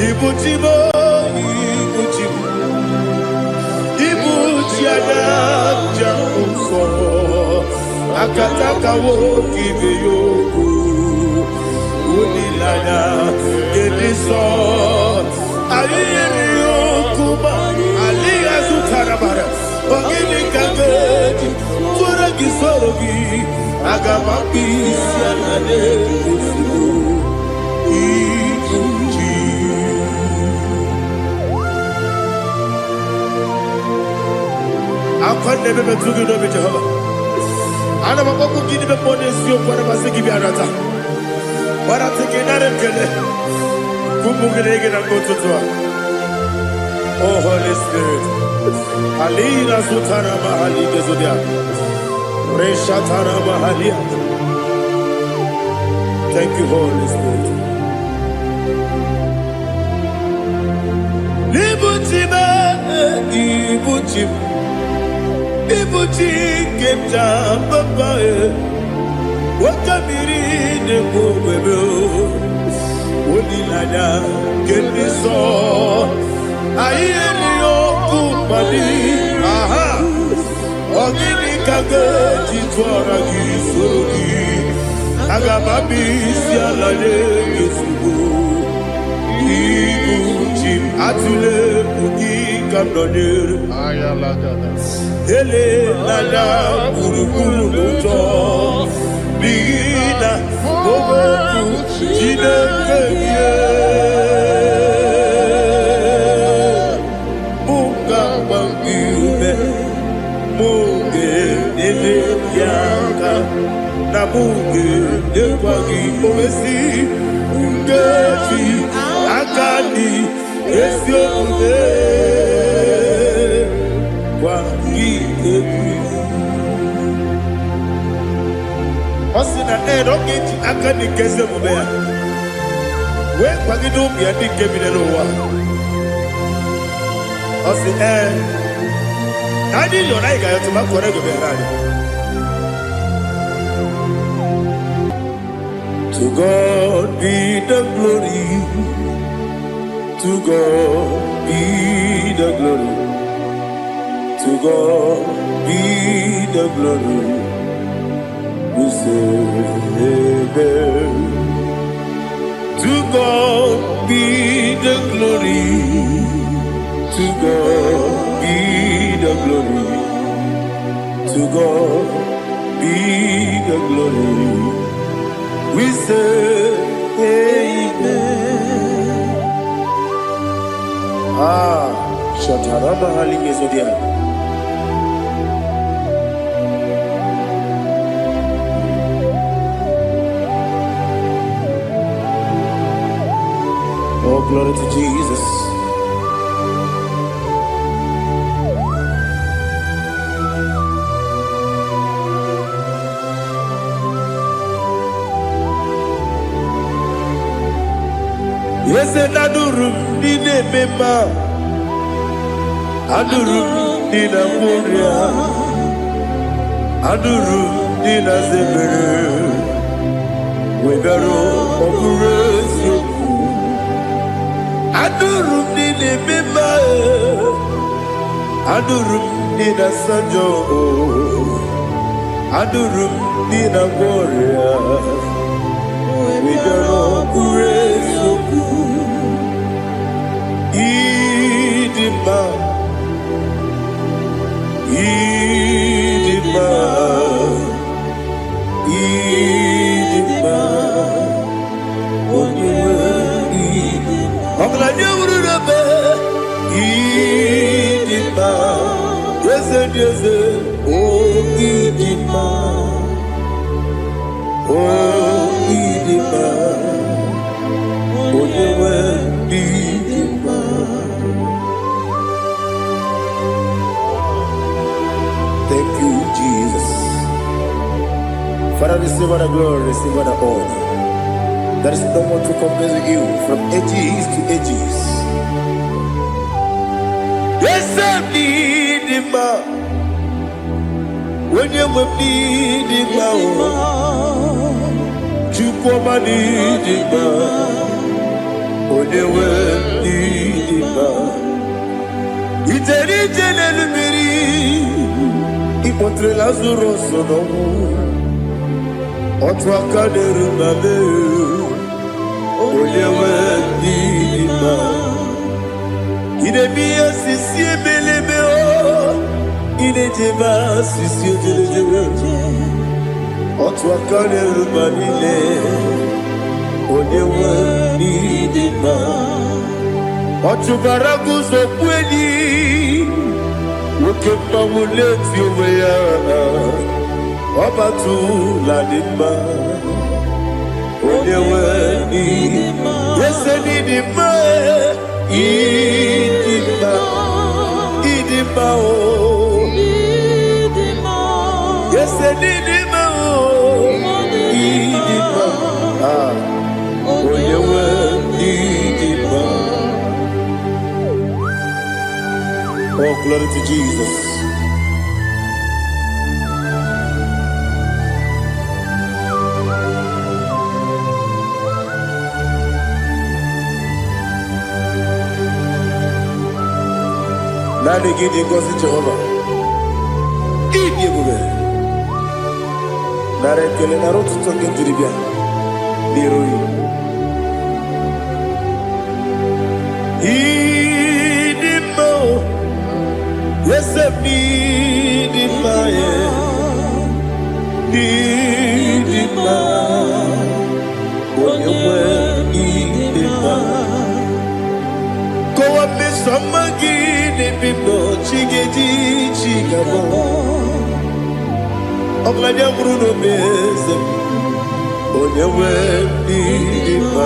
Ibujibo, Ibujibo, Ibujiada, Jamuso, Akataka woki beyoku, Unilada, Gediso, Ayeri Okuba, Ali Azutarabara, Ogini Kageti, Turagi Sorogi, Agamapi, Sianade, I can't never be too good over Jehovah. I never go to give the bonus you for a Masiki Biarata. But I'm taking that and get it. Kumugregin and go to Tua. Oh, Holy Spirit. Alina Sutana Mahali Gezudia. Reshatana Mahalia. Thank you, Holy Spirit. Ibuchima, Ibuchima. Ibuchi kemja papa wakamiri ne kubebe onilada kemiso ayeni okupani aha ogini kage titwara gisorogi agamabi sialale yesugo Ibuchi atule ugi kamdonir ayalagada Ele nada buruburu moto Bina oboku Jinekeye Munga mangiume Munge nele yaka Na munge nekwagi omesi Ungefi akani Esyo ude Osina rocket akani keze mubea. We kwagido bia di kebine no wa. Osi Nadi yo na iga yo tuma kore go be rari. To God be the glory. To God be the glory. To God be the glory. We say amen. To God be the glory. To God be the glory. To God be the glory. We say amen. Shataraba Haligezodia. Oh, glory to Jesus. Yes, and Adurum Dine Mema Adurum Dina Moria Adurum Dina Zebere Wegaro Operation Adurum Dine Mema Adurum Dina Sanjo Adurum Dina Moria Wegaro Operation Idima, Idima, Idima, Idima, yes, yes, oh Idima, oh Idima, Thank you, Jesus. Father, receive all the glory, receive all the honor. There is no one to compare with you from ages to ages. Yes, I need him. When you need him, you come and need him. When you incontré Lazarus no otwa kaderu mame olewe dima ine biya sisi belebe o ine jeba sisi jebe otwa kaderu manile olewe dima otubaraguzo kweli Wokemba muleti oweya Wabatu la nima Onyewe nima Yese nidima Idima Idima o Yese nidima o Idima Onyewe nidima Oh, glory to Jesus. Now they give you God's Jehovah. Give you good. Now they tell you to talk into the bia. Leroy. Yes, I need it, my need it, when you were need it, go up, Miss Samagin, people, Chiggy, Chigabo. I'm like a Bruno Bez, when you were need it.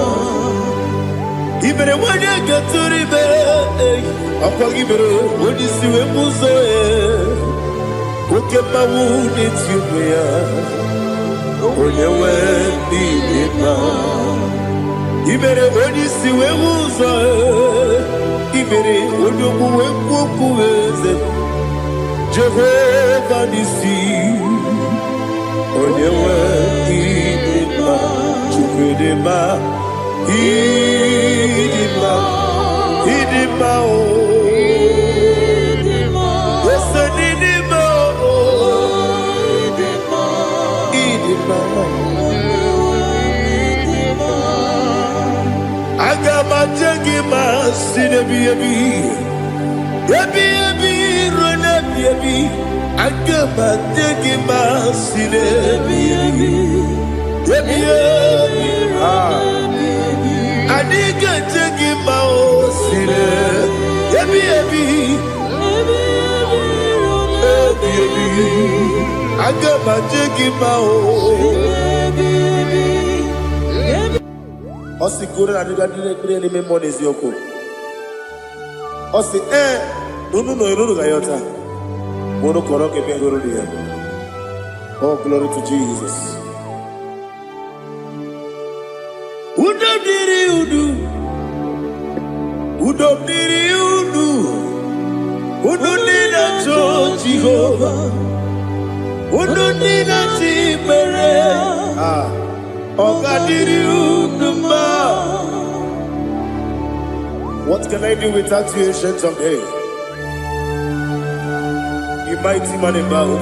Even when you get to the bed, I'll give it when you see a muso. Who kept my wound into you? When you went in even when you see a muso, even when you go with Jehovah, you see. When you went in Idima, Idima, oh, yes, Idima, oh, Idima, Agama Jagima, Sinebi, Yabi, Ronabi, Agama Jagima, Sinebi, Yabi, I nigga take him out, Ebi, I got my take him out. Osi kura na duga dire me money yoko. Osi no ga yota. Mono koro ke be goro dia. Oh, glory to Jesus. Udo diri udu Udo nina to Jehovah Udo nina tibere Oga diri udu ma. What can I do without you, ancient of days? You mighty man about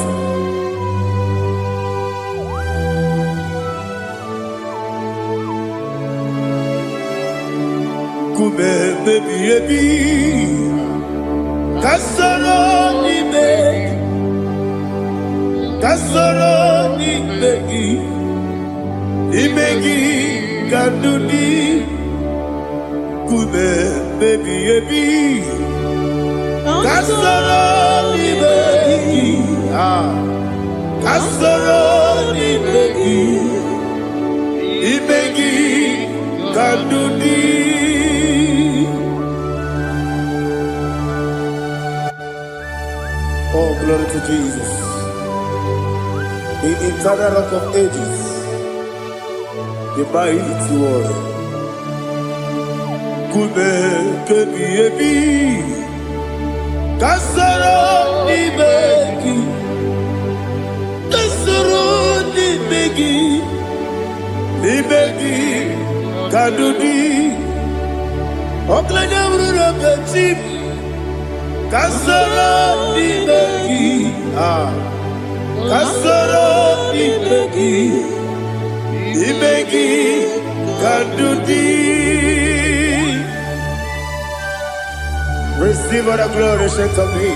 baby, Kasoro ni begi, Kandudi, Kube baby, Kasoro ni begi, Kasoro ni begi, Kandudi. Oh, glory to Jesus. The eternal rock of ages, the mighty one. Kube kebi, Kasoro ni begi, Kadudi, Oklanya Bruno Petit. Kasoro ni begi, Kasoro imegi kadudi. Receive all the glory, shake of me.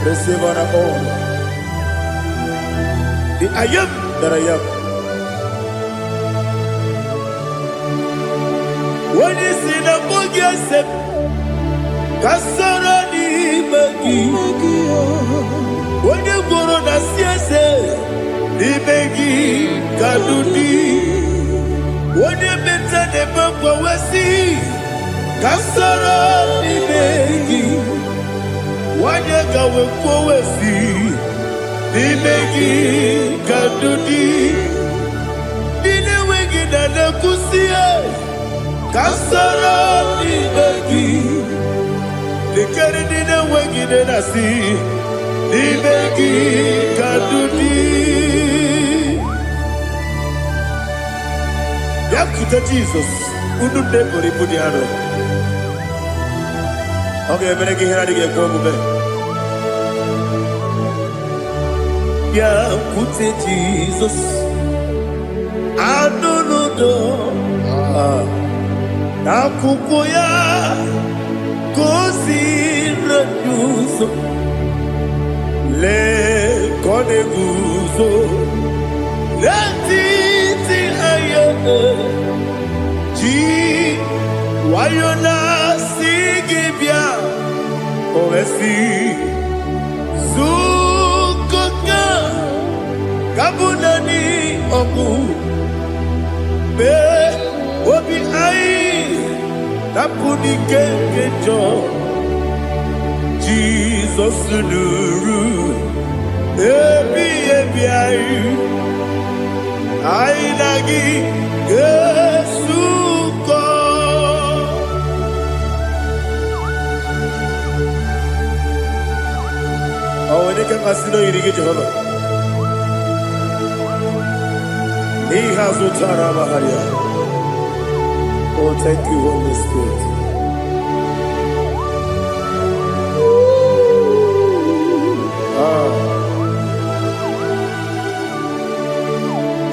Receive all the honor. The I am that I am. When you see the book, yes, Kasoro imegi. When you go on the siese, imegi kadudi. When you better the book, we see. Kasoro imegi. When you go we see. Imegi kadudi. Dine wegi na nekusie. Kasoro imegi. Dikeri dine wegi na nasi. Imegi kadudi. Yakuta Jesus. Unu nebori pudiano. Okay, I'm going to get going. Yakuta Jesus. Anunudo. Nakukoya. Kosi reduso. Le koneguzo. Le titi ayane. Ji wayona sigibia. Oesi. Zukoka. Kabunani oku. Be obi ai. Napuni kengejo. Jesus nuru. Ebi ai. Ai nagi. Yesuko. Oh, when you can masino irige Jehovah. He has utara baharia. Oh, thank you, Holy Spirit.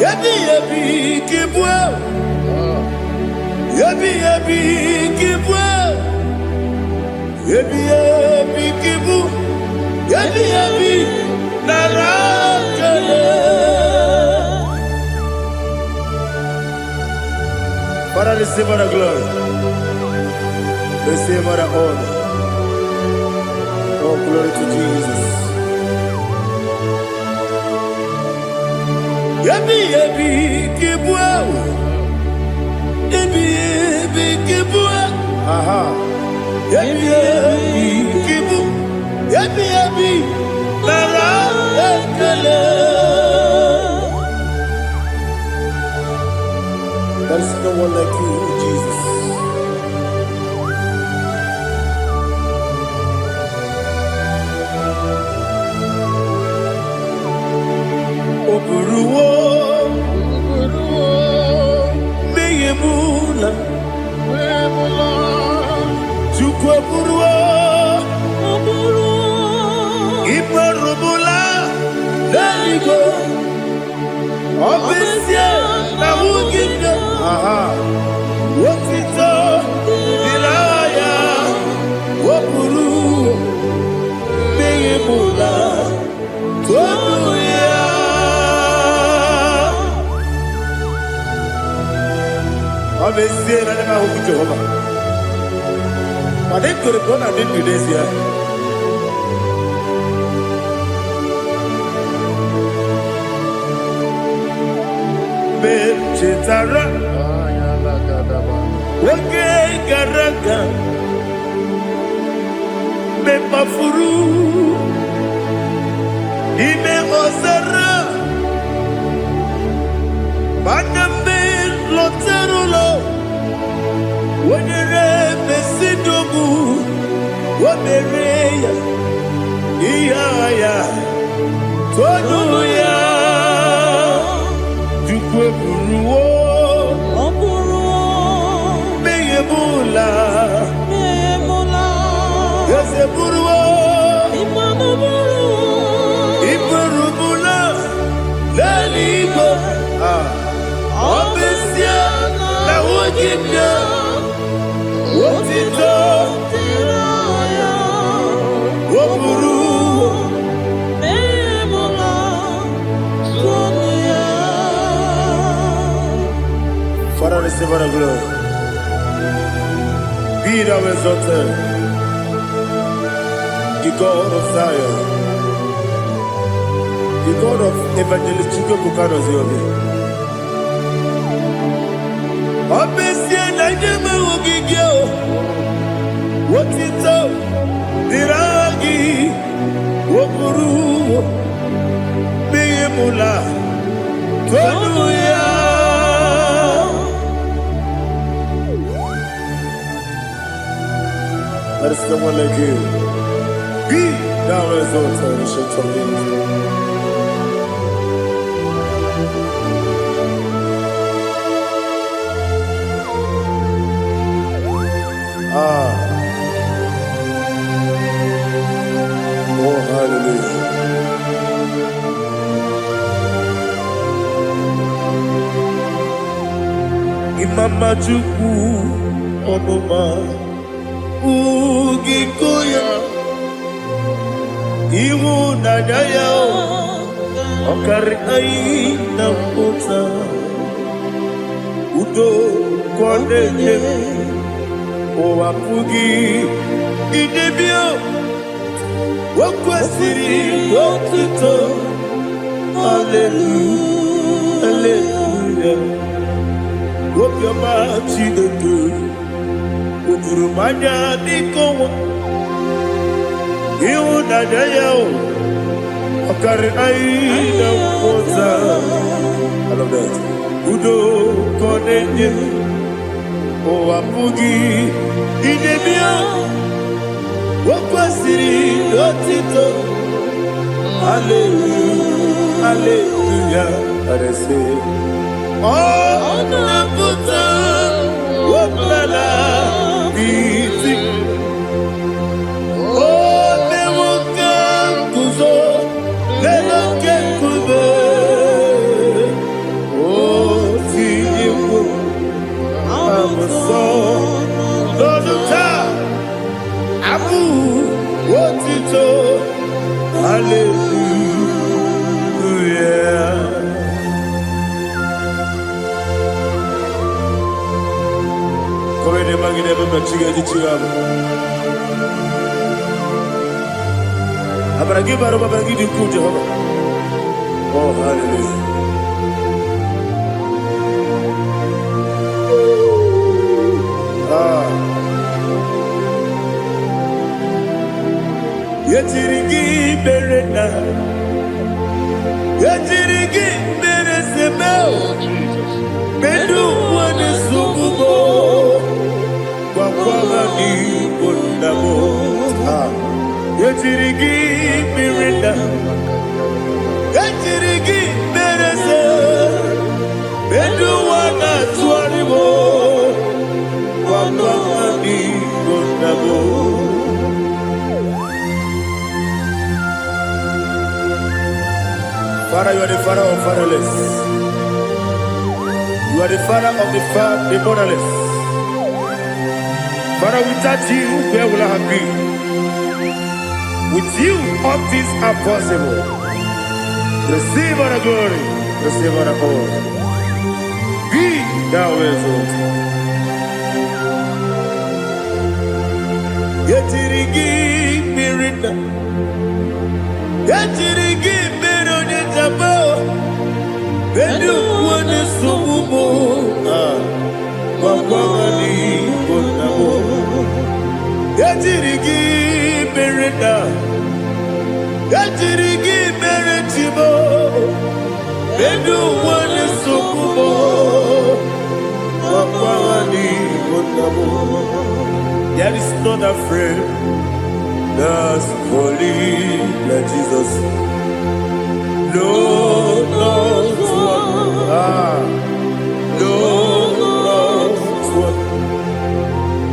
Yabi kibwa. Yabi kibwa. Yabi kibu. Yabi narakale. Father, receive all the glory. Receive all the honor. Oh, glory to Jesus. Yabi kibwa. Yabi kibwa. Aha. Yabi kibu. Yabi narakale. There's no one like you, Jesus. Oburuwo, meyemula, chukwu oburuwo, iparubula, leligo, obesie na wugide. Aha. Wotito dilaya wopuru meyemula tobuya. Obesie na nema huku Jehovah. Made kore kona din Indonesia. Chetara. Wage garaga. Me mafuru. Ime ozara. Banambe loterulo. Wenere besidobu. Wabereya. Iyaya. Toduya. Jukwe buruwo. Meyemula. Yose buruwo. Iparubu. Father, receive all the glory. Be thou exalted, the God of Zion, the God of Evangelist Chike Bukano Ziobi. Obesia na nyama ogigio, wotito, diragi, wokuru, beyemula, tonuya. There is no one like you. Be thou exalted, ancient of days. Oh, hallelujah. Imama Chukwu Onuma Ugikoya Iwu Nadaya Okari Aina Kota Udo Kwaneye Owapugi Idebio Wakwasiri Wakito Hallelujah Hallelujah Wopiama Chidedu Ukurumanya Nikowa Iu Nadayao Okari Aina Kota I love that Udo Konenye Owapugi Idebio Wakwasiri Otito Hallelujah Hallelujah I say Oh Naputa Waplala Biti Oh Newoka Kuzo Leloke Kube Oh Tiyimu Amaso Loduta Abu Wotito Hallelujah Come ne magine baba chiga di chiga Abragi baro baba gidi ku Jehovah Oh hallelujah Yetirigi berena Yetirigi beresebel Bedu wane sububo Kwa ni bundabo Yetirigi berena Yetirigi berese Bedu wana tuaribo Kwa ni bundabo Father, you are the father of fatherless. You are the father of the motherless. Father, without you, where will I have been? With you, all things are possible. Receive all the glory. Receive all the honor. Be thou exalted. Yetirigi mirina. Yetirigi Bedu wane sububo Wakwani bonabo Yatirigi merenda Yatirigi meretibo Bedu wane sububo Wakwani bonabo There is not a friend that's holy like Jesus No, no, no,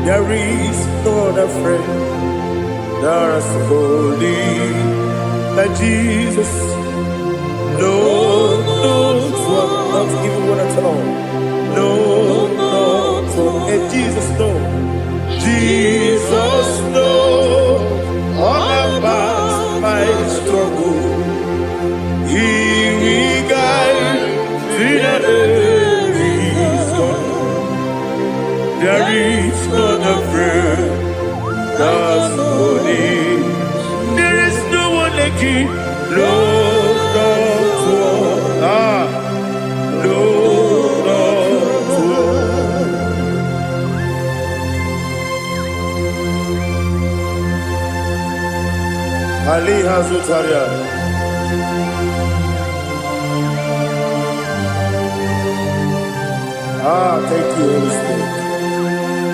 there is no other friend that's holy like Jesus. No, no, not even one at all. No, no, Ali Hazutaria. Thank you, Holy Spirit.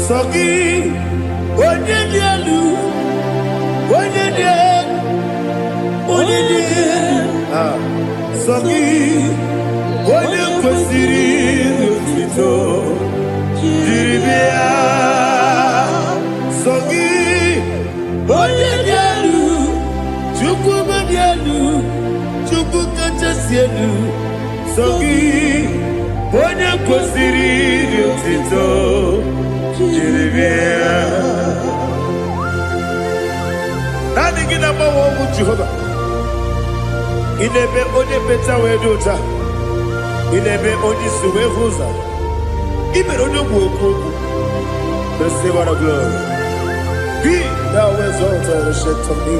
Sogi, Onyedielu, Sogi, Onyekwesiri otito, jiribia. Sogi, Onyedielu, Chukwu Madielu, Chukwu Kachasielu. Sogi, Onyekwesiri otito, jiribia. Nani gina mawo mu Jehovah. Inebe onye beta we dota. Inebe onye suwe huza. Ibe onye gwoku. Receive our glory. Be thou exalted and shed on me.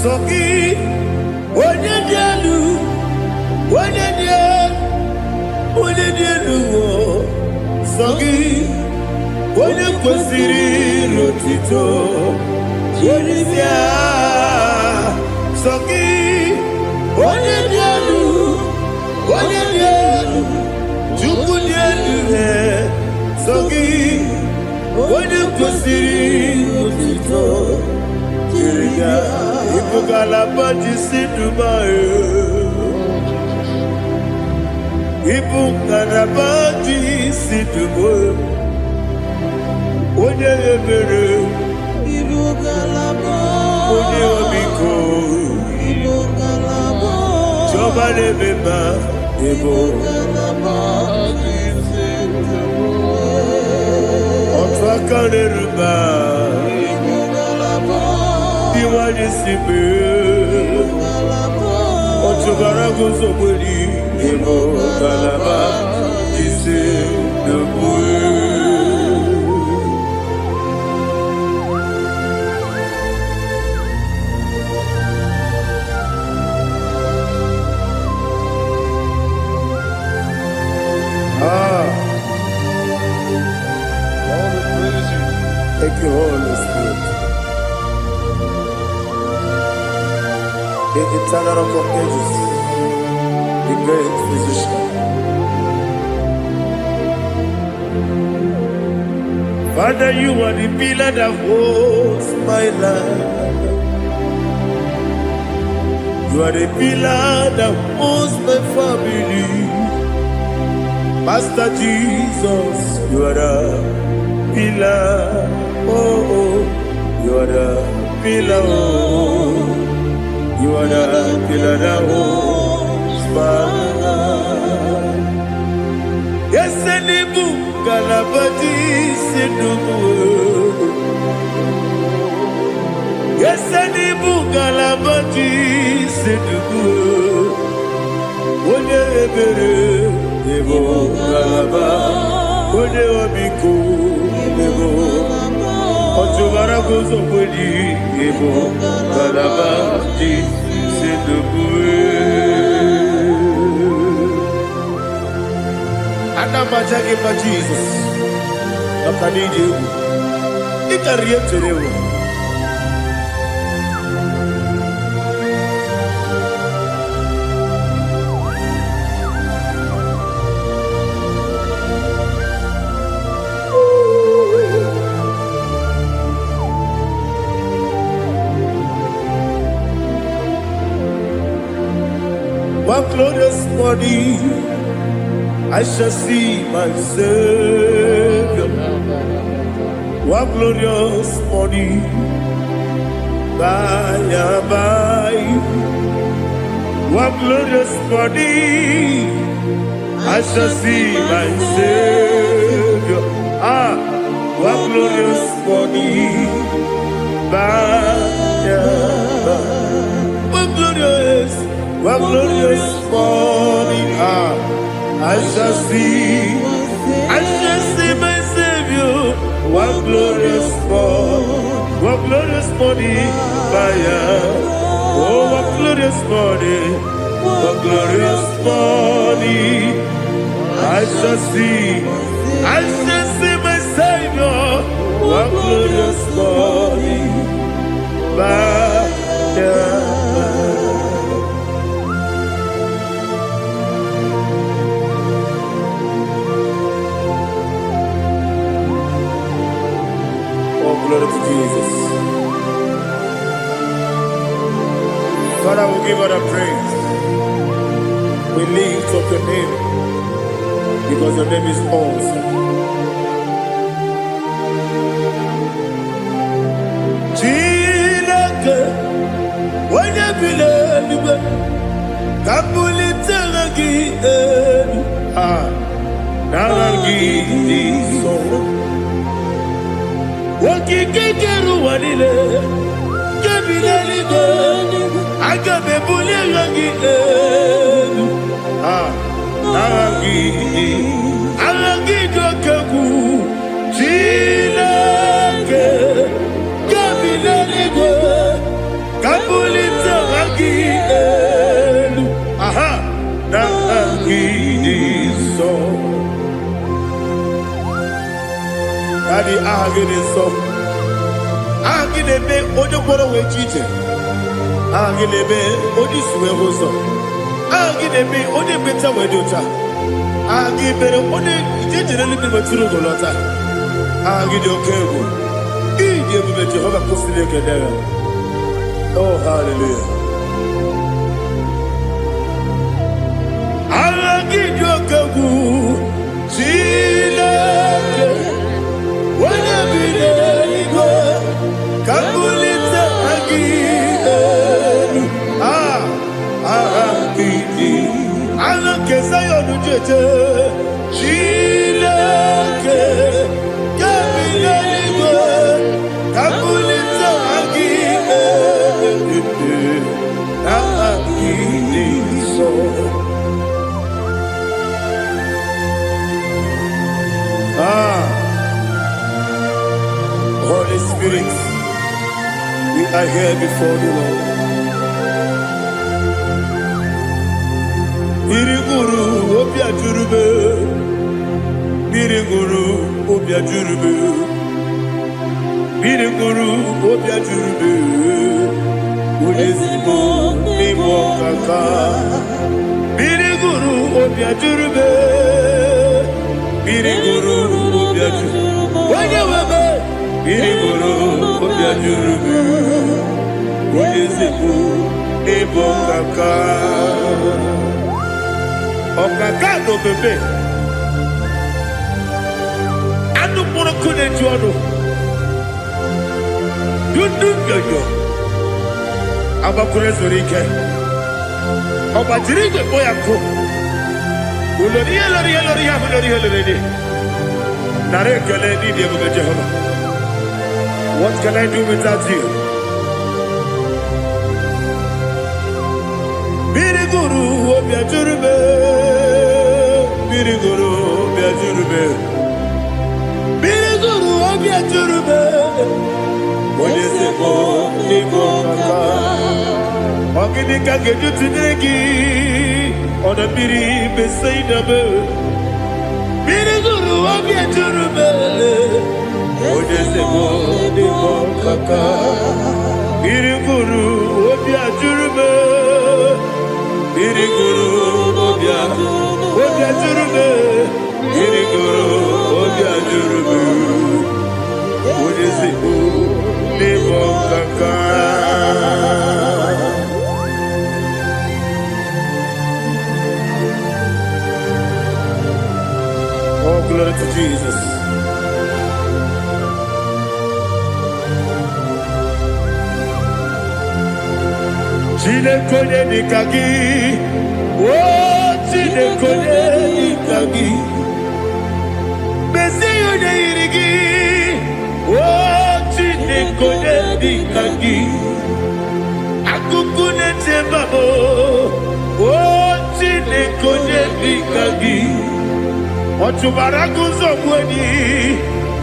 Sogi onye dielu. Sogi Onyekwesiri otito, jiribia. Sogi Onyedielu, Chukwu dielu. Sogi Onyekwesiri otito, jiribia. Ibugalaba jisidumae. Ibugalaba jisidumae. Onye ebere, onye omiko, Jehova na-emeba, otu aka na-eruba, iwanye sibe, otu gara guzo gberi, Ibugalaba jisidumae. Thank you, Holy Spirit. The eternal rock of ages, the great physician. Father, you are the pillar that holds my life. You are the pillar that holds my family. Master Jesus, you are the pillar. Oh, you are the pillar. Oh, you are the pillar that holds my life. Yes, Enibu Galabati Sidubu. Yes, Enibu Galabati Sidubu. Onye ebere, Ibu Galaba. Onye obiku, Ibu. Otubara gozo kweli, Ibugalaba jisidubu. Anamajage ma Jesus, Nakanije, Ikariyeterewo. One glorious morning, I shall see my Savior. One glorious morning, by and by. One glorious morning, I shall see my Savior. One glorious morning, by and by. One glorious morning, I shall see my Savior. one glorious morning, oh, one glorious morning, one glorious morning. I shall see my Savior, one glorious morning, Oh, glory to Jesus. Father, we give all the praise. We lift up your name because your name is awesome. Chineke, when you believe, kabuli telagi naragi so. Wakikekeru wanile, kabili go, agabe buli lagi alagi dokaku, Chineke, kabili go, kabuli telagi naragi so. Daddy, agide so. Agide be ojo poro we chiche. Agide be oji suwe hoso. Agide be oji beta we dota. Agide be oji jejere libi beturu golota. Agide okego. Ije be Jehovah kusile kedera. Oh, hallelujah. Agide okego. Chineke. Kabulita again, Allah kesayon jeje, Chineke, kabulita again, so. Holy Spirit, we are here before you, Lord. Biriguru obia jurube, Biriguru obia jurube, Biriguru obia jurube, Udesibo nimo kaka, Biriguru obia jurube, Biriguru obia jurube, Wanyawebe. Biriguru obia jurube, Udesibo nimo kaka. Okaka no bebe. Anu moro kone juano. Dundu yoyo. Abakure zorike. Obajirige boyako. Uloriya. Nare kele ni diye Jehovah. What can I do without you? Biriguru obia jurube, Biriguru obia jurube, Biriguru obia jurube. Odesibo nimo kaka, ogini kageju tinegi, ona biri besaidabe. Biriguru obia jurube, Odesibo nimo kaka, Biriguru obia jurube. Biriguru obia jurube, Biriguru obia jurube, Odesibo nimo kaka. Oh, glory to Jesus. Chineke nikagi, oh Chineke nikagi, Mesiyo neirigi, oh Chineke nikagi, akukune tebabo, oh Chineke nikagi, otubaraguzo mweni,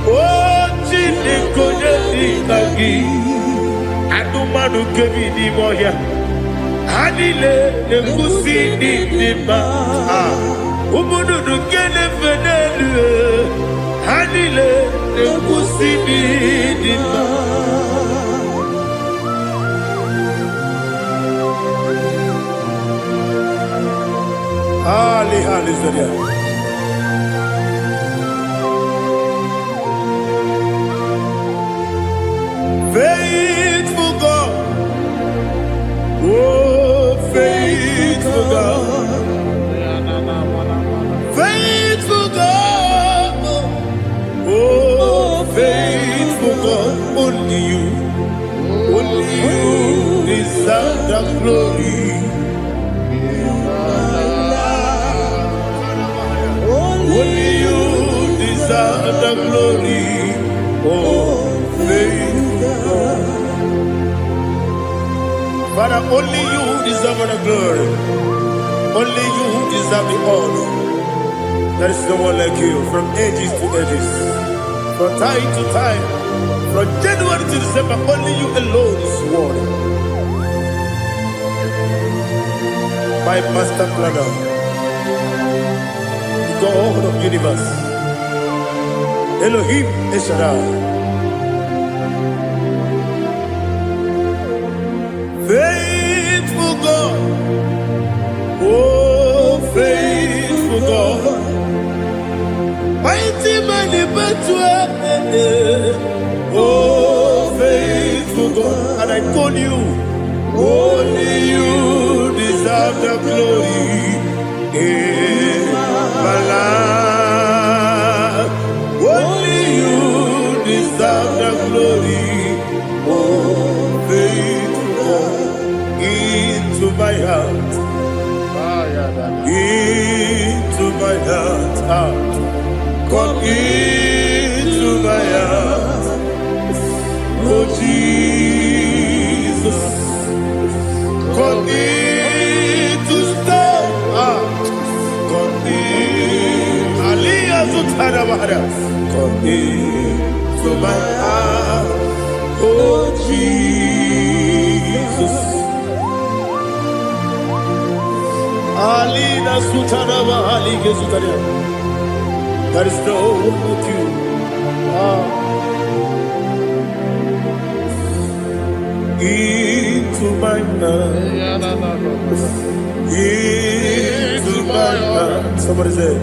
oh Chineke Kagi Anumanu Kevi di Moya Hanile Nekusi di Nima Umudu Kene Fenelu Hanile Nekusi di Nima Ali Zaria Faithful God, oh faithful God, faithful God, oh faithful God, only you deserve the glory. Only you deserve the glory, oh faithful God. Father, only you deserve the glory. Only you deserve the honor. There is no one like you from ages to ages, from time to time, from January to December. Only you alone is worthy. My master planner, the God of the universe, Elohim Eshadai. Faithful God, oh faithful God, mighty man in battle, oh faithful God, and I call you, only you deserve the glory in my life, only you deserve the glory, oh faithful God. Into my heart, into my heart, come into my heart, oh Jesus, come in to stay, come in, Aliyah to Tanabara, come into my heart, oh Jesus. Alina Sutanaba Ali Gesutaria. There is no one with you. Into my heart. Into my heart. Somebody say,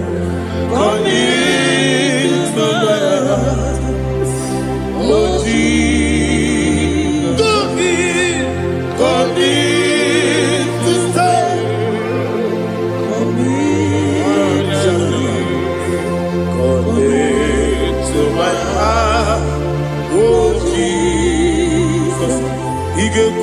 come into my heart. Oh Jesus. Come in to stay. To my heart, oh Jesus, He gave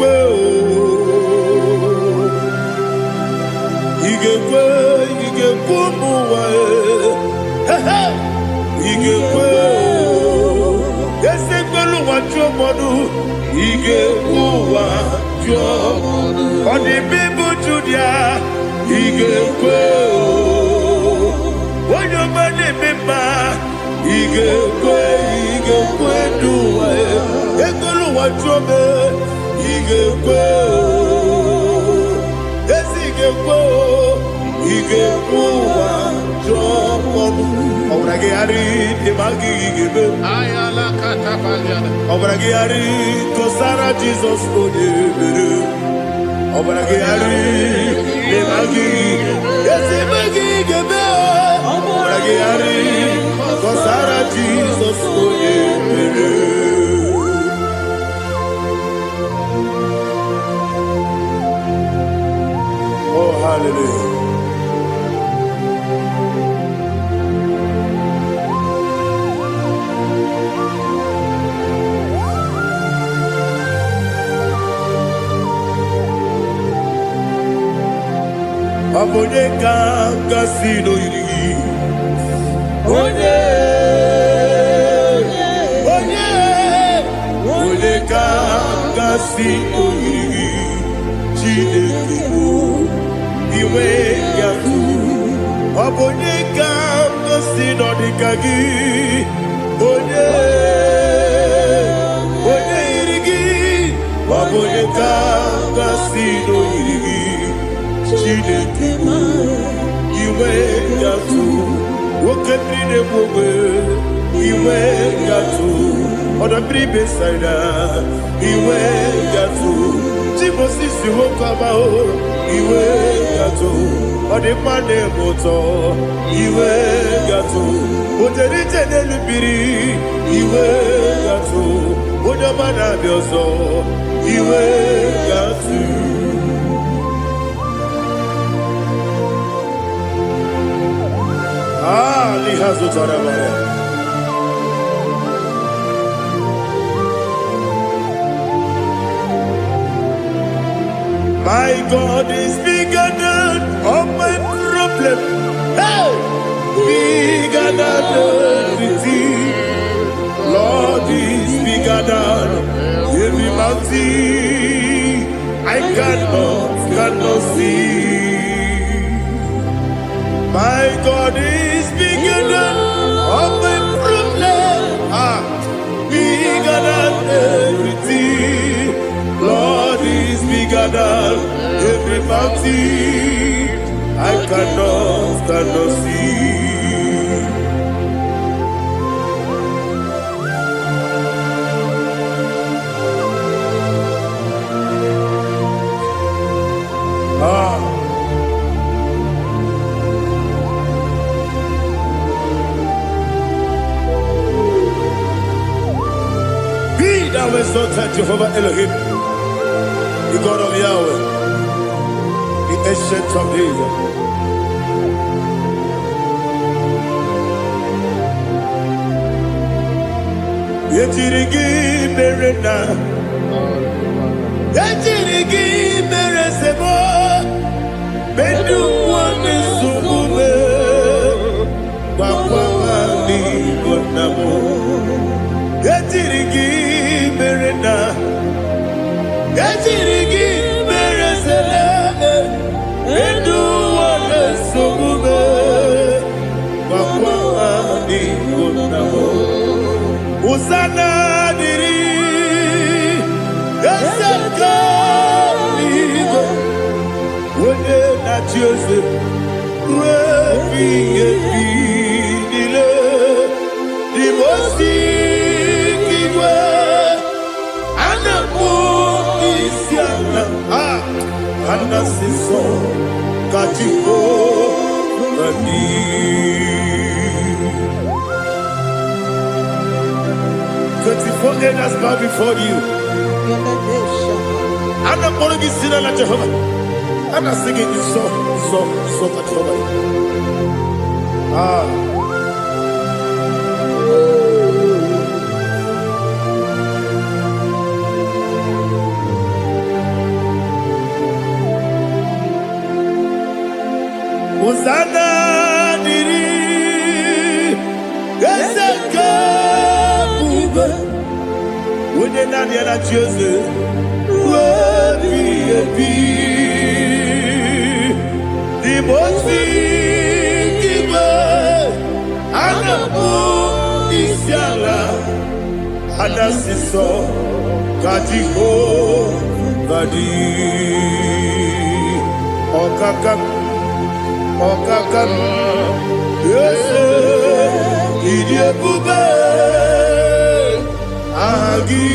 Jesus, oh, hallelujah. Abone kanga sino yiri. Onye kanga sino yiri. Chineke iwe yaku. Abone kanga sino dikagi. Onye onye ga-asị n'oyiri gị Chineke iwe ga-atụ nwoke mmiri na-egbu ogbe iwe ga-atụ ọdọ mmiri Besaida iwe ga-atụ chi Moses nwoke amahụ iwe ga-atụ ọ dị mma na-eme ụtọ iwe ga-atụ otere ije n'elu mmiri iwe ga-atụ onye ọma na-abịa ọzọ iwe ga-atụ liha zụtara mara My God is bigger than all my problem. Hey! Bigger than everything. Lord is bigger than every mountain. I cannot see. My God is bigger than all my problem. Bigger than everything. Lord is bigger than every mountain. I cannot see. Be thou exalted, Jehovah Elohim, the God of Yahweh, the ancient of days. Yetirigi merena, yetirigi meresebo, bedu wane subume, wakwa ni gonamo. Yetirigi merena, yetirigi meresele, bedu wane subume, wakwa ni gonamo. Usana diri, esaka ligo, wone na Joseph, wepi dile, divosi kiwe, anapo isiana, anasiso katiko nani. 24 elders bow before you. I'm not going to be sitting at Jehovah. I'm not singing this song at Jehovah. Hosanna diri, Eseka. When you're not yet at Joseph, will be a bee. The most giver, and the book is yalla, and the sister, Katiho, Kadi, Okakam, yes, idiot bube. Agi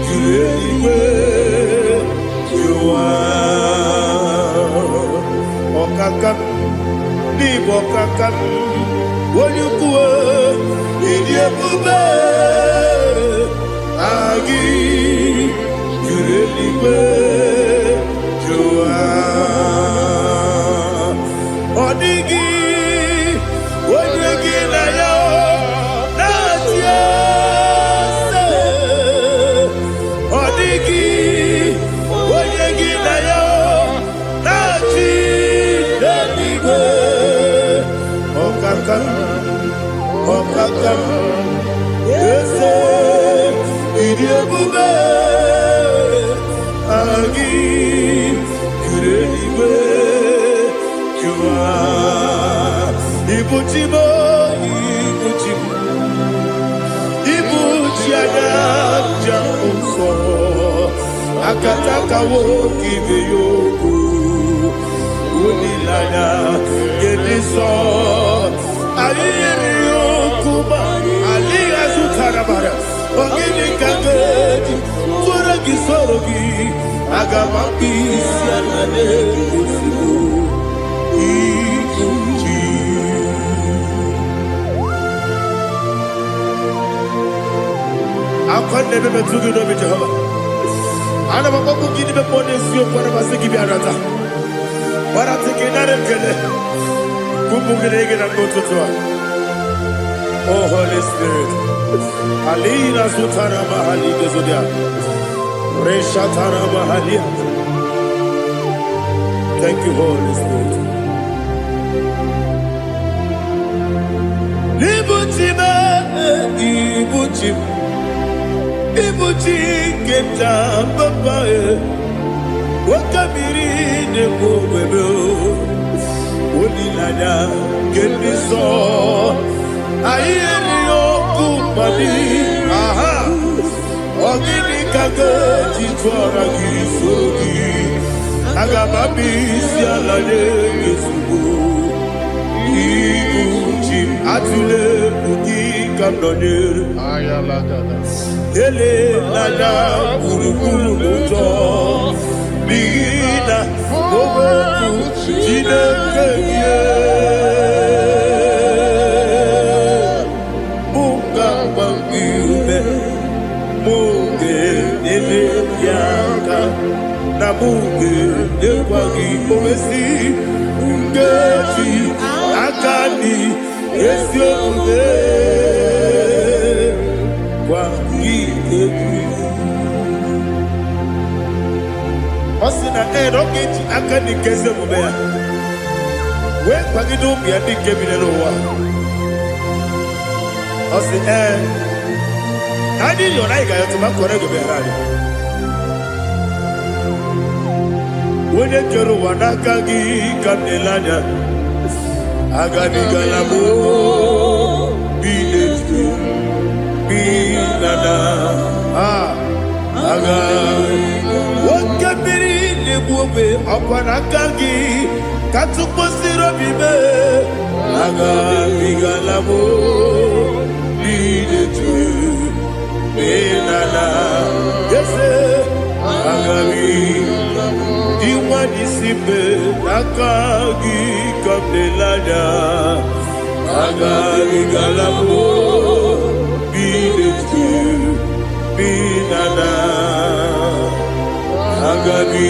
julewe juwa okakam ni bokakam wonyukwe idiebube agi julewe juwa odigi wonyegi na yo natie Okakam, yes, idiebube, agi, kureliwe, jua, ibuchimo, ibuchiada, jamso, akataka woki beyoku unilana gediso ayiri yokuba aliya zutarabara ogini kagedi furagi sorogi agamapi sianane kusibu ikuji akwande bebe tugi no bi Jehova ana bako gidi be pone sio kwa basiki bi arata bara tiki nare kele kumugirege na kototoa. Oh Holy Spirit alina sutara mahali gezodia resha tara mahali. Thank you Holy Spirit. Libutime ibutime ibuti keta papa wakamiri ne bobebe onilada kemiso ayeri okupani aha ogini kage titwara gisogi agamabi sialade yesubu ibuti atule buki kamdonir ayalagada ele lada kurukuru moto bina boboku jinekeye munga bangiume munge ele yaka na munge ekwagi owesi ngeti akani esiombe Osina rogeji akani keze mubea we kwagido bia di kebile wa osi nadi yo na iga yo tuma kore go be rari wone kero wanaka gi kanelanya agani galamo biletu binana aga wakabiri lebuobe akwanakagi katuposiro bibe aga bigalamo biletu binana yese aga diwani sibe nakagi kabelada aga bigalamo biletu binana agabi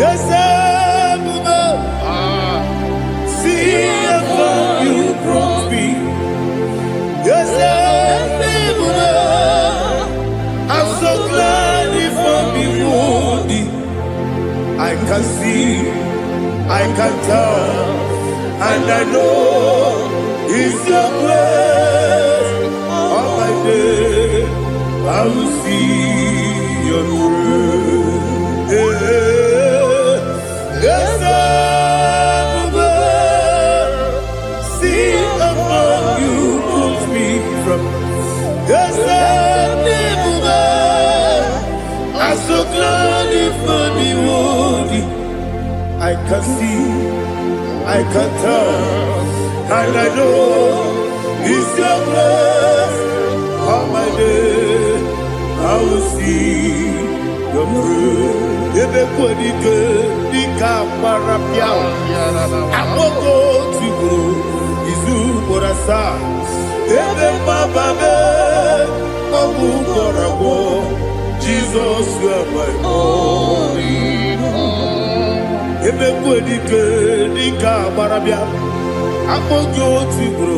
yes see how you brought me. Yes I'm so glad if I'm wounded. I can see, I can tell, and I know it's your grace. On my day, I will see your grace. Yes, see above you put me from. Yes, I'm so glad if I'm wounded. I can see, I can tell, and I know it's your grace. On my day, I will see your grace. Ebe kodike dika parapia, amoko tigo izu borasa. Ebe mababe, obu korabo. Jesus, you are my only home. Ebe kodike dika parapia, amoko tigo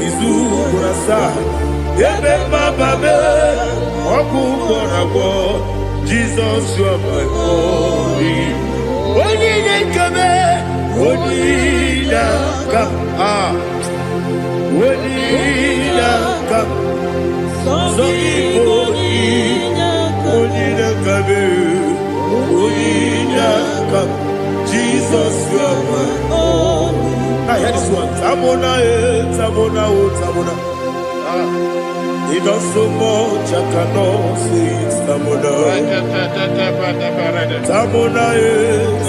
izu borasa. Ebe mababe, obu korabo. Jesus, you are my only. Only come, only come, only come. So only come. Jesus, you are my all. Now hear this one. Tamona, Tamona, Tamona. He does so much, I cannot say it. Tamona, Tamona,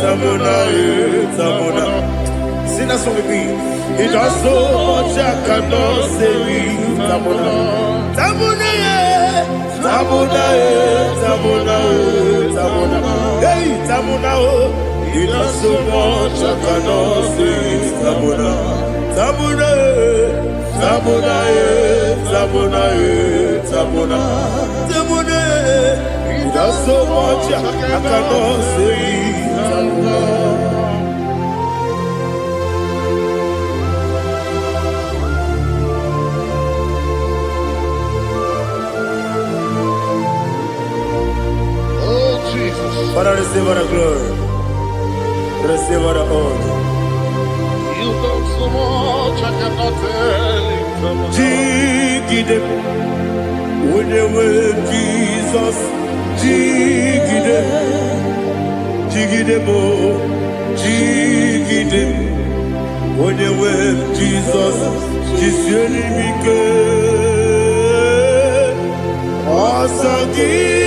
Tamona, Tamona. Sing that song with me. He does so much, I cannot say it. Tamona, Tamona, Tamona, Tamona, Tamona. Hey, Tamona, he does so much, I cannot say it. Tamona, Tamona, Tamona, Tamona, Tamona, Tamona. He does so much, I cannot say it. Tamona. Father, receive all the glory. Receive all the honor. You done so much, I cannot tell it. Jigide, with the way Jesus. Jigide, jigide mo, jigide, with the way Jesus. Jisuni mike, asagi.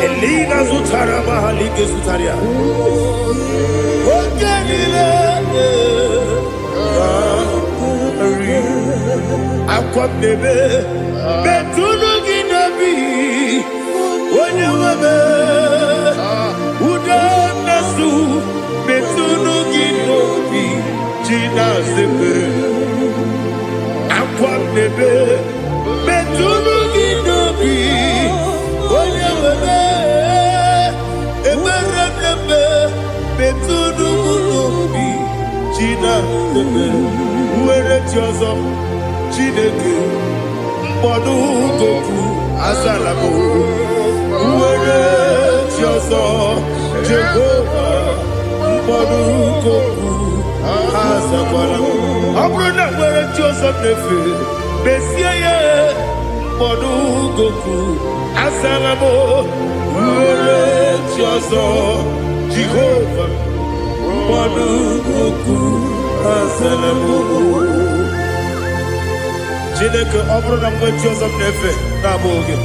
Elina Zutara Mahalike Zutaria. Aqua bebe, Betuno Ginabi, when you were Udanasu, Betuno Ginobi, Gina Zebe, Aqua bebe, Betuno Ginobi, when you were Betuno Ginobi, Gina Zebe, where it was. Chineke mkpọdụ goku azalabo uwere chiozo Jehova mkpọdụ goku azakwala ọ bụrụ na nwere chiozo nefe besie ya mkpọdụ goku azalabo uwere chiozo Jehova mkpọdụ goku azalabo. Chineke ọ bụrụ na mgbe chi ọzọ m na-efe na-abụ oge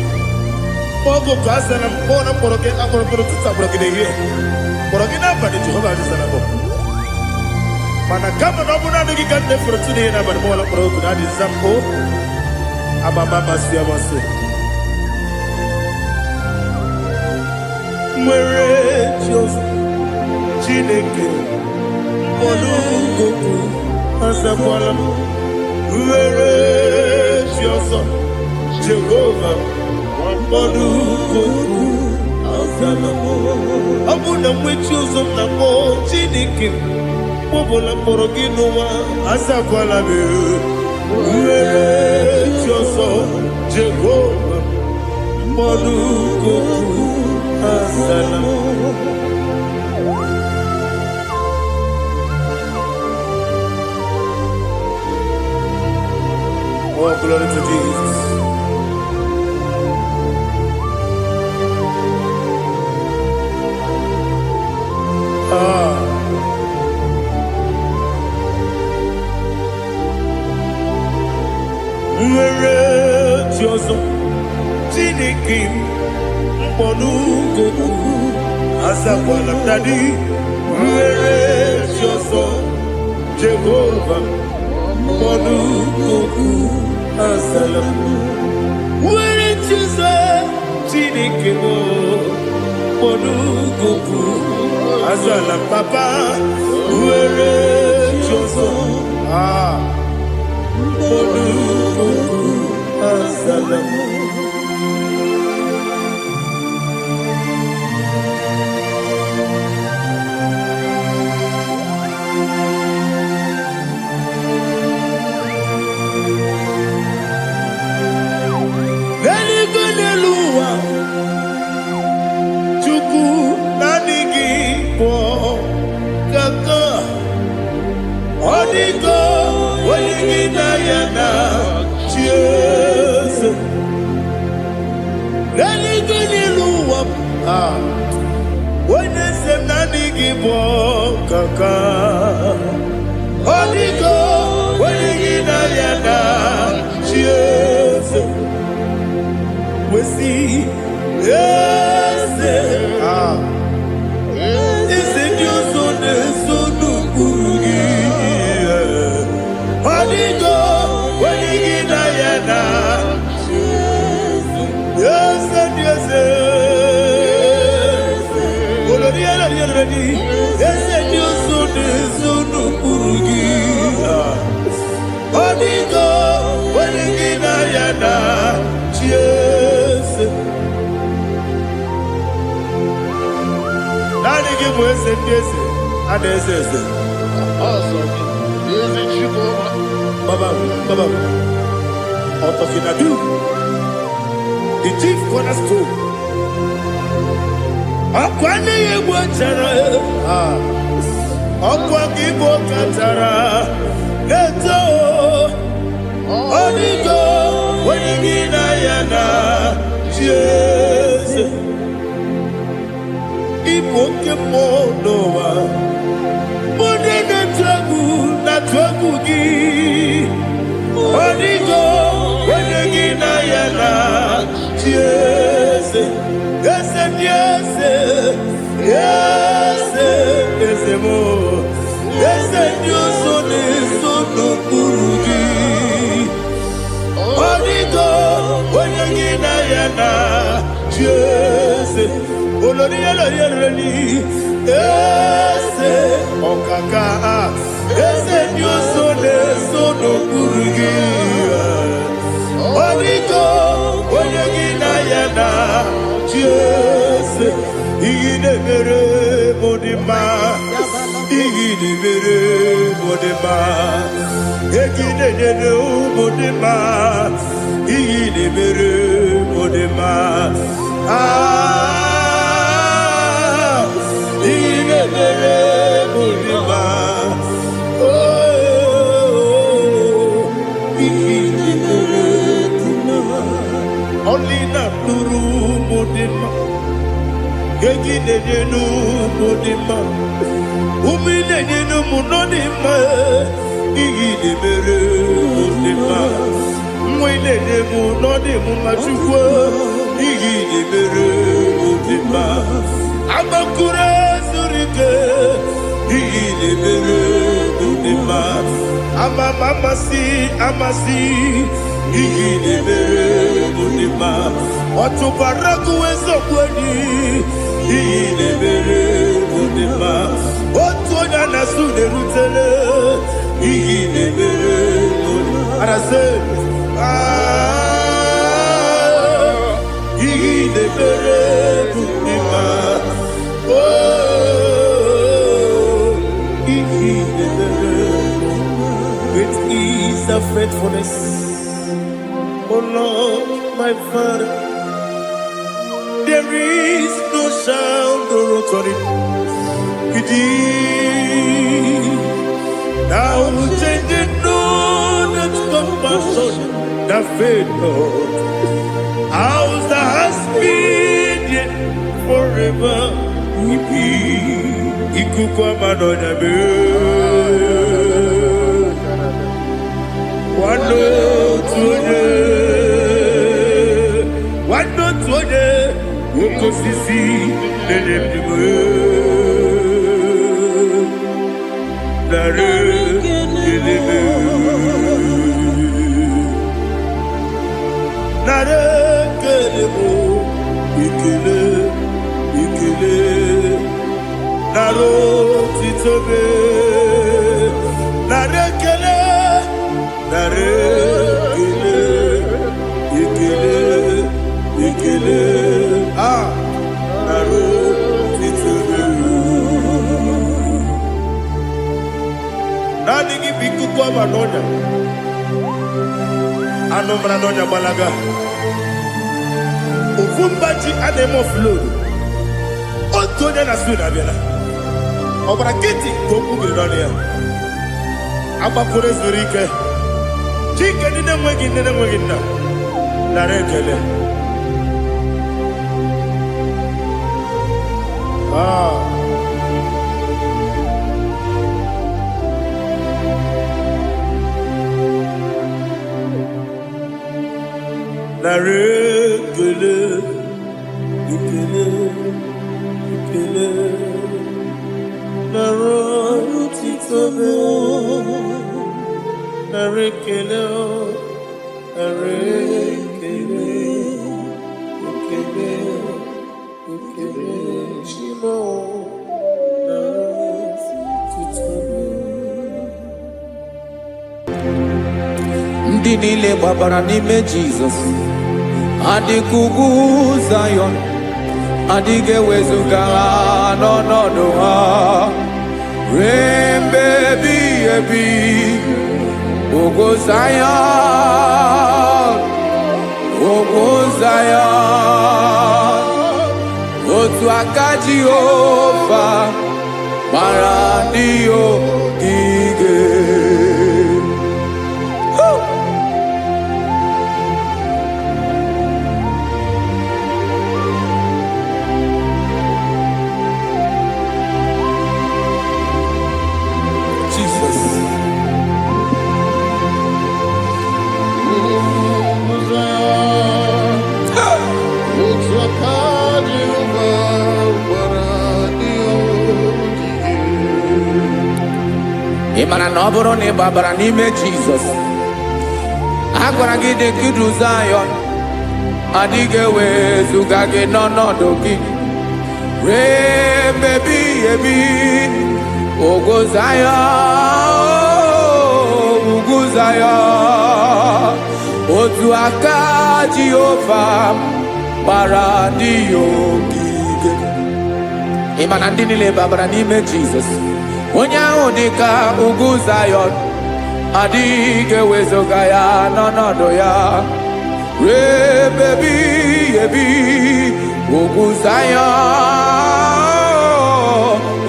ogo ka a sara m kpọọ na mkpọrọ gị akpọrọ mkpọrọ tutu akpọrọ gị n'ehihie kpọrọ gị n'abalị Jehova adịzara bụ mana kama na ọ bụrụ na adịghị ka nne fere tu n'ihe n'abalị mụọla mkpọrọ ogu na adịza mpụ amama amasị amasị nwere chi ọzọ Chineke mkpọrọ ogu azakwala m were chi ọzọ Jehova mkpọdụ goku azala m ọ bụ na mmechi ụzọ m na mmụọ Chineke kpọbụla mkpọrọ gị n'ụwa azakwala m were chi ọzọ Jehova mkpọdụ goku azala m. Oh, glory to Jesus. Nwere chi ọzọ Chineke mkpọdụ goku azakwala m dadi nwere chi ọzọ Jehova mkpọdụ goku azala m nwere chi ọzọ Chineke mkpọdụ goku azala m papa nwere chi The chief cornerstone. Akwane yebo chara. Akwa kibo katara. Leto. Onigo. Wenigina yana. Jesus. Ipoke monowa. Mone na tragu gi. Onigo. Wenigina yana. Yes, yes, yes, yes, yes, more. Yes, Dios son eso no purugi. Onigo, oyangina yana. Yes, oloria loriani. Yes, okaka. Yes, Dios son eso no purugi. Onigo, oyangina yana. Yes, igide mere modima, igide mere modima, igide nene modima, igide mere modima. Ah, igide mere modima. Oh, igide mere modima. Only not Nuru Modima. Gagine no Modima. Umine no Munodima. Igide Mere Modima. Mwine Munodimu Machukwa. Igide Mere Modima. Amakure Zurike. Igide Mere Modima. Amasi. Igide Mere Modima. Otubaraku ezokweni. Igide Mere Modima. Otonya nasude rutele. Igide Mere Modima. Arase. Igide Mere Modima. Oh, Igide Mere Modima. Great is the faithfulness. Oh Lord, my Father, there is no sound or authority. Now changing no that compassion, that faith, Lord. How's the husband yet forever we be? Ikukwa madonya be. Wano tuone. Wano tuone. Woko sisi nenebdiwe. Nare kelebe. Nare kelebo. Ikele. Naro titobe. Nare kelebe. no brano nya balaga. Ufumbaji anemo flow. Otonya na suna bela. Obra kiti koku bironia. Aba kore zurike. Chike nine mwegi na. Na rekele. Na rekele. Ikele. Na rotitobe. Na rekele. Na rekele. Ikele. Shimo. Na rotitobe. Ndị niile gbabara n'ime Jizọs adịghị ugwu Zayọn, adịghị ewezuga ha n'ọnọdụ ha ruo mgbe ebighị ebi. Ugwu Zayọn, ugwu Zayọn, otu aka Jehova gbara ndị ogige. Ị mara na ọ bụrụ na ị gbabara n'ime Jizọs, a gwara gị dị ka Zayọn, adịghị ewezuga gị n'ọnọdụ gị ruo mgbe ebighị ebi. Ugwu Zayọn, ugwu Zayọn, otu aka Jehova gbara ndị ogige. Ị ma na ndị niile gbabara n'ime Jizọs, onye ahụ dị ka ugwu Zayọn, adịghị ewezuga ya n'ọnọdụ ya ruo mgbe ebighị ebi. Ugwu Zayọn,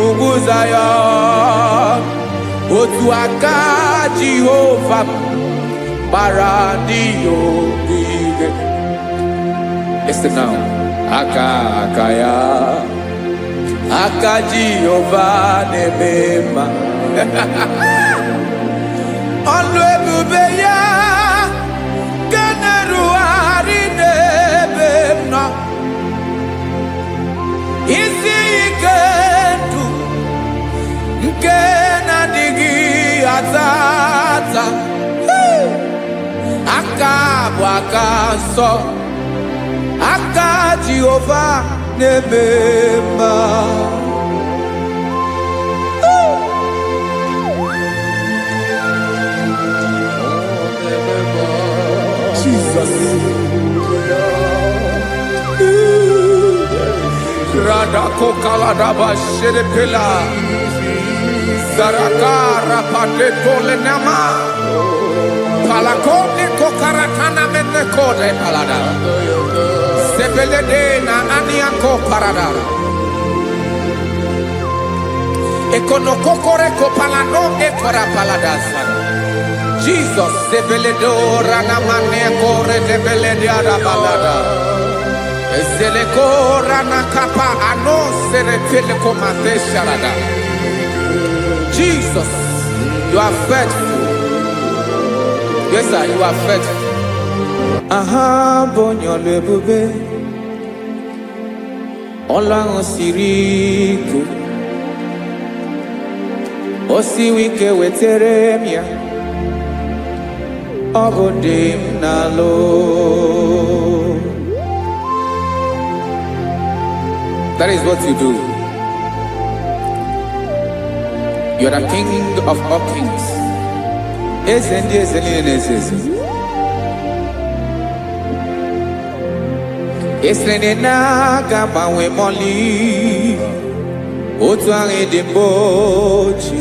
ugwu Zayọn, otu aka Jehova gbara ndị ogige. Listen now. Aka ya, aka Jehova na-eme mma. Ọlụ ebube ya ga na-erugharị n'ebe m nọ. Isi ike ndụ nke na-adịghị ata ata. Aka bụ aka nsọ, aka Jehova na-eme mma. Jesus. Radako kaladaba sherepela Zarakara patole nama Palakone kokaratana mene kode palada Sepelede na aniako parada Ekono kokore kopalano ekora paladasa Jesus sepeledo rana mane kore sepelede ada palada Esele kora na kapa ano serepele komate sharada Jesus, you are faithful. Yes, sir, you are faithful. Aha, bonyo lebube. Ola osiriku. Osi wike weteremia. Obodim nalo. That is what you do. You are the King of all kings. Esrene na gama we moli. Otu ange de bochi.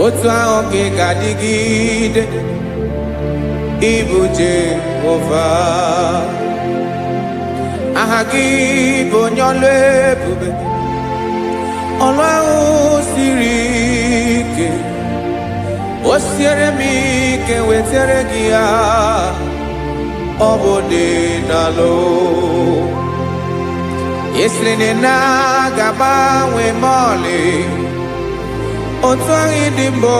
Otu ange gadigide. Ibu Jehovah. Aha gị bụ onye ọlụ ebube, ọlụ ahụ siri ike. O siere m ike wetere gị ya, ọ bụ dị n'alụ. Ị sịrị na ga-agbanwe m ọlị, otu ahụ dị mgbe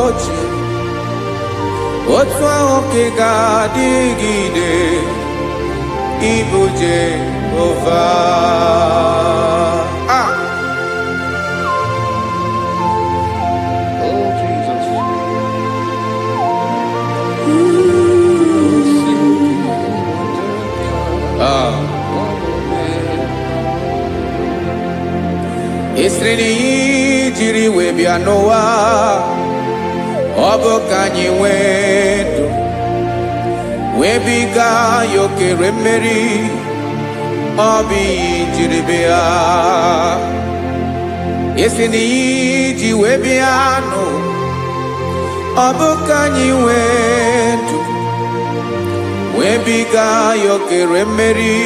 ochie, otu ahụ ka ị ga-adịgide. Ibu Jehovah. Oh, Jesus. Isri na ihe jiri wee bịa n'ụwa, ọ bụ ka anyị nwee ndụ, wee biga ya okere mmeri. Ọ bụ ihe jiri bịa. Isi na ihe ji wee bịa nụ, ọ bụ ka anyị nwee ndụ, wee biga ya okere mmeri.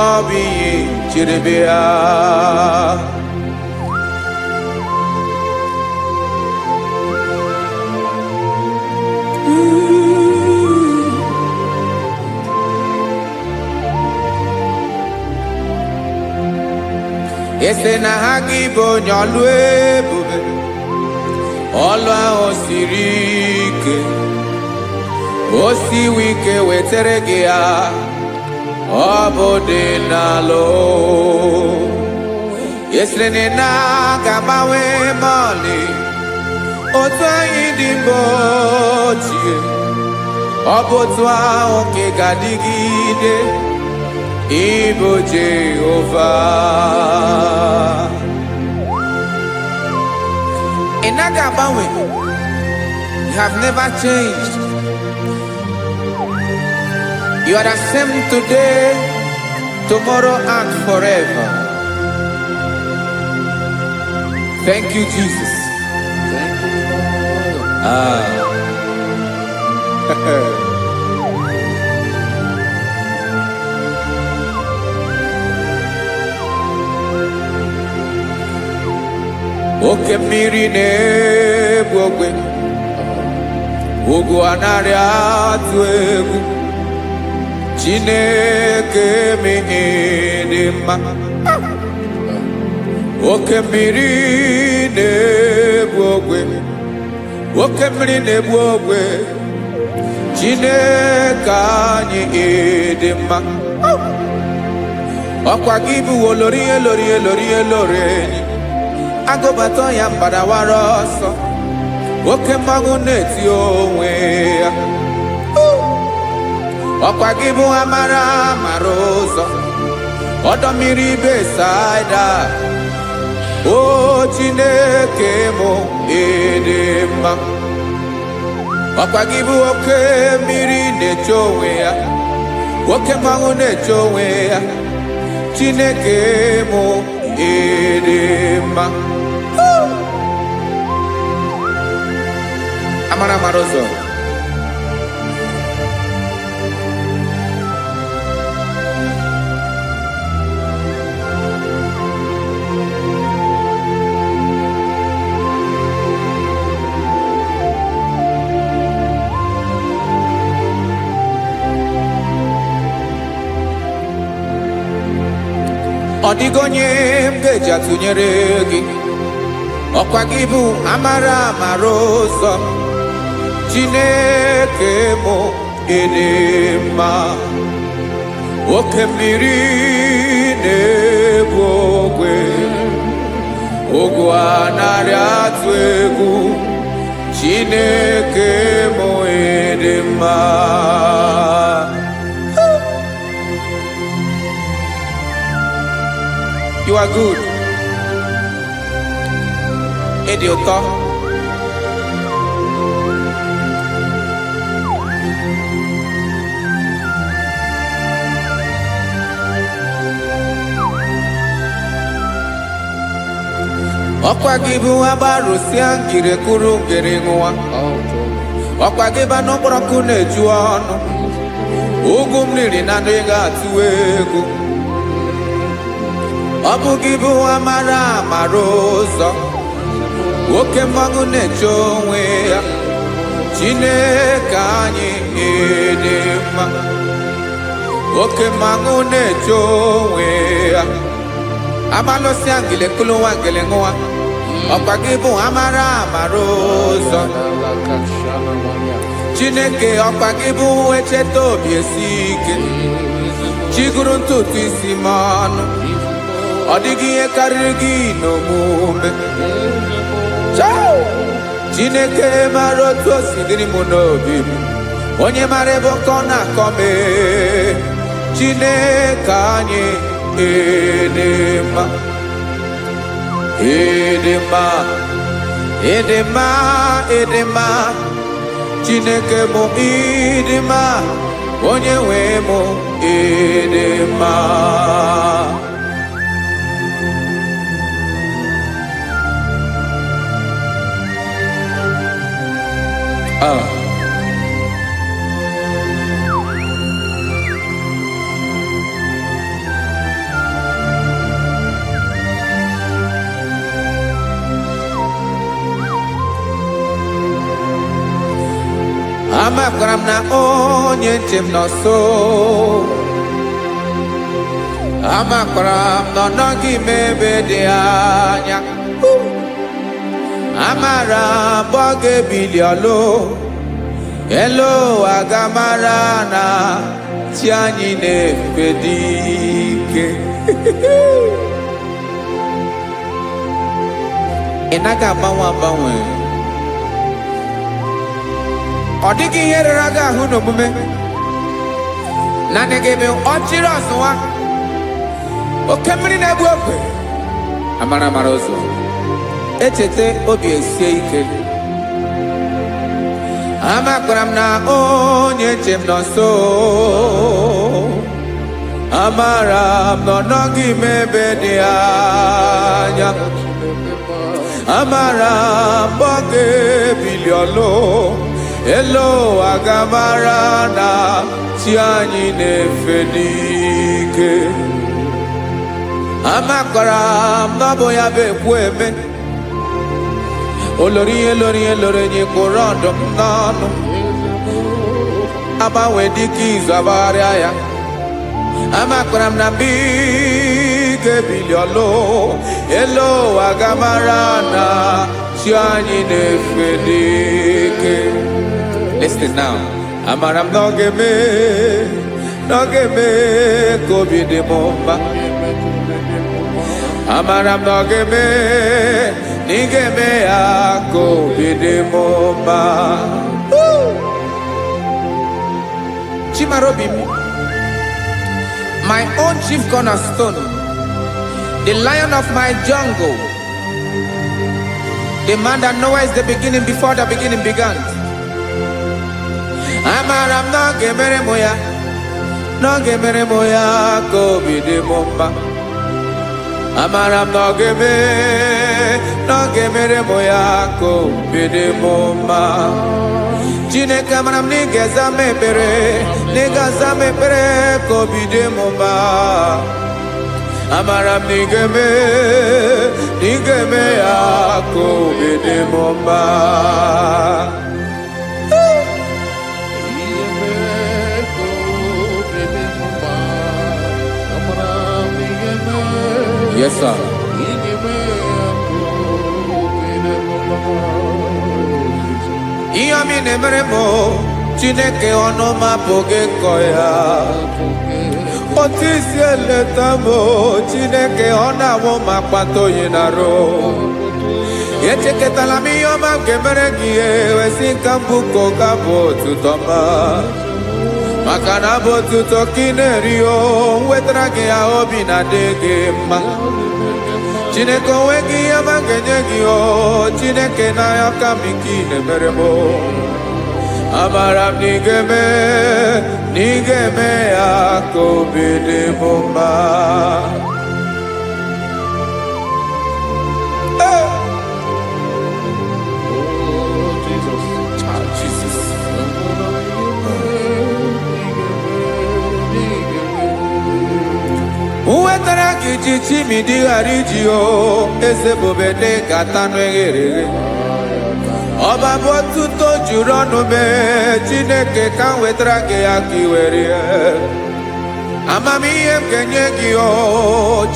Ọ bụ ihe jiri bịa. Ese na ha gị bụ onye ọlụ ebube, ọlụ ahụ siri ike. O siwe ike wetere gị ya, ọ bụ dị n'alụ. Esere na ga-agbanwe m ọlị, otu anyị dị mgbe ochie, ọ bụ otu ahụ ka ị ga-adịgide. Ibu Jehovah. Ị naghị agbanwe. You have never changed. You are the same today, tomorrow, and forever. Thank you, Jesus. Thank you, Lord. Oke mmiri na-egbu ogwe, ugwu anaghị atụ egwu. Chineke mee dị mma. Oke mmiri na-egbu ogwe, oke mmiri na-egbu ogwe. Chineke anyị dị mma. Ọkwa gị bụ olori elori elori elori enyi, agụbata ya mbadawara ọsọ. Oke mmanwụ na-eti onwe ya. Ọkwa gị bụ amara amara ụzọ, ọdọ mmiri Besaida. O Chineke mụ ịdị mma. Ọkwa gị bụ oke mmiri na-eche onwe ya, oke mmanwụ na-eche onwe ya. Chineke mụ ịdị mma. Amara amara ụzọ. Ọ dịghị onye m ga-eji atụnyere gị. Ọkwa gị bụ amara amara ụzọ. Chineke mụ ịdị mma. Oke mmiri na-egbu ogwe, ogwu anaghị atụ egwu. Chineke mụ ịdị mma. You are good. Ịdị ụtọ. Ọkwa gị bụ agbarụsịa ngiri kwuru ngiri nwa. ọkwa gị ba n'ụkpọrọkụ na-eju ọnụ ugwu mmiri na ndị ga-atụ egwu ọ bụ gị bụ amara amara ụzọ oke mmanwụ na-eche onwe ya Chineke anyị dị mma oke mmanwụ na-eche onwe ya amalụsị angele kụlụwa ngele nwa ọkwa gị bụ amara amara ụzọ Chineke ọkwa gị bụ echeta obi esi ike chigụrụ ntutu isi m ọnụ ọ dịghị ihe karịrị gị n'omume Chineke mara otu o si dịrị m n'obi m onye mara ebe ọkọ na-akọ m Chineke anyị dị mma dị mma dị mma dị mma Chineke mụ ịdị mma onye nwe mụ ịdị mma amakwara m na onye nche m nọ nso amakwara m na ọ nọghị m ebe dị anya amara m ọ ga-ebili ọlụ elu aga mara na chi anyị na-efe dị ike ị naghị agbanwe agbanwe ọ dịghị ihe rere gị ahụ n'omume naanị gị bụ ọchịrị ọzụwa oke mmiri na-egbu ogwe amara amara ụzọ echeta obi esie ike amakwara m na onye nche m nọ nso amara m na ọ nọghị m ebe dị anya amara m ọ ga-ebili ọlụ elu aga mara na chi anyị na-efe n'ike amakwara m na ọ bụ ya bụ ekwu eme olori ihe lori ihe lori enyi kpụrụ ọdụm n'ọnụ agbanwe dịka izu agbagharịa ya amakwara m na mgbe ị ga-ebili ọlụ elu aga mara na chi anyị na-efe n'ike. Listen now. Amara m na ọ ga-eme ka obi dị m mma. Amara m na ọ ga-eme na ị ga-eme ya ka obi dị m mma. Chimarobi m, my own chief cornerstone, the lion of my jungle, the man that knows the beginning before the beginning began. Amara m na ọ ga-emere m ya, na ọ ga-emere m ya ka obi dị m mma. Amara m na ọ ga-eme, na ọ ga-emere m ya ka obi dị m mma. Chineke amara m na ị ga-aza m ekpere, na ị ga-aza m ekpere ka obi dị m mma. Amara m na ị ga-eme, na ị ga-eme ya ka obi dị m mma. Yes, sir. Ihe mi na-emere m Chineke ọnụ m apụghị ịkọ ya. Otu isi eleta m Chineke ọ na-awụ m akpata oyi n'arụ. Echeketala m ihe ọma nke mere gị ewesi ka m bụkọ ga bụ otuto ma. Maka na bụ otuto ka ị na-eri o wetara gị ya obi na-adị gị mma. Chineke onwe gị ihe ma ga-enye gị o Chineke n'anya ka m ike ị na-emere m. Amara m na ị ga-eme, na ị ga-eme ya ka obi dị m mma. Jesus. wetara gị ji chimidi ghara iji o eze bobede gata n'eghere ọba bụ otuto juru ọnụ mee Chineke ka m wetara gị ya ka i were amamihe m ga-enye gị o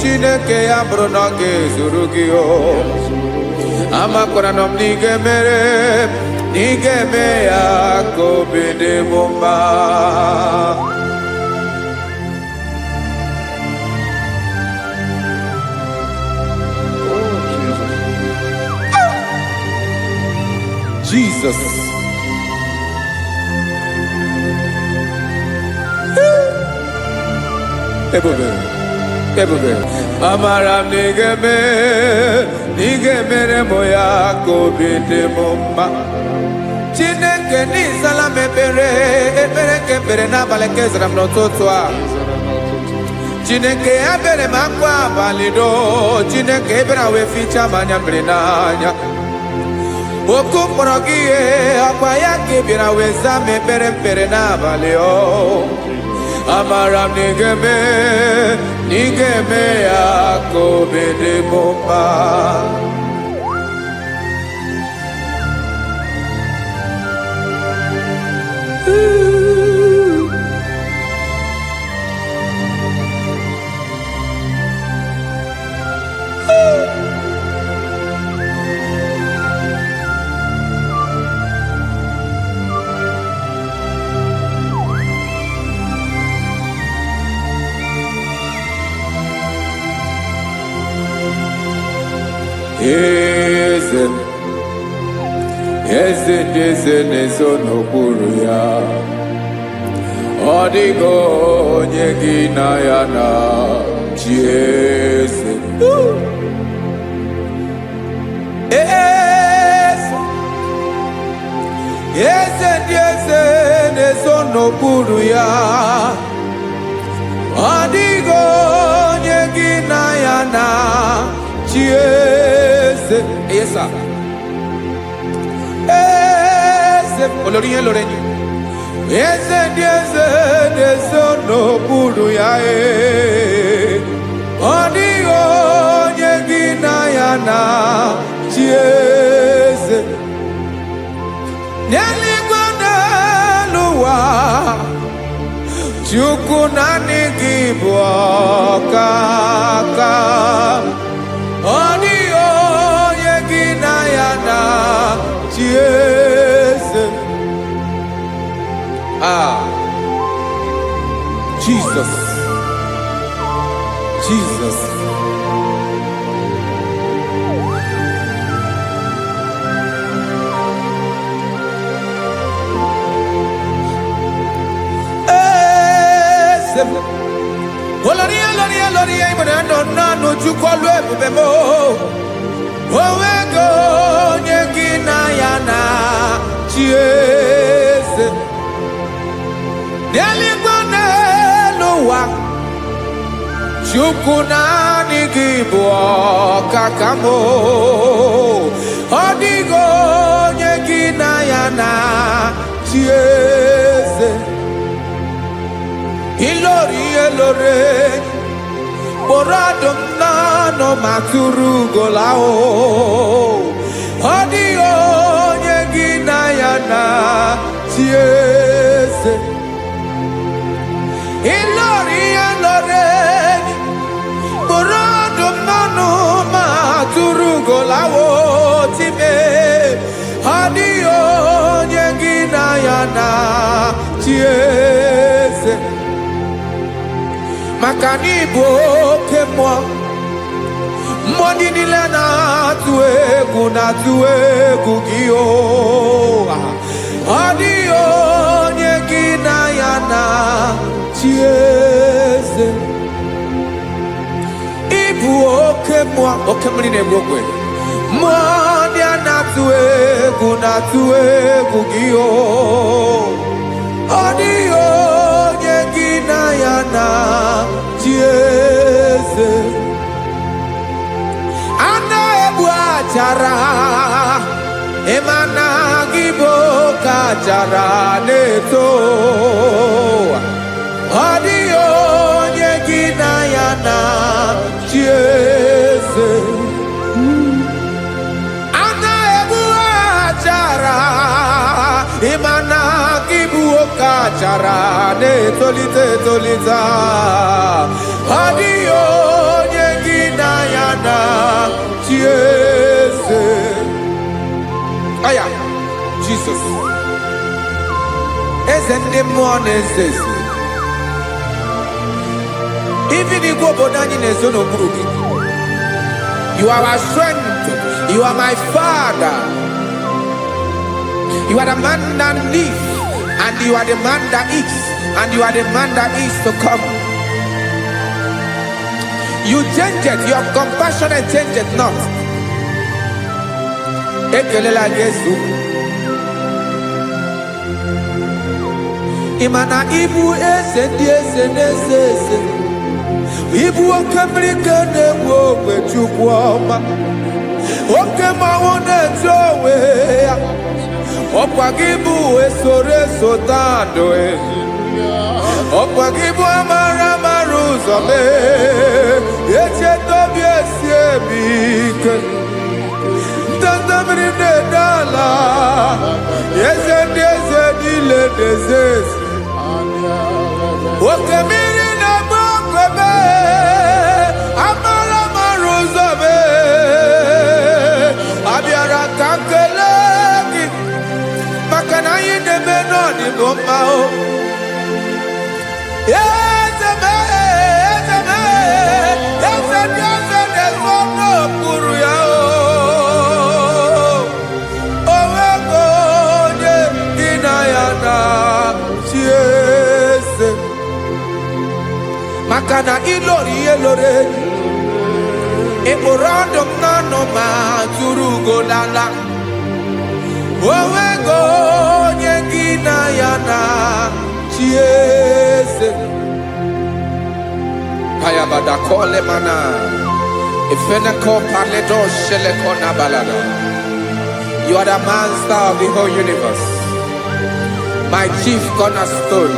Chineke ya bụrụ na ọ ga-ezuru gị o amakwara na m na ị ga-emere na ị ga-eme ya ka obi dị m mma. Jesus. Ebube. Amara m na ị ga-emere m ya ka obi dị m mma. Chineke n'ịzala m ekpere nke ekpere n'abalị nke zara m n'ụtụtụ a. Chineke ya bere m akwa abalị do. Chineke ebere wee fichaa m anya mmiri n'anya. Oku mkpọrọ gị ihe akwa ya ka ị bịara wee zaa m ekpere n'abalị o. Amara m na ị ga-eme ya ka obi dị m mma. Eze na-eso n'okpuru ya, ọ dịghị onye gị na ya na chi eze. Eze na-eso n'okpuru ya, ọ dịghị onye gị na ya na chi eze. Yes, sir. Olórí yẹn lórí ẹni. Eze na-eso n'okpuru ya ọ dịghị onye gị na ya na chi eze. N'eluigwe n'elu ụwa Chukwu naanị gị bụ ọkaka. Ọ dịghị onye gị na ya na chi eze. Jesus. Olórí ìmọ̀lẹ́ nánú Chukwu ọlụ ebube m onwego onye gị na ya na chi eze. N'eluigwe n'elu ụwa Chukwu naanị gị bụ ọkaka m ọ dịghị onye gị na ya na chi eze. Ilori kpọrọ ọdụm n'ọnụ ma tụrụ ugola ọ dịghị onye gị na ya na chi eze. Ilori kpọrọ ọdụm n'ọnụ ma tụrụ ugola time ọ dịghị onye gị na ya na chi eze. Maka na ị bụ oke mmụọ ndị niile na-atụ egwu gị ọ dịghị onye gị na ya na chi eze. Ị bụ oke mmụọ, oke mmiri na-egbu ogwe, mmụọ ndị a na-atụ egwu gị ọ dịghị onye gị na ya na chi eze. A na-egbu achara ịma na gị bụ ka achara na-eto ọ dịghị onye gị na ya na bara na-etolite etolite ọ dịghị onye gị na ya na chi eze. Aya Jesus eze ndị mmụọ na-eze eze. Even igwe obodo anyị na-ezo n'okpuru gị. You are our strength. You are my Father. You are the man that lives, and you are the man that eats, and you are the man that is to come. You change it. Your compassion change it not. Ekelela Yesu. Imana ibu eze ndị eze n'eze eze. Ibu oke mmiri ka na-egbu ogwe Chukwu ọma. Oke mmanwụ na-eche onwe ya. Ọkwa gị bụ esoro esota ndụ. Ọkwa gị bụ amara amara ụzọ mee. Echeta obi esi ebi ike. Ndanda mmiri na-ede ala. Eze ndị eze niile na-eze eze. Oke mmiri na-agba ogwe mee. Amara amara ụzọ mee. Abịara ka nkele gị. Maka na anyị na-eme n'ọdịbụ mma o. Eze mee, eze mee, eze ndị eze na-ezo n'okpuru ya o. O nwego onye gị na ya na chi eze. Maka na ịlọrọ ihe lọrọ enyi. Ịkpụrụ ọdụ m n'ọnụ ma tụrụ ugo n'ala. O nwego onye gị na ya na chi eze. Hayabada kole mana ifeneko paledo sheleko na balada. You are the master of the whole universe, my chief cornerstone.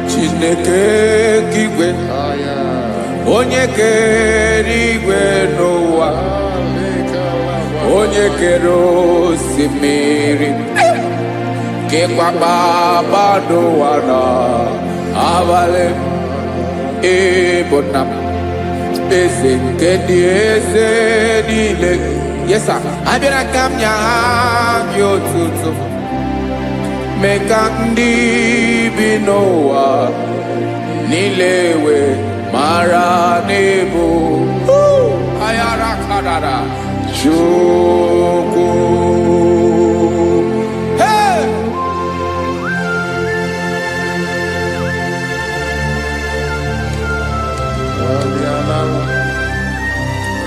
Chineke kigwe onye kere igwe n'ụwa, onye kere osimiri kekwa kpakpando ụwa na abalị. Ịbụ nna m eze nke ndị eze niile. Yes sir, abịara ka m nye gị otuto. Mee ka ndị bi n'ụwa niile wee mara n'ebu ayara kadara Chukwu. Hey!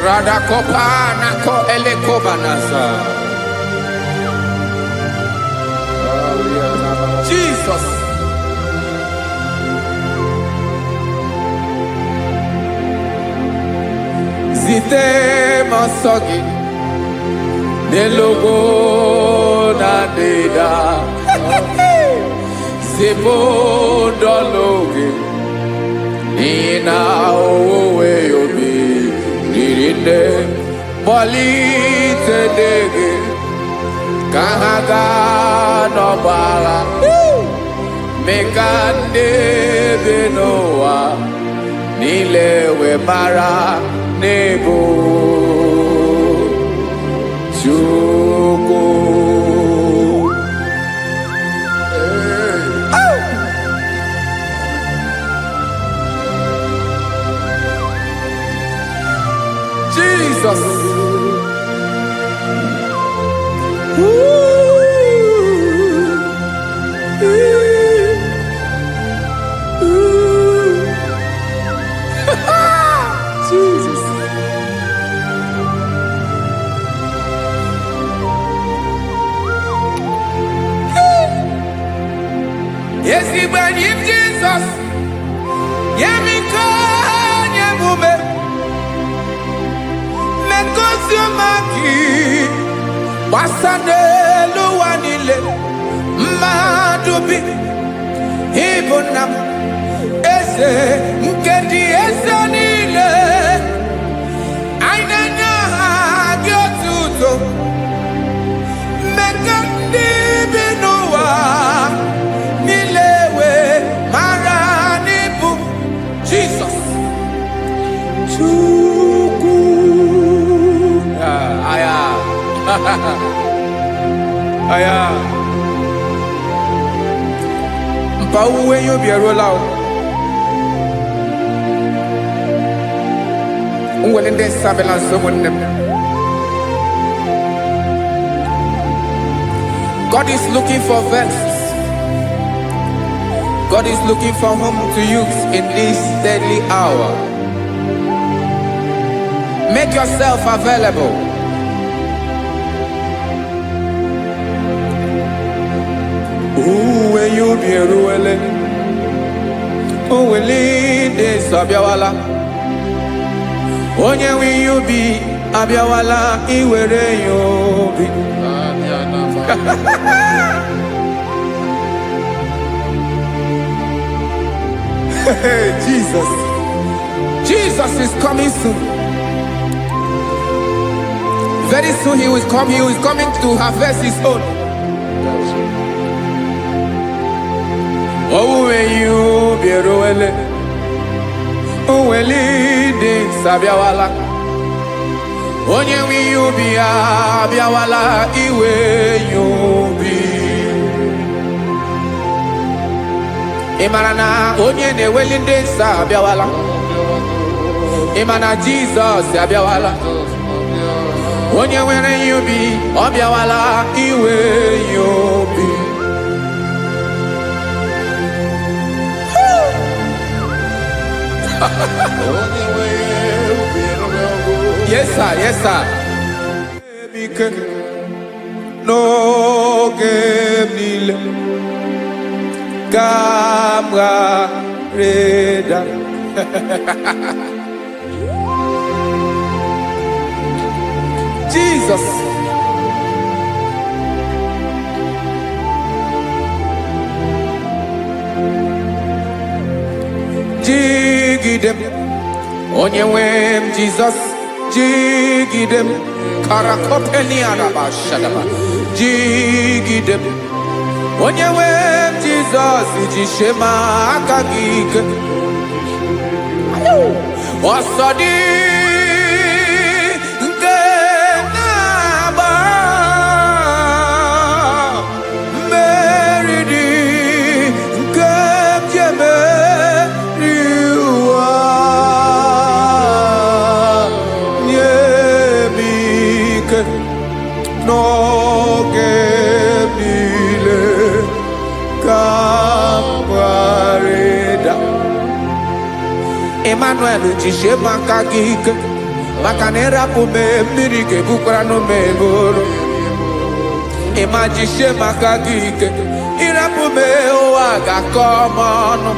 Radakopa nako elekobanasa. Jesus. Zite masogi nelogo na deda. Zipo dologe nina owe yobi nirinde polite dege kahaga no bala. Mekande benoa nilewe mara nebo Chukwu. Jesus. Jesus. Yes, he believe Jesus. Yeah, me call yeah, woman. megosi maki basane luwanile madubi ibunam eze nkedi eze nile ainanya gyotuto mekandi binuwa nilewe maranibu Jesus Chuku aya aya mpa uwe yo bierola o unwele nde sabela someone. God is looking for verses. God is looking for whom to use in this deadly hour. Make yourself available. When you be ruele, who will lead this Abiawala? Onye will you be Abiawala? Iwere you be. Jesus. Jesus is coming soon. Very soon he will come. He is coming to harvest his own. Oh, when you be roele, oh, when leading Sabiawala, onye will you be Abiawala, iwe you be. Imarana, onye ne welinde Sabiawala, Imana Jesus Sabiawala, onye where you be, Abiawala, iwe you be. Yes, sir. Yes, sir. No game Camera Reda. Jesus. Jigidem, Onyewem Jesus, Jigidem, Karakopeni Araba Shadaba, Jigidem, Onyewem Jesus, Jishema Akagik, Osadi. No gemile kampareda Emmanuel jishe makagike makanera pume mirike bukrano meboro Ema jishe makagike irapume oaga komono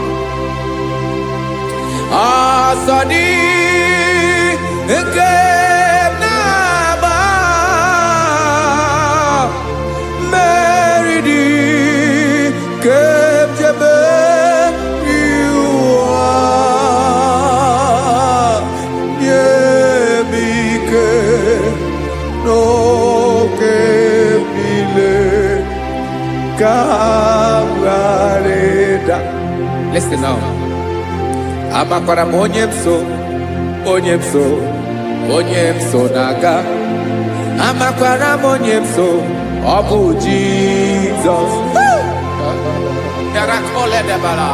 asadi eke Listen now. Amakwara onyemso naga. Amakwara onyemso obu Jesus. Yarakole debala.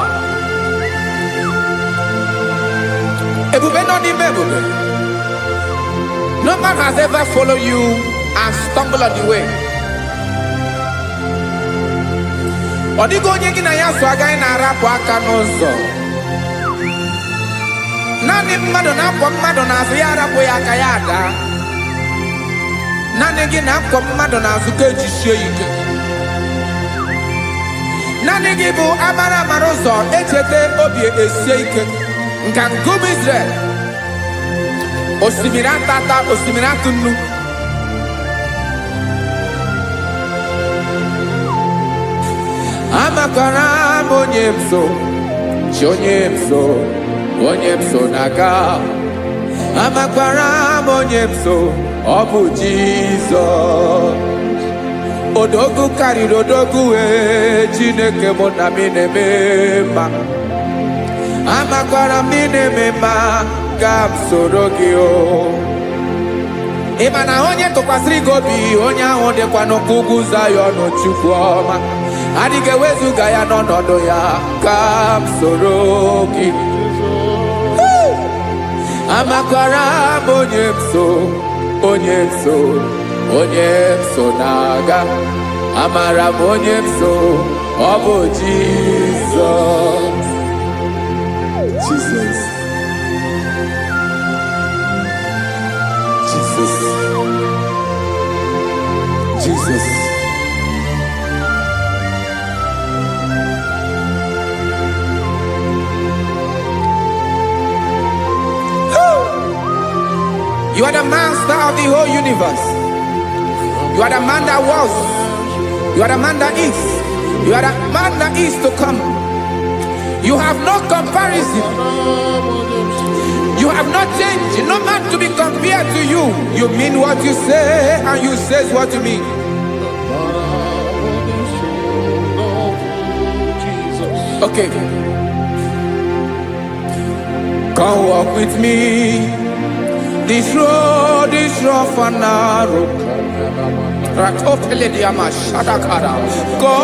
Ebube no di mebube. No man has ever followed you and stumbled on the way. Odigo onye gị na ya so agaghị na-arapụ aka n'ụzọ. Naanị mmadụ na-akwọ mmadụ n'azụ ya arapụ ya aka ya ada. Naanị gị na-akwọ mmadụ n'azụ ka ejisie ike. Naanị gị bụ amara ụzọ echete obi esie ike. Nke ngụm Israel. osimiri atata osimiri atunu. Amakwara m onye m so, chi onye m so na-aga. Amakwara m onye m so, ọ bụ Jizọs. Odogwu karịrị odogwu Chineke mụ na m na-eme mma. Amakwara m na-eme mma ka m soro gị o. Ị ma na onye tụkwasịrị gị obi, onye ahụ dịkwa n'ụkwụ ugwu Zayọn Chukwu ọma. Adịghị ewezuga ya n'ọnọdụ ya ka m soro gị. Amakwara m onye m so na-aga. Amara m onye m so, ọ bụ Jizọs. Jesus. Jesus. Jesus. You are the master of the whole universe. You are the man that was. You are the man that is. You are the man that is to come. You have no comparison. You have not changed. No man to be compared to you. You mean what you say, and you say what you mean. Okay. Come walk with me. This road is rough and narrow. Go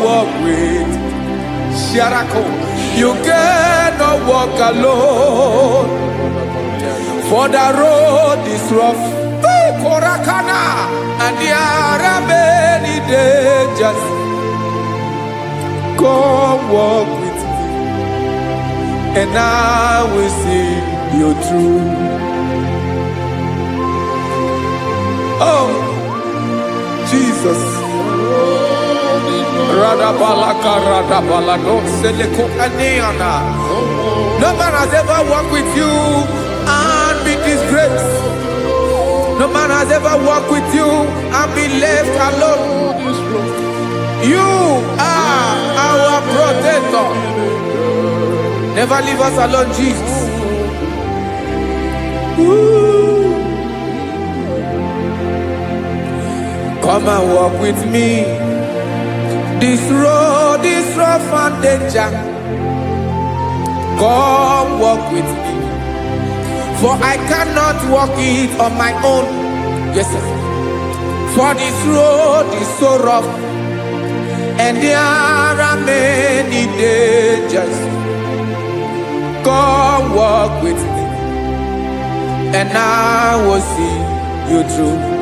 walk with Sharako. You cannot walk alone. For the road is rough. Korakana. And there are many dangers. Go walk with me, and I will see you through. Oh, Jesus. No man has ever walked with you and be disgraced. No man has ever walked with you and be left alone. You are our protector. Never leave us alone, Jesus. Ooh. Come and walk with me. This road is rough and danger. Come walk with me. For I cannot walk it on my own. Yes, sir. For this road is so rough, and there are many dangers. Come walk with me, and I will see you through.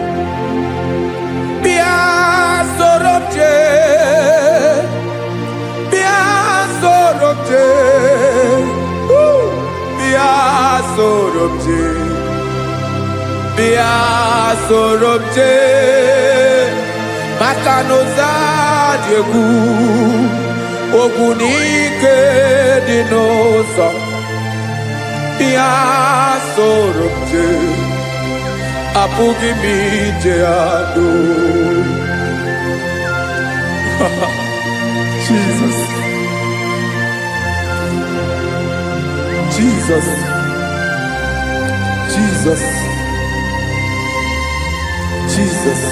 Sorobje Makanoza Diegu Ogunike Dinosa Bia Sorobje Apugi Mijeado. Jesus. Jesus. Jesus. Jesus.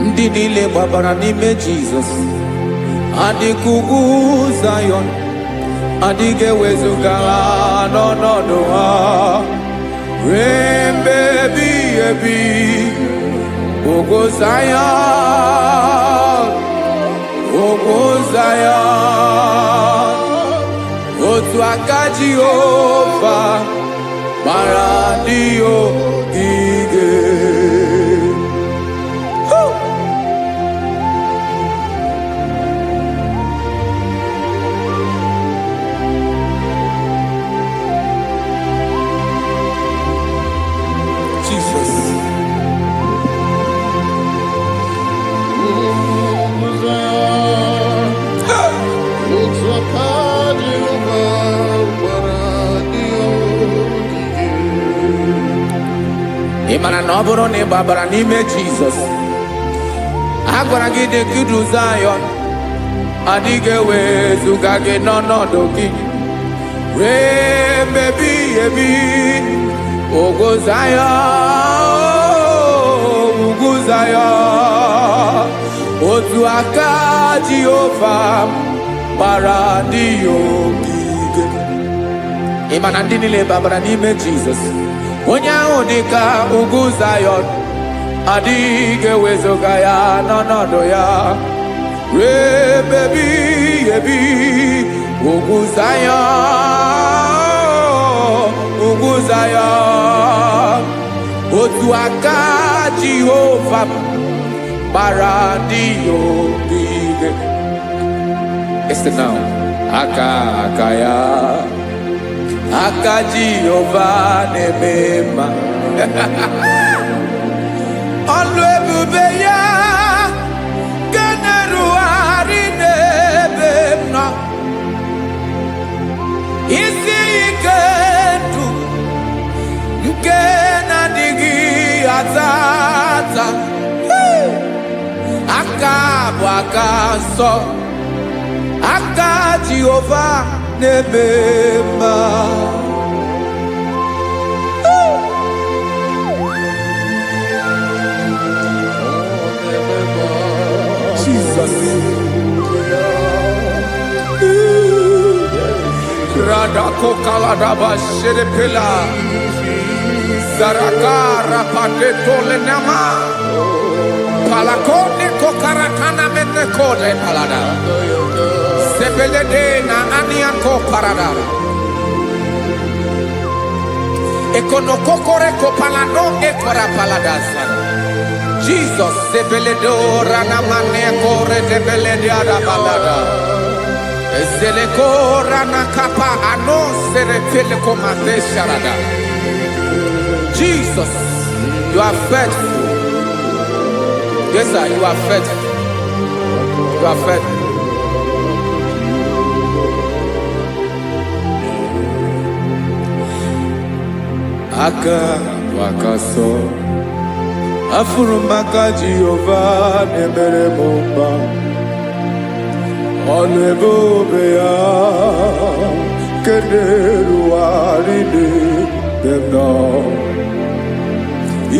Ndị niile gbabara n'ime Jizọs adịghị ugwu Zayọn, adịghị ewezuga n'ọnọdụ ha ruo mgbe ebighị ebi. Ugwu Zayọn, ugwu Zayọn, otu aka Jehova mara ndị ogige. mara na ọ bụrụ na ị gbabara n'ime Jizọs, a gwara gị dị ka idu Zayọn, adịghị ewezuga gị n'ọnọdụ gị ruo mgbe ebighị ebi. Ugwu Zayọn, ugwu Zayọn, otu aka Jehova gbara ndị ya ogige. Ị ma na ndị niile gbabara n'ime Jizọs, onye ahụ dị ka ugwu Zayọn, adịghị ewezuga ya n'ọnọdụ ya ruo mgbe ebighị ebi. Ugwu Zayọn, ugwu Zayọn, otu aka Jehova gbara ndị ya ogige. Listen now. Aka ya, aka Jehova na-eme mma. Ọlụ ebube ya ga na-erugharị n'ebe m nọ. Isi ike ndụ nke na-adịghị ata ata. Aka bụ aka nsọ, aka Jehova na-eme mma. Jesus. Radako kaladaba sherepela, zarakara pateto lenama, palakone kokarakana mene kode palada, sebelede na aniako parada, ekono kokore kopalano ekora paladasa. Jesus, sebeledo rana mane kore sebelede ada palada. Zeleko rana kapa ano serepele komate sharada. Jesus, you are faithful. Yes, sir, you are faithful. You are faithful. Aka wakaso afurumaka Jehova nemere mumba. Ọlụ ebube ya keneruwarị n'ebe m nọ.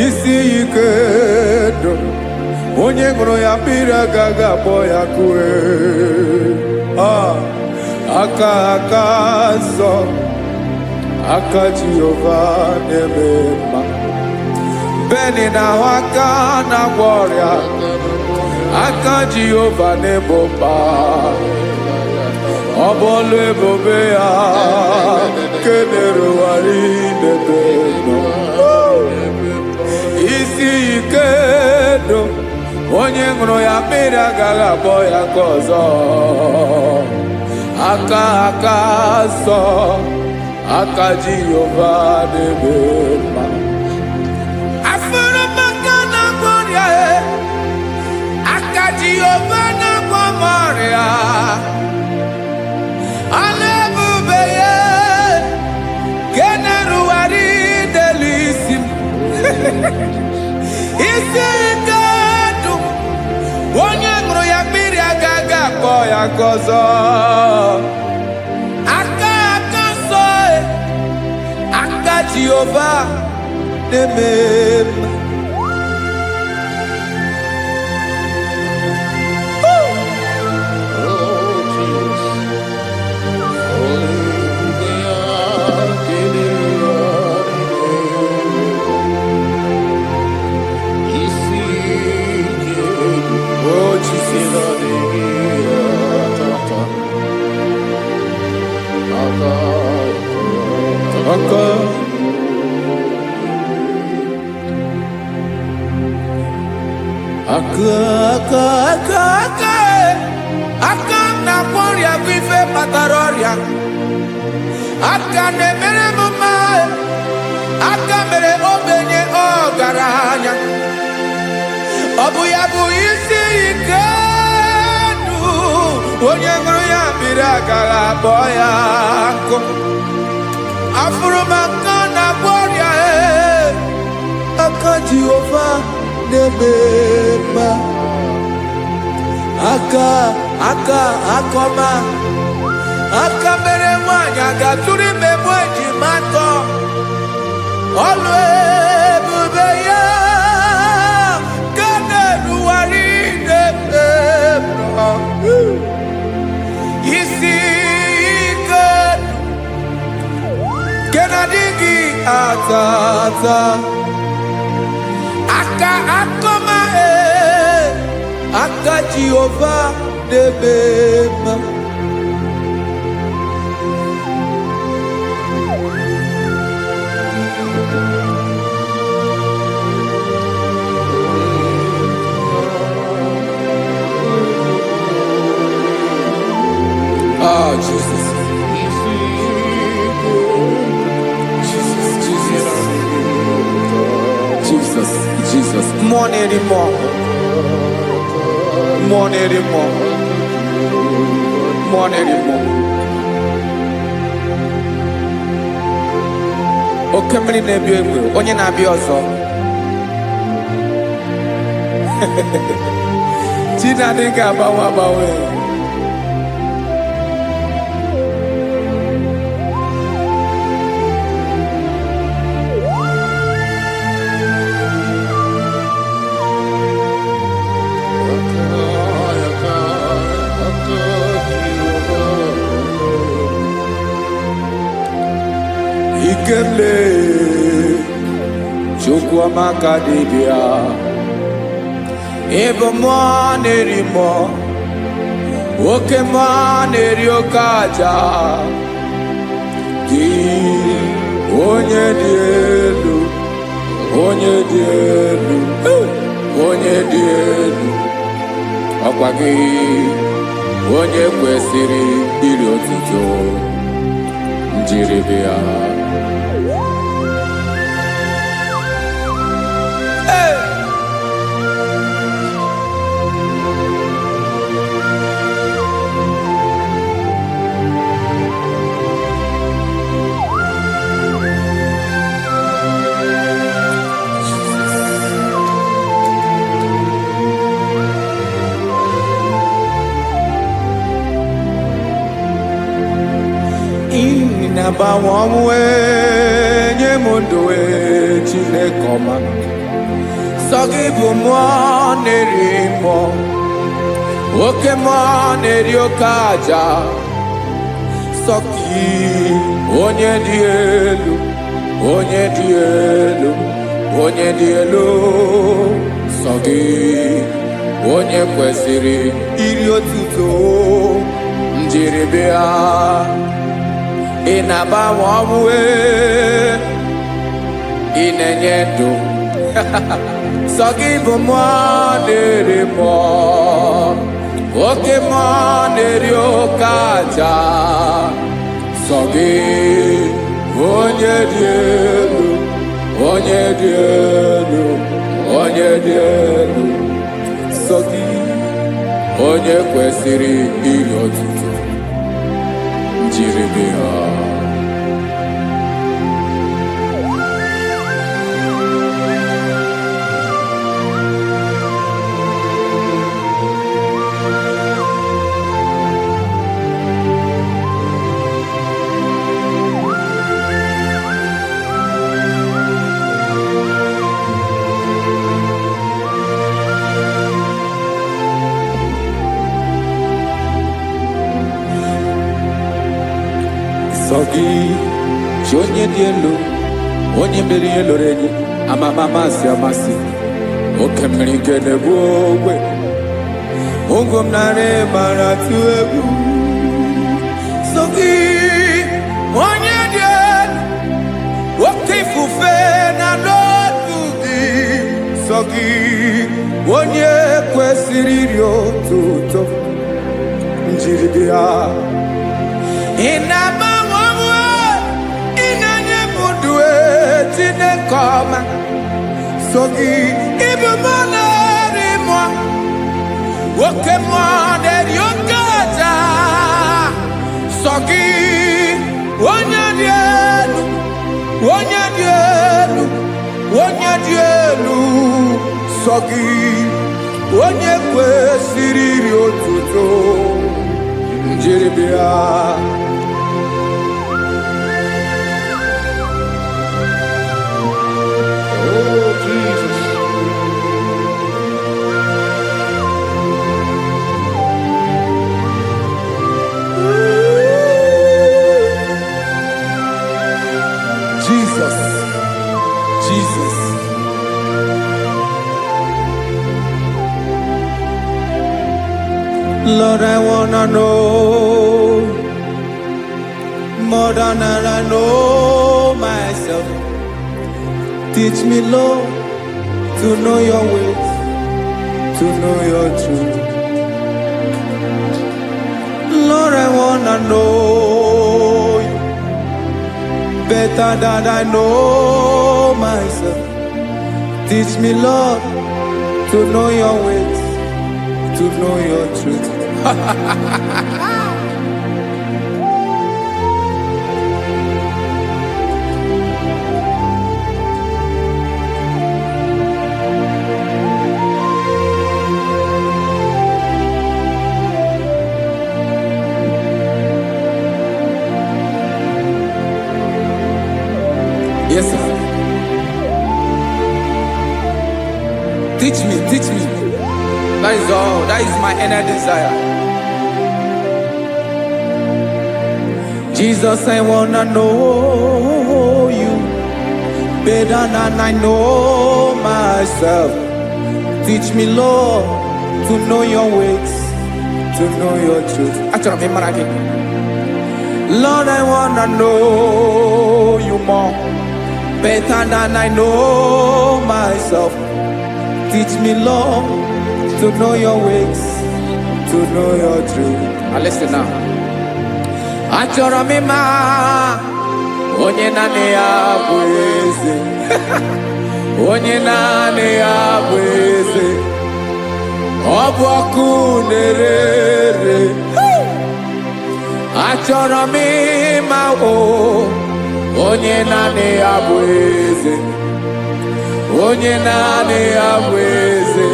Isi ike ndụ onye ṅụrụ ya mmiri agaghị akpọ ya kue. Aka nsọ, aka Jehova na-eme mma. Beni na-ahụ aka na-agwọ ọrịa, aka Jehova na-ebo mba. Ọ bụ ọlụ ebube ya kenerugharị n'ebe nọ. Isi ike ndụ onye ṅụrụ ya mmiri agaghị akpọ ya ka ọzọ. Aka nsọ, aka Jehova na-eme mma. Jehova na-agwọ m ọrịa, ọlụ ebube ya ga na-erugharị n'elu isi m. Isi ike ndụ onye ṅụrụ ya mmiri agaghị akpọ ya ka ọzọ. Aka nsọ, aka Jehova na-eme mma. Aka na-agwọ ọrịa bụ ife kpatara ọrịa. Aka na-emere m mma, aka mere ogbenye ọgaranya. Ọ bụ ya bụ isi ike ndụ onye ṅụrụ ya mmiri agaghị akpọ ya nkụ. Afụrụ m aka na-agwọ ọrịa, aka aka Jehova na-eme akọma aka mere nwanyị agatụrụ ime mụ ejima atọ ọlụ ebube ya ka na-erugharị n'ebe isi ike ke na-adịghị ata aka akọma aka Jehova na-eme mma. Oh, Jesus. Jesus. More anymore. Oke mmiri na-ebi egbe, onye na-abịa ọzọ. Chi na-adịghị agbanwe. Ikele Chukwuamaka dibịa ebe mmụọ na-eri mmụọ oke mmụọ na-eri oke aja gị onye dị elu ọkwa gị onye kwesịrị iri otuto njiribịa. Na-agbanwe ọnwụ nye m ndụ Chineke ọma sọ gị bụ mmụọ na-eri mmụọ oke mmụọ na-eri oke aja sọ gị onye dị elu sọ gị onye kwesịrị iri otuto njiribịa. Ị na-agbanwe ọnwụ ị na-enye ndụ sọ gị bụ mmụọ na-eri mmụọ oke mmụọ na-eri oke aja sọ gị onye dị elu sọ gị onye kwesịrị iri otuto njiribịa. Sọ gị chi onye dị elu onye mere ihe lụrụ enyi amama amasị oke mmiri nke na-egbu ogwe ụgwọ m narị mara tụ egwu. Sọ gị onye dị elu oke ifufe na n'otu gị sọ gị onye kwesịrị iri otuto njiribịa. Ị na-agbanwe ọnwụ ị na-enye m ndụ Chineke ọma sọ gị ịbụ mmụọ na-eri mmụọ oke mmụọ na-eri oke aja sọ gị onye dị elu sọ gị onye kwesịrị iri otuto njiri bịa. Oh, Jesus. Jesus, Jesus. Lord, I wanna know more than I know myself. Teach me, Lord, to know your ways, to know your truth. Lord, I wanna know you better than I know myself. Teach me, Lord, to know your ways, to know your truth. Yes, sir. Teach me, teach me. That is all. That is my inner desire. Jesus, I wanna know you better than I know myself. Teach me, Lord, to know your ways, to know your truth. Actually, I'm again. Lord, I wanna know you more better than I know myself. Teach me, Lord, to know your ways, to know your truth. Now listen now. Achọrọ m ịma onye naanị ya bụ eze. Onye naanị ya bụ eze. Ọ bụ ọkụ na-ere. Achọrọ m ịma onye naanị ya bụ eze. Onye naanị ya bụ eze.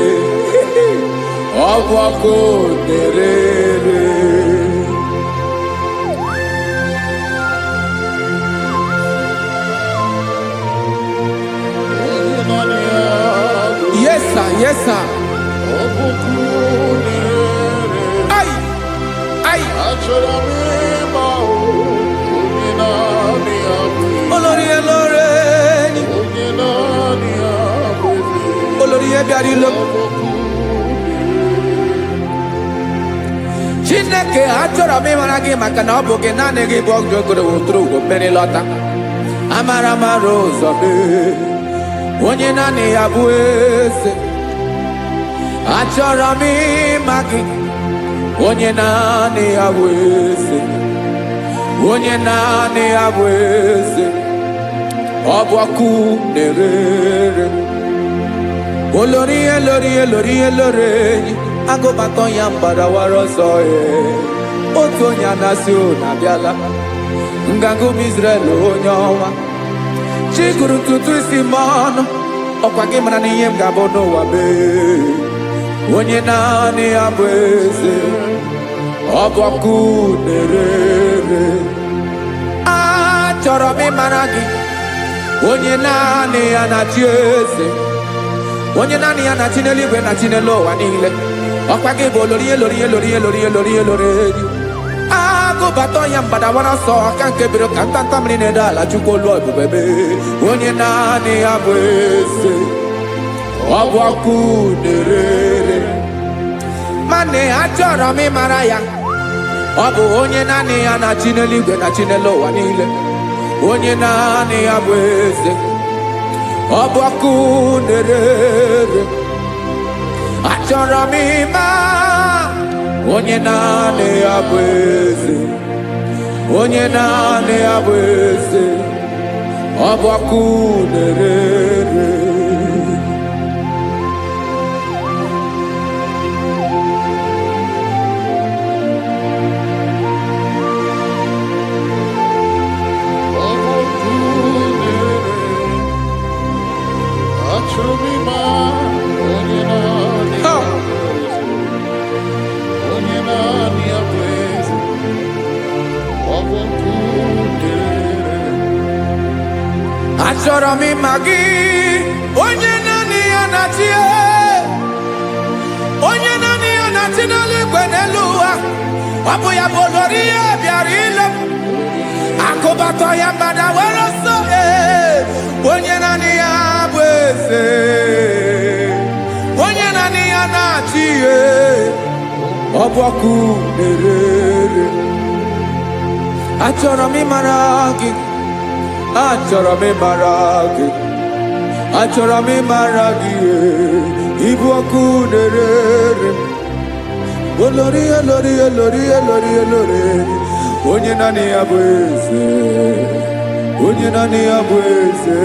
Ọ bụ ọkụ na-ere. Yes, sir. Yes, sir. Ay, ay. Olórí ẹlọ́rẹ́ ni. Olórí ẹbí àdìlọ́. Chineke achọrọ m ịmara gị maka na ọ bụ gị naanị gị bụ ọgụ ogoro wotoro ugo mmeri lọta. Amara mara ụzọ mee. Onye naanị ya bụ eze. Achọrọ m ịma gị. Onye naanị ya bụ eze. Onye naanị ya bụ eze. Ọ bụ ọkụ na-ere. Olórí elórí elórí elórí enyi. Agụbatọ ya mgbadawara ọsọ ya. Otu onye anasị na-abịala. Nganga ụmụ Izrel onye ọnwa. Chi gụrụ ntutu isi m ọnụ. Ọkwa gị mara na ihe m ga-abụ n'ụwa mee. Onye naanị ya bụ eze. Ọ bụ ọkụ na-ere. Achọrọ m ịmara gị. Onye naanị ya na-achị eze. Onye naanị ya na-achị n'eluigwe na-achị n'elu ụwa niile. Ọkwa gị bụ olórí elórí elórí elórí elórí elórí. Agụbatọ ya mgbadawara ọsọ aka nke biri ka ntanta mmiri na-ede ala Chukwu olu ebube mee. Onye naanị ya bụ eze. Ọ bụ ọkụ na-ere. Mane achọrọ m ịmara ya. Ọ bụ onye naanị ya na-achị n'eluigwe na-achị n'elu ụwa niile. Onye naanị ya bụ eze. Ọ bụ ọkụ na-ere. Achọrọ m ịma onye naanị ya bụ eze. Onye naanị ya bụ eze. Ọ bụ ọkụ na-ere. achọrọ m ịma gị, onye naanị ya na-achị, onye naanị ya na-achị n'eluigwe n'elu ụwa. Ọ bụ ya bụ olori ya bịara ile m, akụbatọ ya mgbada were ọsọ. Onye naanị ya bụ eze, onye naanị ya na-achị ihe. Ọ bụ ọkụ na-ere. Achọrọ m ịmara gị, achọrọ m ịmara gị, achọrọ m ịmara gị. Ịbụ ọkụ na-ere. Olori, olori, olori, olori, olori. Onye naanị ya bụ eze, onye naanị ya bụ eze.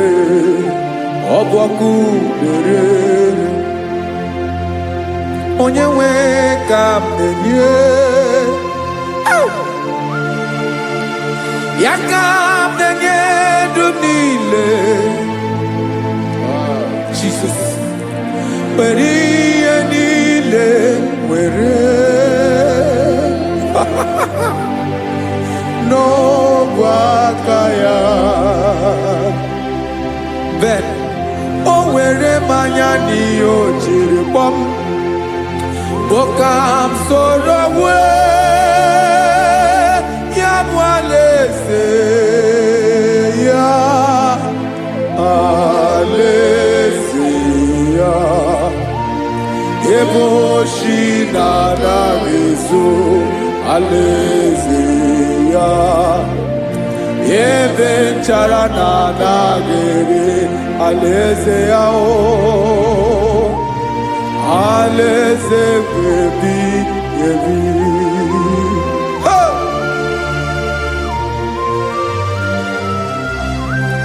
Ọ bụ ọkụ na-ere. Onye nwe ka m na-enye, ya ka m na-enye dum niile. Jesus, were ihe niile were n'ọbụ aka ya. Ben, o were mmanya n'ihe o jiri kpọọ m, boka m soro wee ya bụ alaeze ya, alaeze ya. Ebe oshi na-anaghị ezo, alaeze ya. Ebe nchara na-anaghị ere, alaeze ya. Alaeze ebi ebi.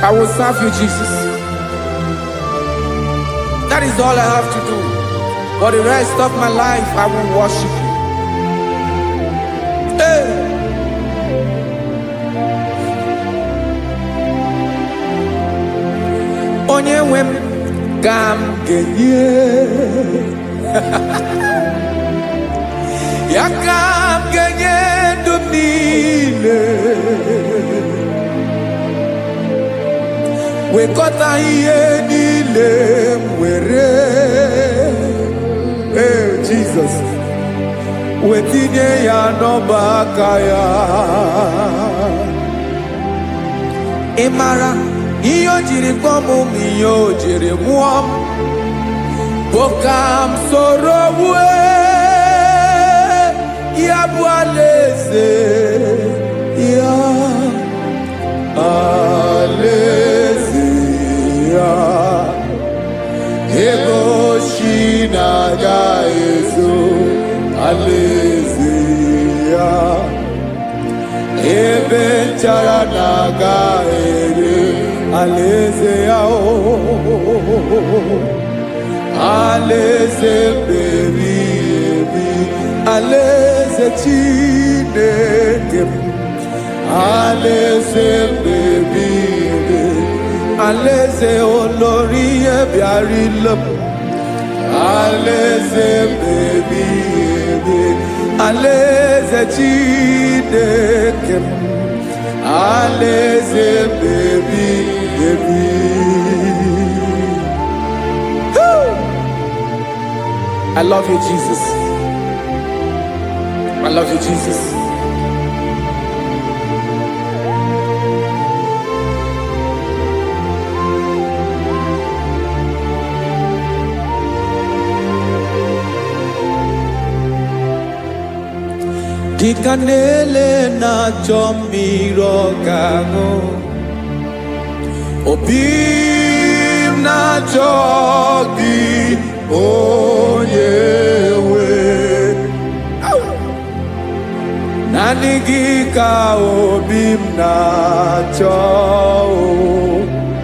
I will serve you, Jesus. That is all I have to do. For the rest of my life, I will worship you. Hey. Onye nwe m ka m ga-enye, ya ka m ga-enye ndụ m niile. Wekọta ihe niile m were, Jesus, wetinye ya n'ọba aka ya. Ị mara ihe o jiri kpọọ m, ihe o jiri mụọ m, bụ ka m soro wee ya bụ alaeze ya, alaeze ya. Ebe oshi na-agaghị ezo, alaeze ya. Ebe nchara na-agaghị ere, alaeze ya. Alaeze ebi ebi, alaeze Chineke m. Alaeze ebi ebi, alaeze olori ya bịara ile m. Alaeze ebi ebi, alaeze Chineke m. Alaeze ebi ebi. I love you, Jesus. I love you, Jesus. Dịka na-ele na-achọ mmiri ọ ga-aṅụ, obi m na-achọ gị, onye nwe. Naanị gị ka obi m na-achọ.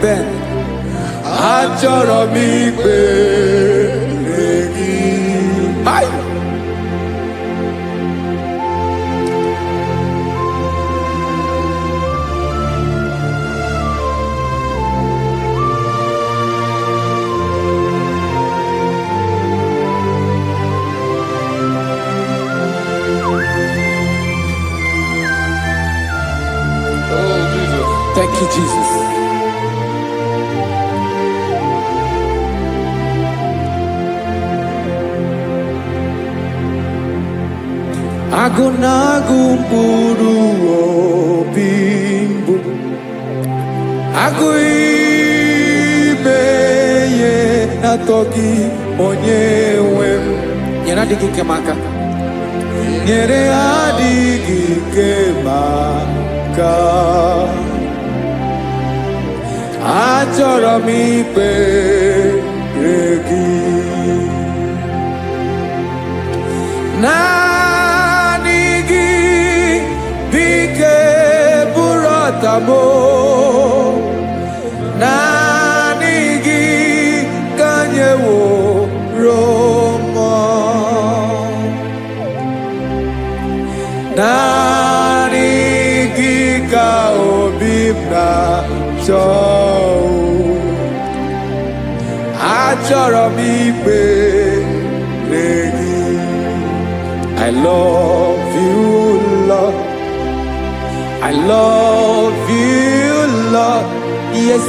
Ben, achọrọ m ikpere gị. Thank you, Jesus. Agụnagụ mkpụrụ obi mbụ, agụ ime ihe atọ gị onye nwe m. Nyere adịghị ike m aka, nyere adịghị ike m aka. Achọrọ m ikpere gị, naanị gị bike bụrụ ọtamo, naanị gị ka nyeworo m, naanị gị ka obi m na-achọ. Achọrọ m ikpere gị. I love you, Lord. I love you, Lord. Yes,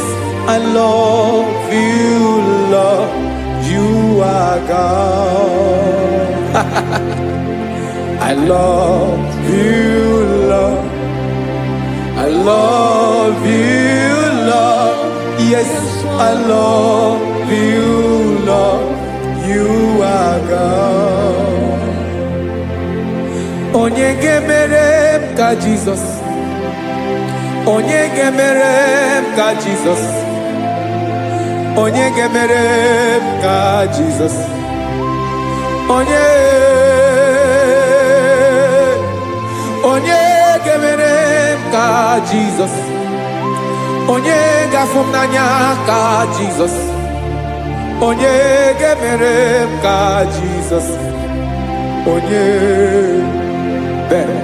I love you, Lord. You are God. I love you, Lord. I love you, Lord. Yes, I love you, Lord. You are God. Onye ga-emere m ka Jizọs, onye ga-emere m ka Jizọs, onye ga-emere m ka Jizọs, onye ga-emere m ka Jizọs, onye ga-afụ m n'anya ka Jizọs, onye ga-emere m ka Jizọs, onye better.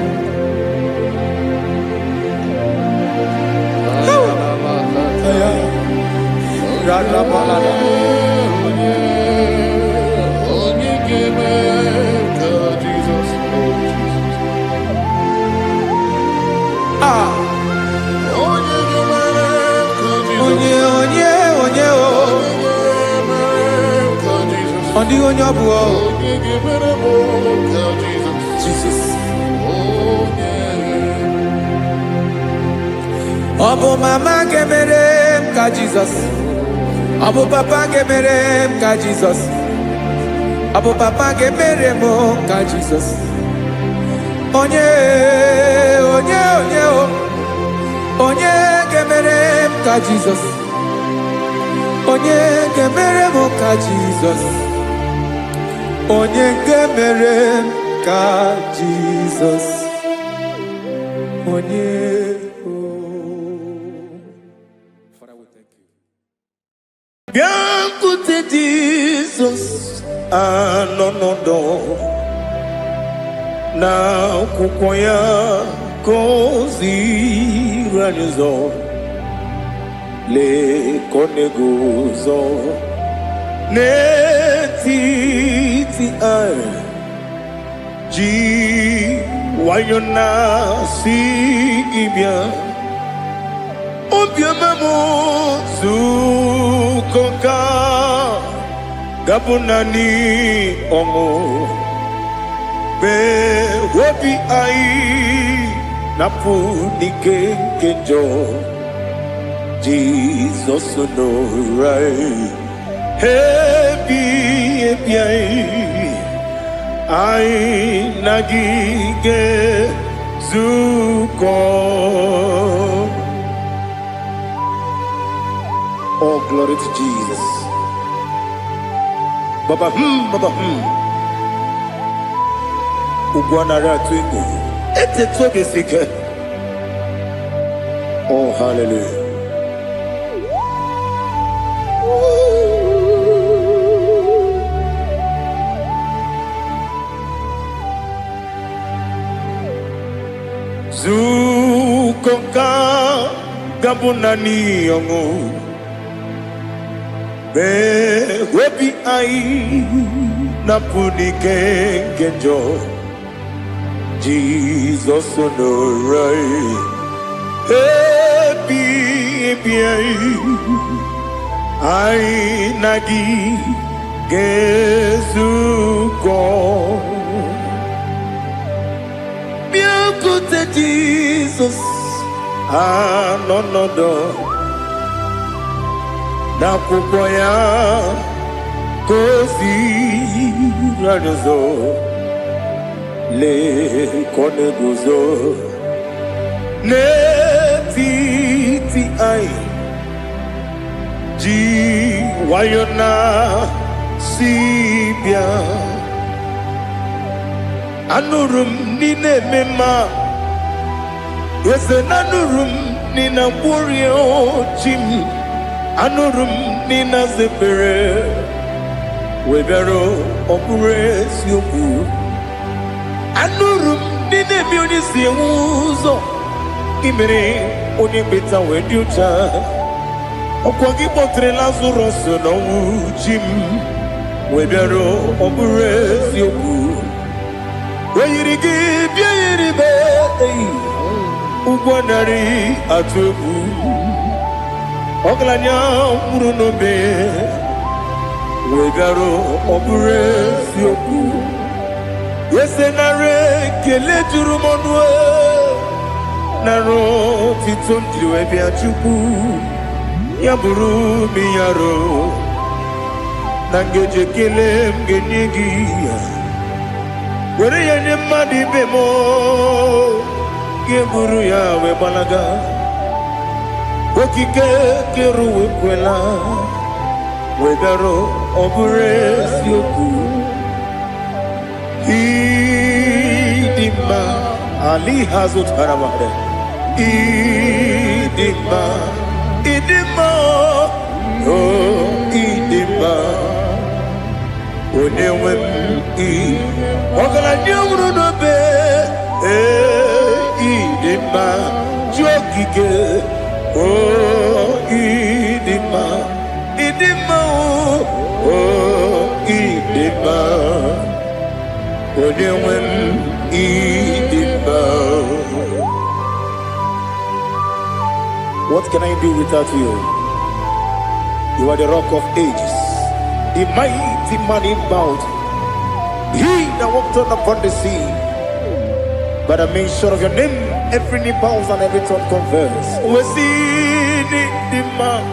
Jesus. Ọbụ mama ga-emere m ka Jizọs, ọbụ papa ga-emere m ka Jizọs, ọbụ papa ga-emere m ka Jizọs, onye ga-emere m ka Jizọs, onye ga-emere m ka Jizọs, onye ga-emere m ka Jizọs, onye. Bịakwute Jizọs anọnọdụ n'akwụkwọ ya ka o ziri anyị ụzọ, lee ka ọ na-eguzo n'etiti anyị, ji nwayọọ na-asị gị bịa. Obiọma m zukọ ka gabụ naanị ọṅụ, mee obi anyị napụ n'ike nke njọ. Jizọs nọrọ anyị ebi anyị na gị ga-ezukọ. Oh, glory to Jesus. Baba, Baba, Ugwanara twingo. Ete toge sike. Oh, hallelujah. Zukoka gabunani yongo. Be webi ai napuni kenjo. Jesus onorai happy ai nagi gezuko. Jesus anonodo na akwụkwọ ya kozi radozo le koneguzo n'etiti anyị ji nwayọ na si bịa. Anụrụ m n'ime mma eze na anụrụ m n'ina mkpụrụ ochi m. Anụrụ m n'ina zebere webere ọ bụrụ eziokwu. Anụrụ m n'ina eme onye si enwe ụzọ imere onye kpeta wee dị ụcha. Ọkwa gị kpọtere Lazarọs n'ọnwụ chi m wee bịara ọ bụrụ eziokwu. O yiri gị bịa yiri be ụgwọ narị atụ egwu. Ọgaranya mkpụrụ n'obe wee bịara ọ bụrụ eziokwu. Ese nara ekele juru m ọnụ nara otito m jiri wee bịa Chukwu. Ya bụrụ m ya ro na ngeji ekele m ga-enye gị ya. Were ya nye mmadụ ibe m ga-eburu ya wee gbalaga. Okike kere uwe kwela wee bịara ọ bụrụ eziokwu. Ịdị mma Ali ha zụtara mmadụ. Ịdị mma Idima, oh Idima, onye nwe m ọgaranya nwụrụ n'obe. Idima, Jokike, oh Idima, Idima, oh Idima, onye nwe m Idima. What can I do without you? You are the rock of ages, the mighty man in mountain. He that walked on upon the sea. By the mention of your name, every knee bows and every tongue confess. We see the man.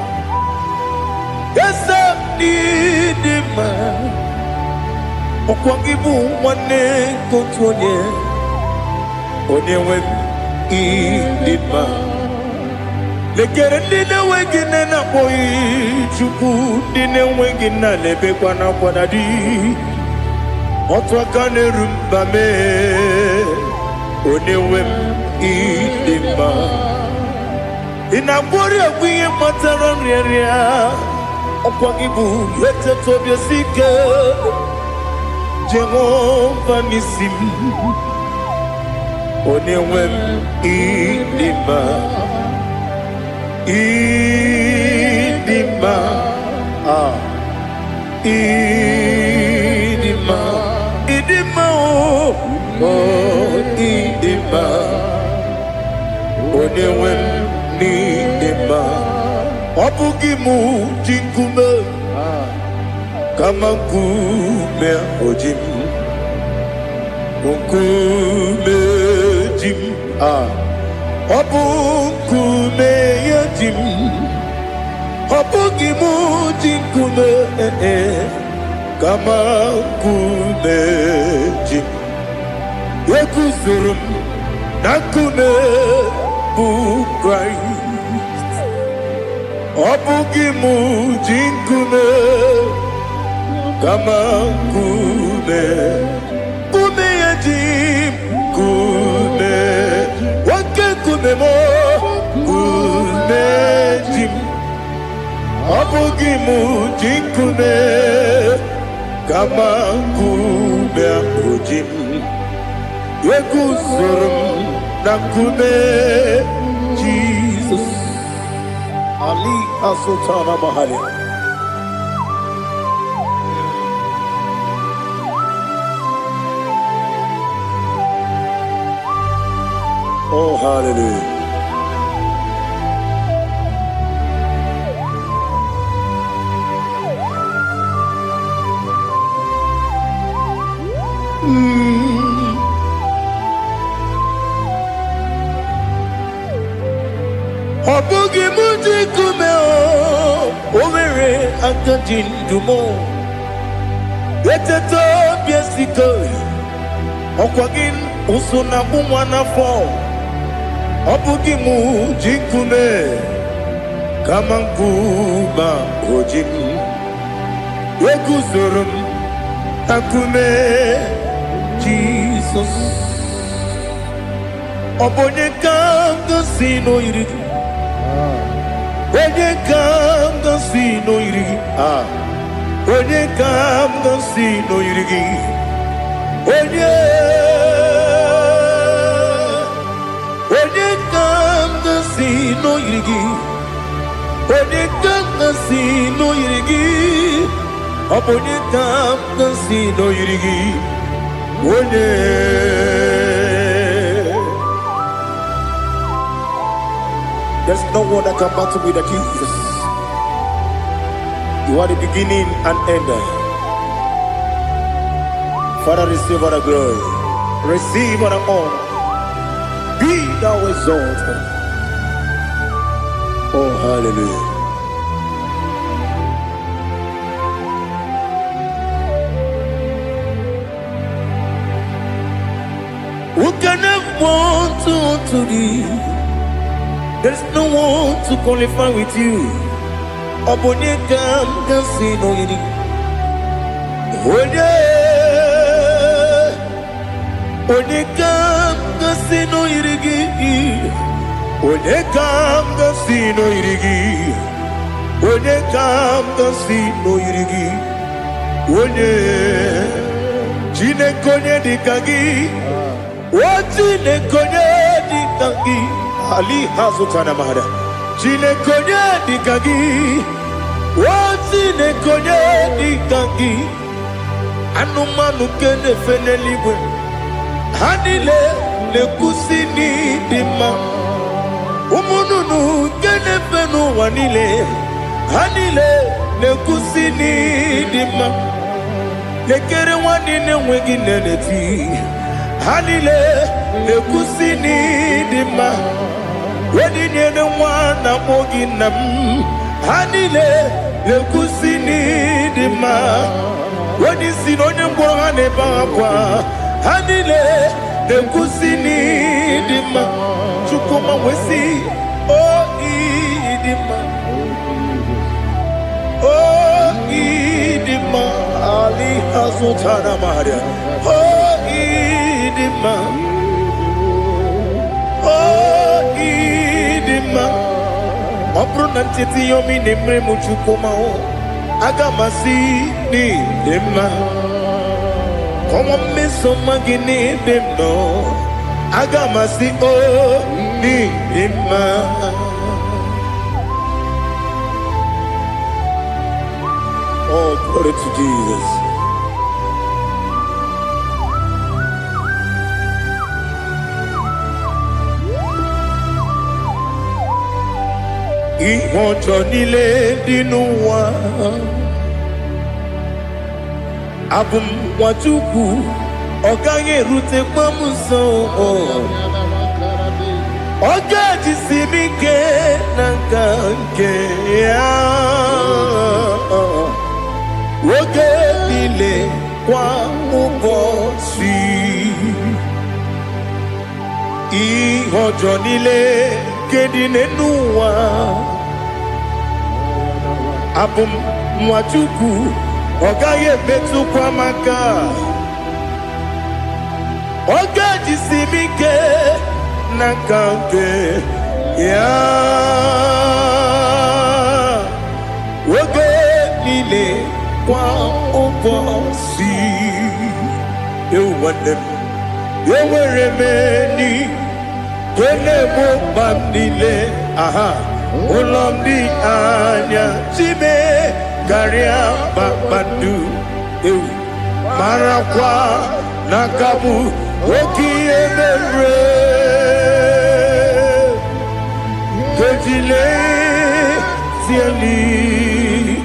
Yes, the man. Okwangibu wane kotonye. Onyewe the man. Lekere ndị na-enweghị nne na-akpọghị Chukwu, ndị na-enweghị nna na-ebekwa n'akwa na di. Otu aka na-eru mba mee, onye nwe m ịdị mma. Ị na-agwọrị ọgwụ ihe kpatara nrịarịa, ọkwa gị bụ eteta obi esi ike. Jehova n'isi m, onye nwe m ịdị mma. Idima, Idima, Idima, oh Idima, onyewe n'Idima. Ọ bụghị mụ ji nkume kama nkume oji m, nkume ji m. Ọ bụ nkume ya ji m, ọ bụghị mụ ji nkume kama nkume ji m. Eguzoro m na nkume bụ Kraịst. Ọ bụghị mụ ji nkume kama nkume, nkume ya ji m, nkume nkume mo nkume ji m. Ọ bụghị mụ ji nkume kama nkume ahụ ji m. Eguzoro m na nkume Jizọs. Ali Asotana Mahali. Oh, hallelujah. Obugi muji kume Owere akaji ndumo Eteto biesiko Okwagin usuna umwana fo Obugi muji kume Kamankuma ojim Wekuzorum akume Jesus Obonye kanga sino irigi Onye kanga sino irigi Onye kanga sino irigi Onye kanga sino irigi Onye kanga sino irigi Obonye kanga sino irigi Onye There's no one that can battle with Jesus. You are the beginning and end. Father, receive all the glory. Receive all the honor. Be thou exalted. Oh, hallelujah. Who can have one to thee? There's no one to qualify with you. Obonye kanga sino yiri. Onye kanga sino yirigi. Onye kanga sino yirigi. Onye kanga sino yirigi. Onye jine konye dikagi. Wajine konye dikagi. Ali hazutana mahada. Jine konye dikagi. Wazine konye dikagi. Anumanu kene fene libwe. Hanile le kusini dima. Umununu kene fenu wanile. Hanile le kusini dima. Lekere wanine wengi neneti. Hanile le kusini dima. Wedi nyene wana mogi nam Hanile le kusini dima Wedi sinonye mborane bakwa Hanile le kusini dima Chukuma wesi idima idima Ali hazutana maria idima Obruna titi yomi nemre muchukuma Agamasi ni dema Komo miso magini demno Agamasi ni dema Oh, glory to Jesus. Ihojo nile dinuwa Abum wajuku Oganye rute mamuso Oga jisimike nangange Woge nile kwa ubosi Ihojo nile kedine nuwa Abum mwachuku Ogaye betu kwa maka Oga jisimike Nakange Woge nile kwa ubosi Ewanem Eweremeni Kene mo bandile Ulomdi anya Chime Garia babandu Marakwa Nakabu Oki emere Kejile Siali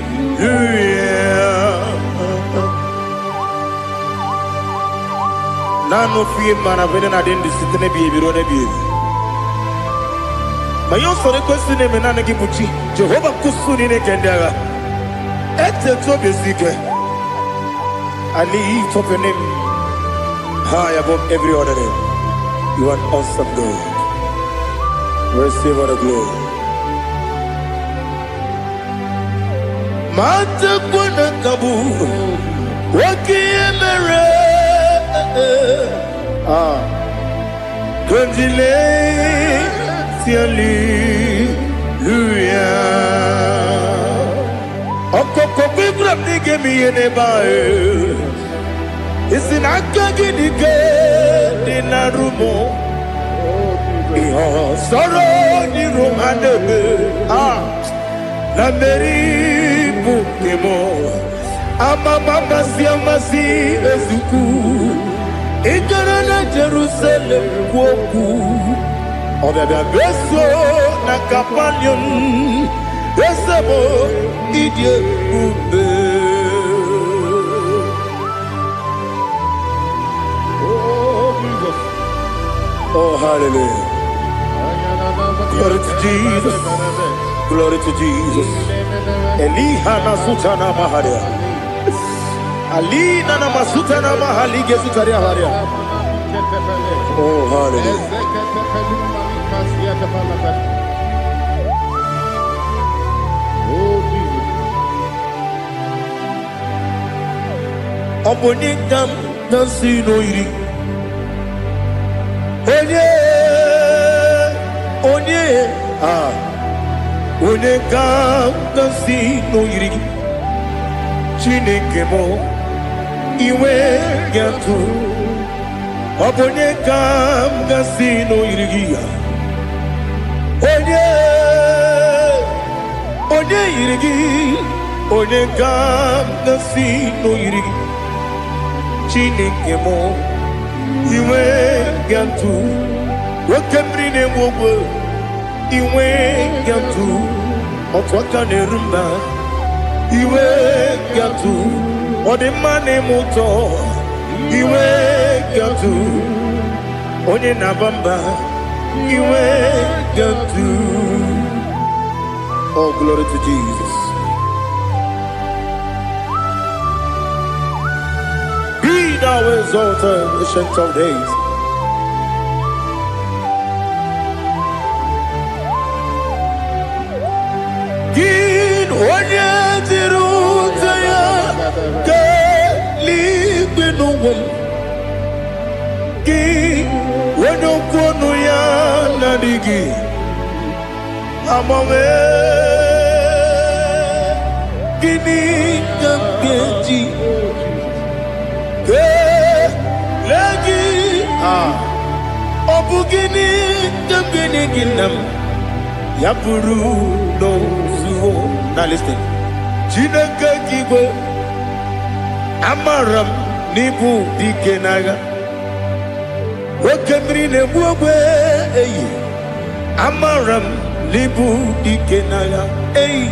Nano fie mana vene na dendi sitene biye biro ne biye Mayo sore kwesine menane gibuchi. Jehovah kusuni ne kendaga. Ete to besike. I lift up your name high above every other name. You are an awesome God. Receive all the glory. Mata kuna kabu wakiemere Kondile Hallelujah. Okoko bibra nige mi ene bae. Isin akagi nige dinarumo. Iho soro ni romanebe. Na meri bukemo. Ama mama siamasi ezuku. Ikarana Jerusalem woku. Obebe beso na kapanion. Besabo idie ube. Oh Jesus. Oh hallelujah. Glory to Jesus. Glory to Jesus. Eliha na sutana maharia. Ali na masutana mahali gesutaria haria. Oh hallelujah. Obonikam nasino iri. Onye Onekam nasino iri. Chineke mo iwe yantu. Obonekam nasino iri. Onye iri. Onekam nasino iri. Chineke mo iwe yantu. Wakemri ne wowo iwe yantu. Otwaka ne rumba iwe yantu. Odemane moto iwe yantu. Onye nabamba iwe yantu. Oh glory to Jesus. Be thou exalted, ancient of days. Gin onye tirutaya ke libinuwum. Gin onye kwonu ya nadigi amame. Gini kampeji ke lagi obugini kamgini ginam yapuru no zuho. Now listen. Chineke kigwe amaram nibu dikenaga. Wakemri ne buwe eyi amaram nibu dikenaga. Eyi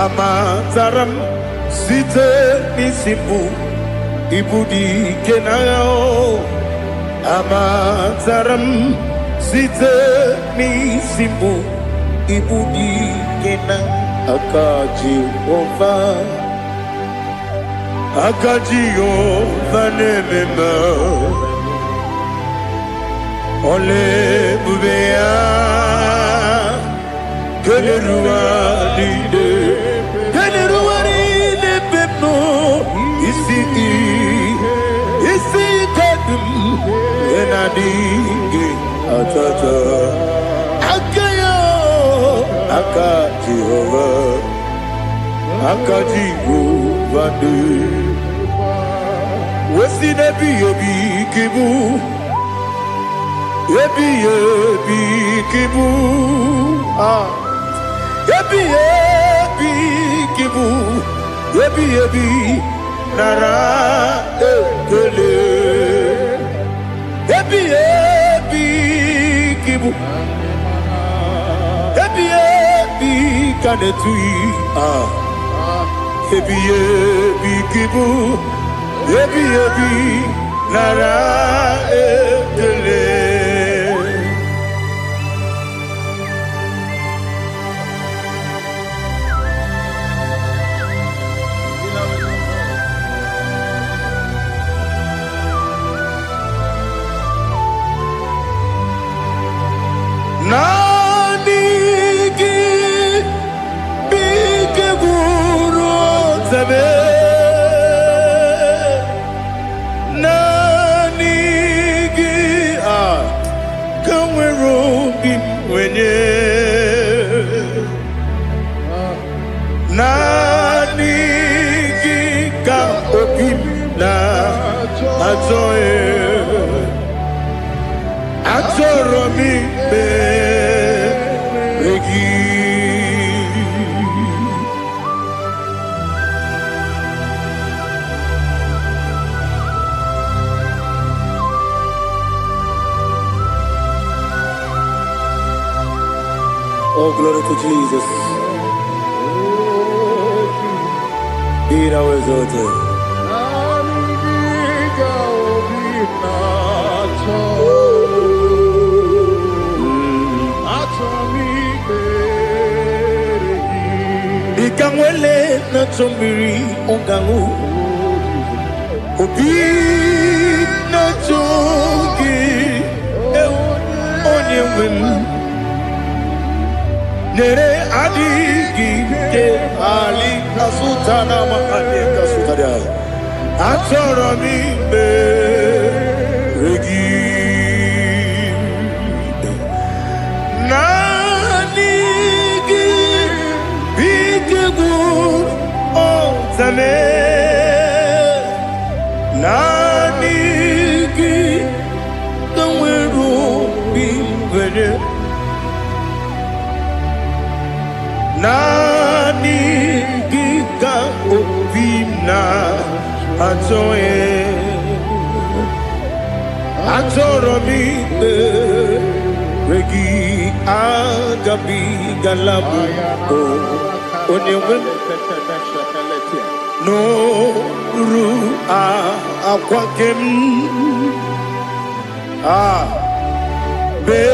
amataram site nisimbu ibu dikenaga. Amataram site nisimbu ibu dikenaga. Akaji Ova nemema Ole bubea Kelerua lide pepno Isi kadum Enadingi atata Akaji Ova de Wesi nebi yebi kibu Yebi kibu Yebi kibu Yebi nara ekele Yebi kibu Yebi kanetui Yebi kibu Yebi nara ekele zame nanigi kanwero bim wenye nanigi ka obim na atoe atoro mi be regi. Oh, glory to Jesus. Be thou exalted. Ikangwele na chombiri ongangu obi na chogi onye wem nere adigi ke ali kasutana ma ali kasutaria atoro mi be regi nanigi bigegu o zame nanigi kanweru bingwere nanigi ka obina atoe atoro mi regi agabi galabu onyewe no ru akwakem be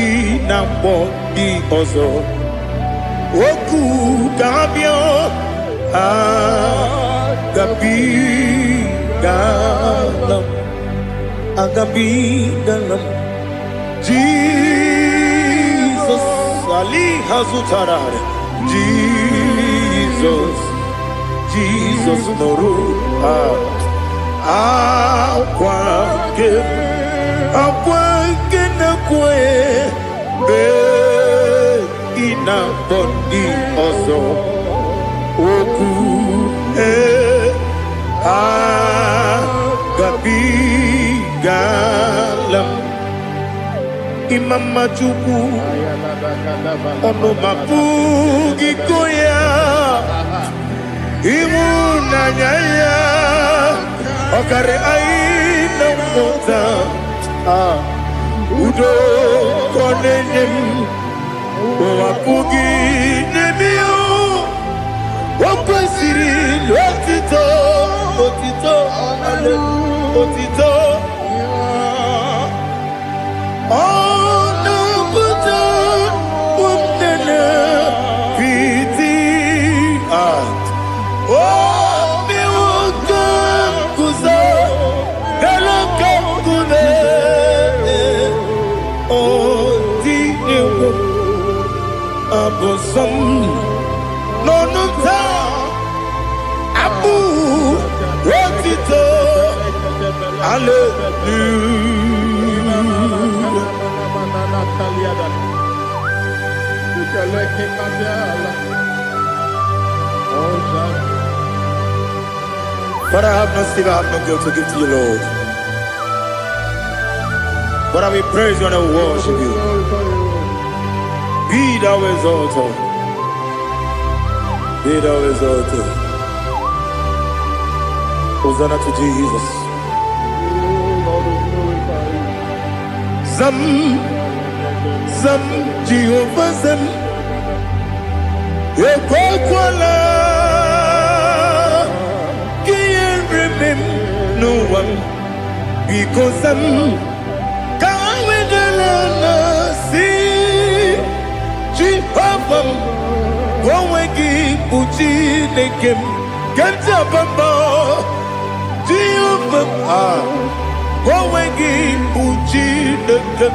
inambo di ozo oku gabio agabi galam Jesus Ali Hazutarare Jesus Noru Akwake na kwe be ina bondi ozo oku gabi galam Imam Majuku ono mapugi koya imuna nyaya okare aina mota udo konenem mapugi nemio wakwasiri lotito ale otito Abosam nonunta abu rotito But I have no still, I have no guilt to give to you, Lord. But I will praise you and I will worship you. Be thou exalted. Be thou exalted. Hosanna to Jesus. Zam Jehovah Zam Ekwakwala Can't remember no one because I'm can't wait to see Jehovah Wawegi Uchi Nekem Kajabamba Jehovah Wawegi Uchi Nekem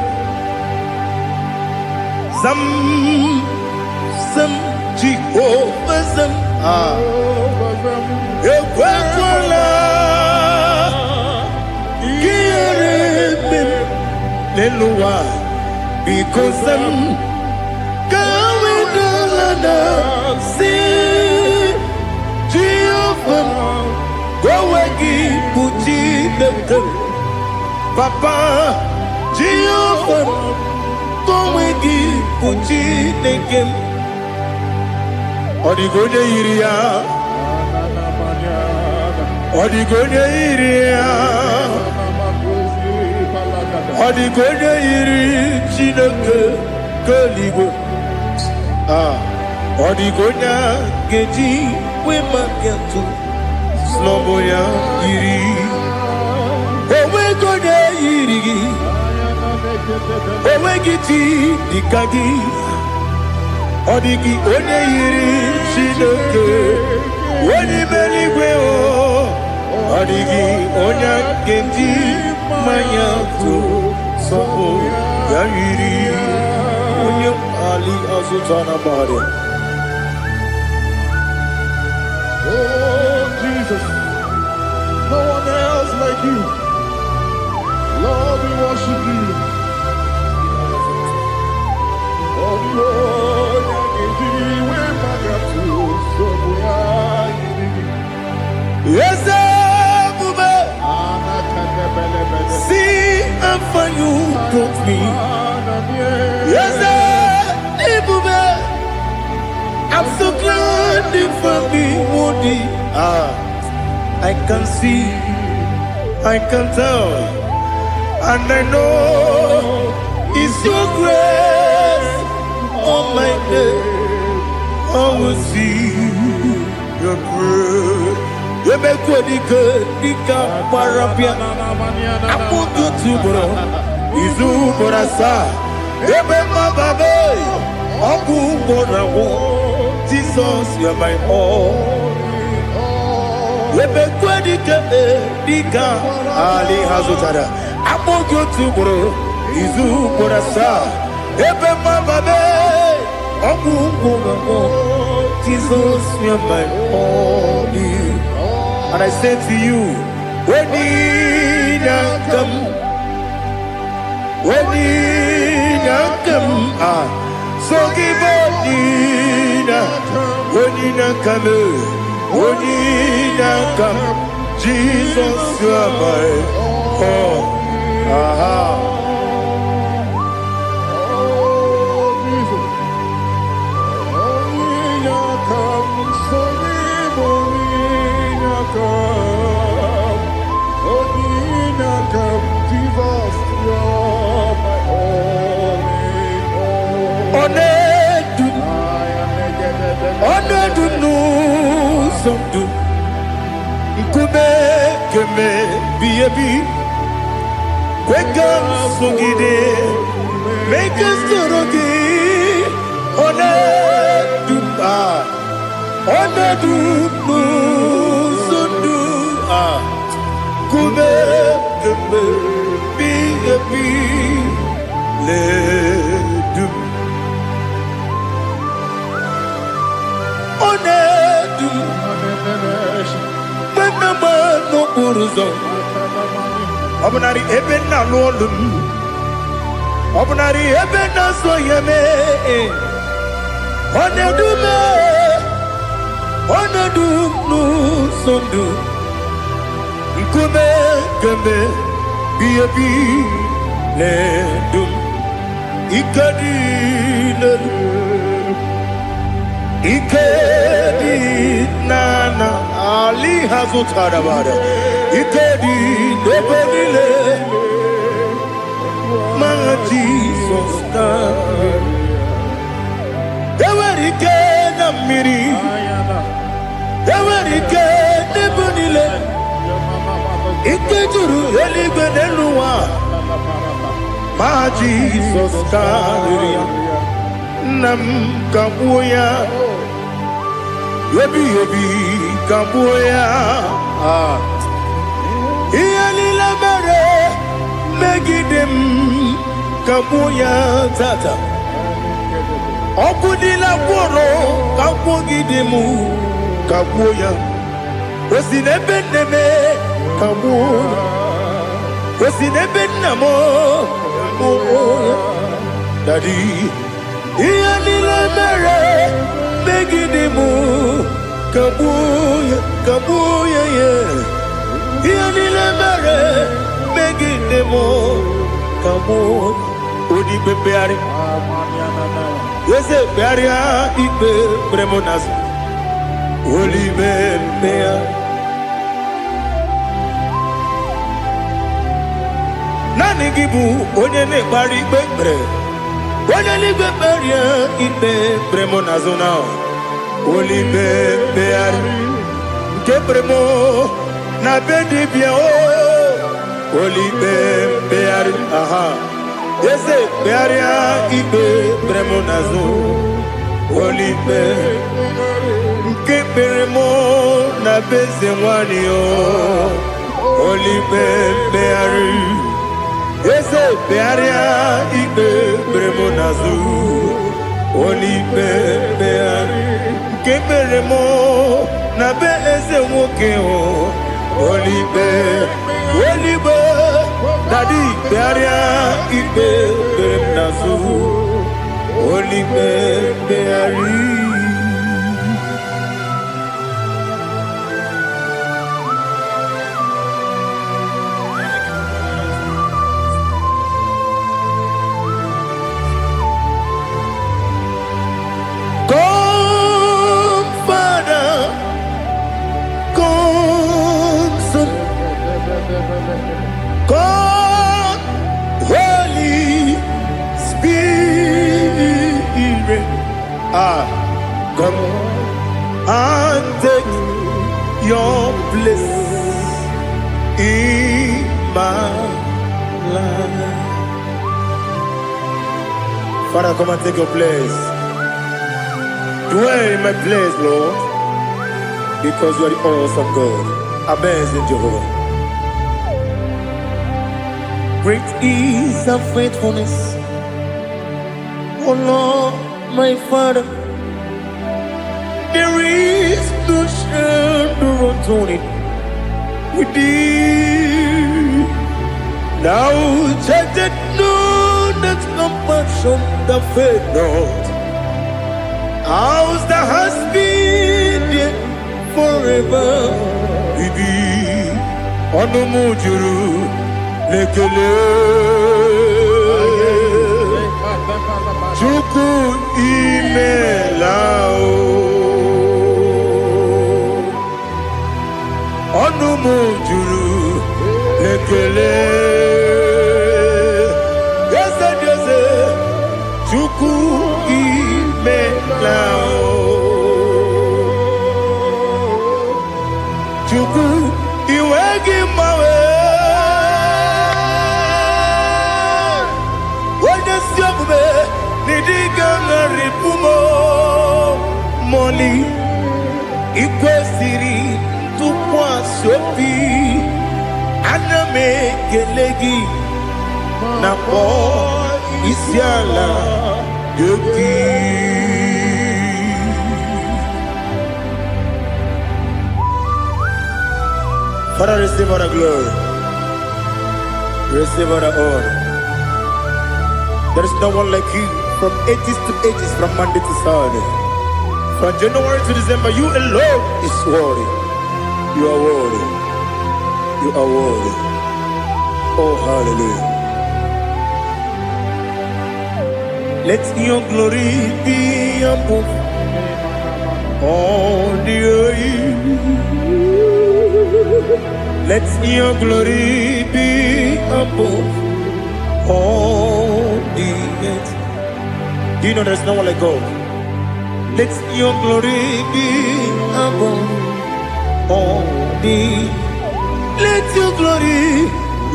Zam Jehovah Zam Ekwekwala ihere n'elu ụwa because kawedala si Jehovah gowe gị bụ Chineke Papa Jehovah gowe gị bụ Chineke ọ dịghị onye yiri ya ọ dịghị onye yiri ya ọ dịghị onye yiri Chineke keligwe ọ dịghị onye ga-eji wee maka ntụ n'ọbụ ya yiri onweghị onye yiri gị onweghị chi dịka gị ọ dịghị onye yiri Chineke onye mere igwe ọ dịghị onye ga-eji mmanya ntụ n'ọbụ ya yiri onye ali azụta na bahari. Oh, Jesus, no one else like you. Lord, we worship you. Oh, Lord, yes, see how far you took me. Yes, I'm so glad for me, Woody. I can see, I can tell, and I know it's your grace. Oh my God, I will see your grace. You make good, Nika Parapia. I put you to bro. Izu Borasa. You make my baby. Aku Borawo. Jesus, you're my all. You make good, Nika Ali Hazutara. I put you to bro. Izu Borasa. You make my baby. Aku Borawo. Jesus, you're my all. And I say to you, when you come, so give up, when you come, Jesus, you are my all. Make us Obunari ebena lolum Obunari ebena soyeme Onedu nu sondu Nkume keme biyebi ledum Ikedi nana Ali hazutara bada Ikedi nebelile Ma Jesus na Ewerike na miri Ewerike nebelile Ikejuru eligwe neluwa Ma Jesus na Nam kabuya Yebi kabuya Iyalila mere Megidem kabuya tata Okudila kworo kabugidemu Kabuya. Osinebe neme. Kabuya. Osinebe namo. Kabuya. Daddy. Iyanile mere. Megidimu. Kabuya. Kabuya yeah. Iyanile mere. Megidimu. Kabuya. Odi bebeari. Yese bearia ibe bremonas. Oli bebea. Nani gibu onye ne bari bebre. Onye ni beberia ibe bremonazona. Oli bebeari. Ke bremo na bedi bia o. Oli bebeari. Aha. Yese bearia ibe bremonazo. Olipe nke beremo na beze mwani o. Olipe beari. Yese bearia ibe bremonazo. Olipe beari nke beremo na beze mwoke o. Olipe Olipe Daddy bearia ibe bremonazo. Holy Mary. Come, Father, come, Son, come, Holy Spirit. Come and take your place in my life. Father, come and take your place. Dwell in my place, Lord, because you are the awesome God. Amazing Jehovah. Great is thy faithfulness, oh Lord, my Father. There is no shadow on it with thee. Now check that no, that compassion that faith not. Ours that has been there forever with thee. Onomujuru lekele. Chuku imelao. Onumujuru lekele. Yese yese. Chuku imelao. Chuku iwegi mawe. Wanyesiokube nidiga ngaripumo. Moli ikwesiri tukwa sopi. Aname gelegi na po isiala yoki. Father, receive all the glory. Receive all the honor. There is no one like you from ages to ages, from Monday to Saturday. From January to December, you alone is worthy. You are worthy. You are worthy. Oh, hallelujah. Let your glory be above all the earth. Let your glory be above all the earth. Do you know there's no one like God? Let your glory be above all the earth.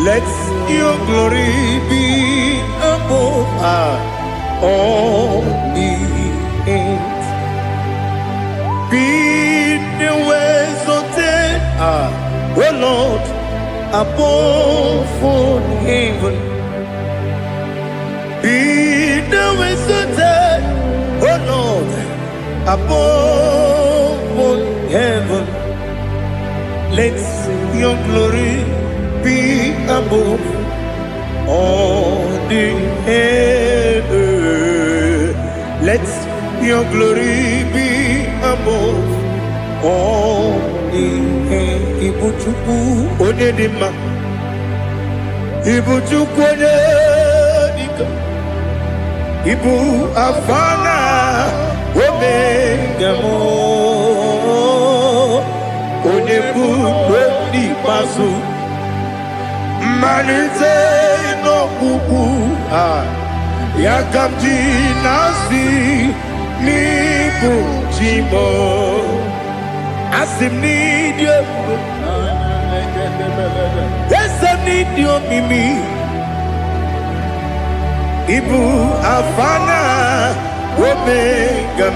Let your glory be above all the earth. Be the ways of death, oh Lord, above all heaven. Be the ways of death, oh Lord, above all heaven. Let your glory be above all the earth. Let your glory be above all the earth. Ibuchukwu Onedima, Ibuchukwu Onedika, Ibu Afana Omega mo, Onebu Oni Pasu, Manite no Kuku, Yakamji Nasi, Nibu Jimo, Asim need you, yes, I need you, Mimi. Ibu Afana Omega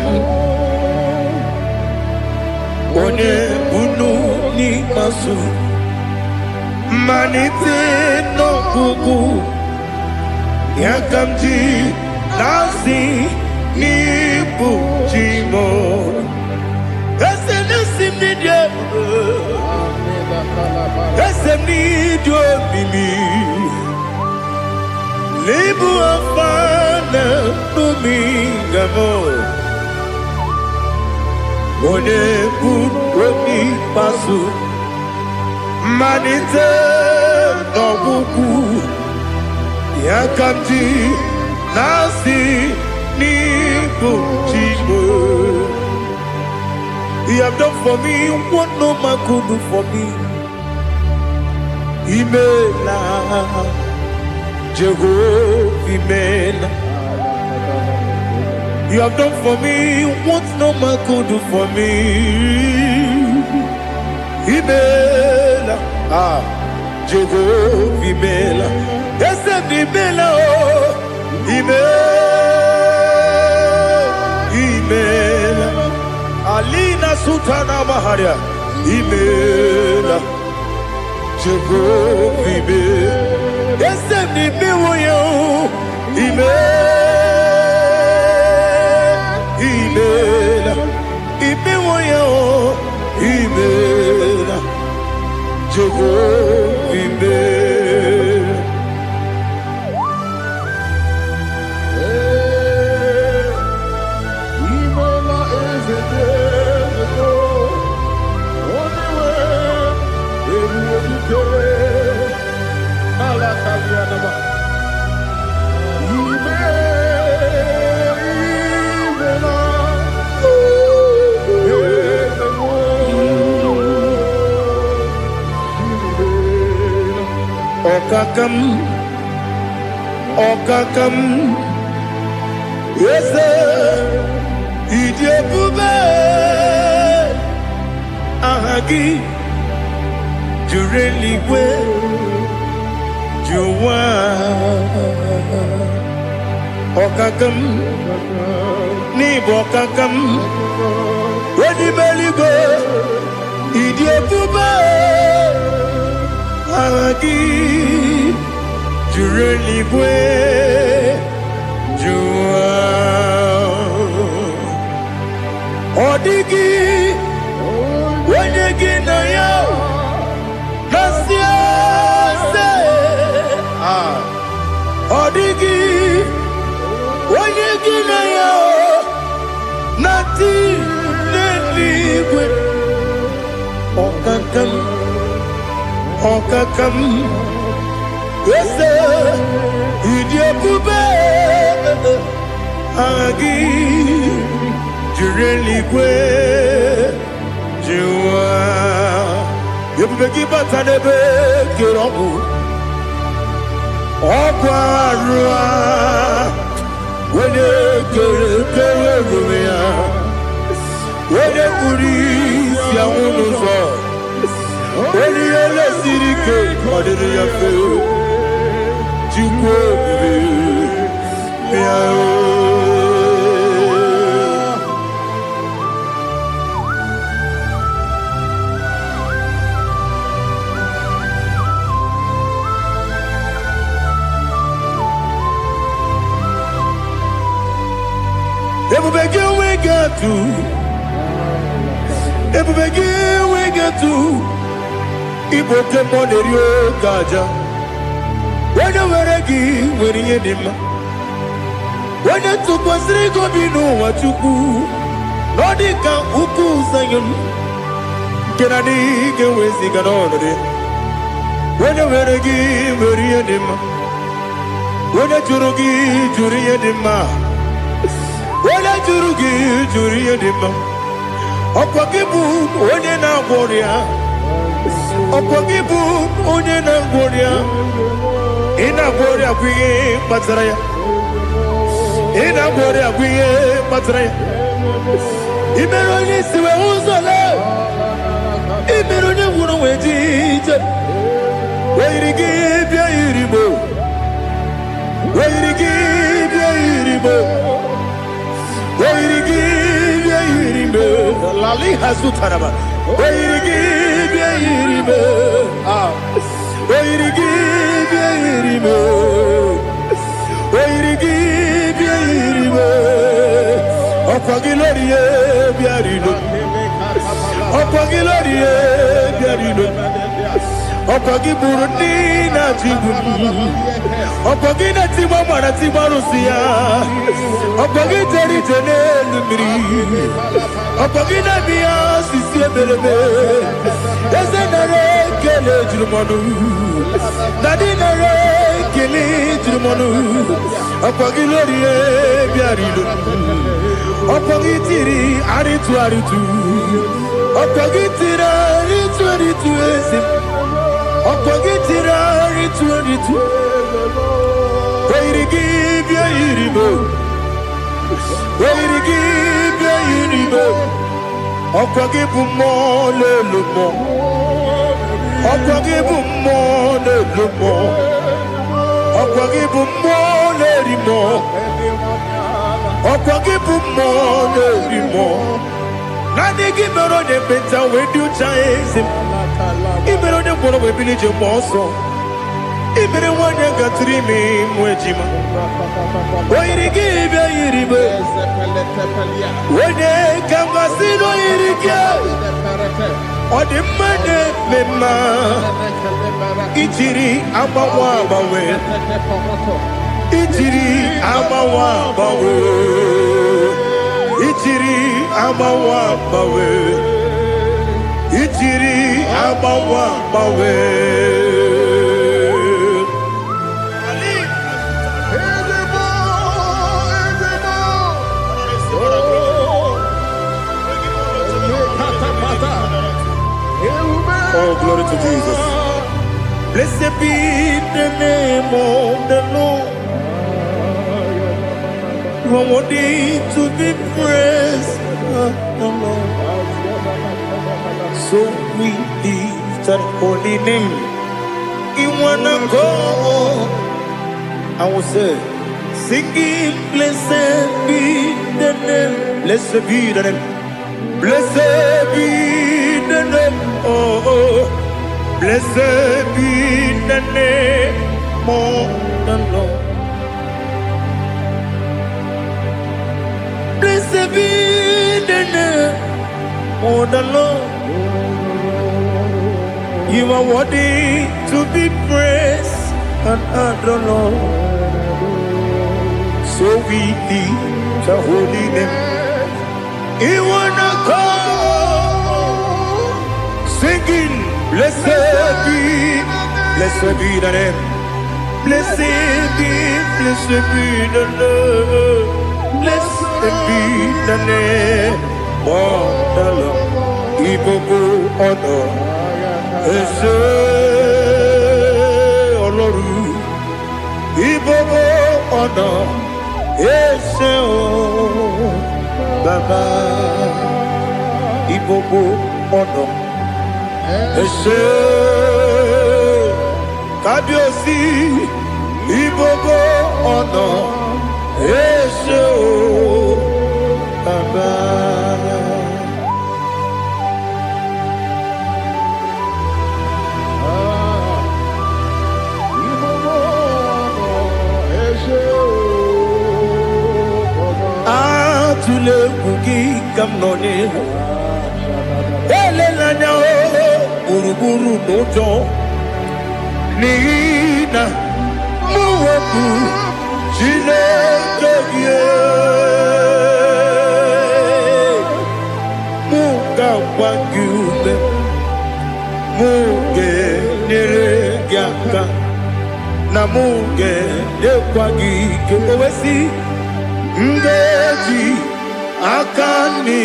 One Bunu Ni Masu Manite no Kuku Yakamji Nasi Nibu Jimo Ese Nasi Nidia Ese Nidio Mimi Libu Afana Numingamo One Buni Pasu Manite no Buku Yakamji Nasi Nibu Chibo. You have done for me what no man could do for me. Imela Jehovah, Imela. You have done for me what no man could do for me. Imela, Jehovah, Imela. Yes, Imela, Imela. Alina Sutana Maharia, Imela, Jehovah, Imela. Yes, Imela, Imela, Imela, Jehovah, Imela. Imela is a day, only way, Alakalianaba. Okakam, Okakam, yes, Idiabube, Ahagi, Jureli we, Juwa, Okakam, Nibokakam, Ready Beligo, Idiabube. Ahagi, Jureli we, Juwa, Odigi, Wenegi na ya, Nasia se, Odigi, Wenegi na ya, Nati neligwe, Okakam. Okakam, yes, Idiabube, Agi, Jureli Gwe, Jua, Yabegi Batanebe, Kirobu, Okwarua, when you get when you Kuris, Yamunuzo. When you let Sirike, what did you feel? You go, Everybody we got to ebubegi wegetu ibote monerio gaja wena weregi weriye dima wena tukwasiri gobinu wachuku nodika uku zayon kenadi gewezi ganonore wena weregi weriye dima wena jurugi juriye dima wena jurugi juriye dima Okwagibu onye na-agwọrịa Okwagibu onye na-agwọrịa Ị na-agwọrịa bụ ihe kpatara ya Ị na-agwọrịa bụ ihe kpatara ya Ị mere onye isi wee ụzọ lee Ị mere onye nwụrụ wee dị ije Wee yiri gị bịa yiri mo Wee yiri gị bịa yiri mo Wee yiri gị bịa yiri mo Lali Hazutaraba. Oirigi Yiribe. Oirigi Yiribe. Oirigi Yiribe. Okwagilorie biarino. Okwagilorie biarino. Okwagiburundi na tibu. Okwagina timama na timarusia. Okwagiteri tenelu miri. Okwagina biya sisi ebelebe. Ezenare kele jirumonu. Nadinare kele jirumonu. Okwagilorie biarino. Okwagitiri aritu aritu. Okwagitira aritu aritu esim. Okwagitira aritu aritu. Oirigi bia yiribo. Oirigi bia yiribo. Okwagibu mo lelumo. Okwagibu mo lelumo. Okwagibu mo lerimo. Okwagibu mo lerimo. Nani gimero de beta we do chaizim. Imero de boro we bilije moso. Imere wanya gatrimi mwejima. Oirigi bia yiribo. Wene kamasino yirige. Odi mane mema. Ichiri amawa bawe. Ichiri amawa bawe. Ichiri amawa bawe. Ichiri amawa bawe. Oh, glory to Jesus. Blessed be the name of the Lord. You are worthy to be praised, the Lord. So we lift that holy name. You wanna go? I will say, singing, blessed be the name. Blessed be the name. Blessed be the name. Oh, blessed be the name of the Lord. Blessed be the name of the Lord. You are worthy to be praised and adored, Lord. So we lift the holy name. You wanna call? Singing, blessed be the name. Blessed be the Lord. Blessed be the name of the Lord. Ibobo honor, Ese Oloru. Ibobo honor, Ese O Baba. Ibobo honor. Ese Kabiosi Ibobo ono Ese o Baba Ibobo Ese o Atule kuki kamnoni n'anya gburugburu n'ụjọ n'ihi na mụ wepụ Chineke gị mụ ga-agba gị ume mụ ga-enyere gị aka na mụ ga-enyekwa gị ike o wesị m ga-eji aka nri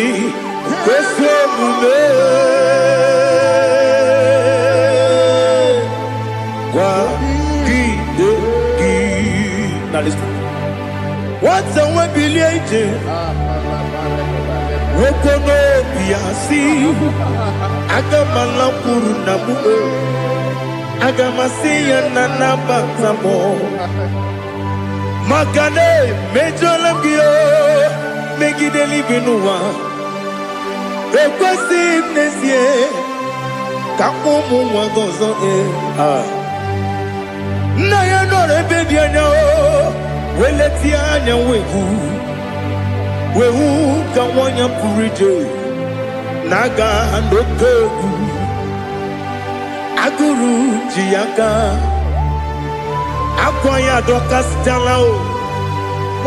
kwesị omume gwagide gị na listen nwata nwe bilie ije nwoke n'obi ya si aga m alakwuru na mụ aga m asị ya na nabata m maka na emejọla m gị megide eluigwe n'ụwa ekwesịghị m n'ezie ka ụmụ nwa gị ọzọ nna ya nọrọ ebe dị anya weletie anya wehu ka nwanyị pụrụ ije na-aga n'oke egwu agụrụ ji ya gaa akwa ya dọkasịchala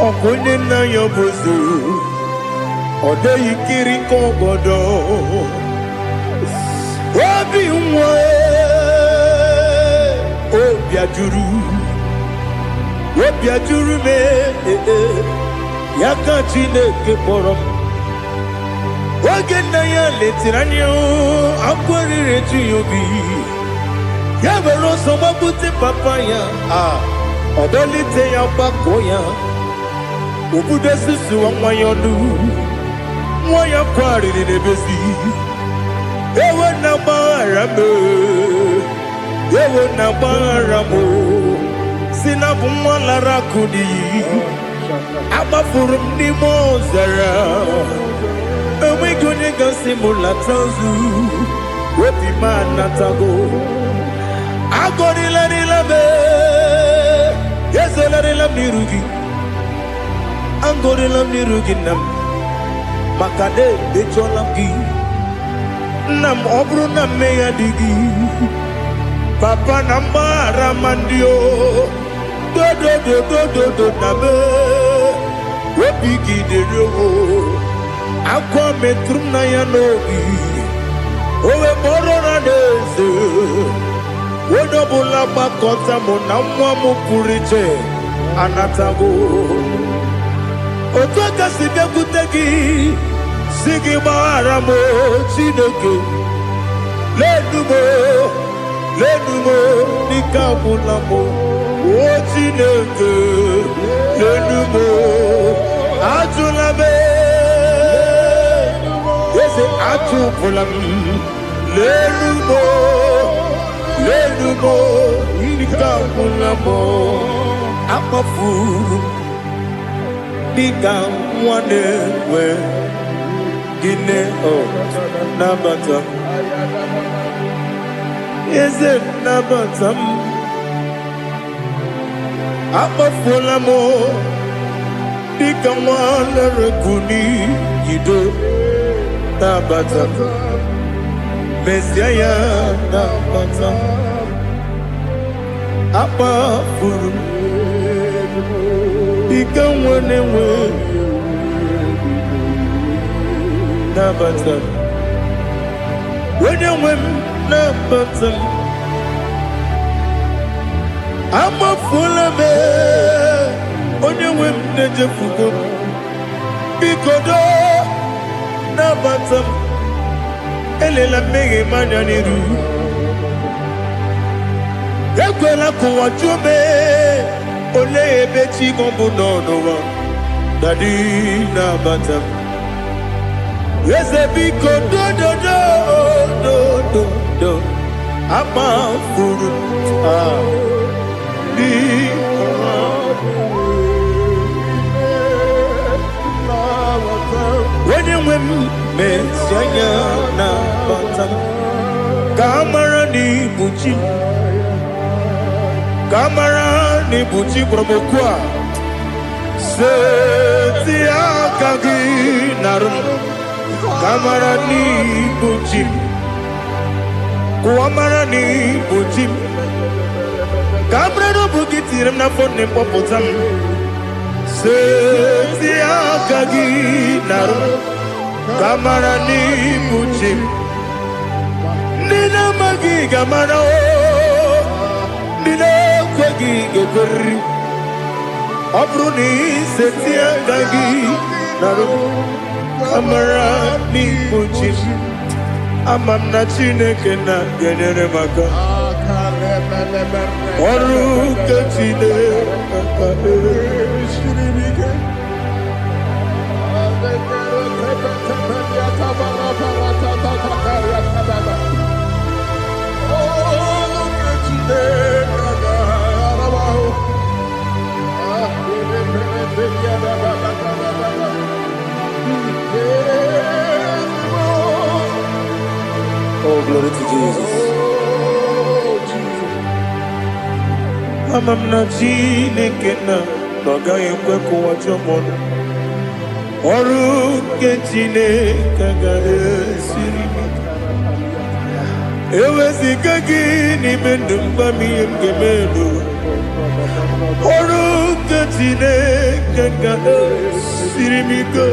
ọkụ onye nna ya bụzi ọ dịghị kiri ka ọgọdọ obi nwa obi ajuru m ya ka Chineke kpọrọ m oge nna ya letiri anya akwa riri eju ya obi ya were ọsọ gbapute papa ya ọ dọlite ya gbakọ ya obodo susuwa nwa ya ọnụ nwa ya kwarịrị n'ebezi ewe na gbaghara m si na bụ nwa lara akụ n'iyi agbafuru m n'ime ọzara enweghị onye gasị m lata nzu obi m anatago agọrịlarịla m ezolarịla m n'iru gị agọrịla m n'iru gị nna m maka na emejọla m gị nna m ọ bụrụ na mmehie dị gị papa na mgbaghara ma ndị dodododododo na me obi gị dịrị akwa metụrụ m na ya n'obi owe kpọrọ na n'eze onye ọbụla gbakọta mụ na nwa m pụrụ iche anatago otu aka si bịakwute gị si gị gbaghara m Chineke lenumo dịka agwụla m o Chineke lenumo ajụla m eze ajụpụla m lenumo dịka agwụla m akpafuru dịka nwa na-enwe gịnị nabata eze nabata m akpafuola m dịka nwa na-erekwu n'iyido nabata mesia ya nabata akpafuru dịka nwa na-enwe nabata onye nwe m nabata m amafuola m onye nwe m na-ejefugo m biko nabata m elela mmehie m anya n'iru ekwela ka ụwa jụọ m olee ebe chi gị bụ n'ụwa dadi nabata m eze biko do akpafuru onye nwe m mesi anya na bata ka amara n'ibu chi ka amara n'ibu chi gwara m okwu a seti aka gị narụ ka amara n'ibu chi Kuamarani Bujim Cabrero Bugitirim na phone Popotam Setia Kagi Naru Kamarani Bujim Nina Magi Gamano Nina Kwagi Gokuri Abruni Setia Kagi Naru Kamarani Bujim Amam na Chineke na genere maka Oru ke Chineke Shiribike Oh, glory to Jesus. Amam na Chineke na noga yekwe kuwacho mono. Oru ke Chineke ga esiri. Ewezi kagi ni mendumba miyemge melu. Oru ke Chineke ga esiri miko.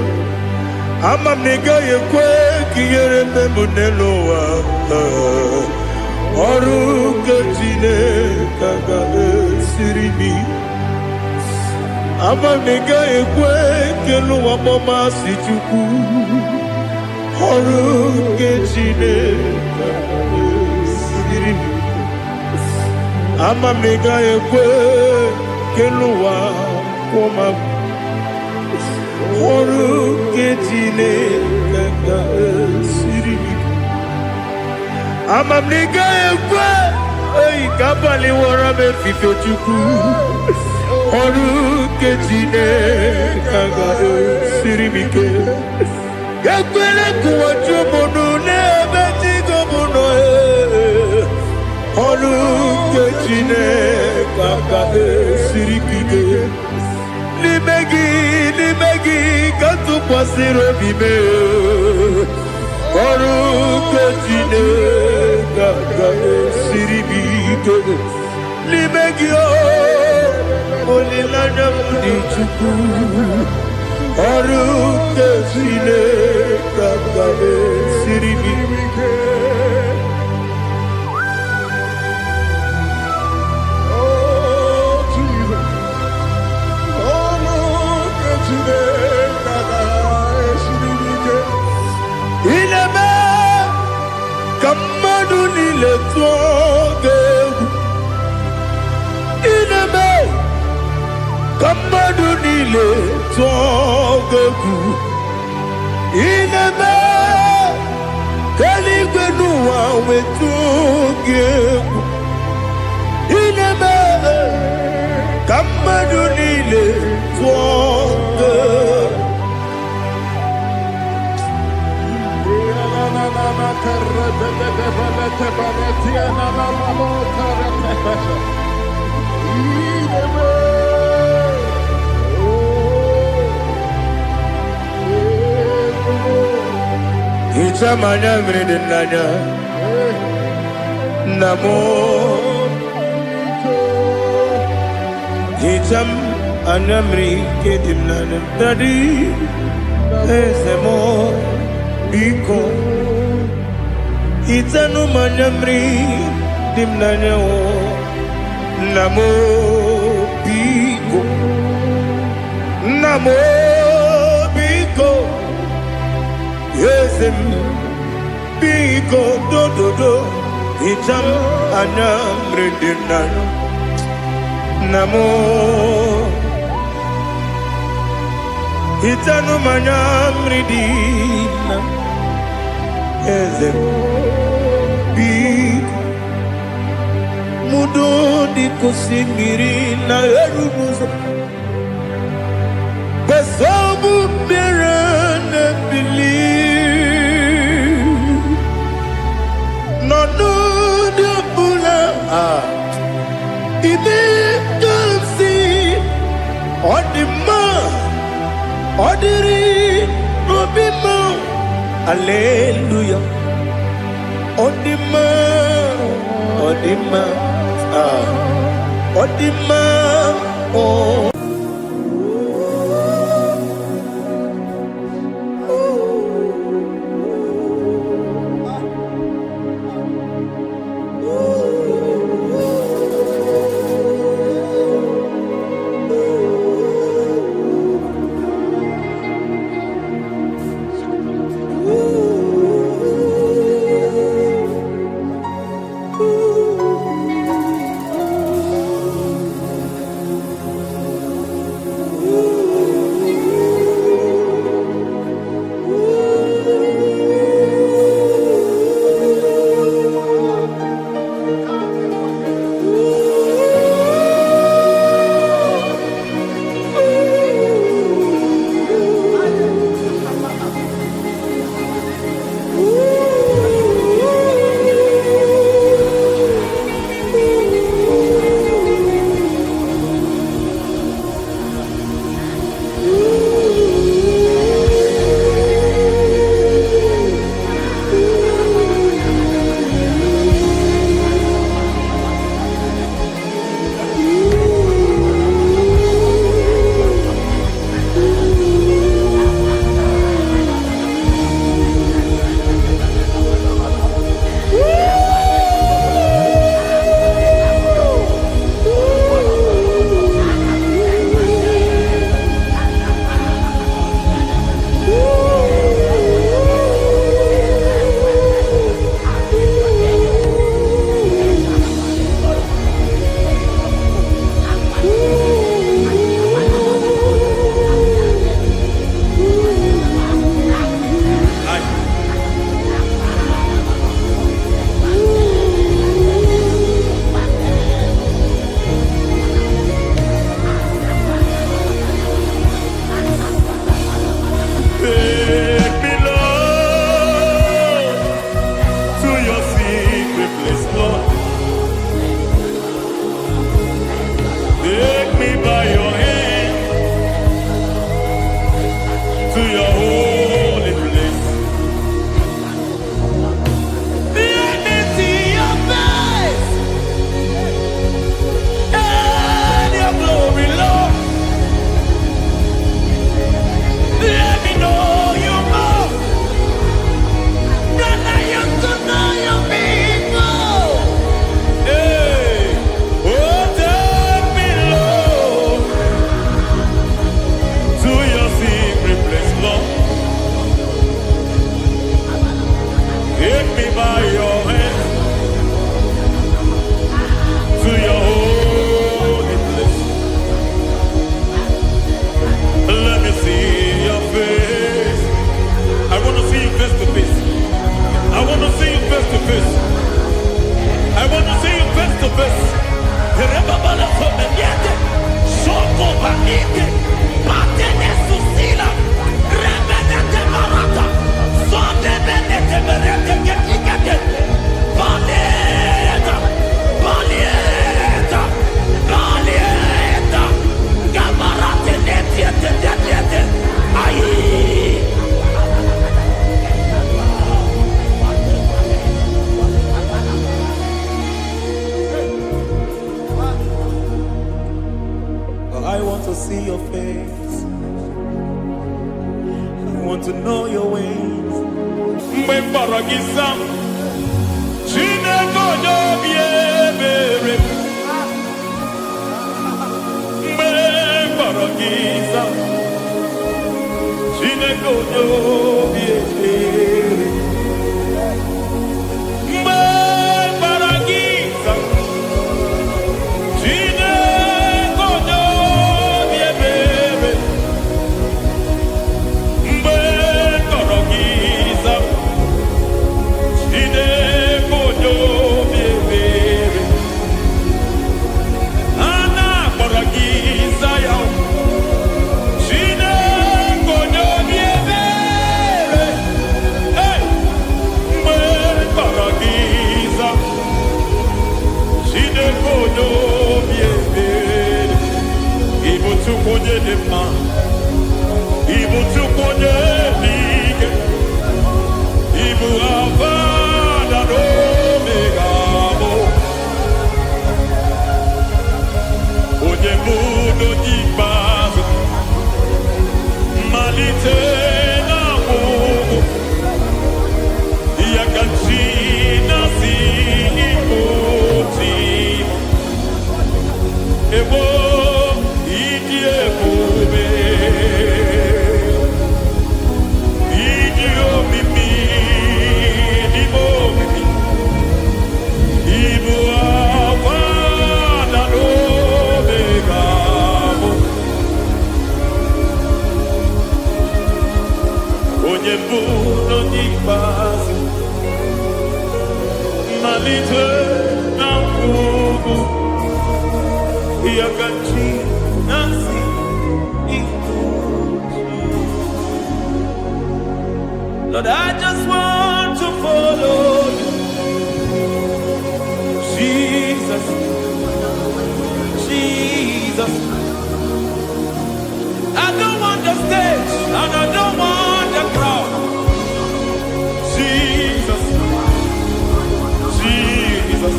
Amam nega yekwe kiyere memuneloa. Oru ke Chineke ga esiri mi. Amam nega yekwe keluwa mama si chuku. Oru ke Chineke ga esiri mi. Amam nega yekwe keluwa mama. Oru ke Chineke ga esiri mi. Amam nega yekwe ei kabali wara me fifo chuku. Oru ke Chineke ga esiri mi ke. Yakwele kuwacho mono nebe tigo mono Oru ke Chineke ga esiri mi ke. Limegi katu kwasiro bime Oru ke Chineke ga esiri mi ke. Limegi olilanya mudi chuku. Oru ke Chineke ga esiri mi ke. Ineme Kamadu nile tuoge. Ineme Kamadu nile tuoge. Ineme Kaligwe nuwa wetuge. Ineme Kamadu nile tuoge. Ichamanya mridinanya Namo Icham anamri kedimnanya Tadi Ezemo Biko Itanu manyamri dimnanya o Namo Biko Namo Biko Yesem Biko do do do Icham anamri dimnanya Namo Itanu manyamri dimnanya Ezem Biko Mudo di kusingiri na erumuzo Besobu mirane believe No no de bula Ibe kansi Odima Odiri Obima Alleluia Odima Odima, Odima, oh. to know your ways. Mgbe mkpọrọ gị sam, Chineke onye obi ebere. Mgbe mkpọrọ gị sam, Chineke onye obi ebere. Mgbe mkpọrọ gị sam, Chineke onye obi ebere. Mgbe mkpọrọ gị sam, Chineke onye obi ebere. A na-akpọrọ gị Zion, Chineke onye obi ebere. Hey! Mgbe mkpọrọ gị sam, Chineke onye obi ebere. Ị bụ Chukwu onye dị mma, ị bụ Chukwu onye dị ike, ị bụ Alfa na Omega bụ onye muno n'ikpeazụ malite na ọgwụgwụ ya ka chi na-asị ikpoti ebo ịdị ebube ịdị omimi n'ime omimi ibu akwa na n'omega bụ onye mbụ nọ n'ikpeazụ malite na ngwụgwụ ya ka chi na-asị Lord, I just want to follow you, Jesus, Jesus. I don't want the stage and I don't want the crowd. Jesus, Jesus.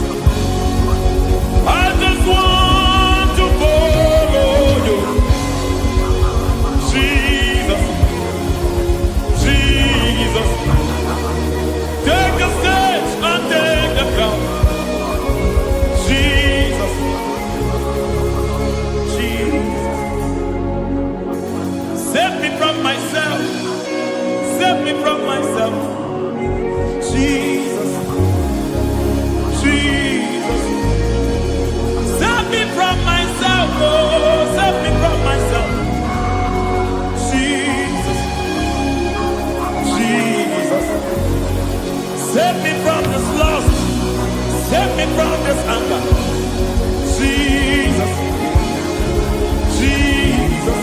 I just want to follow you, Jesus, Jesus. Take the stage and take the crown. Jesus, Jesus. Save me from myself. Save me from myself. Jesus, Jesus. Save me from myself. Oh, save me from myself. Jesus, Jesus. Save me from this lust. Save me from this anger. Jesus, Jesus.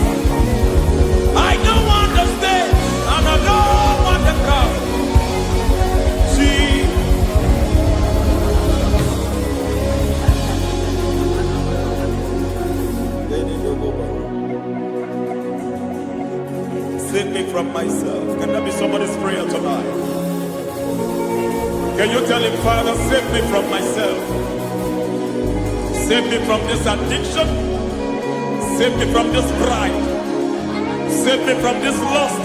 I don't want the stage and I don't want the crowd. Jesus. Save me from myself. Can that be somebody's prayer tonight? Can you tell him, Father, save me from myself? Save me from this addiction. Save me from this pride. Save me from this lust.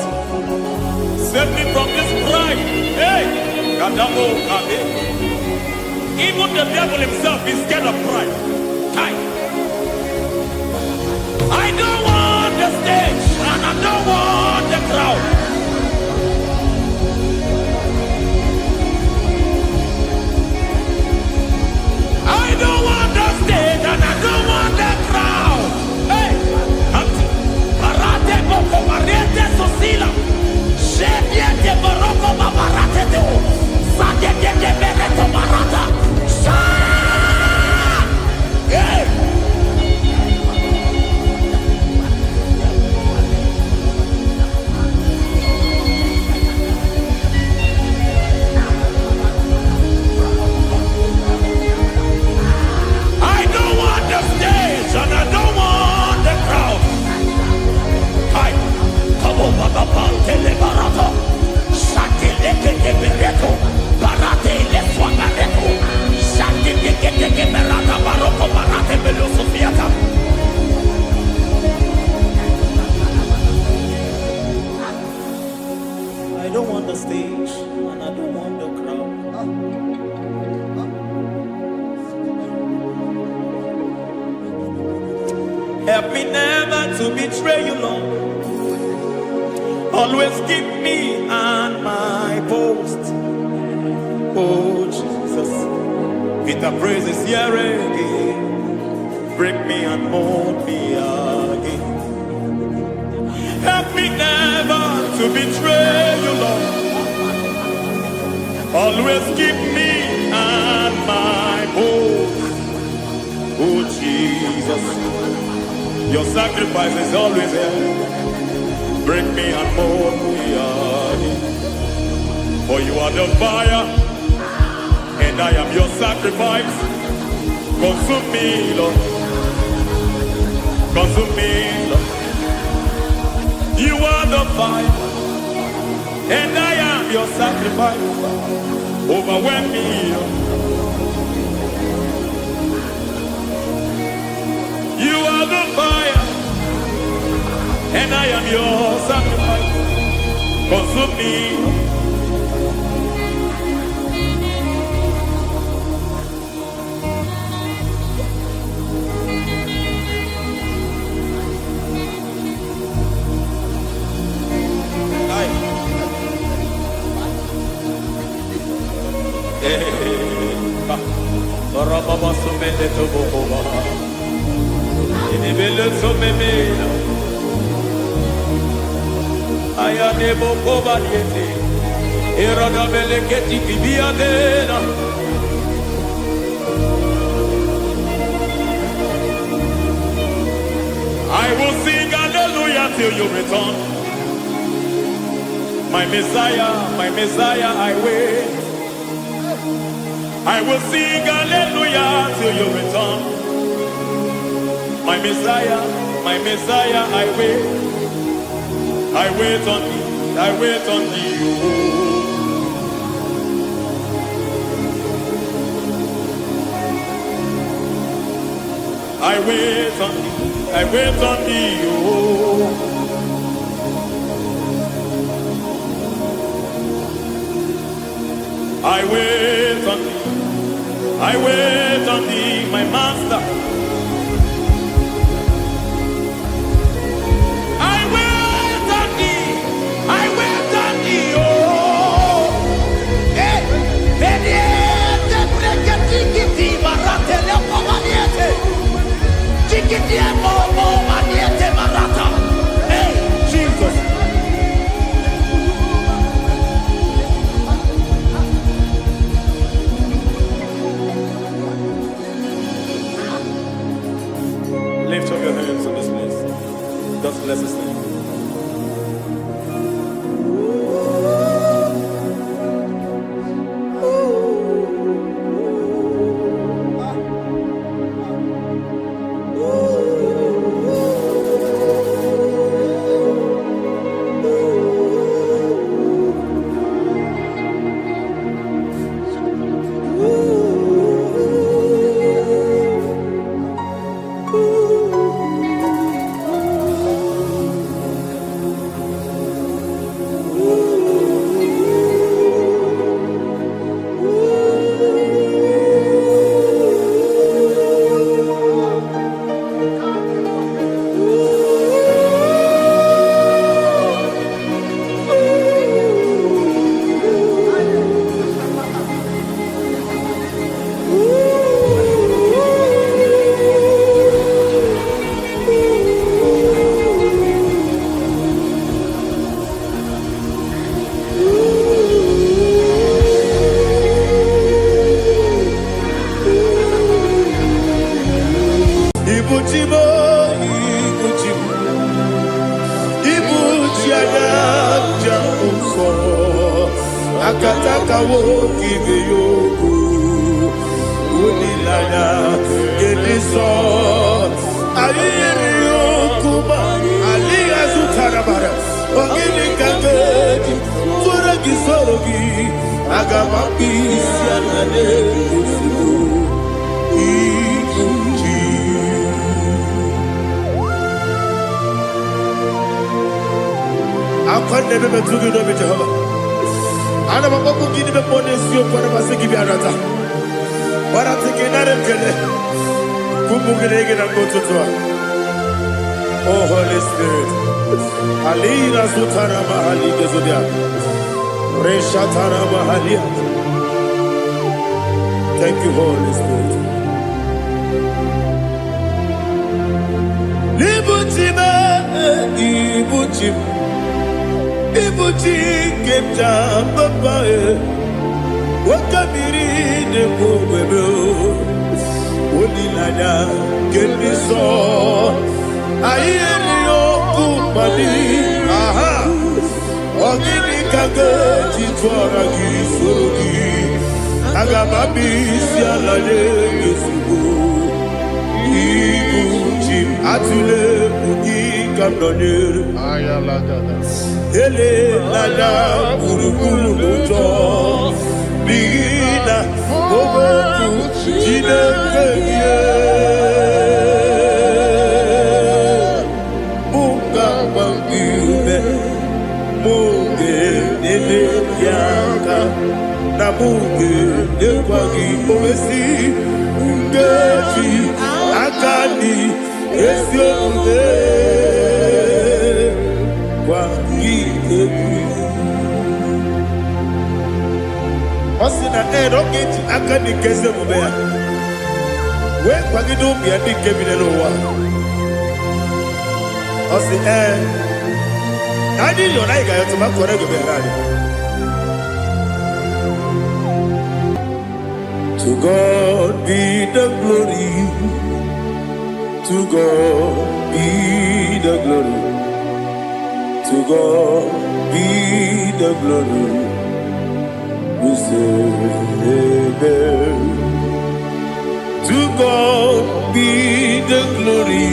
Save me from this pride. Hey! Kadamo Kade. Even the devil himself is scared of pride. Hi. I don't want the stage and I don't want the crowd. I don't want the stage and I don't want the crowd. Hey, Parate Boko Mariete Sosila. Shediete Baroko Babarate Deo. Sadete Bereto Barata. Hey. And I don't want the crowd. Hi, Kabo Baba Tele Barato, Shati Leke Bereto, Barate Le Swagareto, Shati Leke Berata Baroko Barate Belo Sofiata. I don't want the stage and I don't want the crowd. Help me never to betray you, Lord. Always keep me on my post. Oh, Jesus. With the praises here again. Break me and mold me again. Help me never to betray you, Lord. Always keep me on my post. Oh, Jesus. Your sacrifice is always there. Break me and mold me again. For you are the fire, and I am your sacrifice. Consume me, Lord. Consume me, Lord. You are the fire, and I am your sacrifice. Overwhelm me, Lord. You are are the fire, and I am your sacrifice. Consume me. Baba somele to boba, inibele somemela. Aya ne boba diete, erada bele keti bibia dena. I will sing hallelujah till you return. My Messiah, I wait. I will sing hallelujah till you return. My Messiah, I wait. I wait on thee, I wait on thee. I wait on thee, I wait on thee. Oh. I wait on thee. I wait on thee, my master. I wait on thee. I wait on thee, oh. Eh, vediete, pregheticiti, marate le pomaniete. Chiquiti e momo, maniete, marata. Hey, Jesus. Lift up your hands in this place. Just bless his name. Akataka woki beyoku unilana geliso ayiri yokuma aliya zutarabara ogini kangeti tura gisorogi agamapi sianane kusiku ikuji akwande bebe tugi no Jehova. Ana makoku gini be ponesio kwa masiki bi arata. Bara tekenare kele. Kumugirege na kototwa. Oh Holy Spirit. Alira sutara mahali gezodia. Reshatara mahali. Thank you, Holy Spirit. Libuchime, ibuchime. Ibuchi kemja papae wakamiri de kobebe onilanya kemiso ayeri okumali aha ogini kage titwara gisorogi agamabi sialale yesugo ibuchi atule ugi kamdonere ayalagada ele lala buruburu luto bigina boboku jinekeye Osina erogeti akani keze mubea. We kwagido biandi kebinelo wa. Osi nani yona iga yotuma kore go berani. To God be the glory. To God be the glory. To God be the glory. We say amen. To God be the glory.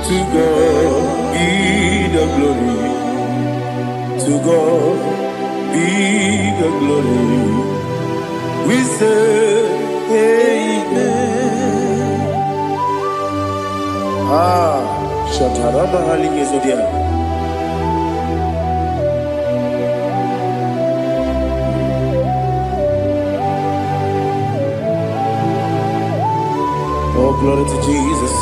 To God be the glory. To God be the glory. We say amen. Shatarama halinge zodia. Oh, glory to Jesus.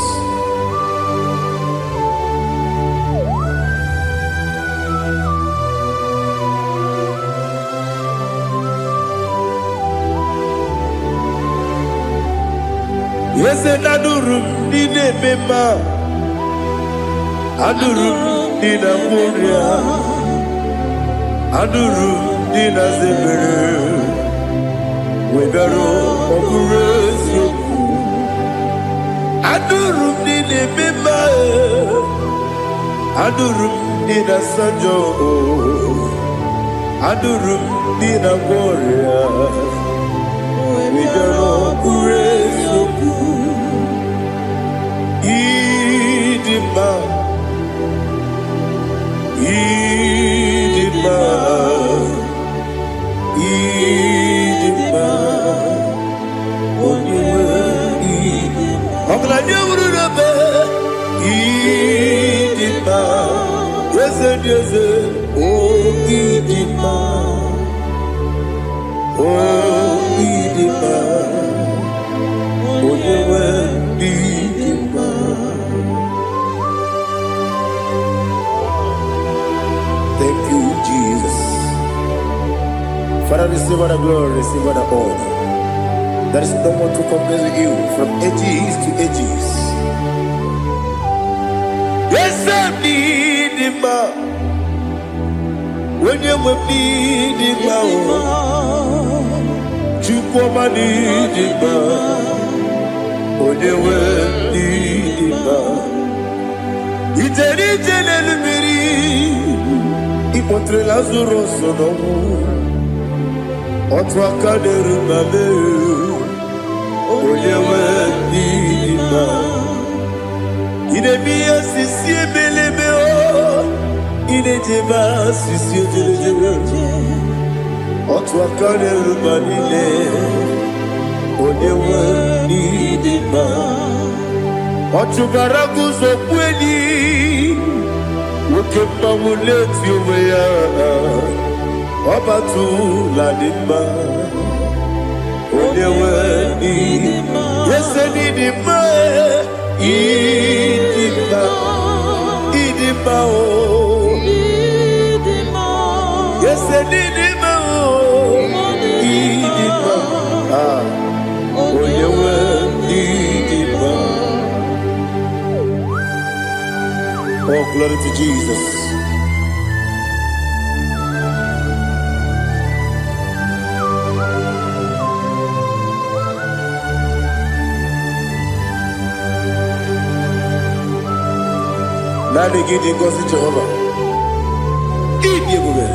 Yes, and adurum dine mema, adurum dina muria, adurum dina zebere, webero okurezio. Adurum dine mema, adurum dina sanjo, adurum dina muria, webero okurezio. Idima, Idima, Idima, Oniwe, Idima, Oglanya Urube, Idima, Yeze, Oh Idima, Oh Idima, Oniwe, Idima. Thank you, Jesus. Father, receive all the glory, receive all the honor. There is no one to compare with you from ages to ages. Yes, I need him. When you need him, you come and need him. When you need him, it's a little Ipotre Lazaro sonomu, otwa kaderu mame, oyewe nima. Inemiya sisi belebeo, inejeba sisi jelejele. Otwa kaderu manile, oyewe nima. Otubaraku zokweni. Ukemba muleti uweya Wabatu ladima Onewe nidima Yese nidima Idima Idima o Yese nidima o Idima Onewe nidima. Oh, glory to Jesus. Nani gidi ngozi Jehovah. Idi gube.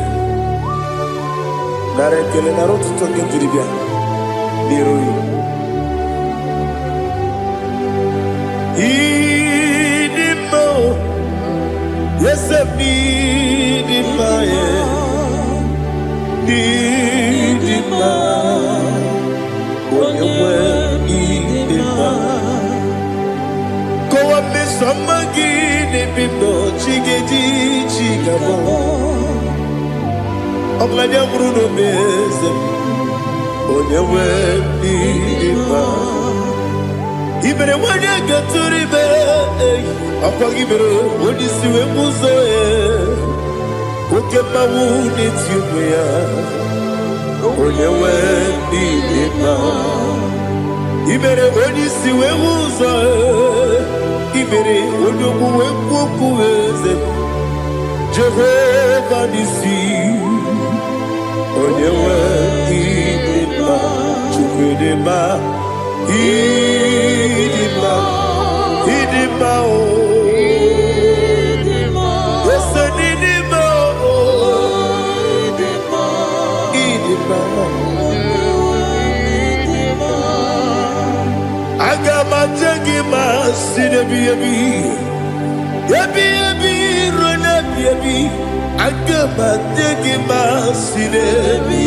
Nare kele naro tutoke jiribia. Dirui. Idi mo. Yes, I need it, my need it, when you were need it, go up me some again, if you know, chigabo. I'm like a Bruno Mason, when you were need it, even when you get to the bed, Akwa gibere odisi we muzo oke mawu n'etiwe ya onye we n'ime ibere odisi we muzo ibere odogwu we kwokwu eze Jehova nisi onye we n'ime chukwudema idima o Agama sinebi agama tegima sinebi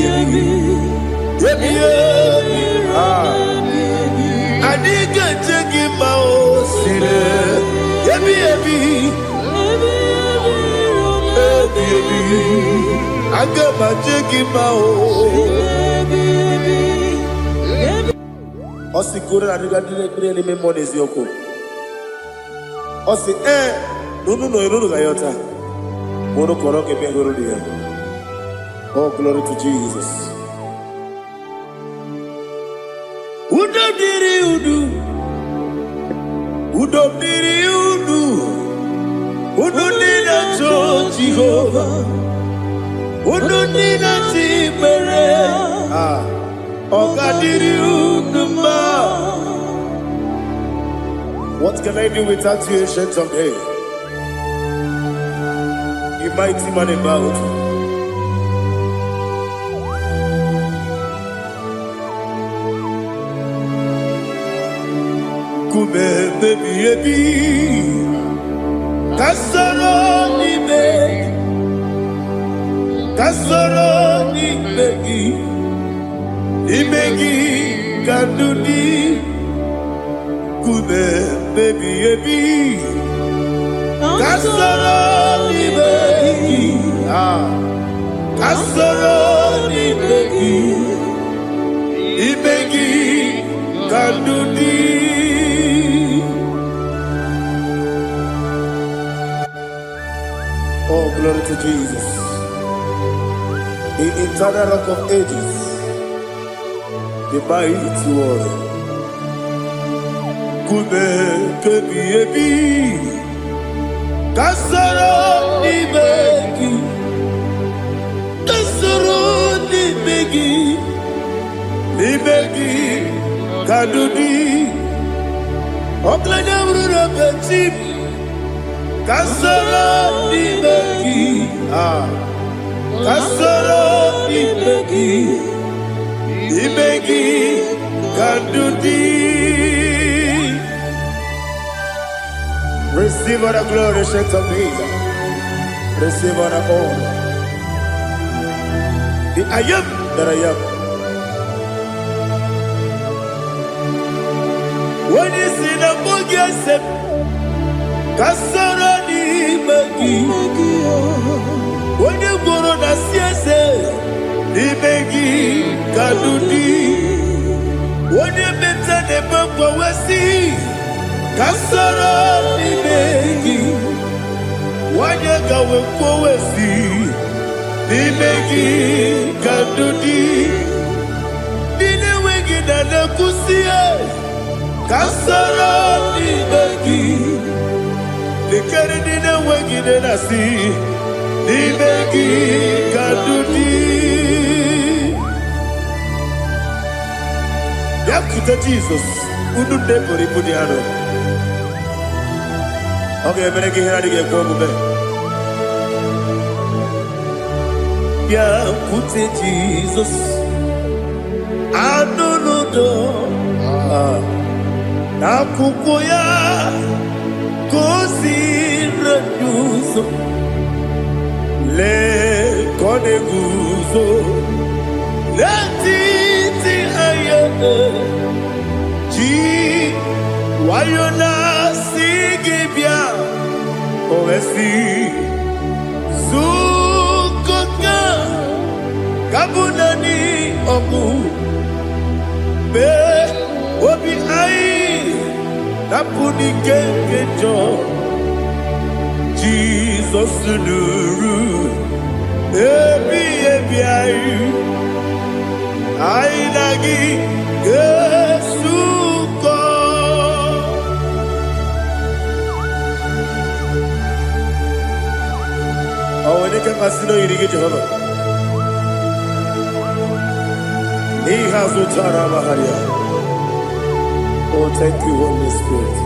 adiga tegima o sinebi agama tegima o Osi kura adiga dire ni memonize yoko Osi nunu gayota Mono koroke bengoro dia. Oh, glory to Jesus. Udo diri udu. Udo diri udu. Udo nina cho Jehovah. Udo nina timere. Oga diri udu ma. What can I do without you, ancient of days? Mighty man about Kube baby Kasoro ni begi kandudi Kube baby Kasoro ni begi Kasoro ni begi kandudi Oh, glory to Jesus. The eternal rock of ages, the mighty one. Kube kebi Kasoro ni begi kadudi oklanya brura betip Kasoro ni begi Kasoro ni begi kadudi Receive all the glory, strength of Jesus. Receive all the honor. The I am that I am. When you see the book, you say, Kasoro ni begi. When you go to the siese, ni begi kadudi. When you meet the bumper, we see. Kasoro ni begi Wanyaka wekowesi Ni begi kadudi Nine wegi na kusie Kasoro ni begi Nikari nine wegi na nasi Ni begi kadudi Yakuta Jesus Ununde poripuniano Okay, I'm here to get going. Yeah, put it Jesus. I don't know. Nakukoya, kosi reduso. Le koneguso. Letiti ayane. Ji wayona sigibia. Oesi Zukoka Kabunani Oku Be Obi Ai napuni kenkejo Jesus nuru ebi ayu ainagi Yesu ko awone ke masino irige Jehova he has utara baharia. Oh, thank you, Holy Spirit.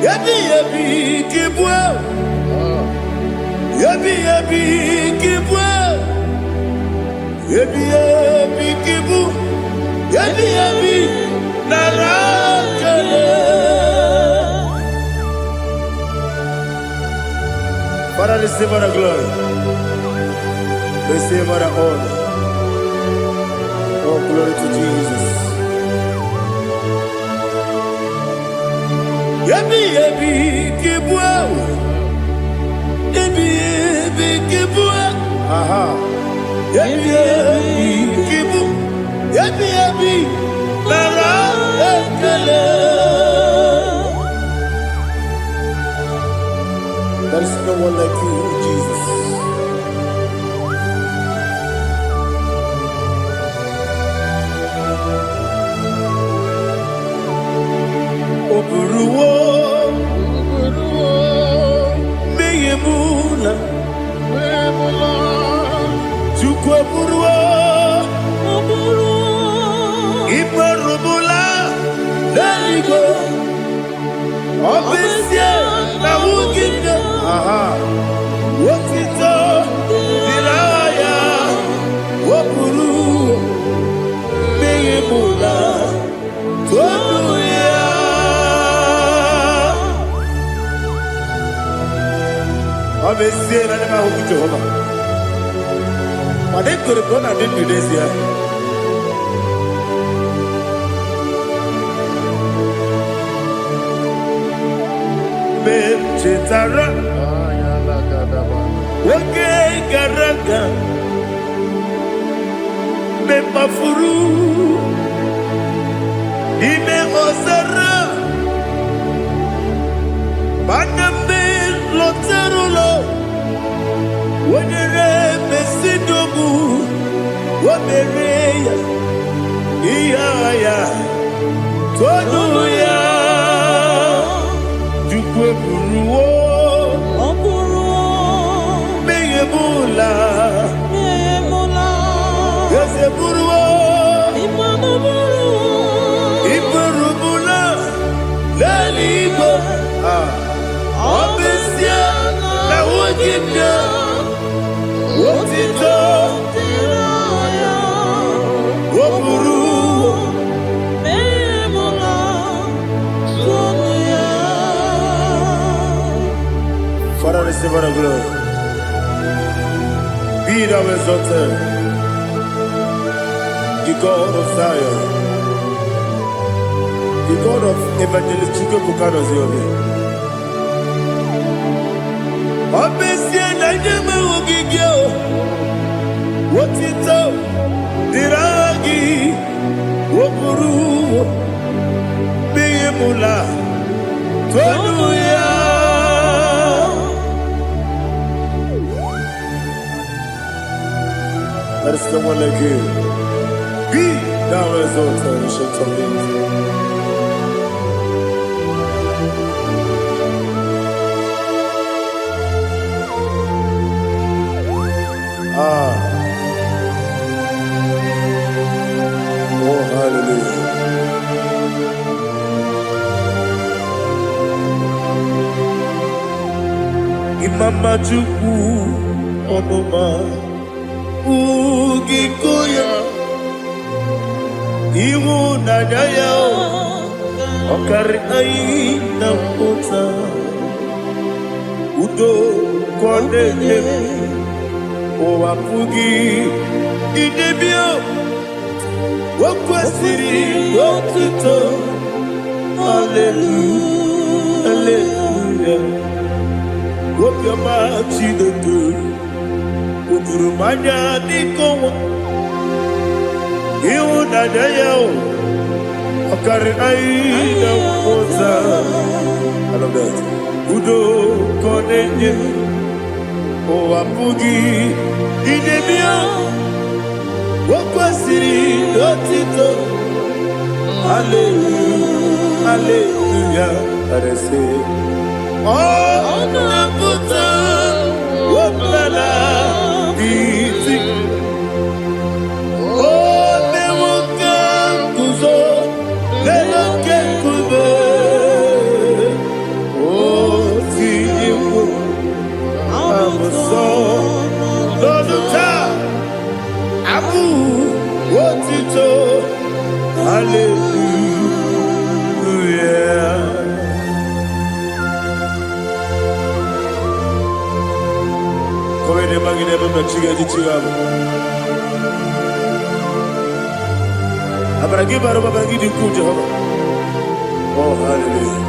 Yabi yabi kibwa, yabi yabi kibwa, yabi yabi kibu, yabi yabi narakale. Father, receive our glory, receive our honor. Oh, glory to Jesus. Yabi yabi kibwa, yabi yabi kibwa, aha, yabi yabi kibu, yabi yabi nara ekele. There is no one like you, Jesus. Oburuwo, meyemula, chukwu oburuwo, iperubula, deligo, obesie na wugide, aha, wotito, diraya, oburuwo, meyemula, toduya. Obesie na nema huku Jehova. Wade kuribona nini desia. Chetara wake garaga me mafuru ime ozara banambe loterulo wonere mesidobu womereya iyaya toduya Buruwo, meyemula, yese buruwo, iburubula, leligo, obesia, na wogida, wotito, woburuwo, Father, receive our glory. Be thou exalted, the God of Zion, the God of Evangelist Chike Bukano Ziobi. Obesie na nyeme ugigio, wotito, diragi, woburu, biyemula, toduya. There is no one like you. Be thou exalted, ancient of days. Oh, hallelujah. Imama Chukwu Onoma Ugikoya Iwu Nadaya Okari Aina Kota Udo Kondele Owapugi Idebio Wakwasiri Wakito Hallelujah Hallelujah Wop your mouth, see the good. Uturumanya nikowo Iu nadayao Okari aina mota I love that Udo konenye O apugi Idemia Wakwasiri dotito Hallelujah Hallelujah Arese Oh nabuta Wapala Iti Oh nemuka kuzo Leloke kube Oh tiyimu Amuso Loduta Abu Wotito Hallelujah Komene magine baba chiga chigabu Abaragi baro babaragi diku Jehovah Oh hallelujah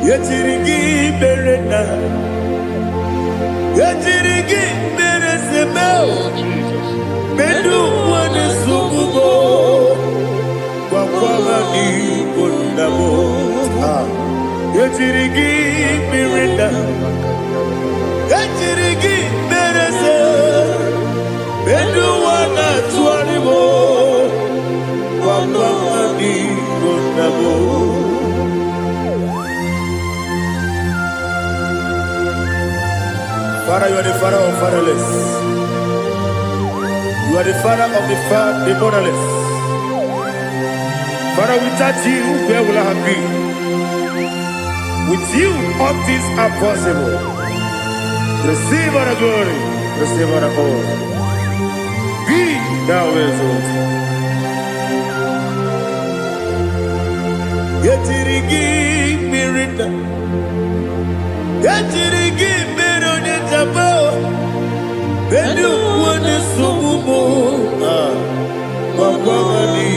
Yetirigi berena Yetirigi beresemeo Bedu wane sukubo Wakwama ni kundabo Yetirigi berena Yetirigi berese Bedu wana tuanibo Wakwama ni kundabo Father, you are the father of fatherless. You are the father of the motherless. Father, without you, where will I have been? With you, all things are possible. Receive all the glory, receive all the honor. Be thou exalted. Yetirigi mirita, yetirigi mirone jabo, bedu wane subumo, wakwani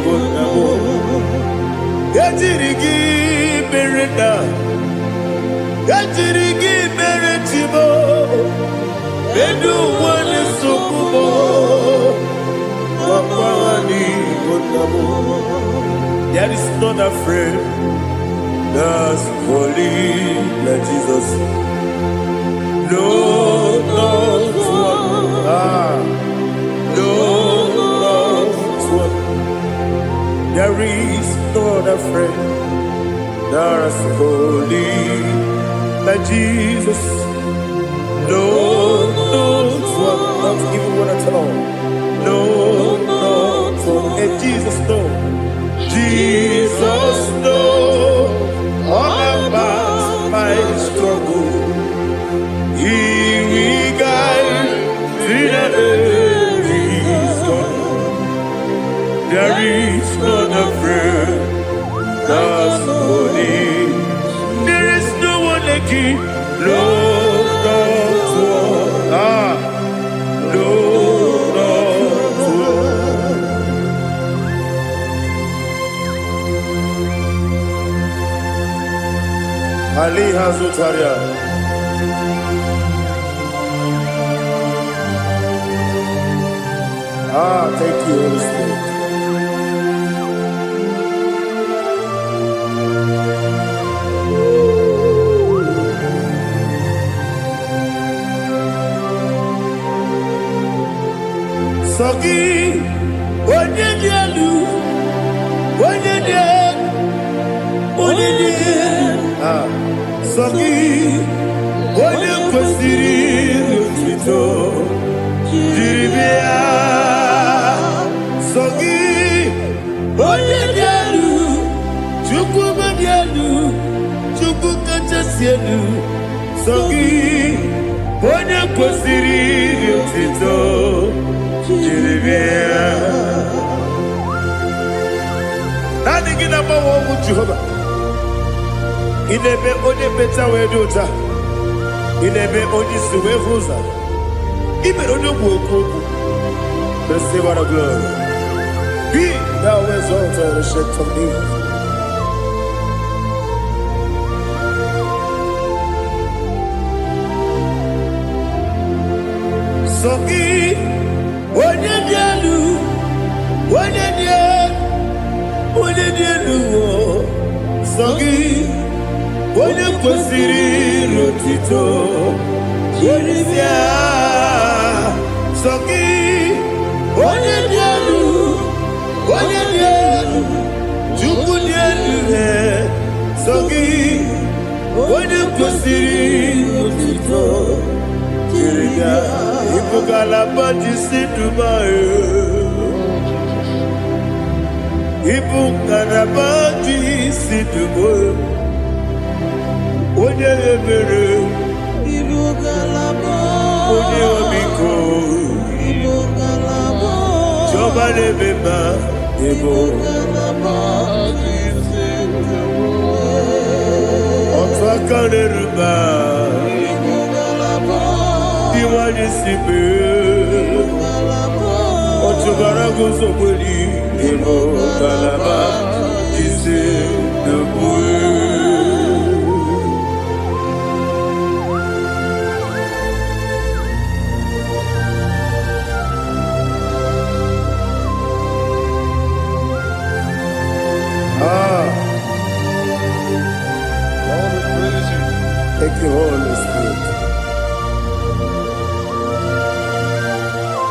bonamo. Yetirigi mirita, yetirigi miretibo, bedu wane subumo, wakwani bonamo. There is not a friend that's holy like Jesus. No, not one. No, not one. There is not a friend that's holy like Jesus. No, not one. Not even one at all. No, not one. And Jesus knows. Jesus knows all about my struggle. He will guide through the days. There is not a friend that's holy. There is no one like him. No, not one. No, not one. Ali Hazutaria. Thank you, Holy Spirit. Sogi, Onyedialu, Sogi, Onye kwesịrị otuto jiribịa. Sogi, onye dị elu, Chukwu dị elu, Chukwu kachasị elu. Sogi, onye kwesịrị otuto jiribịa. Naanị gị na-agbanwe ọgwụ Jehova. Inebe onye beta wee dị ụta. Inebe onye isi wee hụ ụzọ. Imere onye okwu okwu. Receive our glory. Be thou exalted the shades of me. Soki, onye dielu, Soki, onye kwesịrị rotito, Jeribia, Soki, onye dielu, Chukwu dielu, Soki, onye kwesịrị rotito, Jeribia. Ipukalaba Dubai. Ipukalaba Dubai. Oye ebere. Ipukalaba. Oye omiko. Ipukalaba. Joba lebeba. Ipukalaba. Otwakaneruba. Iwani sibe. Ochubara gozo kweli. Ipukalaba Dubai. Thank you, Holy Spirit.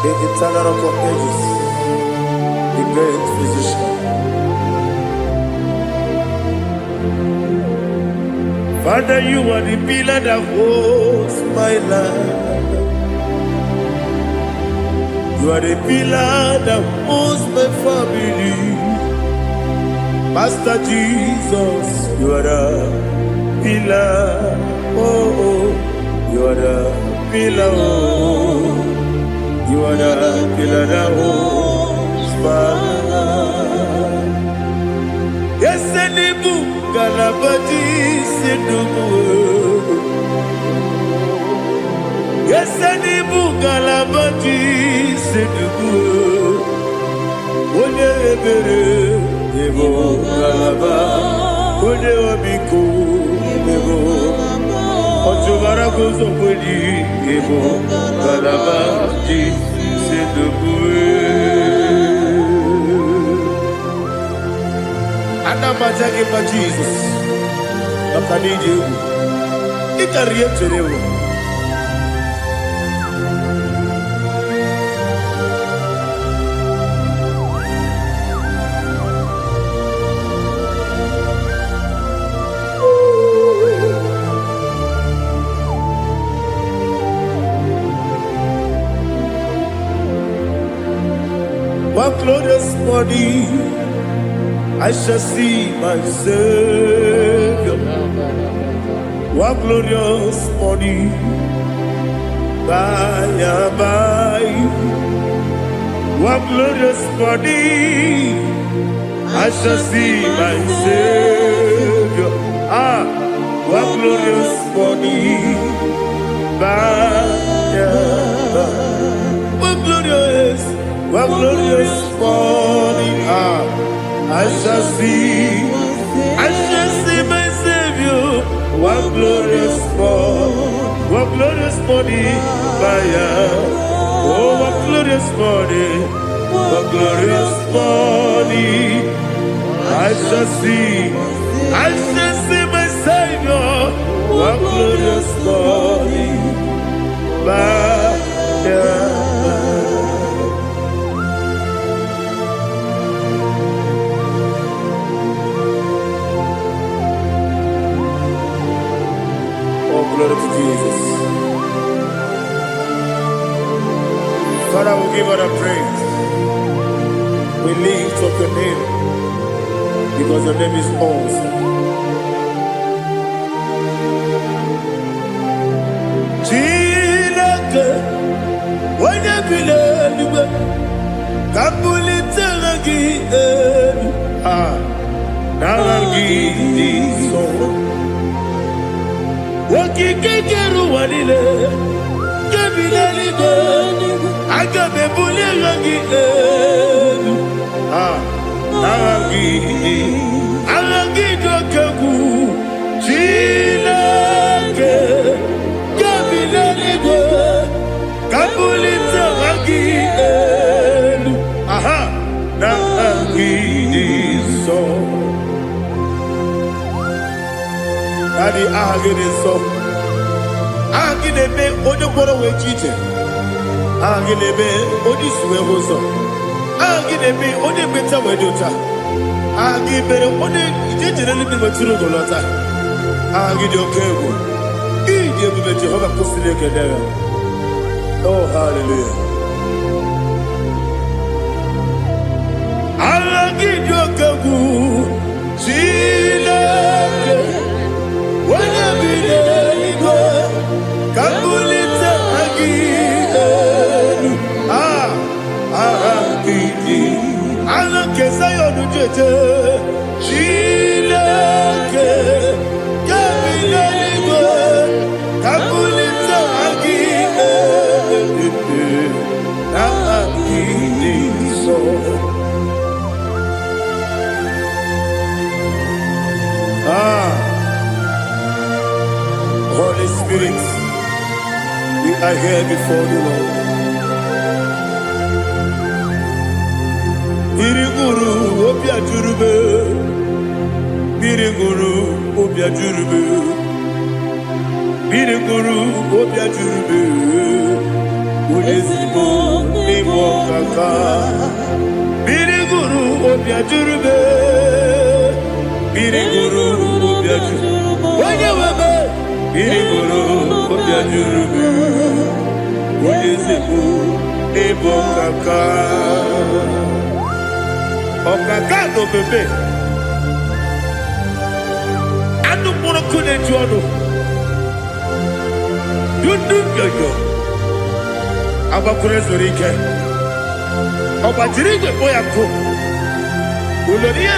The eternal rock of ages, the great physician. Father, you are the pillar that holds my life. You are the pillar that holds my family. Master Jesus, you are the pillar. Oh, you are the pillar. Oh, you are the pillar that holds my life. Yes, Enibu Galabadi Sidubu. Yes, Enibu Galabadi Sidubu. Oye ebere, Ebo Galaba. Oye Obiku, Ebo. Ochubara gozo kweli, Ebo Galaba Sidubu. Anamajagi ma Jesus, Bakaniji, Ikariye Cherewo. One glorious body, I shall see my Savior. One glorious body, by and by. One glorious body, I shall see my Savior. One glorious body, by and by. One glorious body, I shall see my Savior. One glorious body, oh, one glorious body, I shall see my Savior. One glorious body, glory to Jesus. Father, we give her the praise. We lift up your name because your name is awesome. Chilaka, when you believe, Kabuli Telagi, Naragi, so. Wakikeru walile, kebilalibe, agabe bule rangi Daddy, so. Agidebe, Odo Boro Wechite. Agidebe, Odi Suehoso. Agidebe, Odi Beta Wedota. Agibere, Odi Generally Maturu Golota. Agidio Kego. Idi Ebu Jehovah Kusileke there. Oh, hallelujah. Agidio Kego. Chileke. Holy Spirit, we are here before you, Lord. Biriguru obia jurube, Biriguru obia jurube, Biriguru obia jurube, Ulesibo nibo kaka, Biriguru obia jurube, Biriguru obia jurube, Wanyawebe. Biriguru obia jurube, Ulesibo nibo kaka. Okaka no bebe. Anu mono kune juano. Dundu yoyo. Aba kure zorike. Oba jirige boya ko. Uloriya.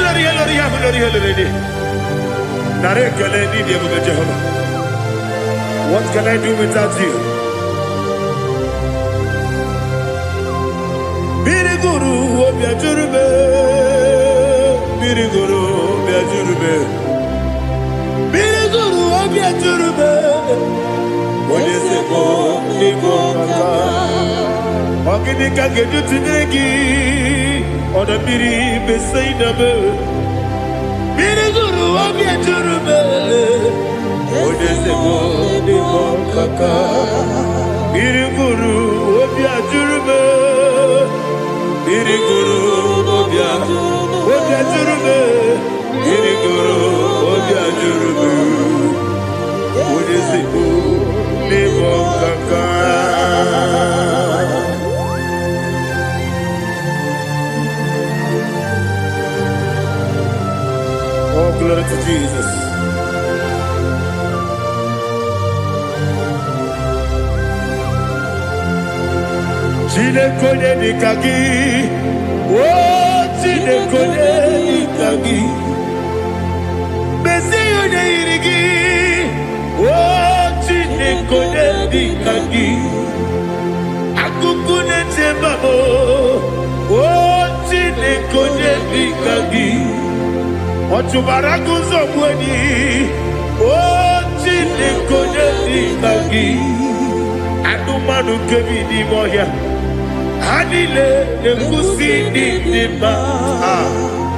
Nare kele ni Dieu Jehovah. What can I do without you? Biriguru obia jurube. Biriguru obia jurube. Biriguru obia jurube. Olesebo nibo kaka. Wakini kageju tinegi. Oda biri beseinabe. Biriguru obia jurube. Olesebo nibo kaka. Biriguru obia jurube. Biriguru obia jurube, Biriguru obia jurube, Ulesibo nibo kaka. Oh, glory to Jesus. Chinekone nikagi, oh Chinekone nikagi, Mesiyo ne irigi, oh Chinekone nikagi, Akukune chembabo, oh Chinekone nikagi, Ochubaraku zomweni, oh Chinekone nikagi, Adumanu kevidi moya. Hanile nekusi nima,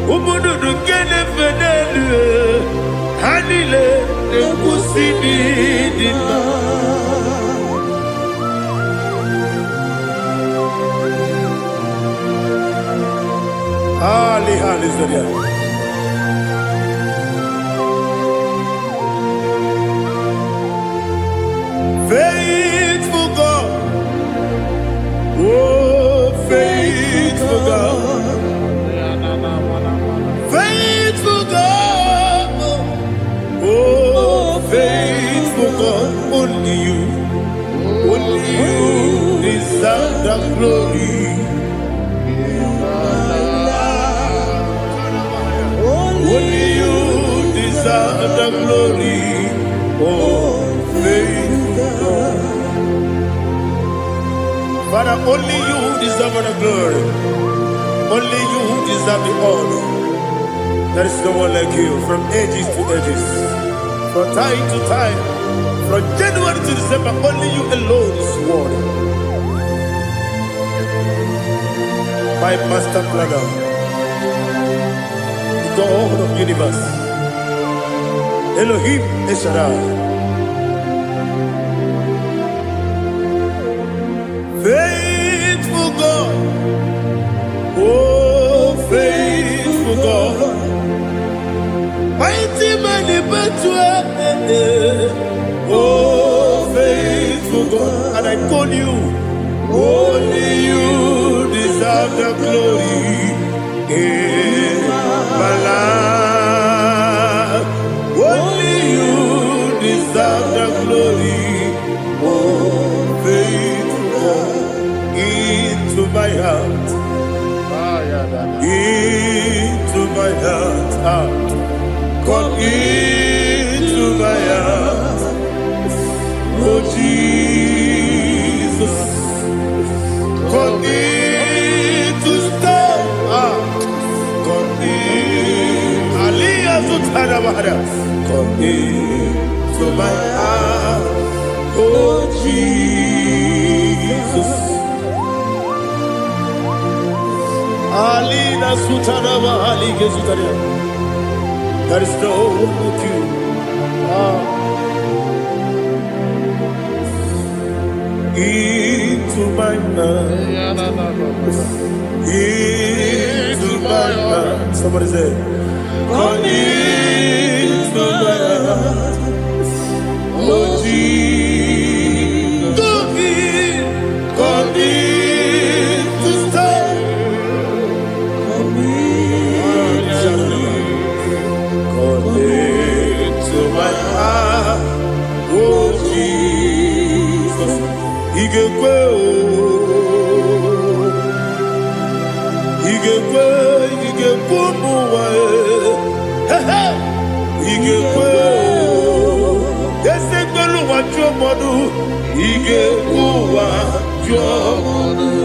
umududu kene fenelu. Hanile nekusi nima. Ali zoria. Faithful God, oh faithful God, faithful God, oh faithful God, only you deserve the glory. Only you deserve the glory, oh faithful God. Father, only you deserve the glory. Only you deserve the honor. There is no one like you from ages to ages, from time to time, from January to December. Only you alone is worthy. My master planner, the God of the universe, Elohim Eshadai. Faithful God, oh faithful God, mighty man in battle, oh faithful God, and I call you, only you deserve the glory in my life, only you deserve the glory, oh faithful God. Into my heart, into my heart, come into my heart, oh Jesus, come in to stay, come in, Aliyah to Tanabara, come into my heart, oh Jesus. Alina Sutanama Ali Gesutaria. There is no one like you. Into my mind. Into my mind. Somebody say, come into my heart. Oh Jesus. Come in to stay. To my heart, oh Jesus, He can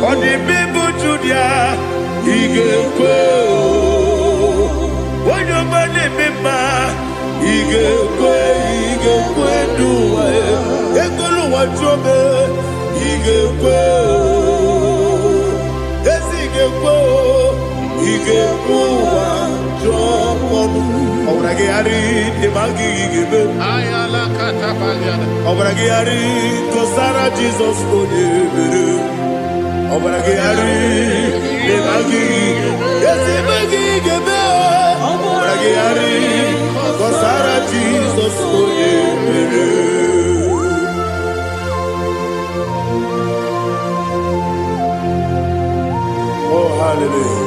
on the people Judah, He can when your money member, He can do it. Ekolo wa jobe, He can yes, He can wa jobe. Obrage ari de magi gebe. Ayala katapaliana. Obrage ari to Sarah Jesus onye. Obrage ari de magi, yes, magi gebe. Obrage ari to Sarah Jesus onye. Oh, hallelujah.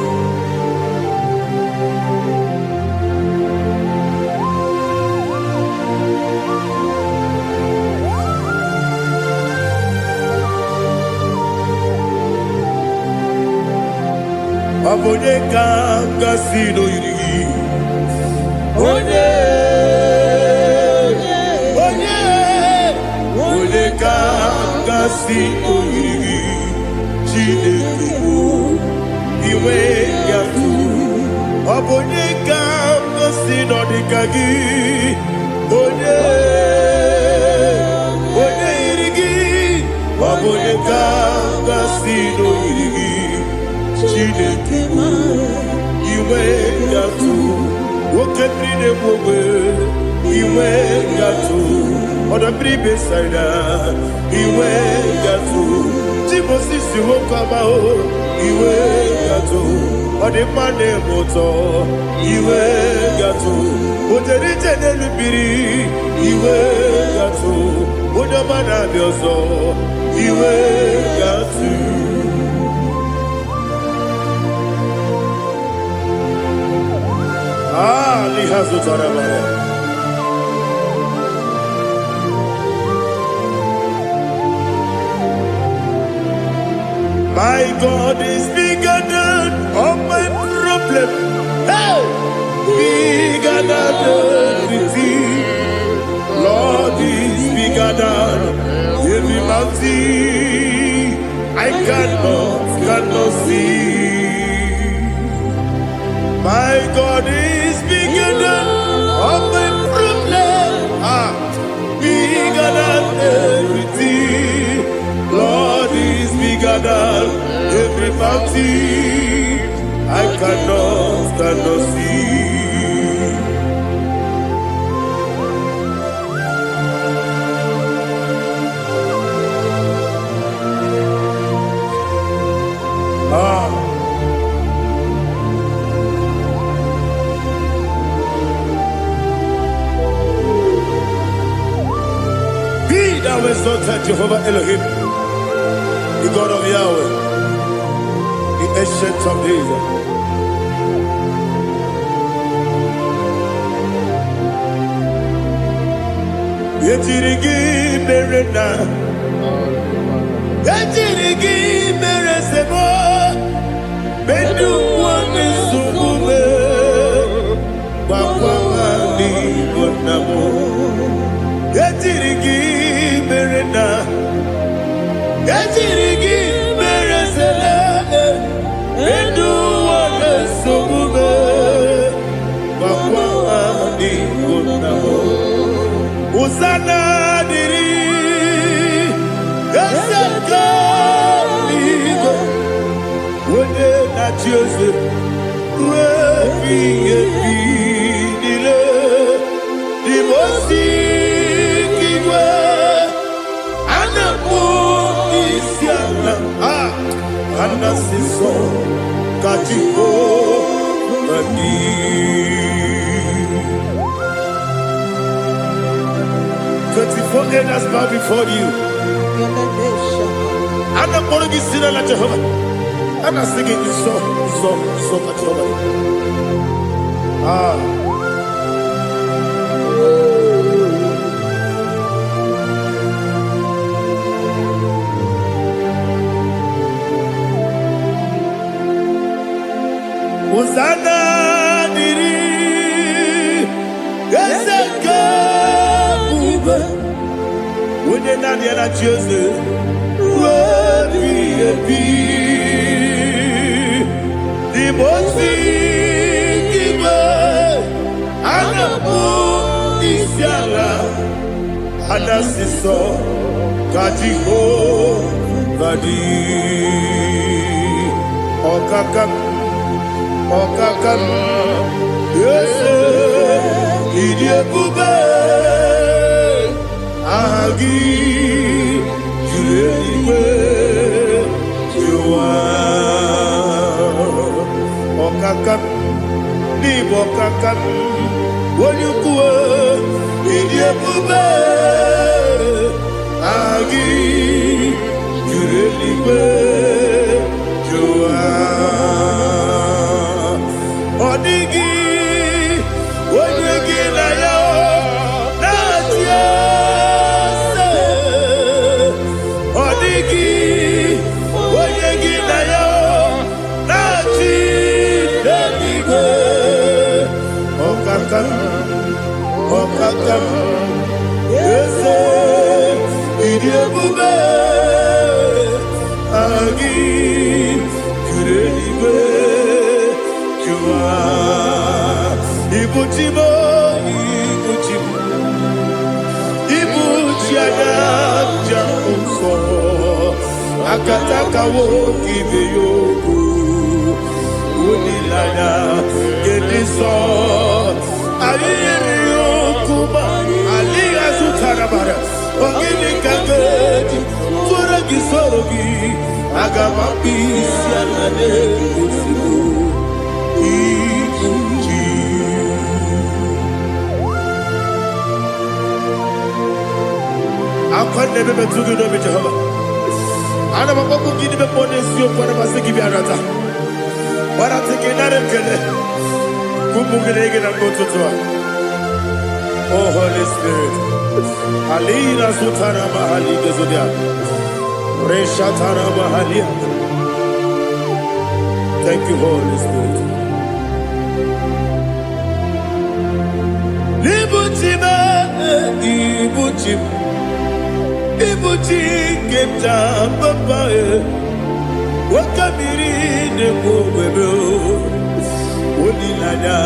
Abone kanga sino yiri. Onye kanga sino yiri. Chineke iwe yatu. Abone kanga sino dikagi. Onye yirigi. Abone kanga sino yirigi. Chineke iwe yatu. Woke pride mwe iwe yatu. Oda pribe saida iwe yatu. Timosisi wokama o iwe yatu. Ode mane moto iwe yatu. Ode jene lubiri iwe yatu. Ode mana bioso iwe yatu. Lihazu tarabara. My God is bigger than all my problem. Hey, bigger than everything. Lord is bigger than every mountain. I cannot see. see, I cannot see. Be thou exalted, Jehovah Elohim, the God of Yahweh, the ancient of days. Yetirigi merena, yetirigi meresemo, bedu wani sumube, bakwani bonamo. Yetirigi merena, yetirigi meresele, bedu wani sumube, bakwani bonamo. Usana diri, yasaka ligo, wone na Jose, webi dile, dimosi kiwe, anamu isiana, anasiso katiko mani. 24 elders bow before you. And I'm going to be singing like Jehovah. And I'm singing this song like Jehovah. Hosanna diri, Yeseka. When you're not yet at Jose, the most Anasiso Kajiho Gadi Okakam Yes Idiabube Agi Juliwe Jua Okakam Nibo Kakam Wanyukue Idiabube Agi Juliwe Jua Odigi Wanyuki na yo Natia Odigi Wanyuki na yo Nati Deligwe Okakam Okakam Yese Idiabube Agi Juliwe Jua Ibuchimo Ibuchiana Jaunso Akataka woki beyoku Unilana Gediso Ayiri Okuma Aliya Sutarabara Ogini Kageti Turagi Sorogi Agamapi Sianade Kusibu Ibuchi Akwane bebe tugu no be Jehovah. Ana makoku gidi be pone sio kwa masiki bi arata. Bara teke nare kele. Kumugere na mtoto. Oh Holy Spirit. Alina sutara mahali gezodia. Resha tara mahali. Thank you Holy Spirit. Ibuchim Ibuchi kemta papa wakamiri ne bobebe onilanya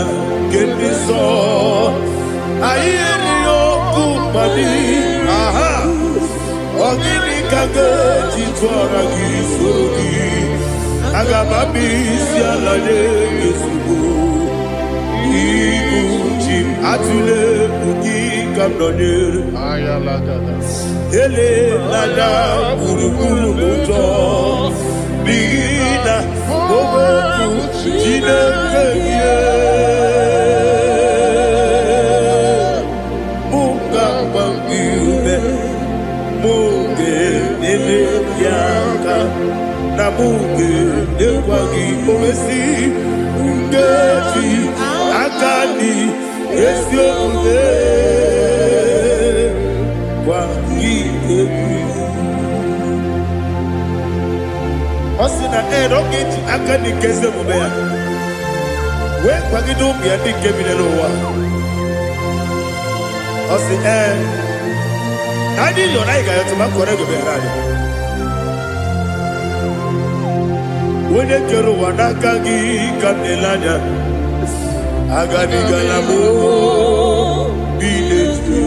kemiso ayeni okupani aha ogini kage titwara gisorogi Agamabisi alade Yesubu Iguchi Atule Ugi Kamdonir Ele Nada Uruguru Muto Bina Oboku Jinekeye Munga Bangiube Munge Nene Yaka Namuge Nekwagi Owesi Ngeji Akani Esiomuge Kwagi Ebi Osina Erogeji Akani Keze Mubea We Kwagi Dumbi Adi Kebine Lowa Osina Nadi Yonaiga Yotuma Korego Berani Wene kero wanakagi kamnelanya Agani galamo Binetu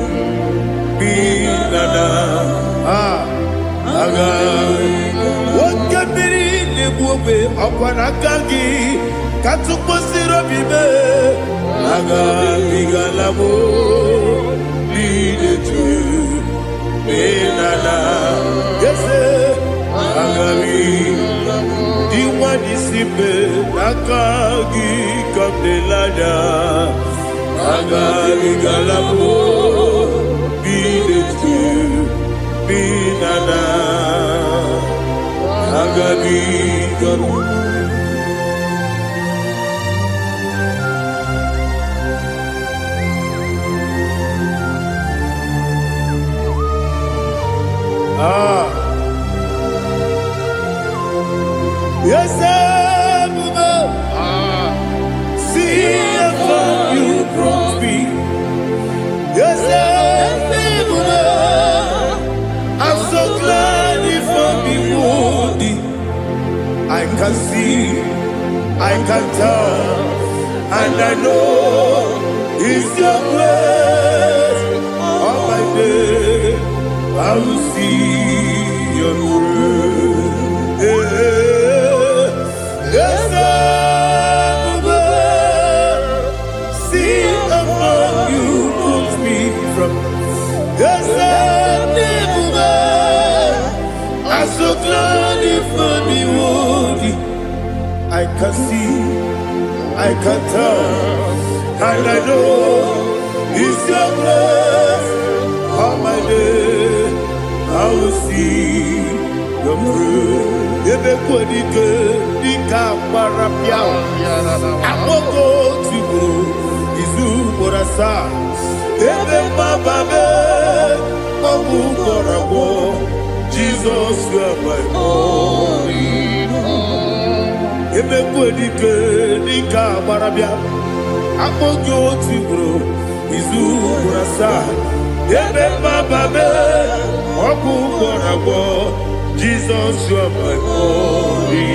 Binana Agani Wakabiri nebuwe Akwanakagi Katupo siro bibe Agani galamo Binetu Binana Yese Agani Iwanisipe nakagi kamdelada agami galabo binetu binana agami galabo Yes, see how you brought me. Yes, I'm so glad if I'm wounded. I can see, I can tell, and I know it's your grace. On my day, I will see your grace. Yes, see how you put me from. Yes, I'm so glad if I'm wounded. I can see, I can tell, and I know it's your grace. On my day, I will see your grace. Ebekwedike dika parapia Akoko tibu izu borasa Ebe bababe Obu korabo Jesus you are my only home Ebekwedike dika parapia Akoko tibu izu borasa Ebe bababe Obu korabo Jesus, you are my only.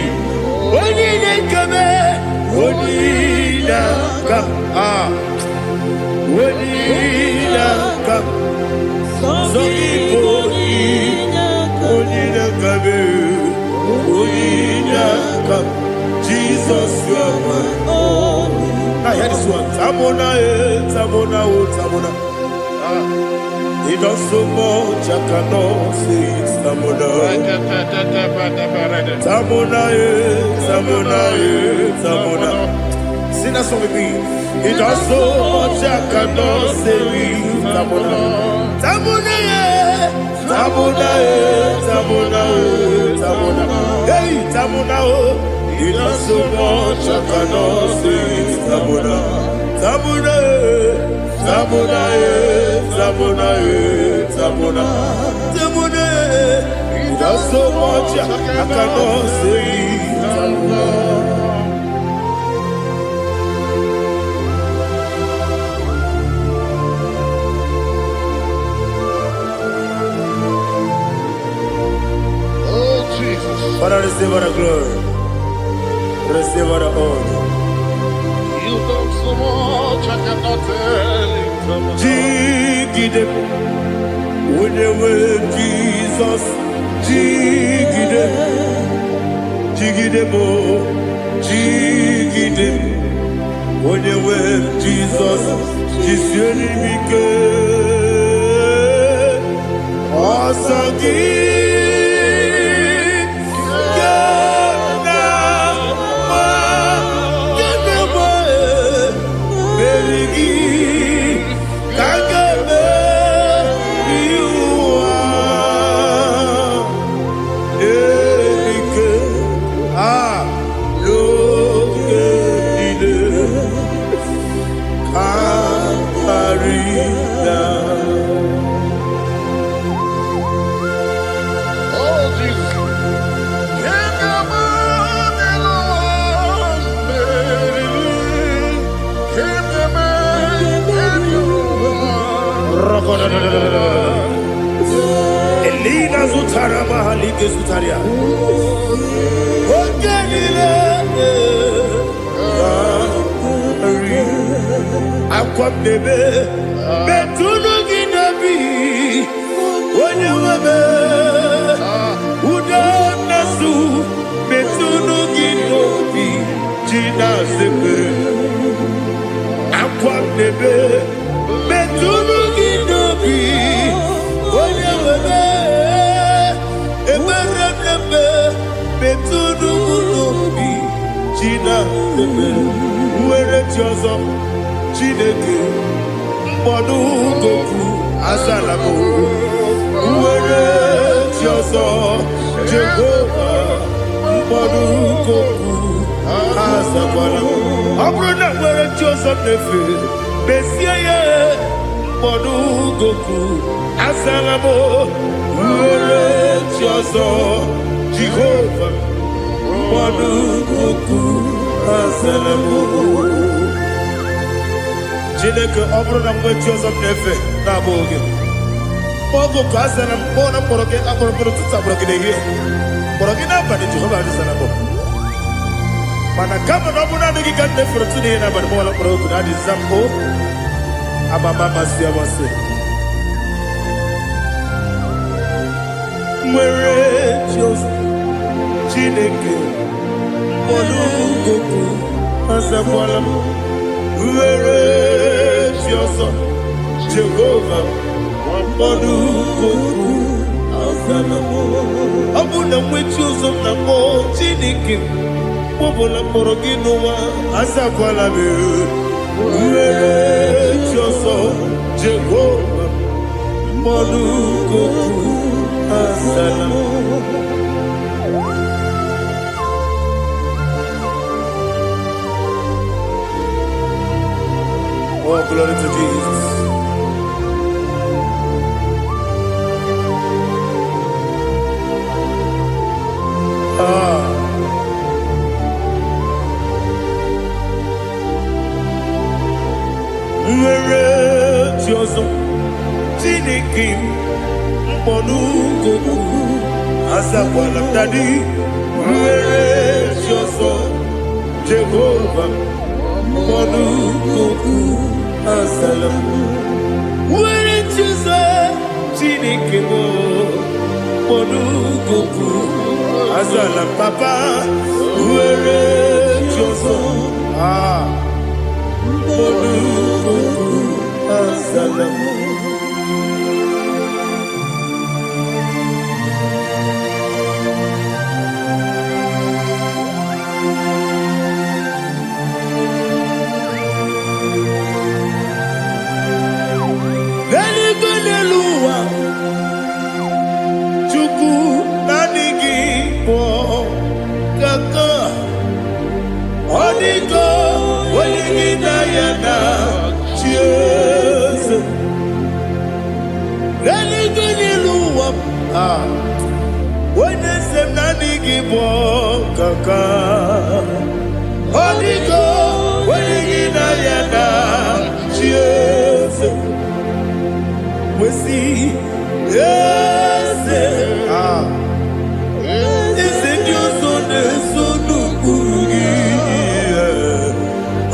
Onina kame, onina kam, onina kam. Onina kame, onina kam. Jesus, you are my only. Now hear this one. Tamona, tamona, tamona. He does so much, I cannot say it. Tamona, Tamona, Tamona, Tamona. Sing that song with me. He does so much, I cannot say it. Tamona, Tamona, Tamona, Tamona, Tamona. Hey, Tamona, he does so much, I cannot say it. Tamona, Tamona, Tamona, Tamona, Tamona, Tamona. He does so much I cannot say. Tamona. Oh Jesus. Father, receive our glory. Receive our honor. You done so much I cannot tell it. Jigide, with the way Jesus, Jigide, jigide mo, jigide onye nwe Jizọs jisiere m ike ọsọ gị Elina Zutara Mahalike Zutaria Ogenile Akwam Nebe Betunu Ginabi Onye Webe Uda Nasu Betunu Ginobi Jina Sebe Akwam Nebe Betunu Ginobi Onye Webe Eberekebe Betunu Ginobi Jina Sebe Uwere Tiozo Chineke Mbodu Goku Azalamo Uwere Tiozo Jehovah Mbodu Goku Azalamo Abrona Uwere Tiozo Nefe Besiye Mbodu Goku Azalamo Uwere Tiozo Jehovah Mbodu Goku Azalamo Chineke ọbụrụ na mgbe Jizọs na-efe na-abụ oge ogo ka asara mkpọ na mkpọrọ gị akpọrọ mkpọrọ tutu akpọrọ gị n'ehihie mkpọrọ gị n'abalị Jehova adịzara mbọ mana kama na ọ bụrụ na adịghị ka nne fere tụ n'ihe n'abalị mọwala mkpọrọ ogu na adịza mbụ abama amasị amasị nwere Jizọs Chineke mkpọrọ ogu azakwala m Uwere Tiozo Jehovah Mbodu Goku Azalamo Abuna mwechi uzo na mo Chineke Mwobola moro ginowa Azakwala me Uwere Tiozo Jehovah Mbodu Goku Azalamo Oh, glory to Jesus. Uwere Tiozo Chineke Mbodu Goku Azakwala Dadi Uwere Tiozo Jehovah Mbodu Goku Azalamo Uwere Tiozo Chineke Mbodu Goku Azalamo Papa Uwere Tiozo Mbodu Goku Azalamo Chukwu na-adịghị bụ kaka ọ dịgo onye gị na ya na chi eze eluigwe n'elu ụwa onye eze m na-adịghị bụ kaka ọ dịgo onye gị na ya na chi eze wesi eze eze ndị ọzọ na-eso n'okpuru gị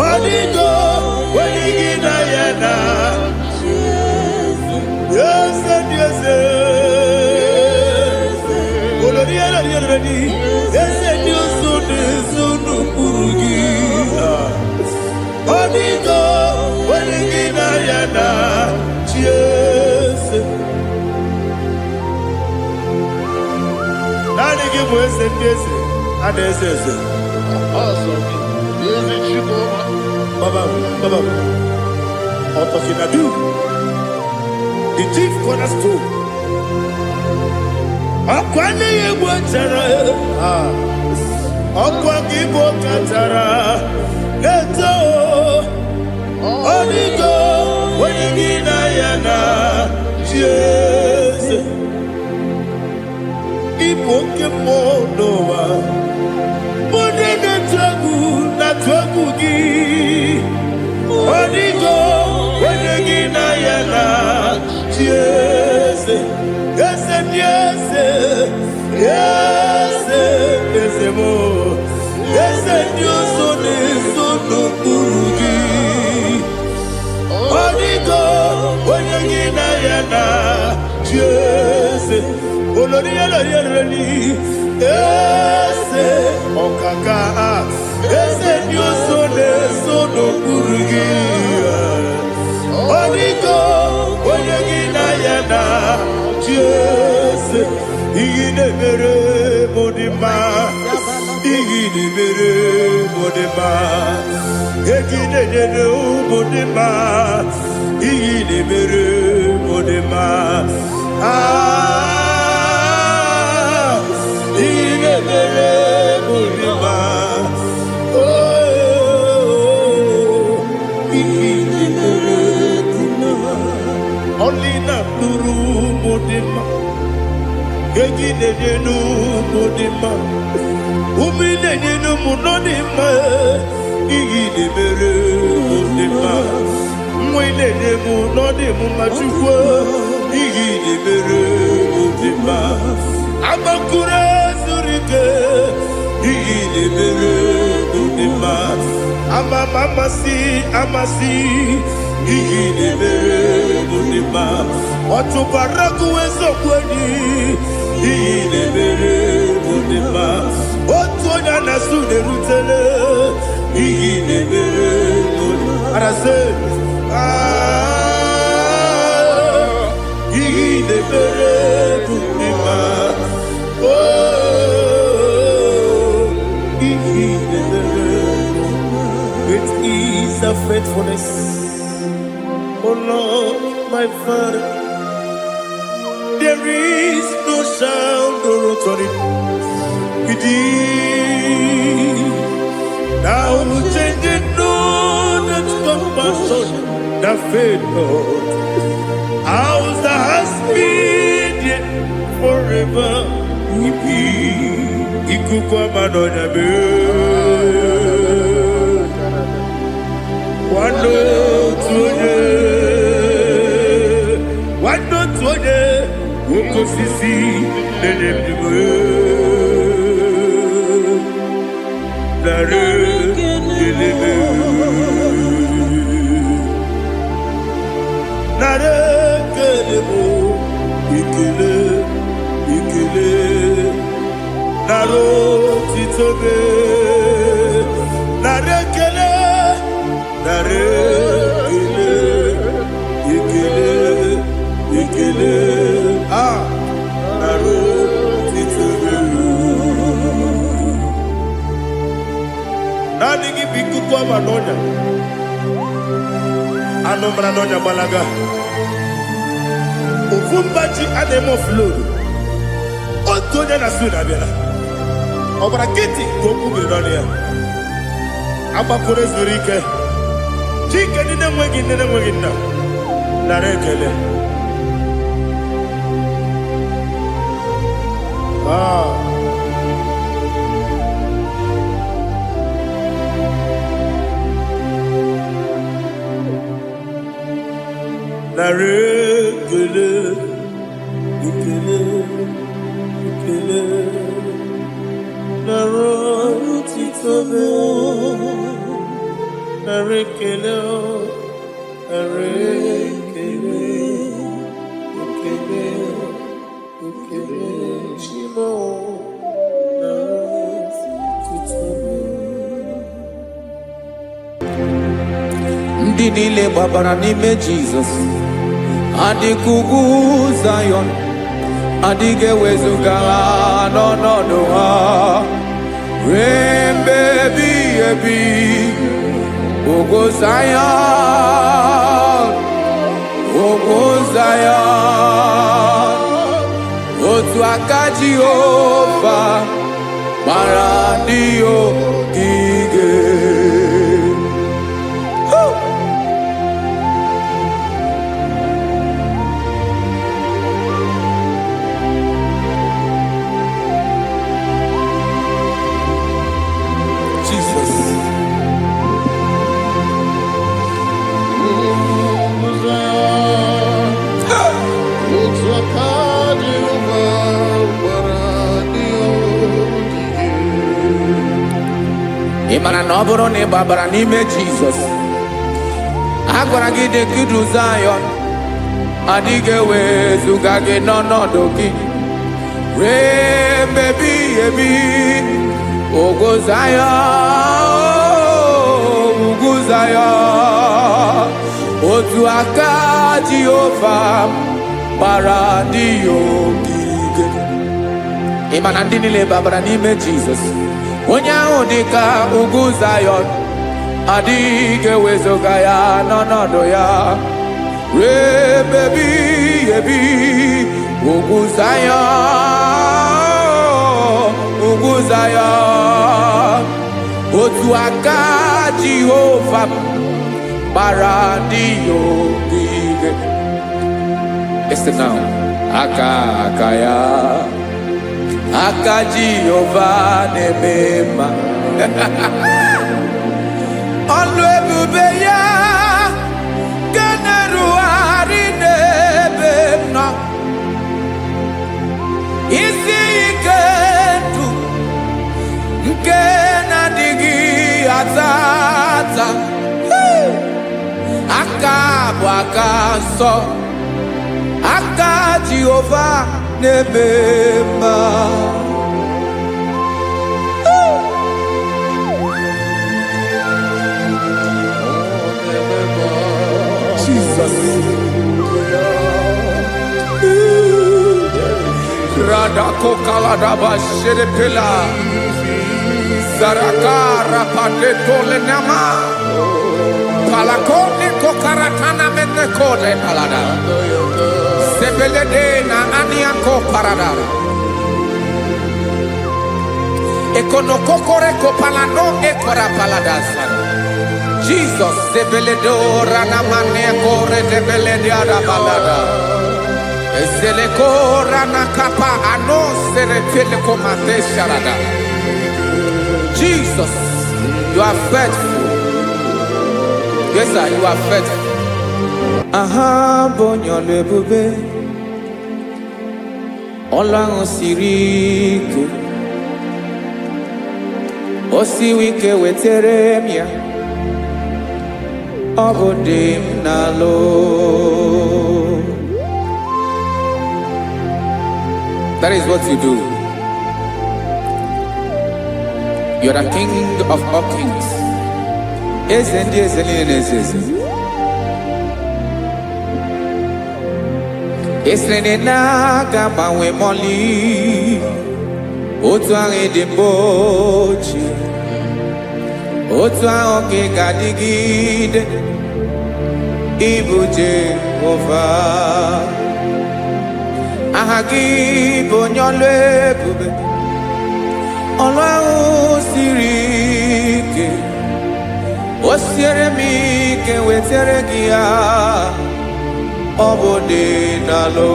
ọ dịgo onye gị na ya na eze ndị eze oloriere yereni eseniyorsun sunu kurgi Onigo wenigina yana Cheers Nani gibu esendese Adesese Baba Otokinadu the chief cornerstone Akwani yebu chara Akwa gibu katara Neto Onigo Wenigina yana Cheers Ipo kemonowa Mone na twagu gi Onigo Wenigina yana Cheers Yes, yes, yes, yes, mo. Yes, Dios no burugi. Onigo, Wenigina yana, yes. Olori olori. Yes, okaka. Yes, Dios no burugi. Onigo, Wenigina yana. Yes, igine mere modima, igine mere modima, igine mere modima, igine mere modima. Ah, igine mere modima. Oh, igine mere modima. Only na nuru modima. Egine nenu modima. Umi nenu munodima. Igine mere modima. Mwine nemu nodimu machukwa. Igine mere modima. Amakure zurike. Igine mere modima. Amasi. Igine mere modima. Otubaraku wezo kweni Igine mere modima. Otuonya nasune rutele Igine mere modima. Arase Igine mere modima. Oh, Igine mere modima. It is a faithfulness, oh Lord, my Father. There is no sound or authority within. Now changing no that compassion, the faith, Lord. Ours that has been yet forever will be. Ikukwa manonya be. Wando tuye. Wando tuye. Woko sisi nenem diwe Nare kelebe Nare kelebo Ikele Naro titobe Nare kele Ikele Naro titobe Nani gibiku kwa manonya Anomra nonya balaga Ufumbaji ademo flood Otonya na suna bela Obra kiti koku bidonia Aba kore zurike Chike nine mwegi na Narekele Narekele Ikele Naro titobe Narekele Shimo ndị niile gbabara n'ime Jizọs adịghị ugwu Zayọn adịghị ewezuga ha n'ọnọdụ ha ruo mgbe ebighị ebi. Ugwu Zayọn, ugwu Zayọn, otu aka Jehova gbara ndị ogige. Ị mara na ọ bụrụ na ị gbabara n'ime Jizọs, a gwara gị dị ka Zayọn adịghị ewezuga gị n'ọnọdụ gị ruo mgbe ebighị ebi. Ugwu Zayọn, ugwu Zayọn, otu aka Jehova gbara ndị ogige. Ị ma na ndị niile gbabara n'ime Jizọs, onye ahụ dị ka ugwu Zayọn adịghị ewezuga ya n'ọnọdụ ya ruo mgbe ebighị ebi. Ugwu Zayọn, ugwu Zayọn, otu aka Jehova gbara ndị ogige. Listen now, aka ya, aka Jehova na-eme mma. Ọlụ ebube ya ga na-erugharị n'ebe m nọ. Isi ike ndụ nke na-adịghị ata ata. Aka bụ aka nsọ, aka Jehova na-eme mma. Jesus. Radako kaladaba sherepela zarakara padetole nama palakone kokaratana mene kode palada sebelede na aniako paradara ekonokokore kopalano ekora paladasa. Jesus sebeledora na mane kore debelediada balada ezelekora na kapa ano serepele komate sharada. Jesus, you are faithful. Yes sir, you are faithful. Aha bonyo lebube Ọlọ́run siri ike o siwi ike wetere m ya. Ọ bụ dị m n'alụ. That is what you do. You are the King of all kings. Eze ndị eze niile na-eze eze. Esere na-aga gbanwe mọlị otu ahụ dị mgbe ochie, otu ahụ ka ị ga-adịgide. Ịbụ Jehova, aha gị bụ onye ọlụ ebube. Ọlụ ahụ siri ike, o siere m ike wetere gị ya. Ọ bụ dị n'alụ.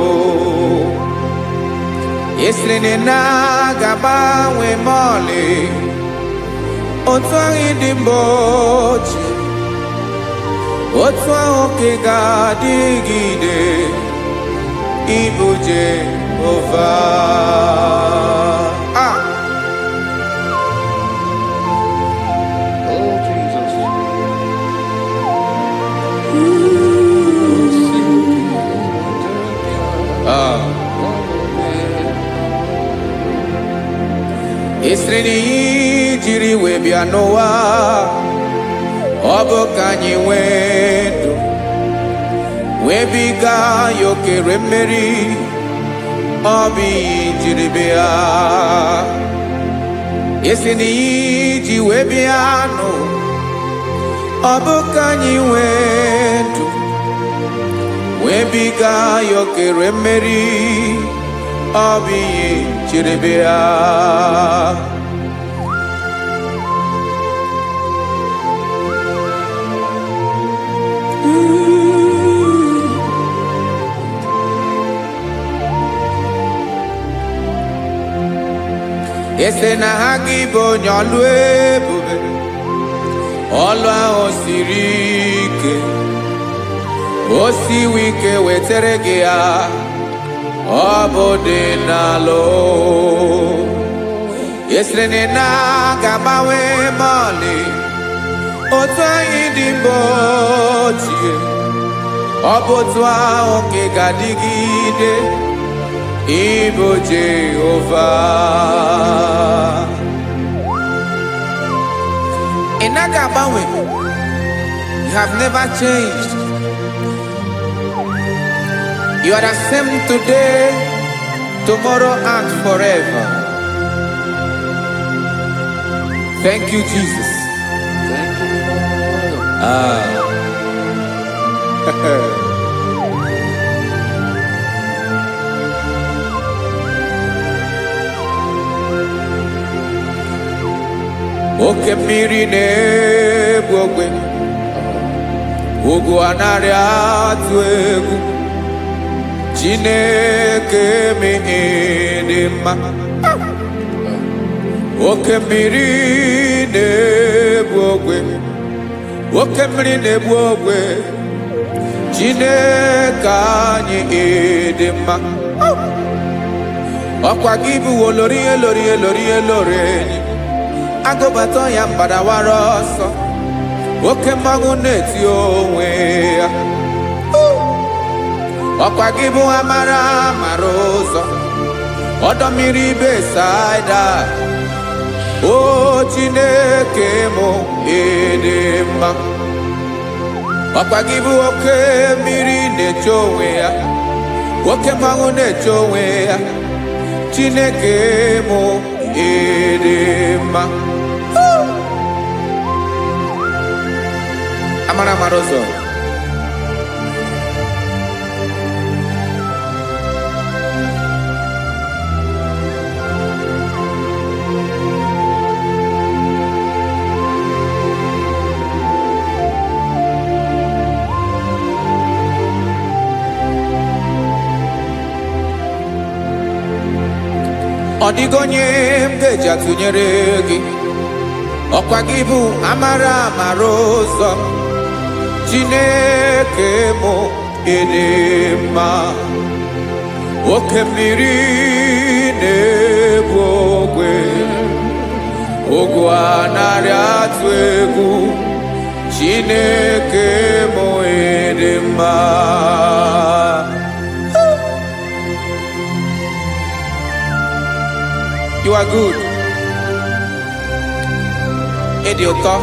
Esiri na-agbanwe mọlị otu ahụ dị mgbe ochie, otu ahụ ka ị ga-adịgide. Ịbụ Jehova. Oh, Jesus. Esiri jiri wee bịa n'ụwa, ọ bụ ka anyị nwee ndụ wee biga ya okere mmeri, ọ bụ ihe jiri bịa. Esi na ihe ji wee bịa nụ, ọ bụ ka anyị nwee ndụ wee biga ya okere mmeri, ọ bụ ihe jiri bịa. Ese na ha gị bụ onye ọlụ ebube, ọlụ ahụ siri ike, o siwe ike wetere gị ya, ọ bụ dị n'alụ. Esere na ga-agbanwe ma ọlị, otu anyị dị mgbe ochie, ọ bụ otu ahụ nke ga-adịgide, ịbụ Jehova. Ị naghị agbanwe. You have never changed. You are the same today, tomorrow and forever. Thank you, Jesus. Thank you, Lord. Oke mmiri na-egbu ogwe, ugwu anaghị atụ egwu, Chineke mee dị mma. Oke mmiri na-egbu ogwe, oke mmiri na-egbu ogwe, Chineke anyị dị mma. Ọkwa gị bụ olori elori elori elori enyi, agụbata ya mgbadawara ọsọ, oke mmanwụ na-eti onwe ya. Ọkwa gị bụ amara amara ụzọ, ọdọ mmiri Besaida, o Chineke mụ ịdị mma. Ọkwa gị bụ oke mmiri na-eche onwe ya, oke mmanwụ na-eche onwe ya, Chineke mụ ịdị mma. Amara amara ụzọ, ọ dịghị onye m ga-eji atụnyere gị. Ọkwa gị bụ amara amara ụzọ, Chineke mụ ịdị mma. Oke mmiri na-egbu ogwe, ugwu anaghị atụ egwu, Chineke mụ ịdị mma. You are good. Ịdị ụtọ.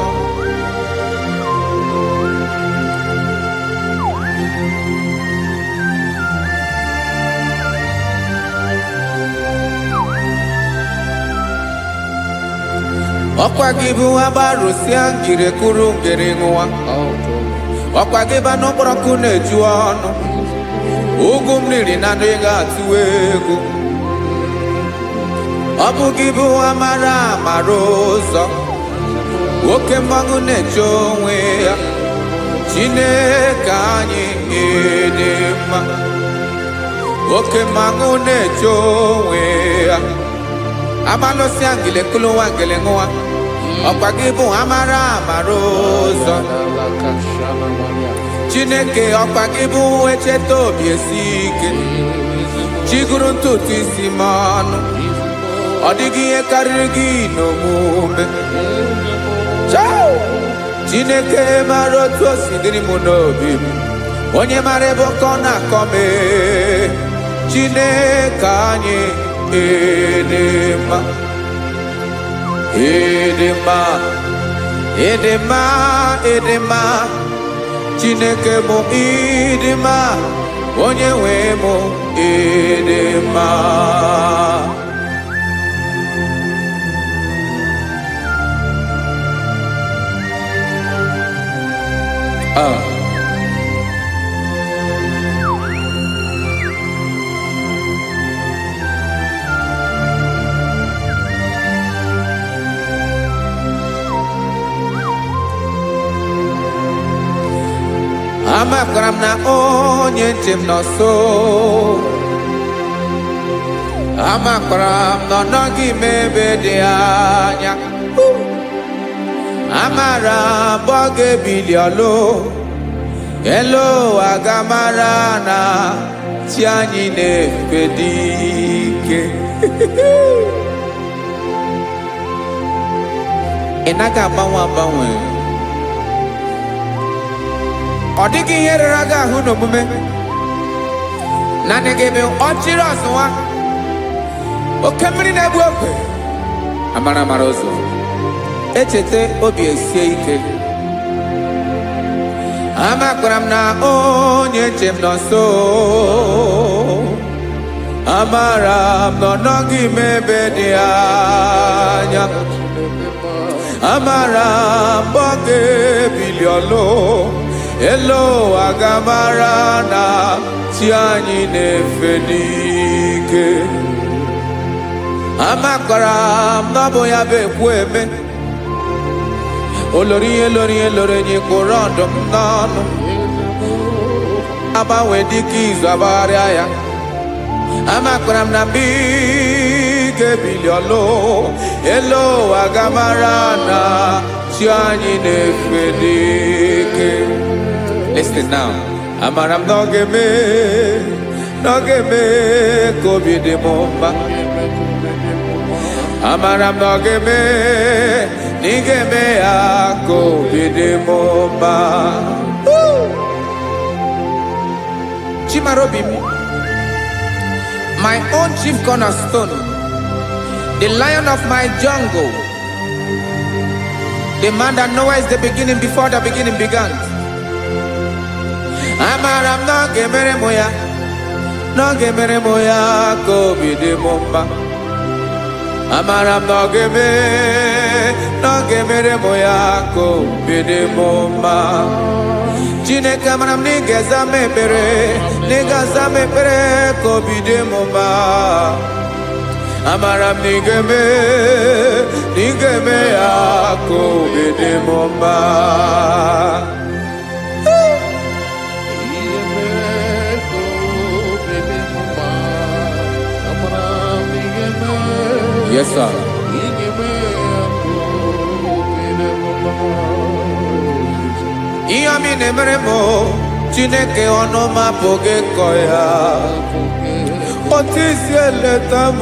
Ọkwa gị bụ agbarụsịa ngire kụrụ ngere nwa. Ọkwa gị bụ anụkpọrọkụ na-eju ọnụ, ugwu mmiri na ndị ga-atụ egwu. Ọ bụ gị bụ amara amara ụzọ, oke mmanwụ na-eche onwe ya, Chineke anyị ịdị mma. Oke mmanwụ na-eche onwe ya, abalụsịa ngile kụlụ nwa ngele nwa. Ọkwa gị bụ amara amara ụzọ, Chineke. Ọkwa gị bụ echeta obi esi ike, chiguru ntutu isi m ọnụ, ọ dịghị ihe karịrị gị n'omume. Chineke mara otu o si dịrị m n'obi m, onye mara ebe ọkọ na-akọ m. Chineke anyị ịdị mma, ịdị mma, Edema, edema, Chineke mo idima, onye nwe mo edema. Amakaram na onye njem n'ọsọ, amakaram na ọ nọghị m ebe dị anya, amara mgbe ọ ga-ebili ọlụ, elu agamara na chi anyị na-efe dị ike. Ị naghị agbanwe agbanwe, ọ dịghị ihe rere gị ahụ n'omume, naanị gị bụ ọchịrị ọzụwa, oke mmiri na-egbu ogwe, amara amara ụzọ, echeta obi esie ike. Amakwara m na onye njem nọ nso, amara m na ọ nọghị m ebe dị anya, amara mgbe ọ ga-ebili ọlụ, elu agamara na chi anyị na-efe n'ike. Amakwara m na ọ bụ ya bụ ekwu eme, olori ihe lori ihe lori enyi kwụrụ ọdụm n'ọnụ, agbanwe dịka izu agbagharịa ya. Amakwara m na mgbe ị ga-ebili ọlụ, elu agamara na chi anyị na-efe n'ike. Listen now. Amara m na ọ ga-eme ka obi dị m mma. Amara m na ọ ga-eme na ị ga-eme ya ka obi dị m mma. Chimarobi m, my own chief cornerstone, the lion of my jungle, the man that knows the beginning before the beginning began. Amara m na ọ ga-emere m ya, na ọ ga-emere m ya ka obi dị m mma. Amara m na ọ ga-emere m ya ka obi dị m mma. Chineke, amara m na ị ga-aza m ekpere, na ị ga-aza m ekpere ka obi dị m mma. Amara m na ị ga-eme ya ka obi dị m mma. Yes, sir. Ihe mi na-emere m, Chineke ọnụ m apụghị ịkọ ya. Otu isi eleta m,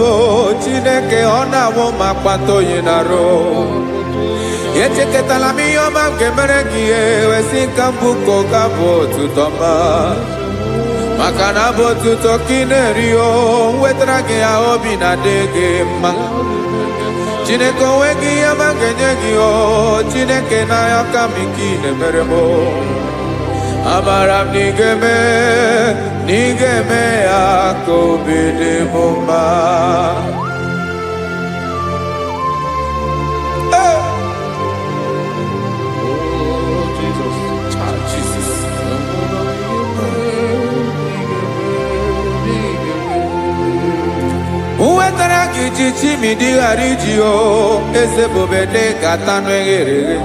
Chineke ọ na-awụ m akpata oyi n'arụ. Echeketala m ihe ọma m ga-emere gị, wesị ka m bụkọ gabụ otuto ma. Maka na bụ otuto ka ị na-eri, wetara gị ya obi na-adị gị mma. Chineke onwe gị ihe ma ga-enye gị, Chineke n'anya ka m ike ị na-emere m. Amara m na ị ga-eme ya ka obi dị m mma. Wetara gị ji chimidi ghara iji eze bobede ka tanụ eghere eghe.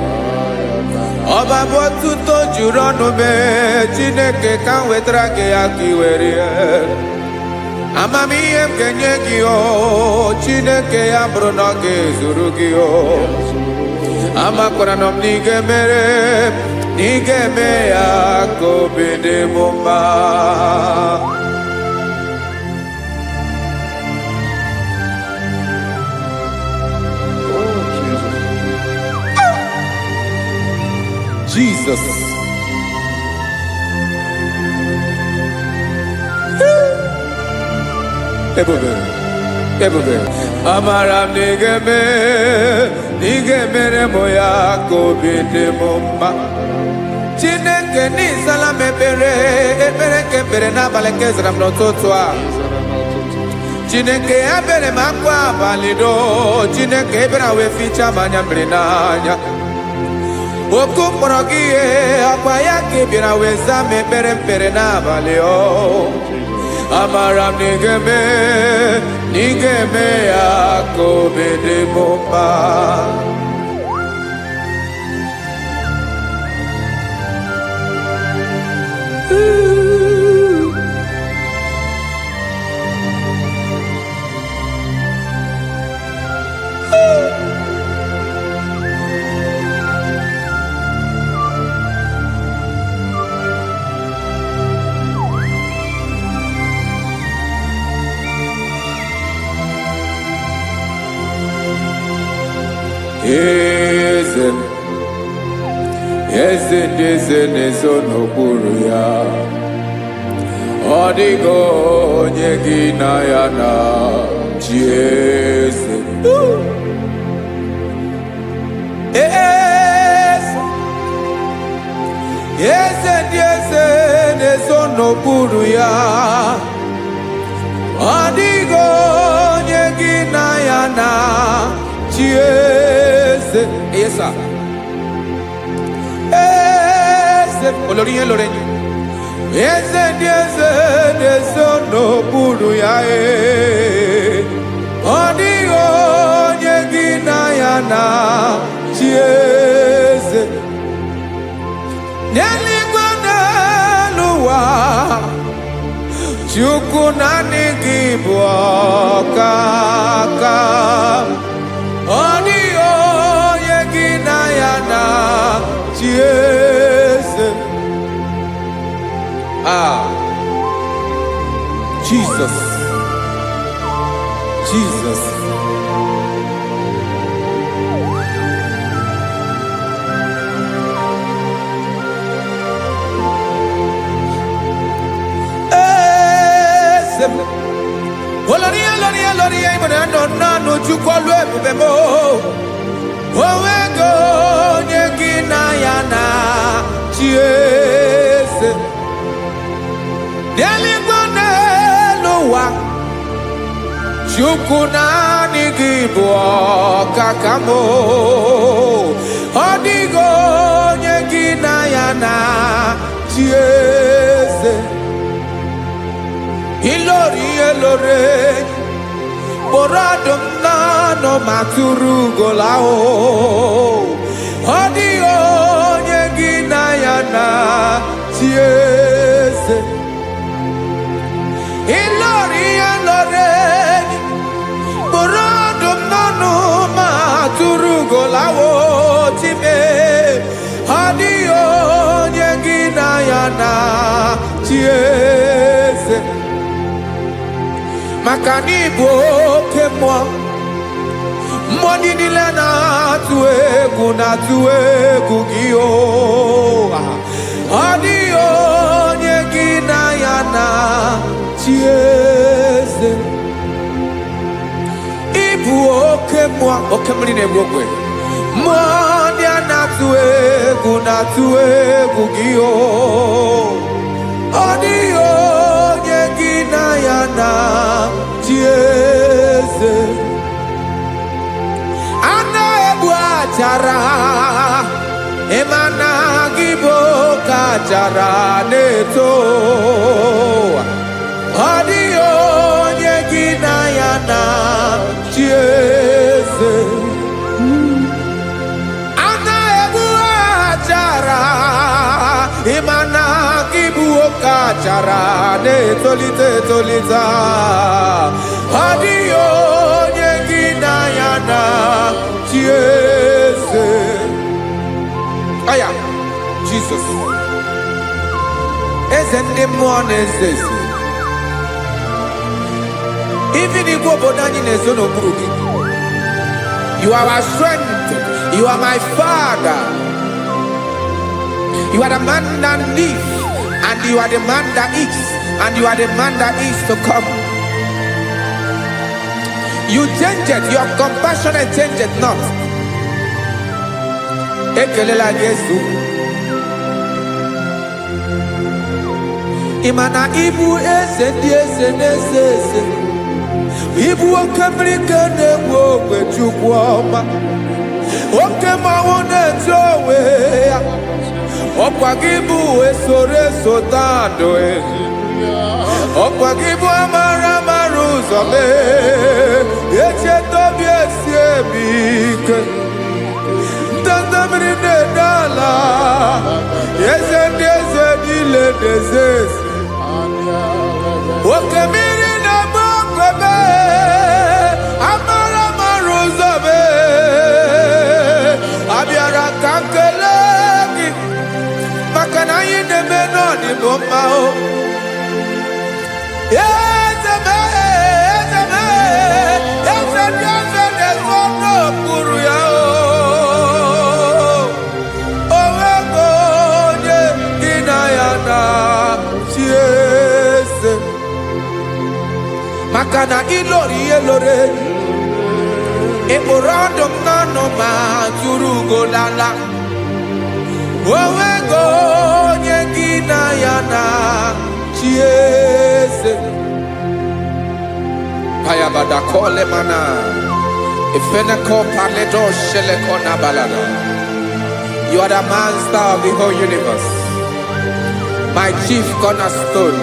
Ọba bụ otuto juru ọnụ mee, Chineke ka m wetara gị ya ka i were ya. Amamihe m ga-enye gị, Chineke ya bụrụ na ọ ga-ezuru gị. Amakwara na m na ị ga-eme ya ka obi dị m mma. Jesus. Ebube. Ebube. Amara nigeme moya kobide mumba. Chineke ni salam ebere kebere na baleke zram lototwa. Chineke ebere makwa balido. Chineke ebere we ficha manya mrinanya. Oku morogie akwa yake bira we zame ebere na balio. Amara nigeme akobede bomba. Eze n'ezo n'okpuru ya. Ọ dịghị onye gị na ya na chi eze. Eze n'ezo n'okpuru ya. Ọ dịghị onye gị na ya na chi eze. Yes, sir. Olori Lorenyo. Eze n'okpuru ya. Ọ dịghị onye gị na ya na chi eze. N'eluigwe n'elu ụwa, Chukwu naanị gị bụ ọkaka. Ọ dịghị onye gị na ya na chi eze. Jesus. Oloria ibona no chukolu ebube mo. Owego onye gị na ya na chi eze. N'eluigwe n'elu ụwa, Chukwu naanị gị bụ ọkaka m. Ọ dịghị onye gị na ya na chi eze. Ilori kpọrọ ọdụm n'ọnụ ma tụrụ ugola o. Ọ dịghị onye gị na ya na chi eze. Ilori kpọrọ ọdụm n'ọnụ ma tụrụ ugola o. Chime, ọ dịghị onye gị na ya na chi eze. Maka n'ịbụ oke mmụọ, mmụọ niile na-atụ egwu gị o. Ọ dịghị onye gị na ya na chi eze. Ịbụ oke mmụọ, oke mmiri na-egbu ogwe. Mmụọ ndị a na-atụ egwu gị o. Ọ dịghị onye gị na ya na chi eze. A na-egbu achara, ịma na gị bụ ka achara na-eto. Ọ dịghị onye gị na ya na chi eze. A na-egbu achara, ịma na gị bụ ka achara na-etolite etolite. Ọ dịghị onye gị na ya na chi eze. Aya, Jesus. Eze ndị mmụọ na-eze eze. Even igwe obodo anyị na-ezo n'okpuru gị. You are our strength. You are my Father. You are the man that lives, and you are the man that is, and you are the man that is to come. You change it, your compassionate change it not. Ekelela Yesu. Imana ibu ese di ese nese ese. Ibu okamrika nebu okwechukwoma. Okema wone towe. Okwagibu esore sotado e. Okwagibu amara maruzome. Eche tobi esiebike. Tantamrine dala. Yese deze dile dezes. Okemiri na mokwebe. Amara maruzome. Abiara kankelegi. Makana yine menoni bomao. Yezeme, yezeme, yezeme, yezeme, zono kuru yao. Owego ye inayana siese. Makana ilori elore. Eborado nano ma turugo lala. Owego ye inayana siese. Payabada kole mana. Ifena ko paledo shele kona balada. You are the master of the whole universe. My chief cornerstone.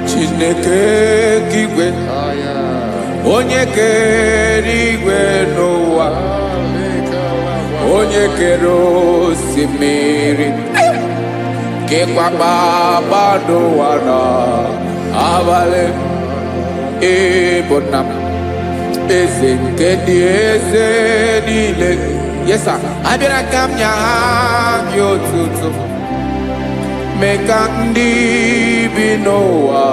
Chineke kigwe onye kere igwe n'ụwa onye kere osimiri kekwa kpakpando ụwa n'abalị ịbụ nna m eze nke ndị eze niile. Yes sir, abịara ka m nye gị otuto mee ka ndị bi n'ụwa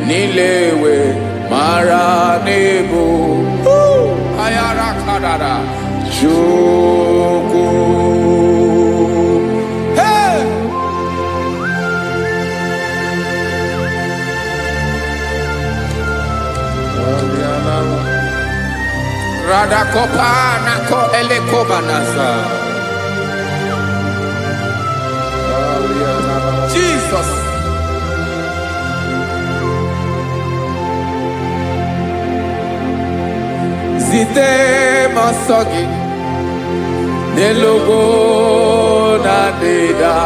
niile wee mara n'ebu ayara kadara Chukwu. Hey! Radakopa nako elekobanasa. Jesus. Zite masogi nelogo na deda.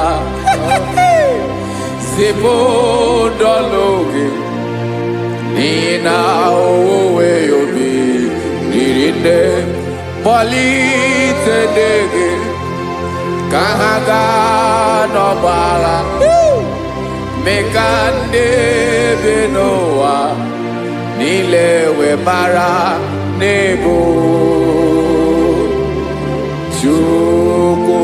Zibo dologi nina owe yobi nirinde polite dege kahaga no bala. Mekande benoa nilewe mara nebo Chukwu.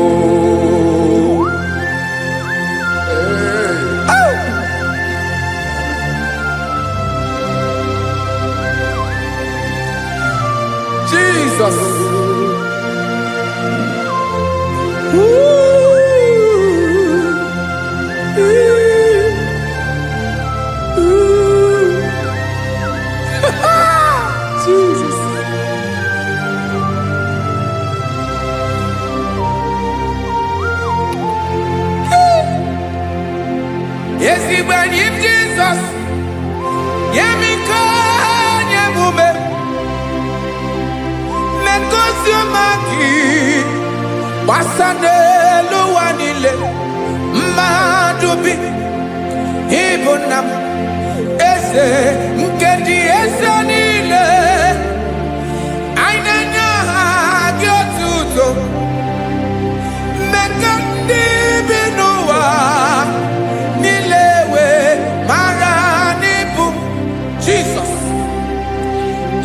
Jesus. Jesus. Yes, he when him Jesus. Yemiko nyemume. Mekosumaki. Basane luwanile. Madubi. Ibunam. Ese mkendi ese nile. Ainenya agyotuto. Mekandi binuwa. Nilewe maranibu. Jesus.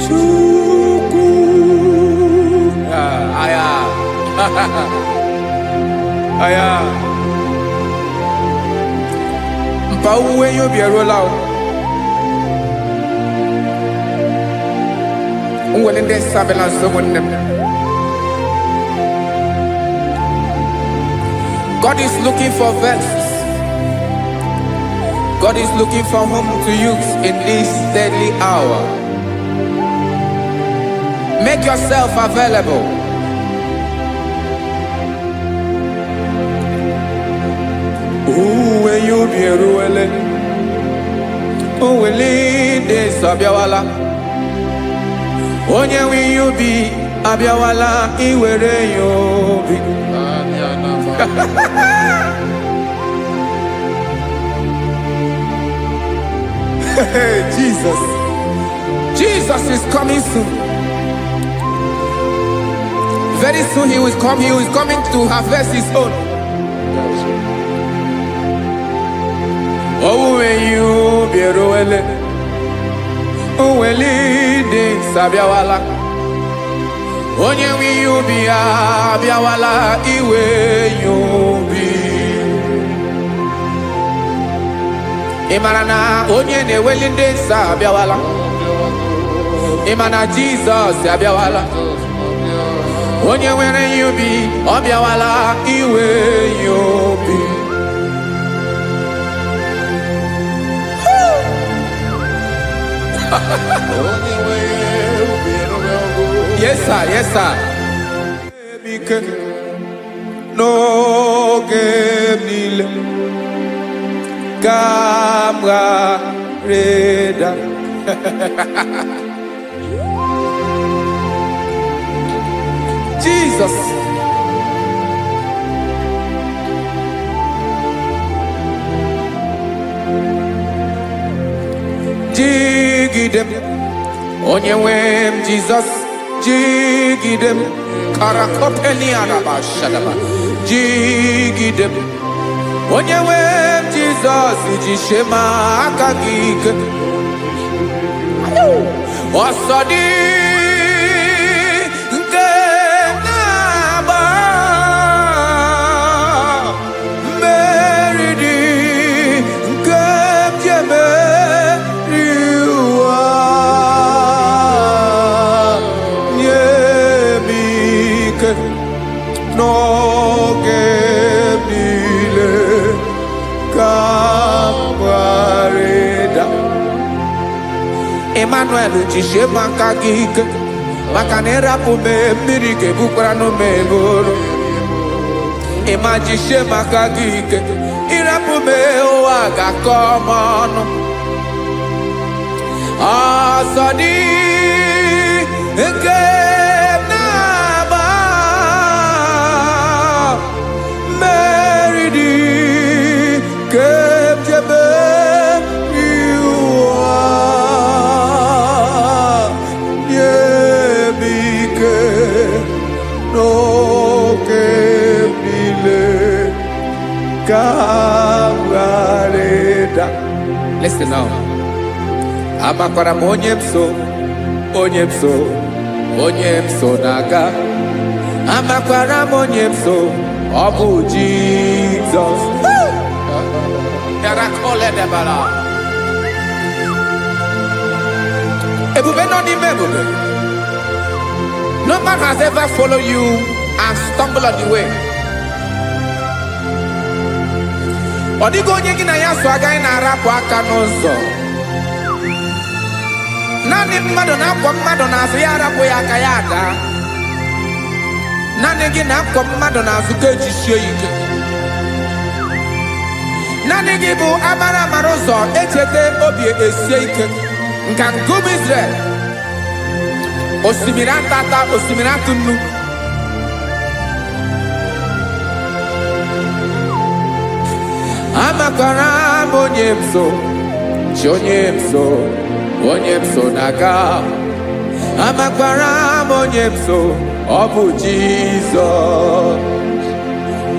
Chukwu. Aya. aya mpa uwe yo bierola o ngwele nde sabela somonem. God is looking for vessels. God is looking for whom to use in this deadly hour. Make yourself available. When you be ruele, oh, will de Sabiawala. Onye when you be Abiawala, iwere you be. Jesus is coming soon. Very soon he will come. He is coming to harvest his own. Oh, when you be ruele, oh, will de Sabiawala. Onye when you be Abiawala, iwe you be. Imarana onye ne welinde Sabiawala. Imana Jesus Sabiawala. Onye were you be Obiawala iwe you be. Yes sir, yes sir. No game Camarada. Jesus. Jigidem. Onyewem Jesus. Jigidem. Karakopeni araba shadaba. Jigidem. Onyewem Jesus. Jishema akagik. Osodi. No gebile Camarada. Emmanuel Jishema kagik. Makanera pume mirike bukrano meboro. Ema Jishema kagik. Irapume oaga komono. Asadi eke. Listen now. Amakwara onyemso naga. Amakwara onyemso obu Jesus. Yarakole debara. Ebube no ni mebube. No man has ever followed you and stumbled on the way. Odigo onye gị na ya so agaghị na-arapụ aka n'ụzọ. Naanị mmadụ na-akwọ mmadụ n'azụ ya arapụ ya aka ya ada. Naanị gị na-akwọ mmadụ n'azụ ka ejisie ike. Naanị gị bụ amara ụzọ echete obi esie ike. Nka ngụm Israel. Osimiri atata, osimiri atụ nnu. Amakwara onyemso naga. Amakwara onyemso obu Jesus.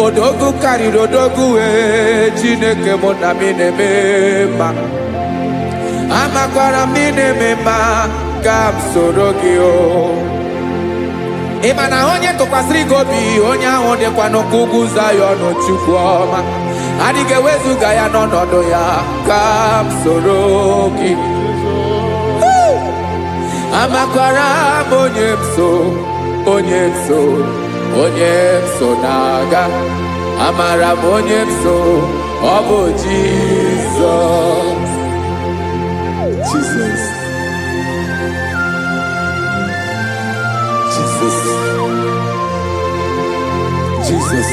Odogu karịrị odogu Chineke mụ na mi na-eme mma. Amakwara mi na-eme mma ka m soro gị o. ịma na onye tụkwasịrị gị obi onye ahụ dịkwa n'ugwu Zayọn Chukwu ọma adịghị ewezuga ya n'ọnọdụ ya ka m soro gị amakwara m onye m so na-aga amara m onye m so ọ bụ Jizọs. Jesus. Jesus. Jesus.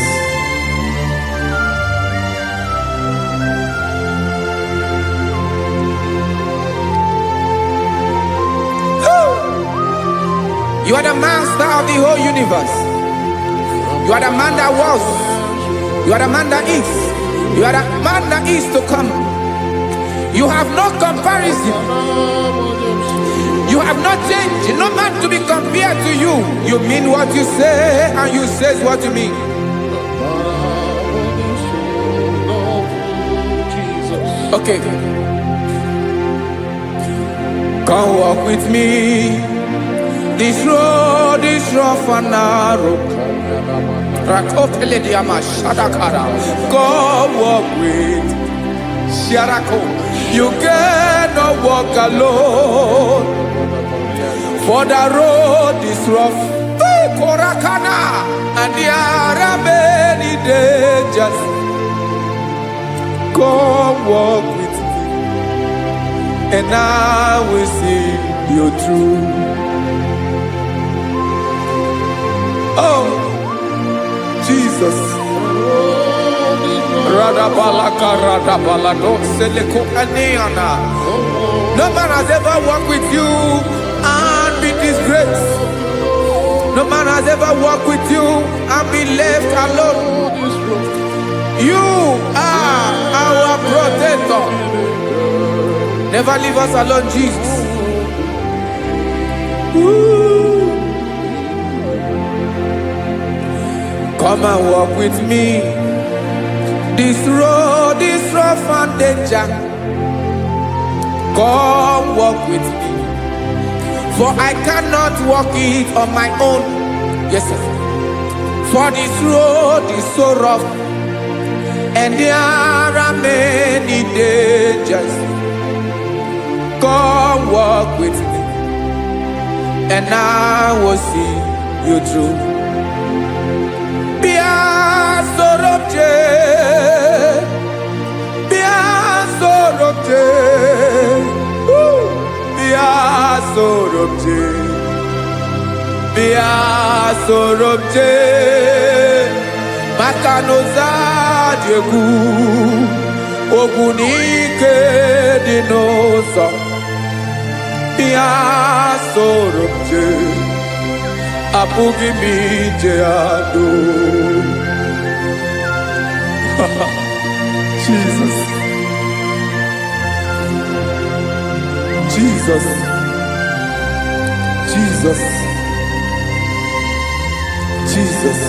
You are the master of the whole universe. You are the man that was. You are the man that is. You are the man that is to come. You have no comparison. You have not changed. No man to be compared to you. You mean what you say and you say what you mean. Okay. Come walk with me. This road is rough and narrow. Come walk with Sharako. You cannot walk alone. For the road is rough. Korakana. And there are many dangers. Come walk with me. And I will see you through. Oh, Jesus. No man has ever walked with you and been disgraced. No man has ever walked with you and been left alone. You are our protector. Never leave us alone, Jesus. Ooh. Come and walk with me. This road is rough and danger. Come walk with me. For I cannot walk it on my own. Yes, sir. For this road is so rough. And there are many dangers. Come walk with me. And I will see you through. Sorobje Makanoza Diegu Ogunike Dinosa Bia Sorobje Apugi Mijeado. Jesus. Jesus. Jesus. Jesus.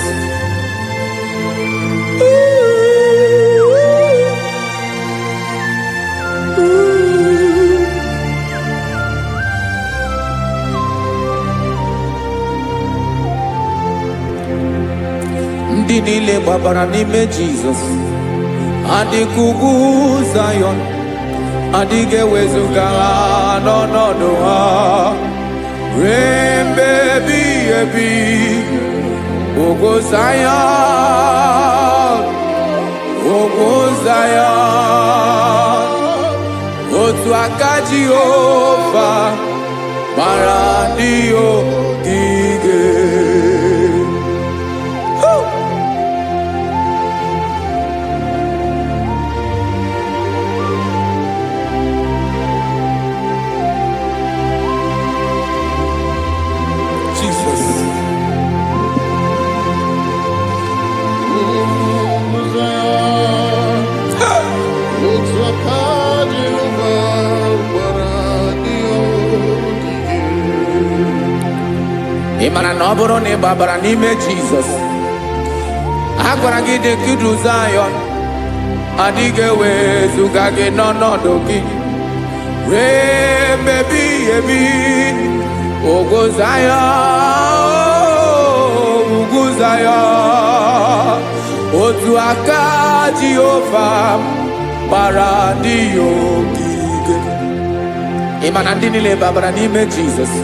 Ndị niile gbabara n'ime Jizọs adịghị ugwu Zayọn adịghị ewezuga ha n'ọnọdụ ha ruo mgbe ebighị ebi. Ugwu Zayọn, ugwu Zayọn, otu aka Jehova mara ndị ogige. Ịmara na ọ bụrụ na ị gbabara n'ime Jizọs, a gwara gị dị ka idu Zayọn adịghị ewezuga gị n'ọnọdụ gị ruo mgbe ebighị ebi. Ugwu Zayọn, ugwu Zayọn, otu aka Jehova gbara ndị ya ogige. Ị ma na ndị niile babara n'ime Jizọs,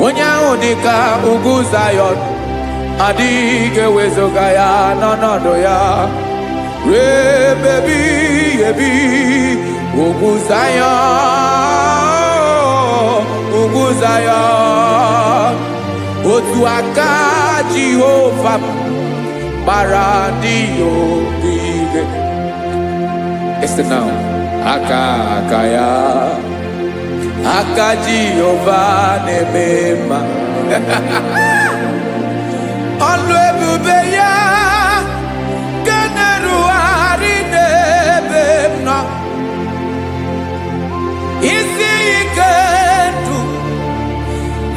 onye ahụ dị ka ugwu Zayọn, adịghị ewezuga ya n'ọnọdụ ya ruo ebe ebighị ebi. Ugwu Zayọn, ugwu Zayọn, otu aka Jehova gbara ndị ya ogige. Listen now, aka ya, aka Jehova na-eme mma. Ọlụ ebube ya nke na-erugharị n'ebe m nọ. Isi ike ndụ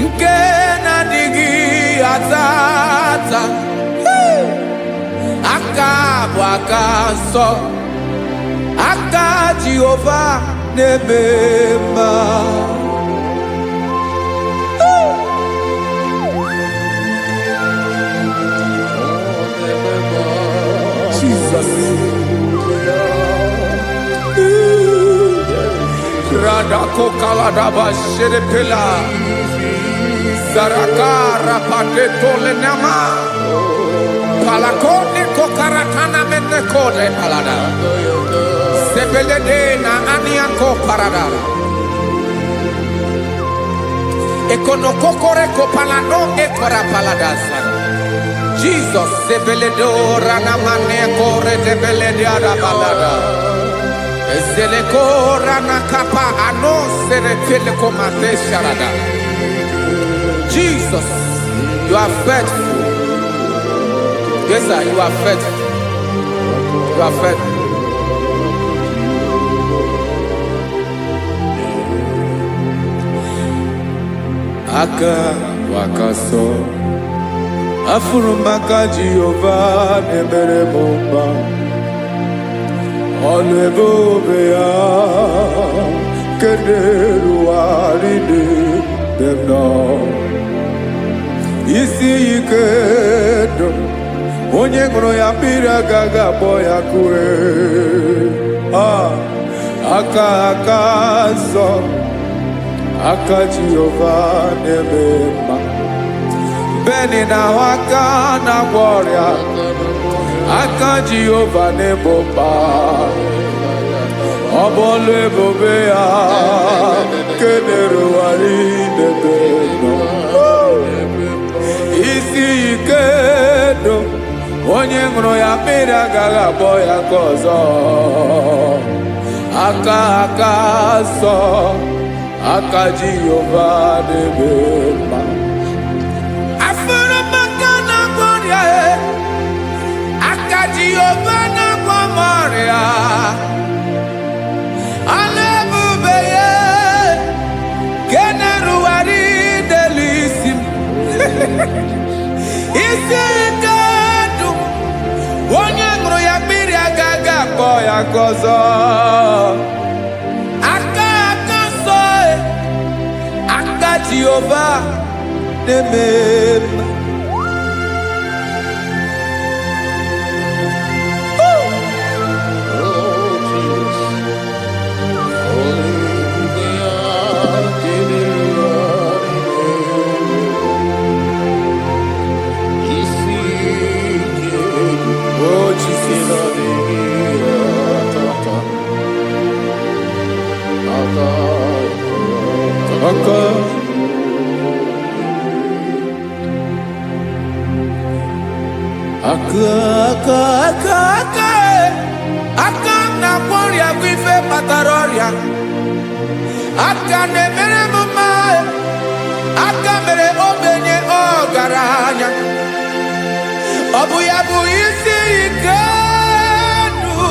nke na-adịghị ata ata. Aka bụ aka nsọ, aka Jehova na-eme mma. Jesus. Radako kaladaba sherepela, Zarakara pateto lenama, Palakone kokaratana menekode palada, Sebelede na anianko parada, Ekonokokore kopalano ekora paladasa. Jesus, Sebeledo ranamane kore debelede arabalada. Zeleko ranakapa ano serepele komate sharada. Jesus, you are faithful. Yes, sir, you are faithful. You are faithful. Aka wakaso afurumaka Jehova na-emere m mma. Ọlụ ebube ya nke na-erugharị n'ebe m nọ. Isi ike ndụ onye ṅụrụ ya mmiri agaghị akpọ ya kue. Aka nsọ, aka Jehova na-eme mma. Beni na aka na-agwọ ọrịa, aka Jehova na-egbo mkpa. Ọ bụ ọlụ ebube ya nke na-erugharị n'ebe m nọ. Isi ike ndụ onye ṅụrụ ya mmiri agaghị akpọ ya nke ọzọ. Aka nsọ, aka Jehova na-eme mma. Afurumaka na-agwọ ọrịa, aka Jehova na-agwọ m ọrịa. Ọlụ ebube ya nke na-erugharị n'elu isi m. Isi ike ndụ onye ṅụrụ ya mmiri agaghị akpọ ya nke ọzọ. Aka nsọ, aka Jehova na-eme mma. Aka na-agwọ ọrịa bụ ife kpatara ọrịa. Aka na-emere m mma. Aka mere ogbenye ọgaranya. Ọ bụ ya bụ isi ike ndụ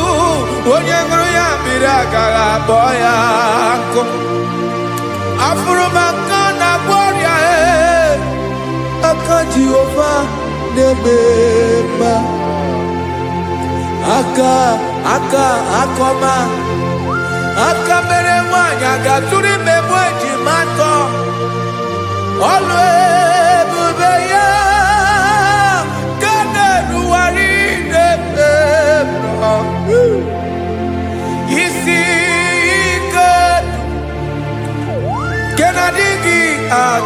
onye ṅụrụ ya mmiri agaghị akpọ ya nkụ. Afurumaka na-agwọ ọrịa, aka Jehova na-eme mma. Aka ọma, aka mere nwanyị agatụrụ ime bụ ejima atọ. Ọlụ ebube ya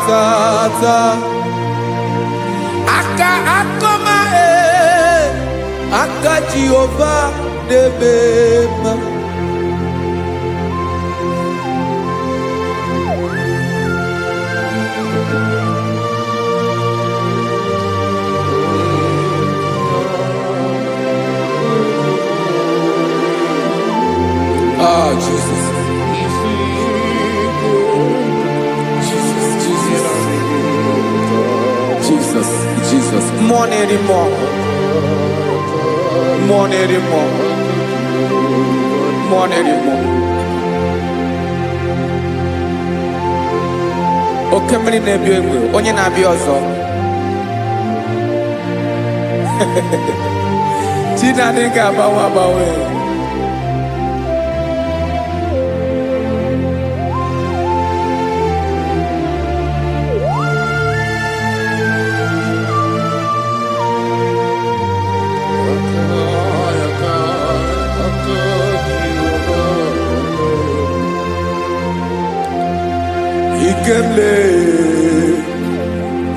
tata aka akoma aka Jehovah debema Jesus. Jesus, more anymore. More anymore. More anymore. Okay, many nebi onye na bi ozo. Tina dinga bawe. Ikemle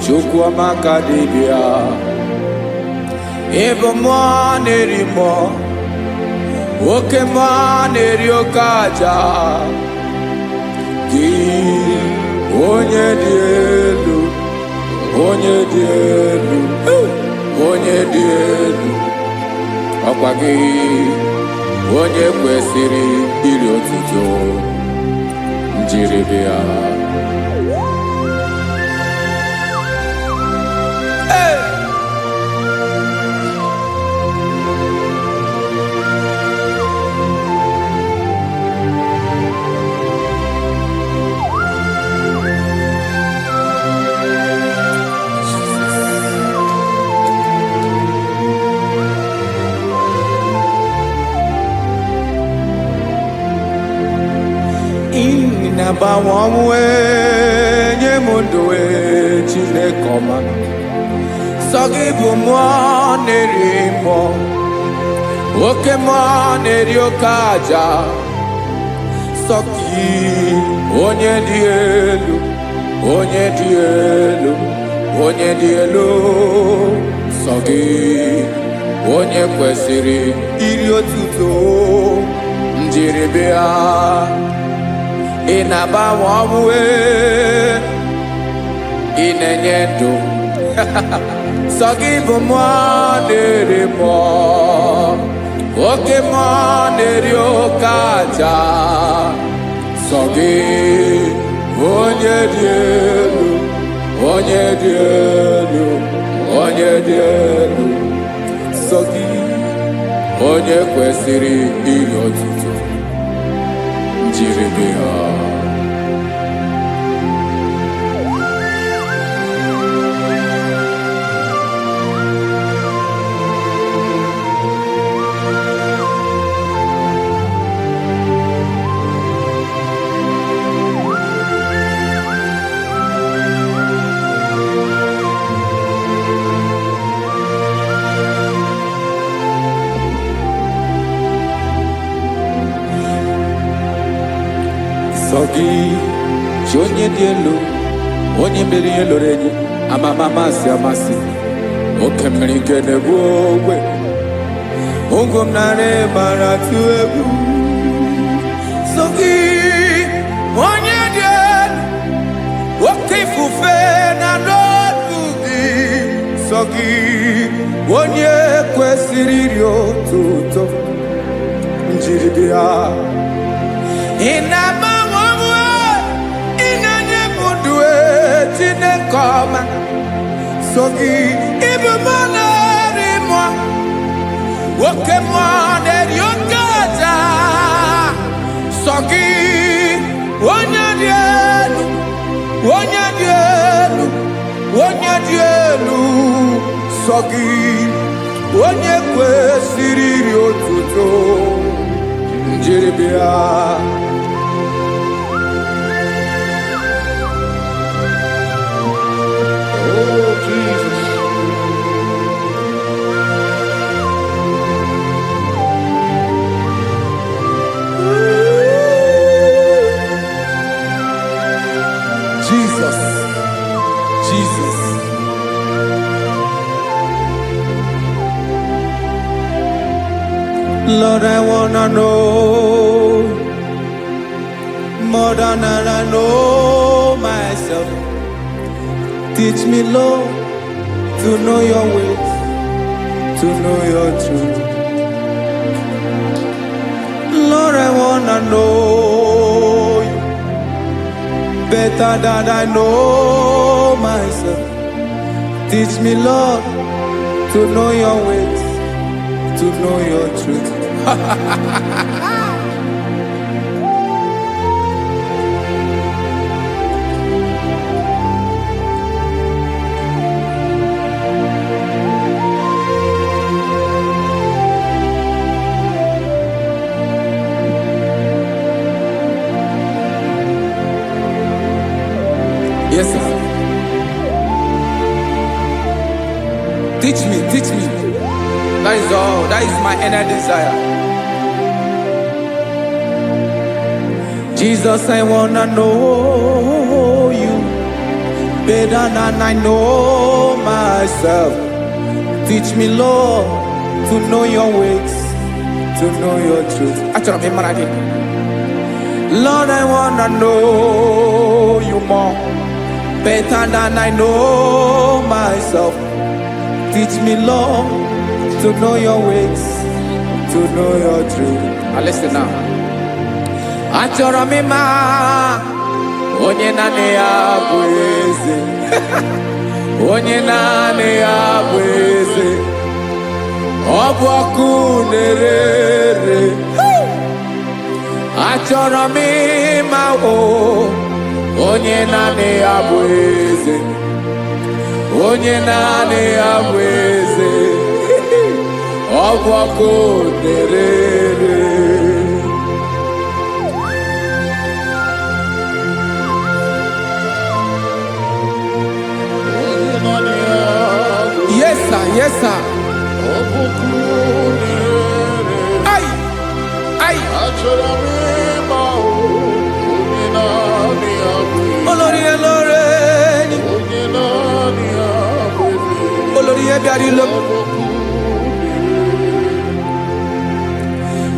chukwa makadibia ebo mwanerimo oke mwaneriokaja ki onye dielu ọkwa gị onye kwesịrị iri otuto njiribia. Nabawamwe nyemunduwe Chinekoma Sogibu mwanerimo Oke mwaneriokaja Soki onye dielu Sogi onye kwesịrị iri otuto njiribia. Inabawawe inenyedo Sogibu mwanerimo Oke mwaneriokaja Sogi onye dielu Sogi onye kwesịrị iri otuto njiribia. Sogi onye dielu onye mere ihe loro enyi amasi oke mmiri nke na-egbu ogwe ungom nare mara tu egwu. Sogi onye dielu oke ifufe na n'otu gị. Sogi onye kwesịrị iri otuto njiribia. Chinekoma Sogi ibu mwanerimo Oke mwaneriokaja Sogi onye dielu Sogi onye kwesịrị iri otuto njiribia. Jesus. Lord, I wanna know more than I know myself. Teach me, Lord, to know your ways, to know your truth. Lord, I wanna know you better than I know myself. Teach me, Lord, to know your ways, to know your truth. Yes, sir. Teach me, teach me. That is all. That is my inner desire. Jesus, I wanna know you better than I know myself. Teach me, Lord, to know your ways, to know your truth. Lord, I wanna know you more, better than I know myself. Teach me, Lord, to know your ways, to know your truth. Now listen now. Achọrọ m ịma onye naanị ya bụ eze. Onye naanị ya bụ eze. Ọ bụ ọkụ na-ere. Achọrọ m ịma onye naanị ya bụ eze. Onye naanị ya bụ eze. Ọ bụ ọkụ na-ere. Yes, sir. Yes, sir. Ay, ay. Olórí elóore ni. Olórí ebiari lo.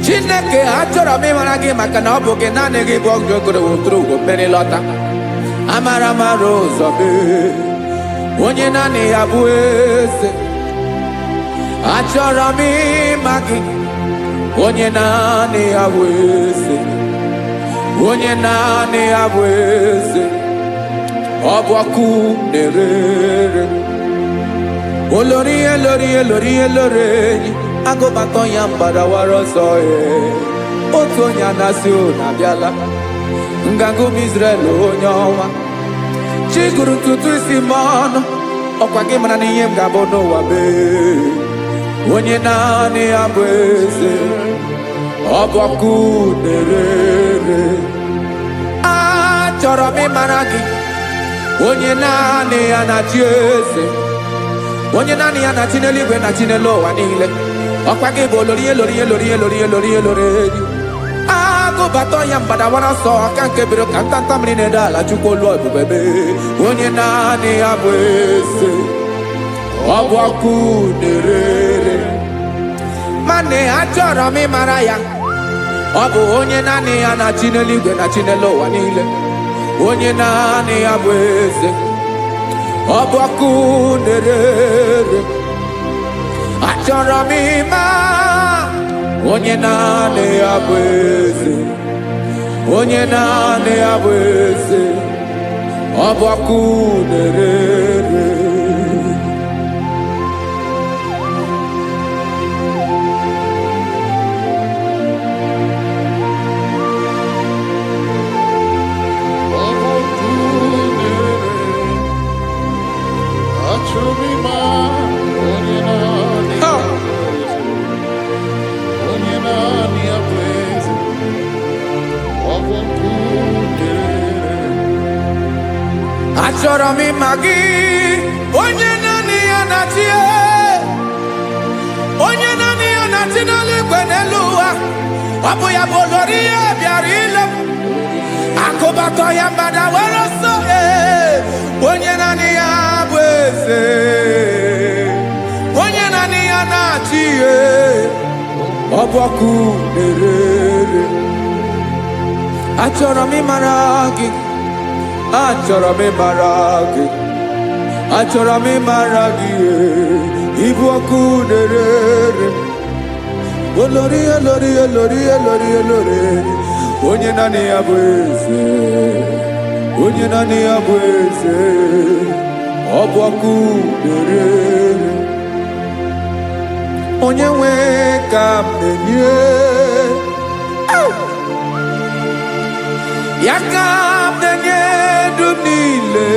Chineke achọrọ m ịmara gị maka na ọ bụ gị naanị gị bụ ọgụ ogoro wotoro ugwo mmeri lọta. Amara mara ụzọ mee. Onye naanị ya bụ eze. Achọrọ m ịma gị. Onye naanị ya bụ eze. Onye naanị ya bụ eze. Ọ bụ ọkụ na-ere. Olórí elórí elórí elóore enyi. Agụbatọ ya mgbadawara ọsọ ya. Otu onye anasị unu abịala. Nganga ụmụ Izrel onye ọnwa. Chiguru ntutu isi m ọnụ. Ọkwa gị mara na ihe m ga-abụ n'ụwa mee. Onye naanị ya bụ eze. Ọ bụ ọkụ na-ere. Achọrọ m ịmara gị. Onye naanị ya na-achị eze. Onye naanị ya na-achị n'eluigwe na-achị n'elu ụwa niile. Ọkwa gị bụ olórí elórí elórí elórí elórí elórí enyi. Agụbatọ ya mgbadawara ọsọ aka nke biri ka ntanta mmiri na-ede ala Chukwu olu ebube mee. Onye naanị ya bụ eze. Ọ bụ ọkụ na-ere. Mane achọrọ m ịmara ya. Ọ bụ onye naanị ya na-achị n'eluigwe na-achị n'elu ụwa niile. Onye naanị ya bụ eze. Ọ bụ ọkụ na-ere. Achọrọ m ịma onye naanị ya bụ eze. Onye naanị ya bụ eze. Ọ bụ ọkụ na-ere. Achọrọ m ịma gị. Onye naanị ya na-achị. Onye naanị ya na-achị n'eluigwe n'elu ụwa. Ọ bụ ya bụ olórí ya bịara ile. Akụbatọ ya mgbadawara ọsọ. Onye naanị ya bụ eze. Onye naanị ya na-achị. Ọ ọbọkụ na-erere. Achọrọ m ịmara gị, achọrọ m ịmara gị, achọrọ m ịmara gị, ịbụ ọkụ na-erere. Olori olori olori olori olori, onye naanị ya bụ eze, onye naanị ya bụ eze, ọ bụ ọkụ na-erere. Onye nwe ka m na-enye, ya ka m na-enye ndụ niile.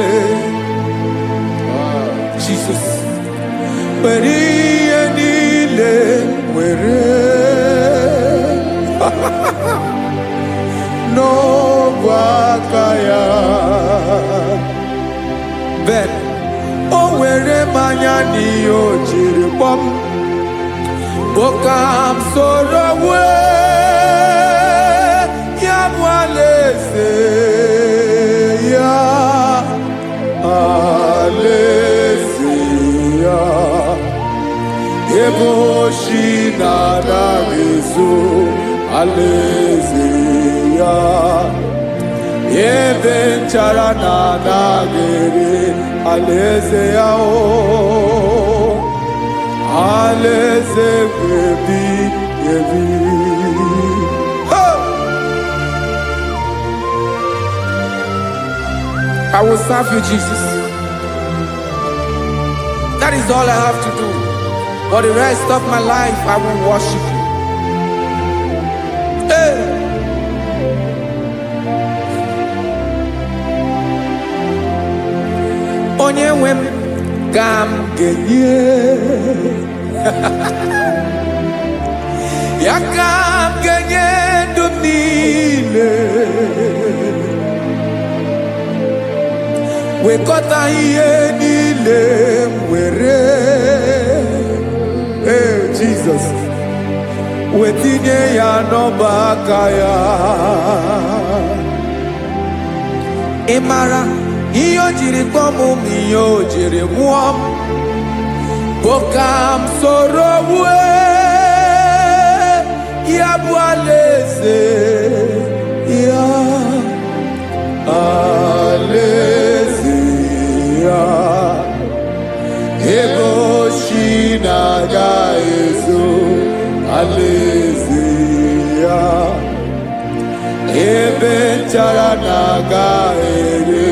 Jesus, were ihe niile were n'ọbụ aka ya. Ben, o were mmanya n'ihe o jiri kpọm, Bokam soro wee ya bụ alaeze ya, alaeze ya. Ebe oshi na-adaghị ezo, alaeze ya. Ebe nchara na-adaghị ere, alaeze ya o. Alaeze ebi ebi. I will serve you, Jesus. That is all I have to do. For the rest of my life, I will worship you. Hey. Onye nwe m ka m ga-enye, ya ka m ga-enye ndụ m niile. Wekọta ihe niile m were, Jesus, wetinye ya n'ọba aka ya. Ị mara ihe o jiri kpọọ m, ihe o jiri mụọ m, Bokam soro wee ya bụ alaeze ya, alaeze ya. Ebe oshi na-agaghị ezo, alaeze ya. Ebe nchara na-agaghị ere,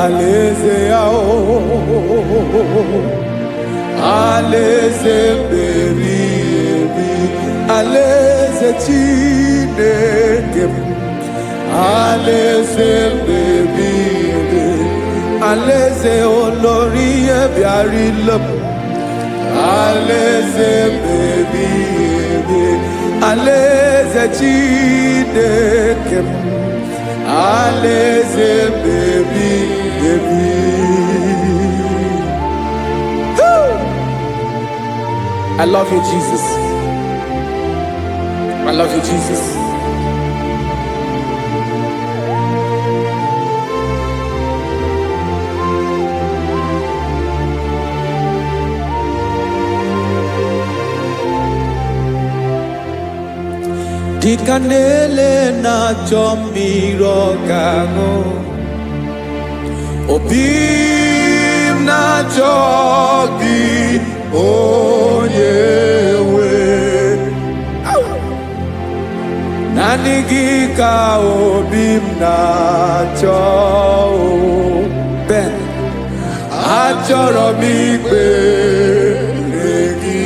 alaeze ya o. Alaeze ebi ebi, alaeze Chineke m. Alaeze ebi ebi, alaeze olori ebiarịla m. Alaeze ebi ebi, alaeze Chineke m. Alaeze ebi ebi. I love you, Jesus. I love you, Jesus. Dịka na-ele na-achọ mmiri ọ ga-aṅụ, obi m na-achọ gị, onye nwe. Naanị gị ka obi m na-achọ. Ben, achọrọ m ikpere gị.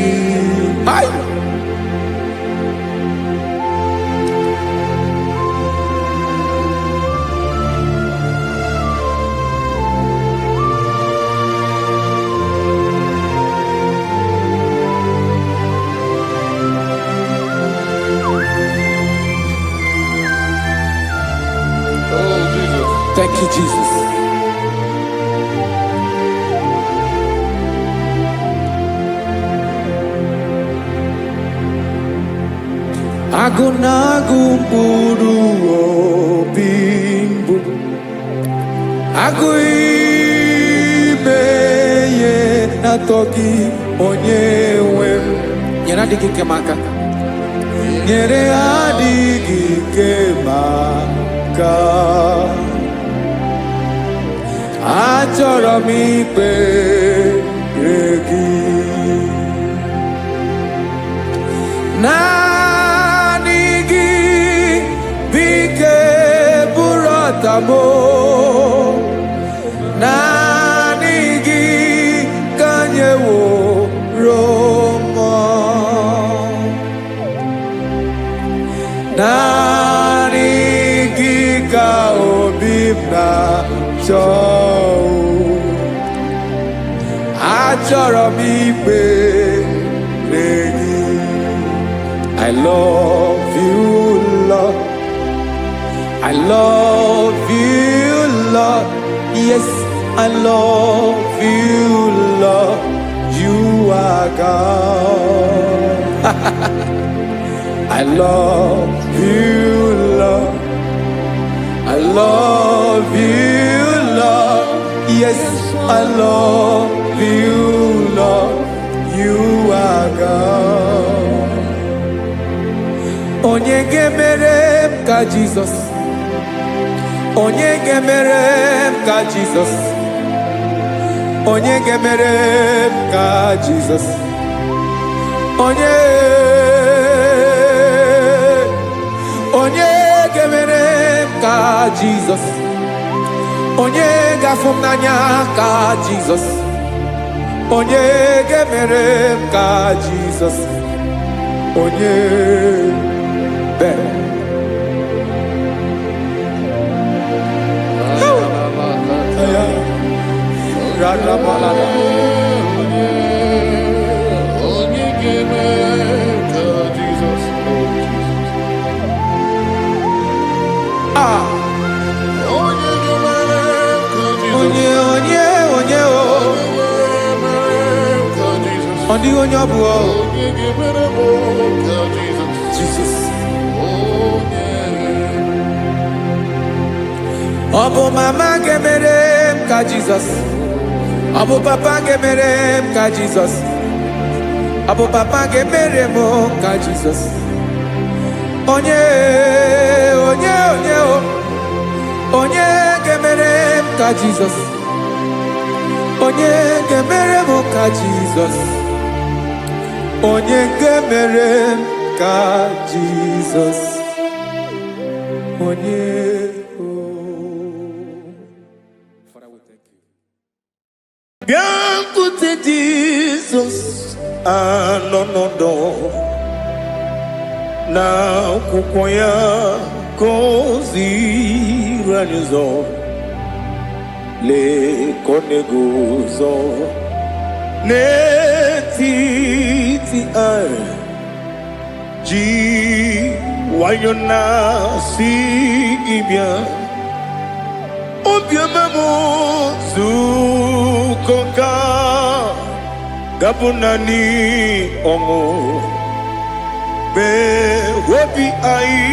Thank you, Jesus. Agụ na-agụ mkpụrụ obi mbụ, agụ ime ihe na-atọ gị, onye nwe m. Nyere adịghị ike m aka. nyere adịghị ike maka achọrọ m ikpere gị naanị gị bike bụrụ ọtamo naanị gị ka nyeworo m naanị gị ka obi m na-achọ achọrọ m ikpere gị I love you, Lord. I love you, Lord. Yes, I love you, Lord. You are God. I love you, Lord. I love you, Lord. Yes, I love you, Lord. You are God. Onye ga-emere m ka Jizọs. Onye ga-emere m ka Jizọs. Onye ga-emere m ka Jizọs. Onye ga-emere m ka Jizọs. Onye ga-afụ m n'anya ka Jizọs. Onye ga-emere m ka Jizọs. Onye onye ọbụ Jesus. Ọ bụ mama ga-emere m ka Jizọs. Ọ bụ papa ga-emere m ka Jizọs. Ọ bụ papa ga-emere m ka Jizọs. Onye ga-emere m ka Jizọs. Onye ga-emere m ka Jizọs. Onye ga-emere m ka Jizọs. Onye Father, we thank you. Bịakwute Jizọs anọnọdụ n'akwụkwọ ya ka o ziri anyị ụzọ lee ka ọ na-eguzo n'etiti anyị ji nwayọọ na-asị gị bịa obiọma m nzukọ ka gabụ naanị ọṅụ mee obi anyị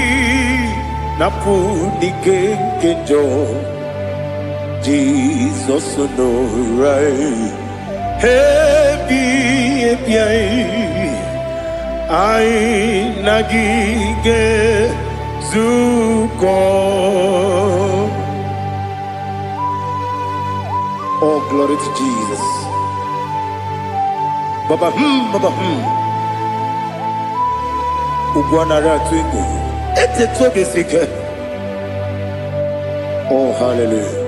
napụ n'ike nke njọ Jizọs nọrọ anyị ebi anyị na gị ga-ezukọ. Oh, glory to Jesus. Baba, Baba, Ugwanara twingo. Ete tobe sike. Oh, hallelujah.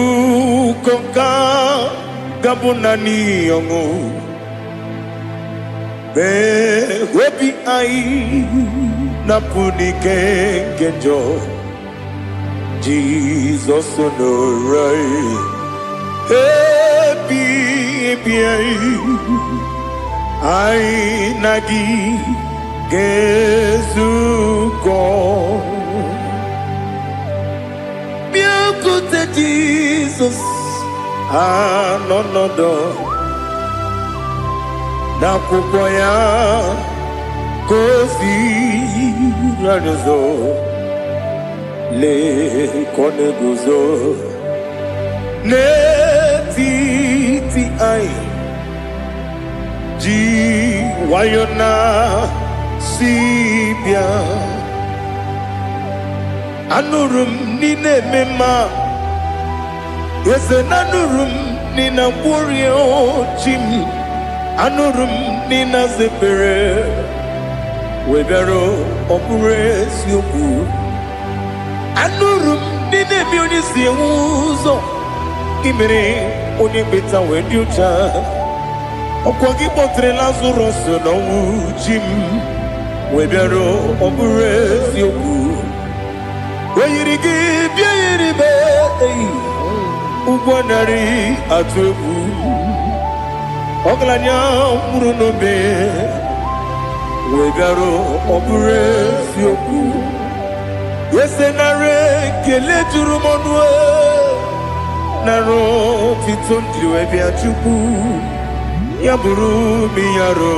Zukonga gabunani yongo. Be wepi ai napuni kenjo Jesus no right happy ai nagi gezuko biakote Jesus no n'akwụkwọ ya ka o ziri anyị ụzọ le kone guzo n'etiti anyị ji nwayọ na si bịa anụrụ m n'ine eme mma eze na anụrụ m n'ina mkpụrụ ochi m anụrụ m n'ina zebere webịara ọ bụrụ eziokwu anụrụ m n'ine eme onye si enwe ụzọ imere onye mkpeta wee dị ụcha ọkwa gị kpọtere Lazarọs n'ọnwụ chi m wee bịara ọ bụrụ eziokwu wee yiri gị bịa yiri be ụgwọ narị atụ egwu ọgaranya mkpụrụ n'obe wee bịara ọ bụrụ eziokwu ese narị ekele juru m ọnụ narị otito njiri wee bịa Chukwu ya bụrụ m ya ro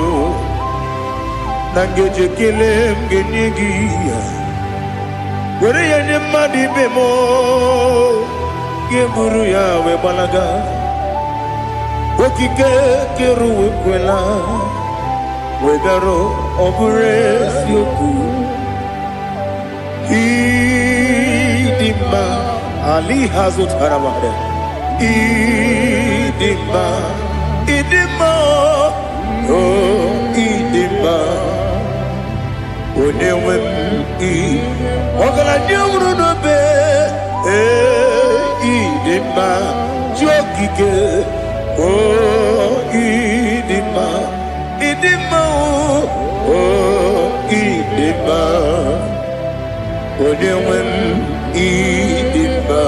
na ngeji ekele m ga-enye gị ya were ya nye mmadụ ibe m ga-eburu ya wee gbalaga okike kere wee kwela wee bịara ọ bụrụ eziokwu ịdị mma Ali ha zụtara mmadụ ịdị mma idima oh idima onye nwe m ọgaranya nwụrụ n'obe idima ji okike oh idima idima oh idima onye nwe m idima.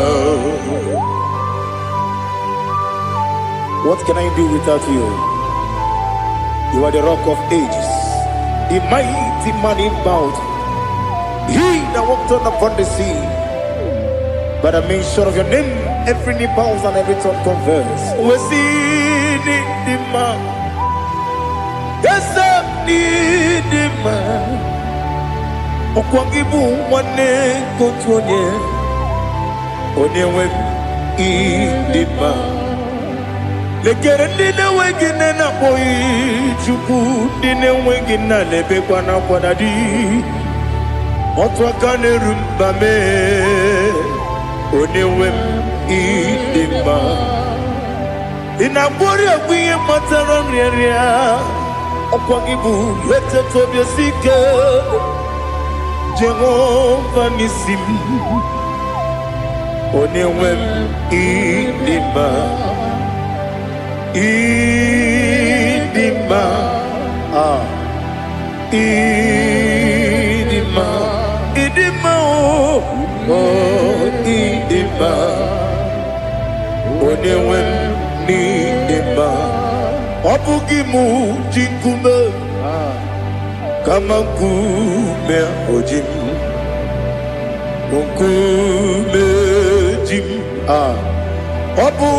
What can I do without you? You are the rock of ages, the mighty man in battle. He that walked on upon the sea. By the mention of your name, every knee bows and every tongue confess. We see the man. Yes, I need the man. Okwangibu wane kotonye. Onyewe the man. Lekere ndị na-enweghị nne na-akpọghị Chukwu ndị na-enweghị nna na-ebekwa n'akwa na di otu aka na-eru mba mee onye nwe m ịdị mma ị na-agbọrị ọgwụ ihe matara nrịarịa ọkwa gị bụ eteta obi esi ike Jehova n'isi m onye nwe m ịdị mma idima idima idima oh idima onye nwe m n'idima ọ bụghị mụ ji nkume kama nkume oji m nkume ji m ọ bụ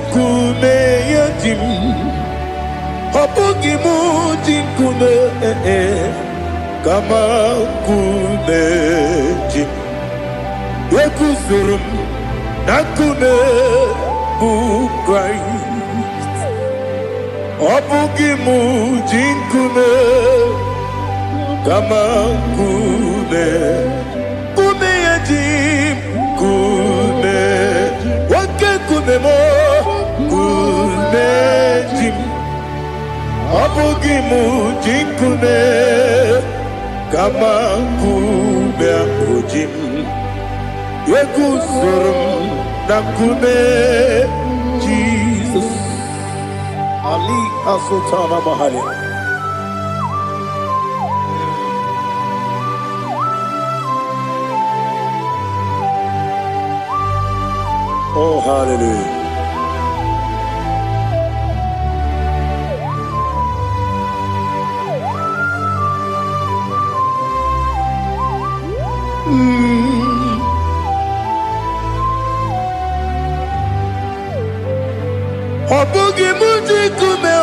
nkume ya ji m ọ bụghị m ji nkume kama nkume ji m ekuzuru m na nkume bụ Kraịst ọ bụghị m ji nkume kama nkume nkume ya ji m nkume nwoke nkume m nkume ji m ọ bụghị m ji nkume kama nkume ahụ ji m eguzoro m na nkume Jizọs Ali Asotana Mahali. Oh, hallelujah. Ọ bụghị m ji nkume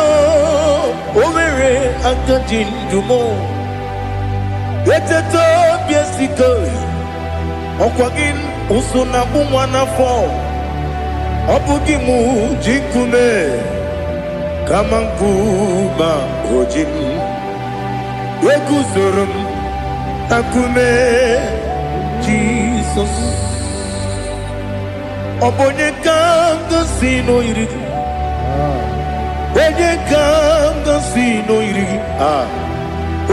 o nwere aka ji ndụ m eteta obi esiko ọ Okwagin usuna umwana fo Obugi mu jikume Kamankuba ojin Wekuzurum Akume Jesus Obonye kanga sino irigi Onye kanga sino irigi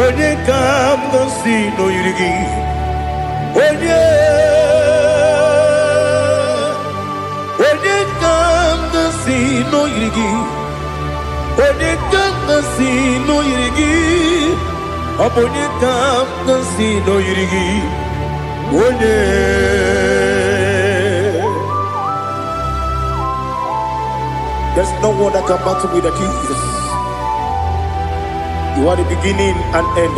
Onye kanga sino irigi Onye kanga sino irigi Onye kanga sino irigi Onye kanga sino irigi Onye There's no one that can battle with Jesus. You are the beginning and end.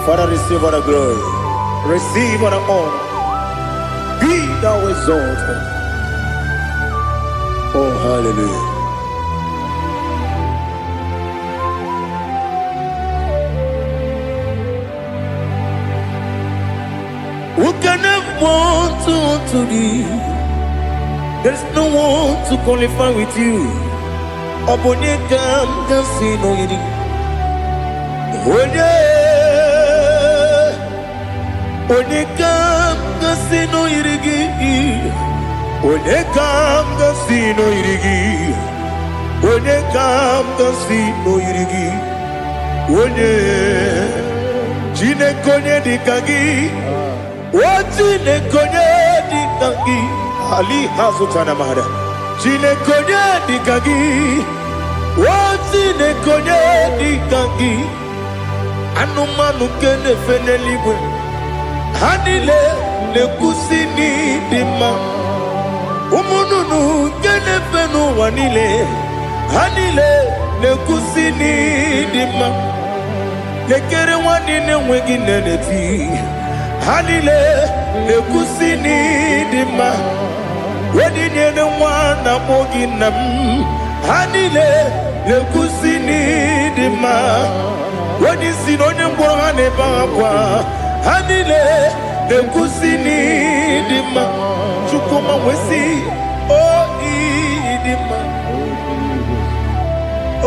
Father, receive all the glory. Receive all the honor. Be thou exalted. Oh, hallelujah. Who can have one to thee? There's no one to qualify with you. Obonye kam sino yidi. Onye kam sino yidi. Onye kam sino yidi. Onye kam sino yidi. Onye jine konye dikagi. Wajine konye dikagi. Ali hazutana mahada. Jine konye dikagi. Wajine konye dikagi. Anumanu kene feneliwe. Hanile le kusini dima. Umununu kene fenu wanile. Hanile le kusini dima. Lekere wanine wengi neneti. Hanile le kusini dima. Wedinye ne wana moginam. Hanile le kusini dima. Wedisi no ne mbora ne bangwa. Hanile le kusini dima. Chukuma wesi o idima. O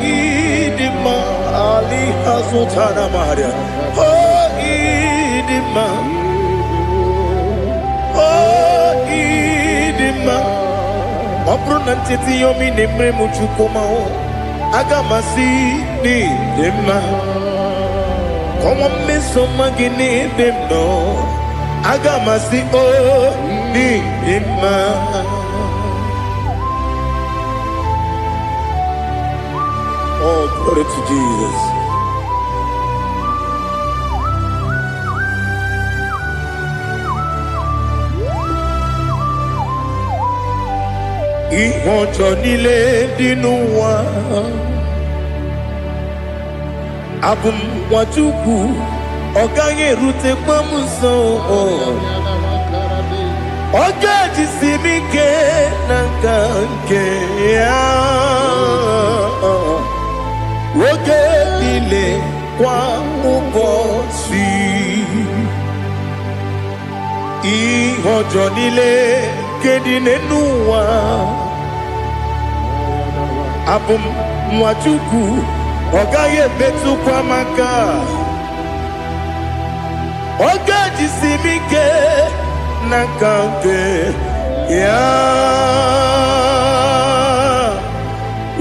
idima. Ali hazutana maria. O idima. Obruna titi yomi nemre muchukoma o agamasi ni dema komo meso magini demno agamasi o ni dema Oh, glory to Jesus. Ìwọ̀njọ́ nílé dínú wa abùmwàjúkù ọ̀gá yẹ̀rù tẹ pọ́mù sàn ọ̀gá jìsì mi ké nàkà ké wọ́gẹ́ nílé kwa ụbọ̀ sí ìwọ̀njọ́ nílé kéde nínú wa. Abum mwachukwu ọ̀gá yẹ metu kwa maka ọ̀gá jisi mi ke na kanke ya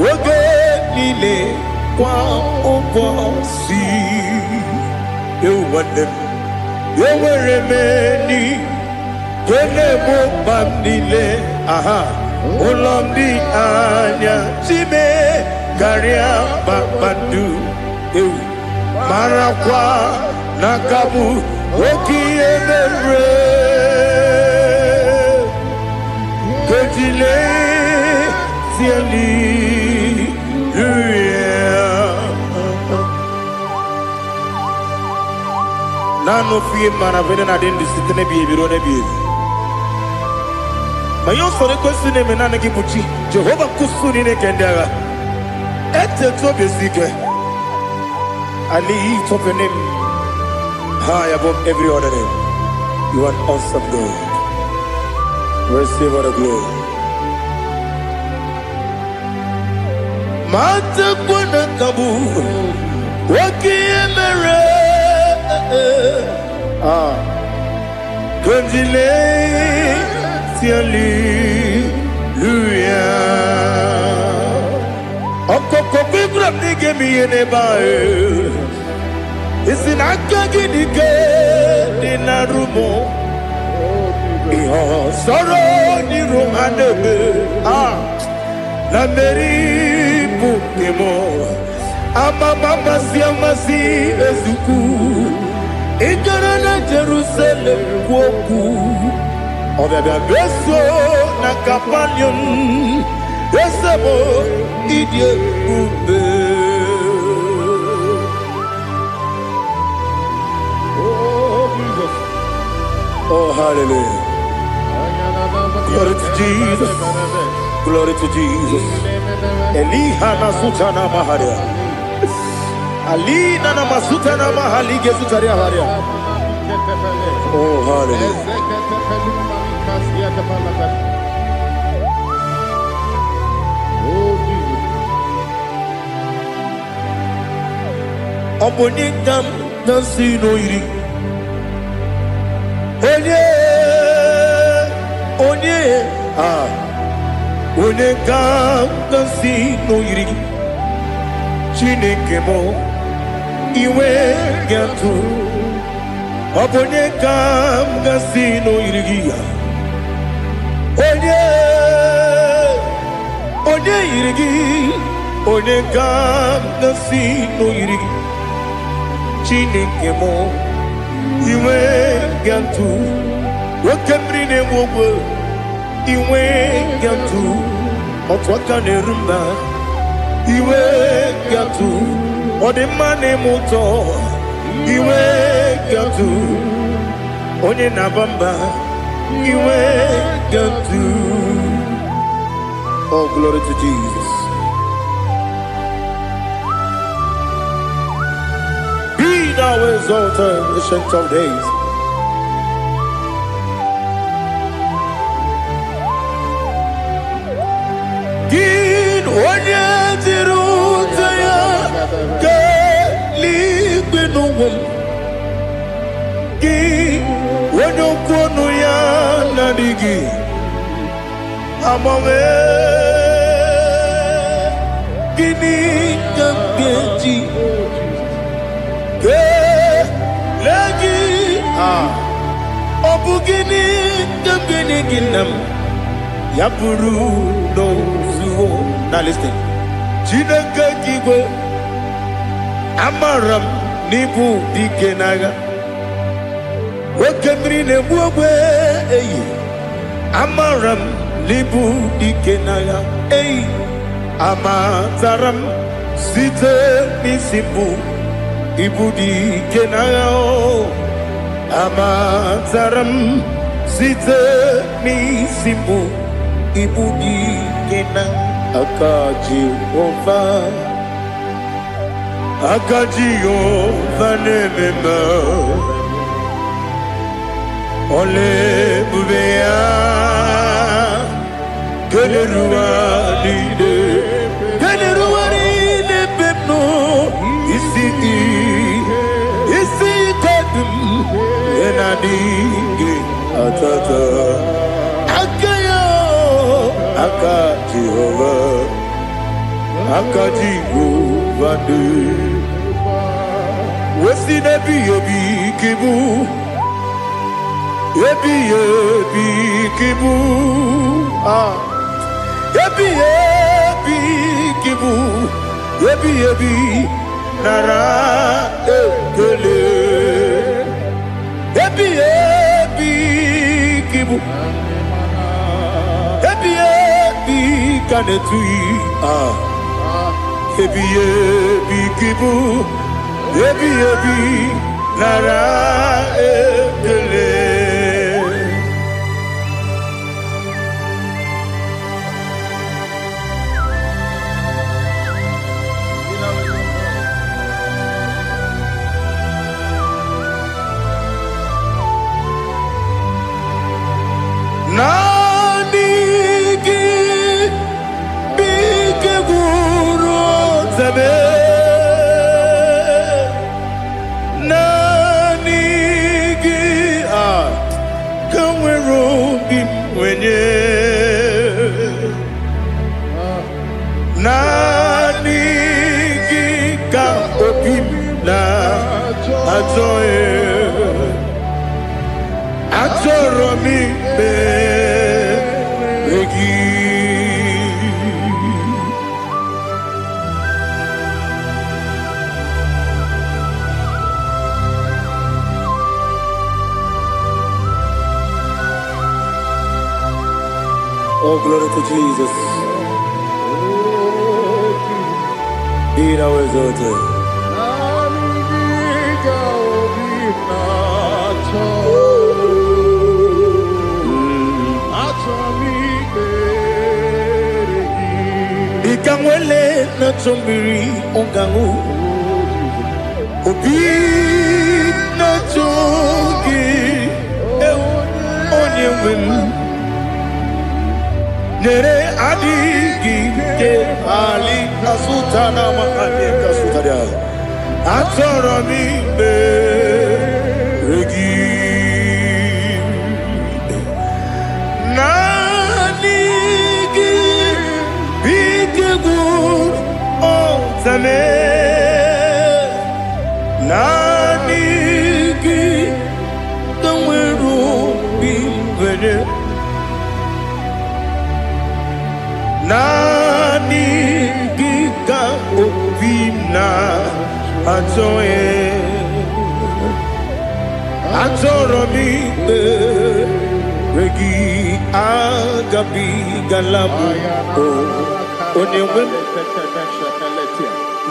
oge niile kwa ụbọchị ewere m eni kene mo bam niile aha ụlọ ndị anya chime karịa kpakpando ewu marakwa n'akabu oke ihe mere kejile tieli nanu fiye mana vene na den disite ne biye biro ne biye mayo sore kwesi ne menane kibuchi Jehova kusuni ne kendera ete to besike ali topenem high above every other name. You are awesome God. Receive all the glory. Mata kwana kabu wakiemere Konjile Hallelujah. Okoko kikra nige miyene bae. Isinaka gidike dinarumo. Iho soro ni romanebe. La meri bukemo. Ama mama siamasi ezuku. Ikarana Jerusalem woku. Obebe beso na kapanium. Besamo idie ube. Oh, hallelujah. Glory to Jesus. Glory to Jesus. Elihana sutana maharia. Alina na masutana mahali gesutaria haria. Oh, hallelujah. Obonikam nasino iri. Onikam nasino iri. Chinekemo iwe gantu. Obonikam nasino iri. Onye irigi. Onikam nasino iri. Chinekemo iwe gantu. Wakemrine mwogo iwe gantu. Otwakane rumba iwe gantu. Odemane moto iwe gantu. Onye nabamba iwe gantu. Oh, glory to Jesus. Be thou exalted, ancient of days. Gin onye tiruta ya ke ligbe n'ụwa. Gin onye kwonu ya n'adịghị amame. Gini ka m ga-eji legi ọ bụ gịnị ka m ga-enye gị nna m ya bụrụ n'ozuwo. Now listen. Chineke kigwe amara m n'ibu dike n'agha. Oke mmiri na-egbu ogwe eyi. Amara m n'ibu dike n'agha. Eyi amatara m site n'isi mbụ ibu dike n'agha. Amatara m site n'isi mbụ ibu dike n'agha. Aka Jehova na-ememe ole ebube ya keleruwa niile bepno isi kodum enadịghị atata. Aka Jehova dị. Wesi n'ebi kibu. Ebi kibu. Ebi kibu. Ebi nara ekele. Ebi kibu. Ebi kanetui. Ebi kibu. Ebi nara ekele. onye nani gika opim na ajoe ajoromi begi. Oh, glory to Jesus. Be thou exalted. Ikangwele na chombiri ongangu obi na chogi onye wem nere adigi ke ali asutana makane kasutaria atoro mi be regi nanigi bigegu o zame nanigi kamweru bimvene nani gika opina ajoe ajoromi regi agabi galabu onyewe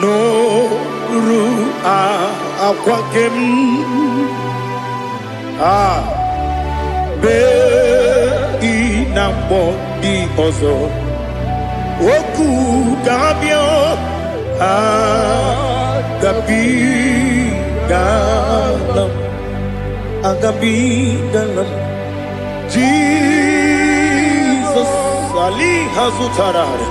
no ru akwakem be inambo di ozo Oku gabio agabi galam Jesus Ali Hazutarare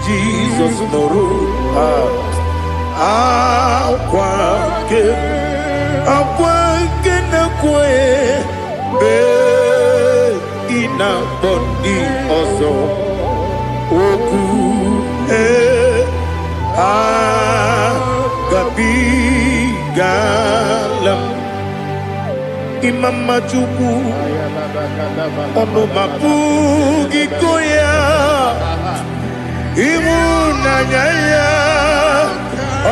Jesus Noru akwake na kwe be ina boni ozo oku gabi galam imama chuku ono mapugi koya imuna nyaya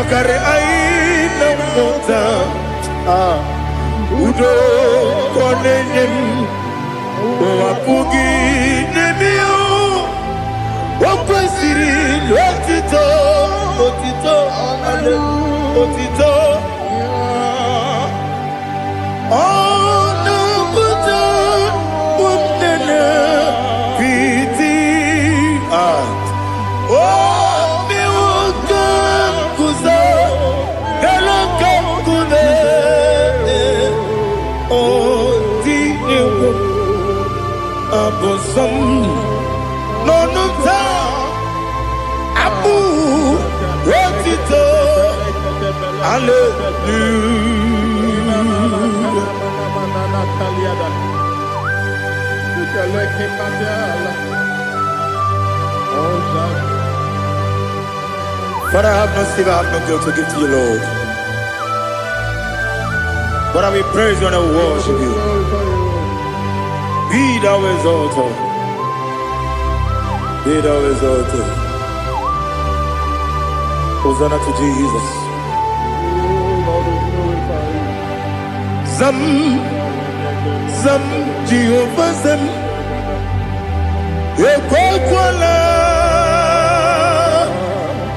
okare aina mota udo konenyem wapugi nemio wakwesiri lotito otito ono buto umnene piti miwaka kuza galaka kune abosom nonuta abu rotito Father, I have no sin, I have no guilt to give to you, Lord. But I will praise you and I will worship you. Be thou exalted. Be thou exalted. Hosanna to Jesus. Zam Jehovah Zam Ekwakwala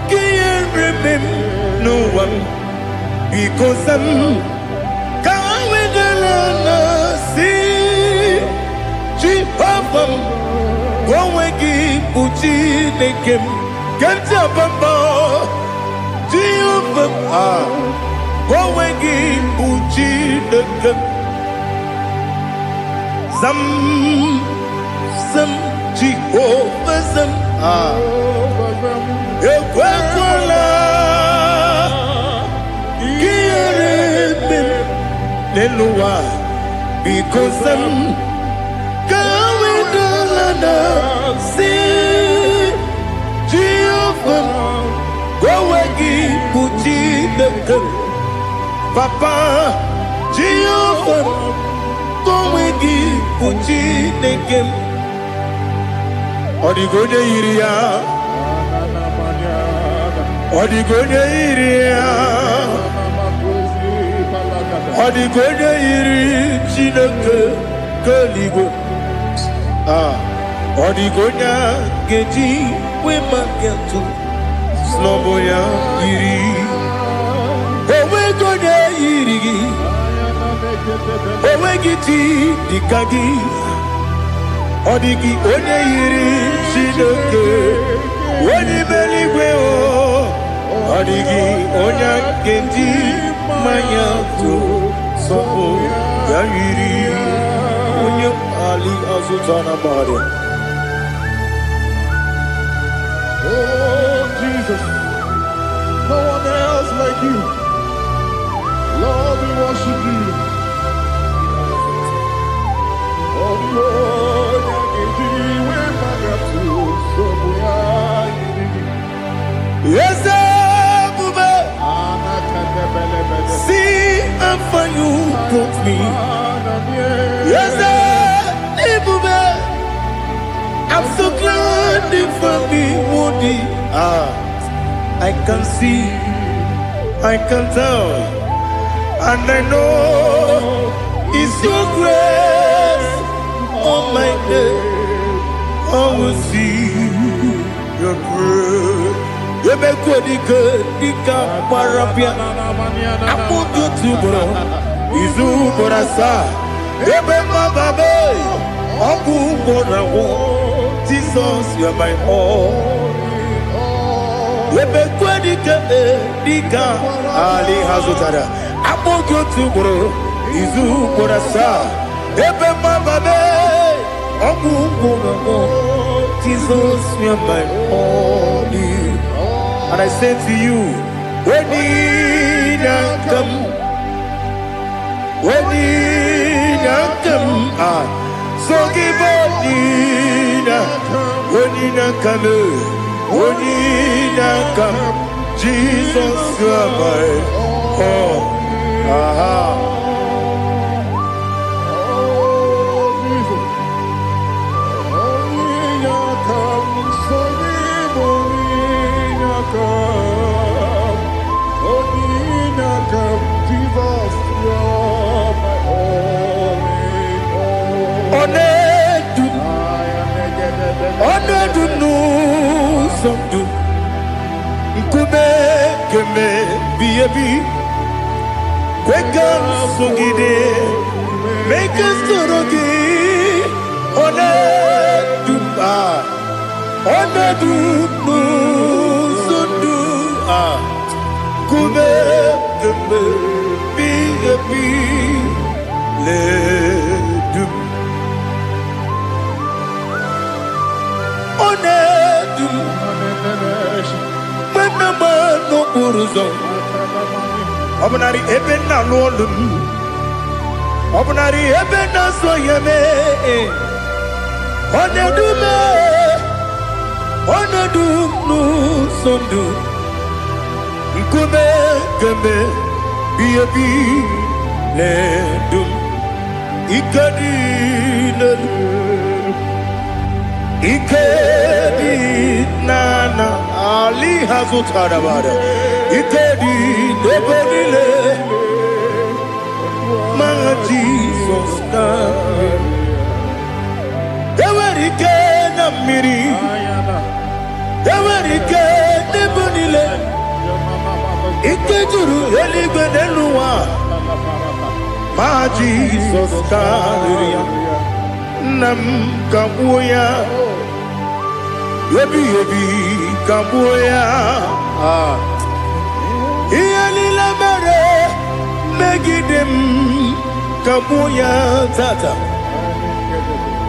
Kiyeremim no one because Zam Kawedalana si Jehovah Wawegi Uchi Nekem Kenta Bamba Jehovah Wawegi Uchi Nekem Zam Jehovah Zam Ekwakwala Kiyeremim Nelua because I'm going to London. See, Jehovah, go away, Puti, the Papa, Jehovah, go away, Puti, the game. Odigonya iria, Odigonya iria, Odigonya iri chineke keligo. Odigonya geji we magetu sloboya iri. Owegonya iri, owegiti dikagi. Odigi onye yiri Chineke onye meligwe o. Odigi onye kendi manya to sopo ya yiri onye ali azutana bade. Oh Jesus, no one else like you. Lord, we worship you. Oh Lord, yes, see how far you brought me. Yes, I'm so glad for me, Woody. I can see, I can tell, and I know it's your grace. Oh my God, I will see your grace. You make good, Dika Parapia. I'm going to bro. Izu Borasa. You make my baby. Aku Borawo. Jesus, you're my all. You make good, Dika Ali Hazutara. I'm going to bro. Izu Borasa. You make my baby. Aku Borawo. Jesus, you're my all. And I say to you, when you come, so give up, when you come, Jesus, you are my all. Make us Obnari ebena lolum, Obnari ebena soyeme, Onedu no sondu, Nkube kembe, biabi ledum, Ikedi nana Ali Hazutara bada, Ikedi debenile, my Jesus come. Ewerike na miri, Ewerike debenile, Ikejuru eligwe neluwa, my Jesus come. Nam kabuya, yebi kabuya. Iyali la mere, megidem kabuya tata.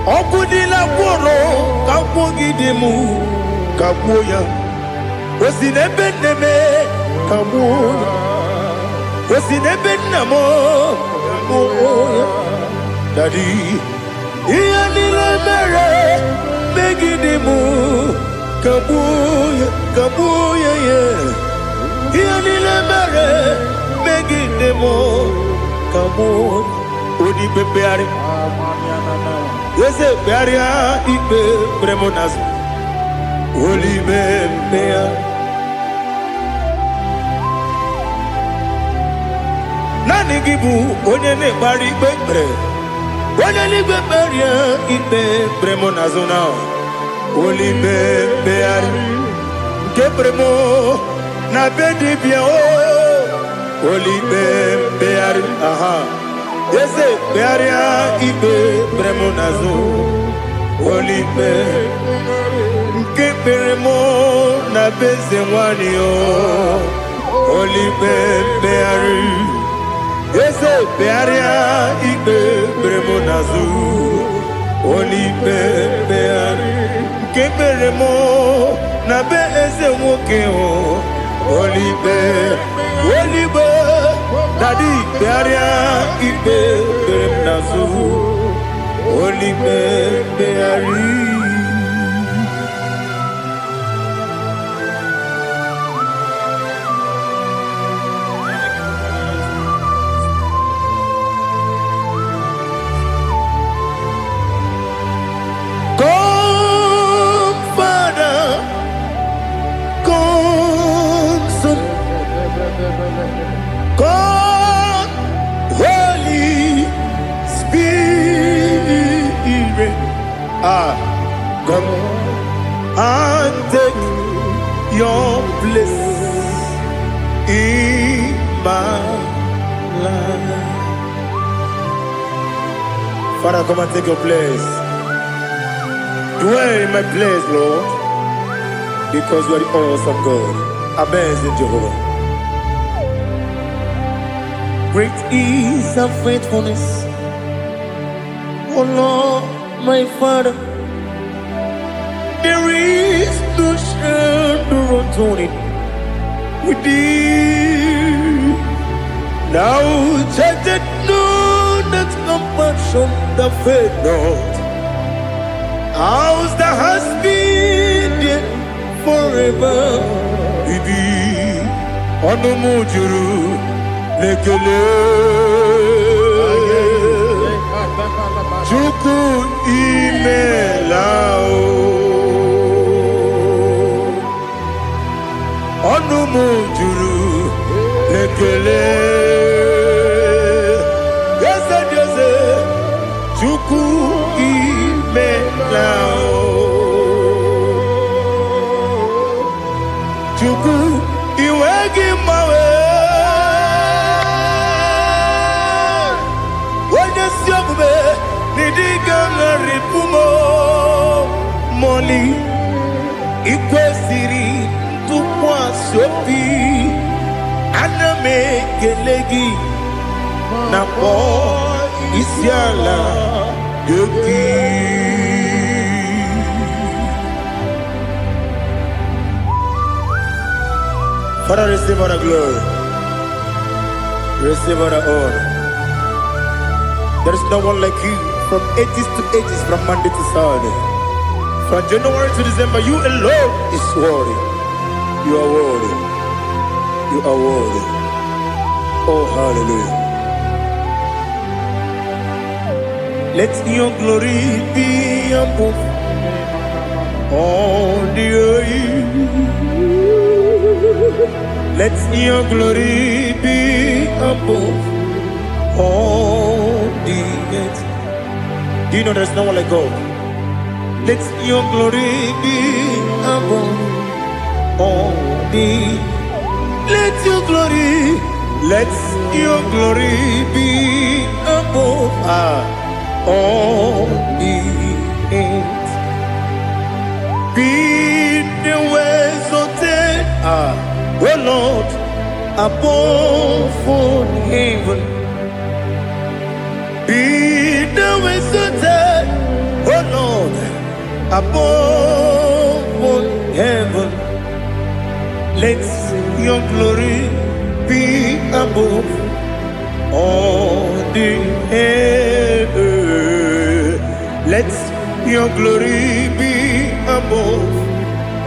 Okudila kuro kabugidemu kabuya. Osine beneme kabuya. Osine benamo kabuya. Daddy, iya nile mere megidimu kabuya ye. Iya nile mere megidimu kabuya. Odi bebeari, yese bearia ibe bremonas. Oli bebea. Nani gibu onye ne bari bebre. Onye ni beberia ibe bremonazona. Oli bebeari. Ke bremo na bedi bia o. Oli bebeari. Aha. Yese bearia ibe bremonazo. Oli bebeari. Ke bremo na beze wani o. Oli bebeari. Ese bearia ibe bremonazu Oli beari Keberemo na be eze woke o Oli be Daddy bearia ibe bremonazu Oli beari God, Holy Spirit, come and take your place in my life. Father, come and take your place. Dwell in my place, Lord, because you are the awesome God. Amazing Jehovah. Great is our faithfulness, oh Lord, my Father. There is no shadow on it with thee. Now judged no that compassion that faith not. Ours that has been there forever with thee. Onomujuru. Lekele Chuku imelao Onumujuru Lekele Yese Chuku imelao Chuku iwegi mawe Nidigangaripumo Moli Ikwesiri Tukwa Sopi Aname Gelegi Napo Isiala Yoki Father, receive all the glory. Receive all the honor. There is no one like you. From ages to ages, from Monday to Saturday, from January to December, you alone is worthy. You are worthy. You are worthy. Oh, hallelujah. Let your glory be above all the earth. Let your glory be above all the earth. Do you know there's no one like God? Let your glory be above all the. Let your glory be above all the earth. Be the ways of oh Lord, above all heaven. Be the visited, oh Lord, above all heaven. Let your glory be above all the heaven. Let your glory be above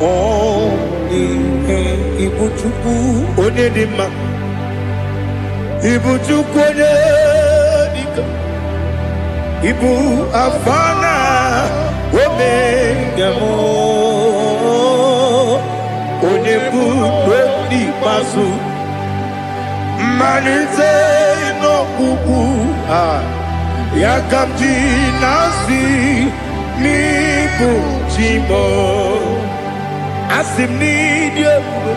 all. Ibu Chukwu onye dị mma, Ibu Chukwu onye dịka, Ibu Alfa na Omega mo, onye bụ n'ikpeazụ, mmalite n'ọgwụgwụ ya ka m ji na-asị n'ịbụ chi m. Asị m n'ịdị ebube,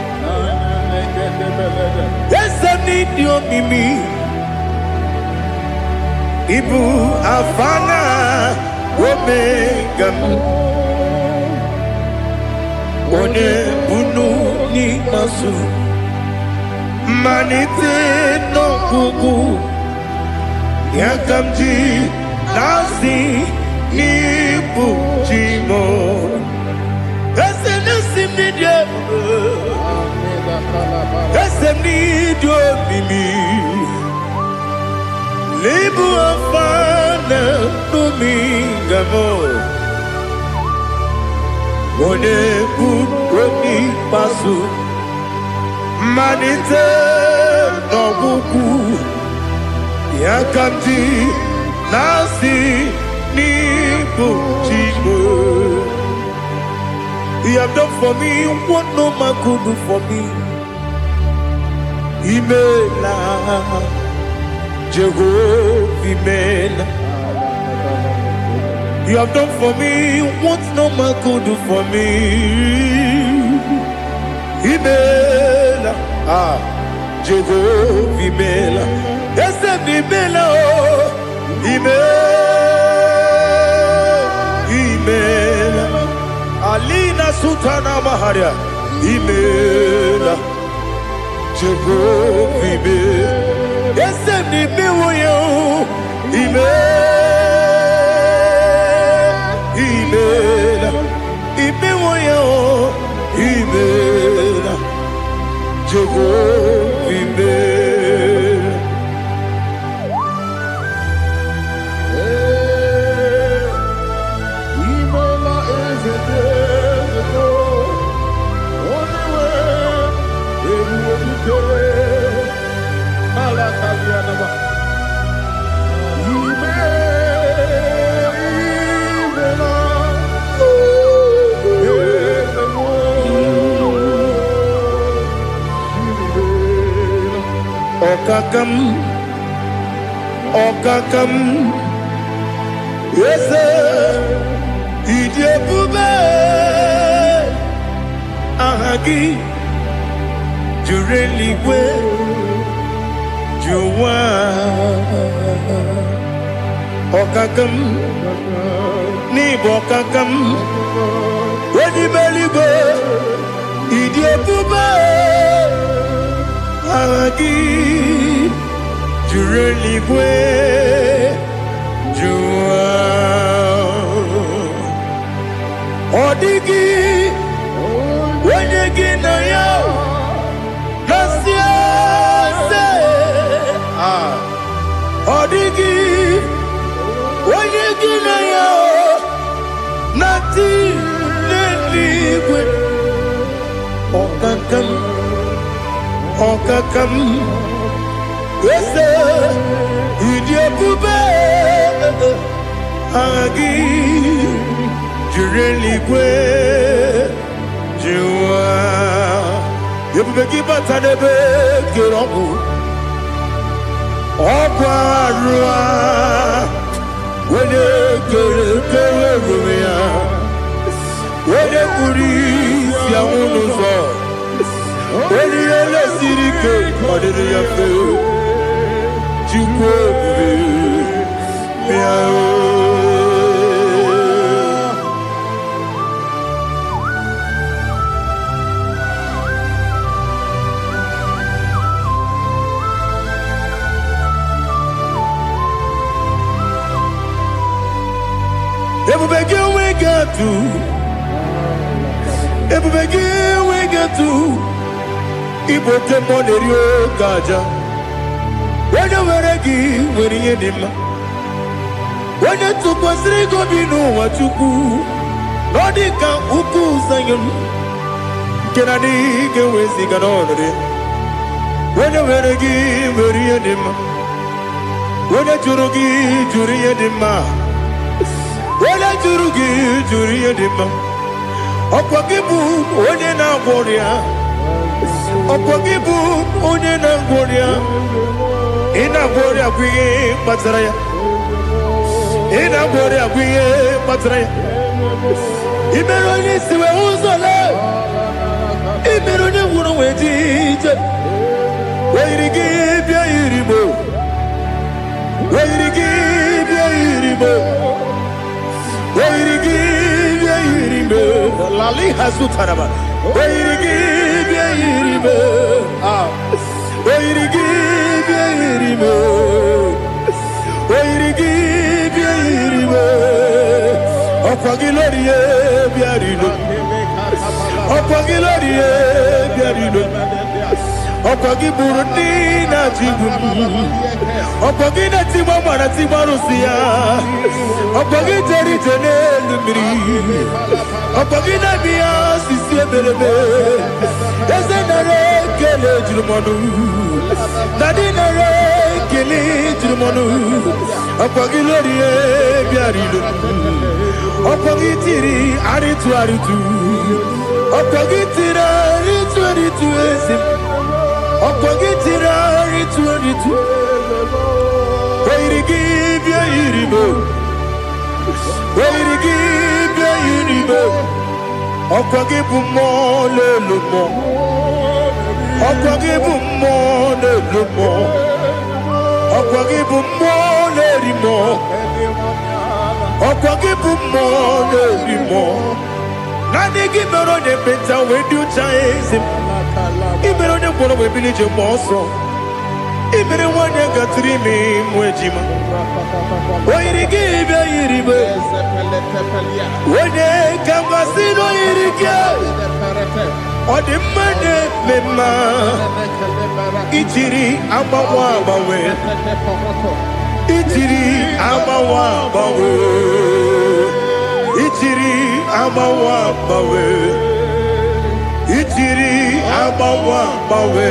eze m n'ịdị omimi, Ibu Alfa na Omega m, onye bụ n'ikpeazụ, mmalite n'ọgwụgwụ ya ka m ji na-asị n'ịbụ chi m. Ese n'isi m n'ịdị ebube, ese m n'ịdị omimi, Ibu Alfa na Omega m, onye bụ n'ikpeazụ, mmalite n'ọgwụgwụ ya ka m ji na-asị n'ịbụ chi m. You have done for me what no man could do for me. Imela, Jehovah, Imela. You have done for me what no man could do for me. Imela, Jehovah, Imela. Yes, Imela, Imela. Alina Sutana Maharia, Imela, Jehovah, Imela. Yes, Imela, Imela, Imela, Jehovah, Imela. Okakam, yes, Idiabube, Ahagi, Jureligwe, Juwa, Okakam, Nibokakam, Wedibelibe, Idiabube, Ahagi, Jureligwe, Jua, Odigi, Wenegi na yo, Nasia se, Odigi, Wenegi na yo, Nati Neligwe, Okakam, Okakam. Yes, Idiabube, Agi, Jureligwe, Jua, Yabubeki Batanebe, Kiroku, Oparua, when you Rumia, when you Puris, Yamunuzo, when you Lesirike, what did you feel? onye tụkwasịrị gị obi n'ụwa Chukwu na ọ dị ka ukwu Zayọn nke na-adịghị ga-eweziga n'ọnọdụ ya. Onye nwere gị nwere ihe dị mma, onye jụrụ gị jụrụ ihe dị mma, onye jụrụ gị jụrụ ihe dị mma. Ọkwa gị bụ onye na-agwọ ọrịa, ọkwa gị bụ onye na-agwọ ọrịa. Ị na-agwọ ọrịa bụ ihe kpatara ya, ị na-agwọ ọrịa bụ ihe kpatara ya. I mere onye isi wee ụzọ lee, I mere onye nwụrụ wee dị ije. Weyiri gị bịa yiri m, weyiri gị bịa yiri m, weyiri gị bịa yiri m. Lali hazutara ba. Weyiri gị bịa yiri m, weyiri gị bịa yiri m, weyiri gị bịa yiri m. Ọkwa gị lori ye bịa rilo, ọkwa gị lori ye bịa rilo. Ọkwa gị bụrụ ndị na-achịgbu m, ọkwa gị na-etigba mara tigba arụsị ya, ọkwa gị jere ije n'elu mmiri, ọkwa gị na-abịa ya sisi emereme. Eze nara ekele juru m ọnụ, na dị nara ekele juru m ọnụ. Ọkwa gị lori ihe bịara ilo, ọkwa gị tiri arịtụ arịtụ, ọkwa gị tiri arịtụ arịtụ ezi m. Ọkwa gị tiri arịtụ arịtụ, weyiri gị bịa yiri m, weyiri gị bịa yiri m. Ọkwa gị bụ mmụọ n'elu mmụọ, ọkwa gị bụ mmụọ n'elu mmụọ, ọkwa gị bụ mmụọ na-eri mmụọ, ọkwa gị bụ mmụọ na-eri mmụọ. Naanị gị mere onye ekpenta wee dị ụcha eze m. I mere onye gwọrọ wee bili ije mmụọ ọsọ. I mere nwanyị gatụrụ ime mụ ejima. Oyiri gị bịa yiri m, onye ka mmasị na oyiri gị. Ọ dị mma na-eme mma, ijiri agbanwe agbanwe, ijiri agbanwe agbanwe, ijiri agbanwe agbanwe, ijiri agbanwe agbanwe.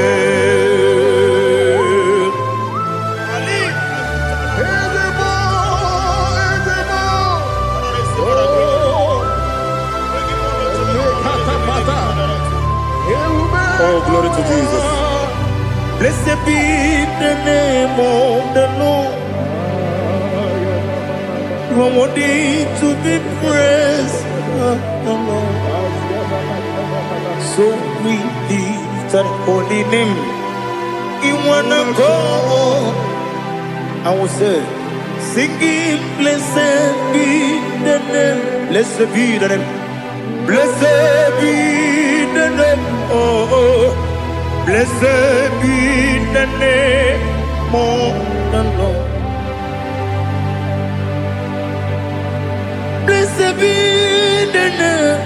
Oh, glory to Jesus. Blessed be the name of the Lord. You are worthy to be praised, the Lord. So we lift that holy name. You wanna go? I will say, singing, blessed be the name, blessed be the name, blessed be the name, oh, blessed be the name of the Lord. Blessed be the name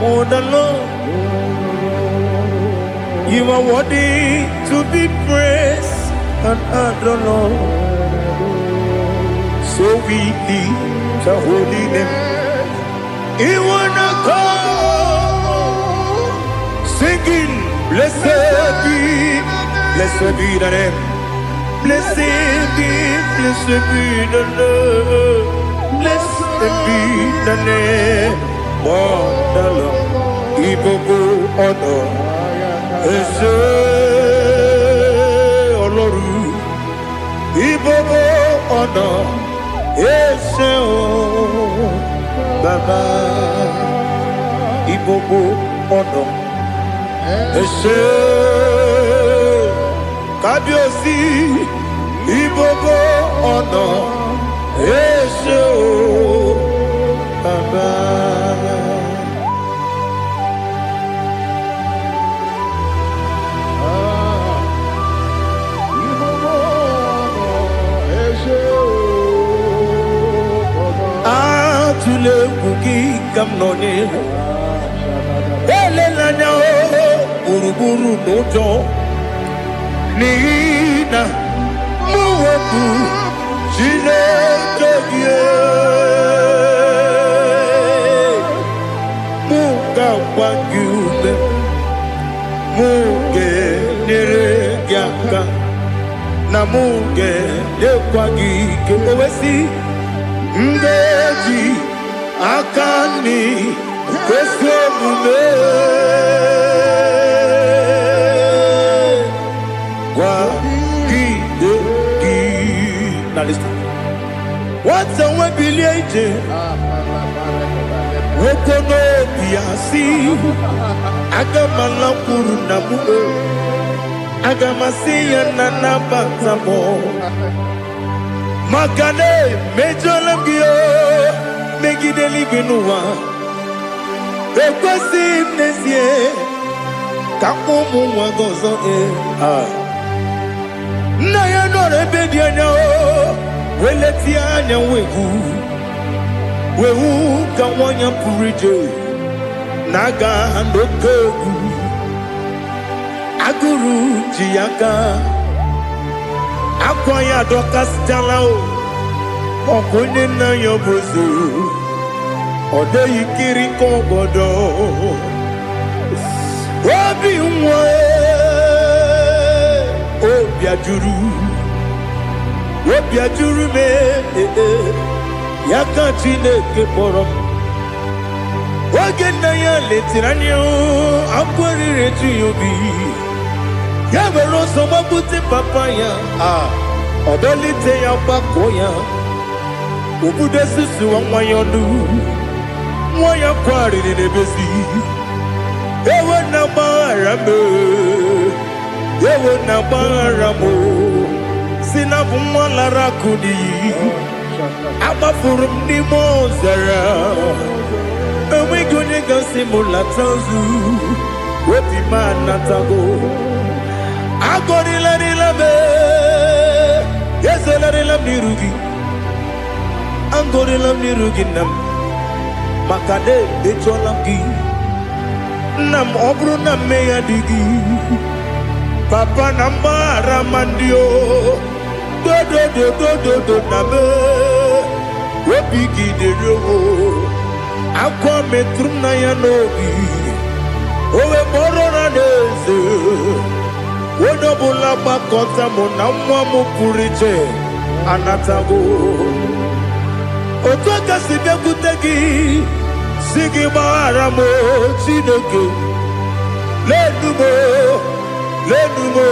of the Lord. You are worthy to be praised and adored, Lord. So we lift the holy name. You wanna come singing, blessed be the name, blessed be the Lord, blessed be the name of the Lord. Ibobo honor, Ese Oloru. Ibobo honor, Ese Baba. Ibobo honor, Ese Kabiosi. Ibobo honor, Ese Baba. Tule kuki kamnoni elela nyao buruburu nojo nina muwetu chile kebie Wagyume Muge Neregiaka Na muge Nekwagike Owesi Ngeji Akani Kwesomume Wagideki. Now listen. What's a webiliate? Wokono biasi. Agamala kurunamu. Agamasiya nanabatamo. Makane mejolambio. Megideli benua. Ekwasi mnesie. Kakumu wagozo na ya no rebedi anya o weleti anya wehu ka wanya purije naga ndokogu aguru jiyaka akwa ya doka stala o okunye na yobozu odo yikiri kogodo obi nwa obiajuru me yaka Chineke kpọrọ m oge nna ya letiri anya akwarịrị eju ya obi ya were ọsọ gbapute papa ya ọdọlite ya gbakọ ya obodo susuwa nwa ya ọnụ nwa ya kwarịrị n'ebezi ewe na gbaghara m ewe na gbaghara m si na bụ nwa lara kudi agbafuru m n'ime ọzara enweghị onye ga-asị m lata ozu obi m anatago agọrịlarịla m ezelarịla m n'iru gị agọrịla m n'iru gị nna m maka na echọla m gị nna m ọ bụrụ na mmehie dị gị papa na mgbaghara ma ndị o dodododododo na me obi gị dịrị o akwa metụrụ na ya n'obi owe kpọrọ na n'eze onye ọbụla gbakọta mụ na nwa m pụrụ iche anatago otu aka si bịakwute gị si gị gbaghara m Chineke lenumo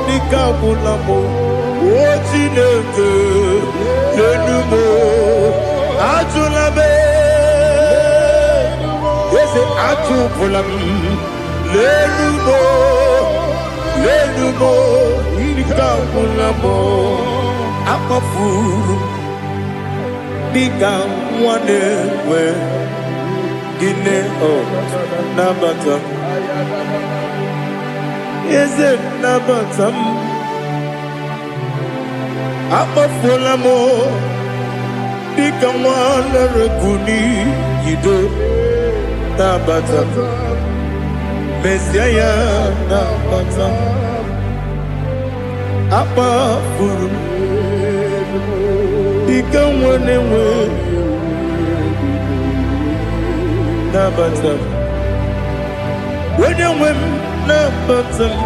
dịka agwụla m o Chineke lenumo ajụla m eze ajụpụla m lenumo dịka agwụla m akpafuru dịka nwa na-enwe gịnị nabata eze nabata m akpafuola m dịka nwa na-ereguni yido nabata mesia ya nabata akpafuru dịka nwa na-enwe nabata onye nwe m nabata m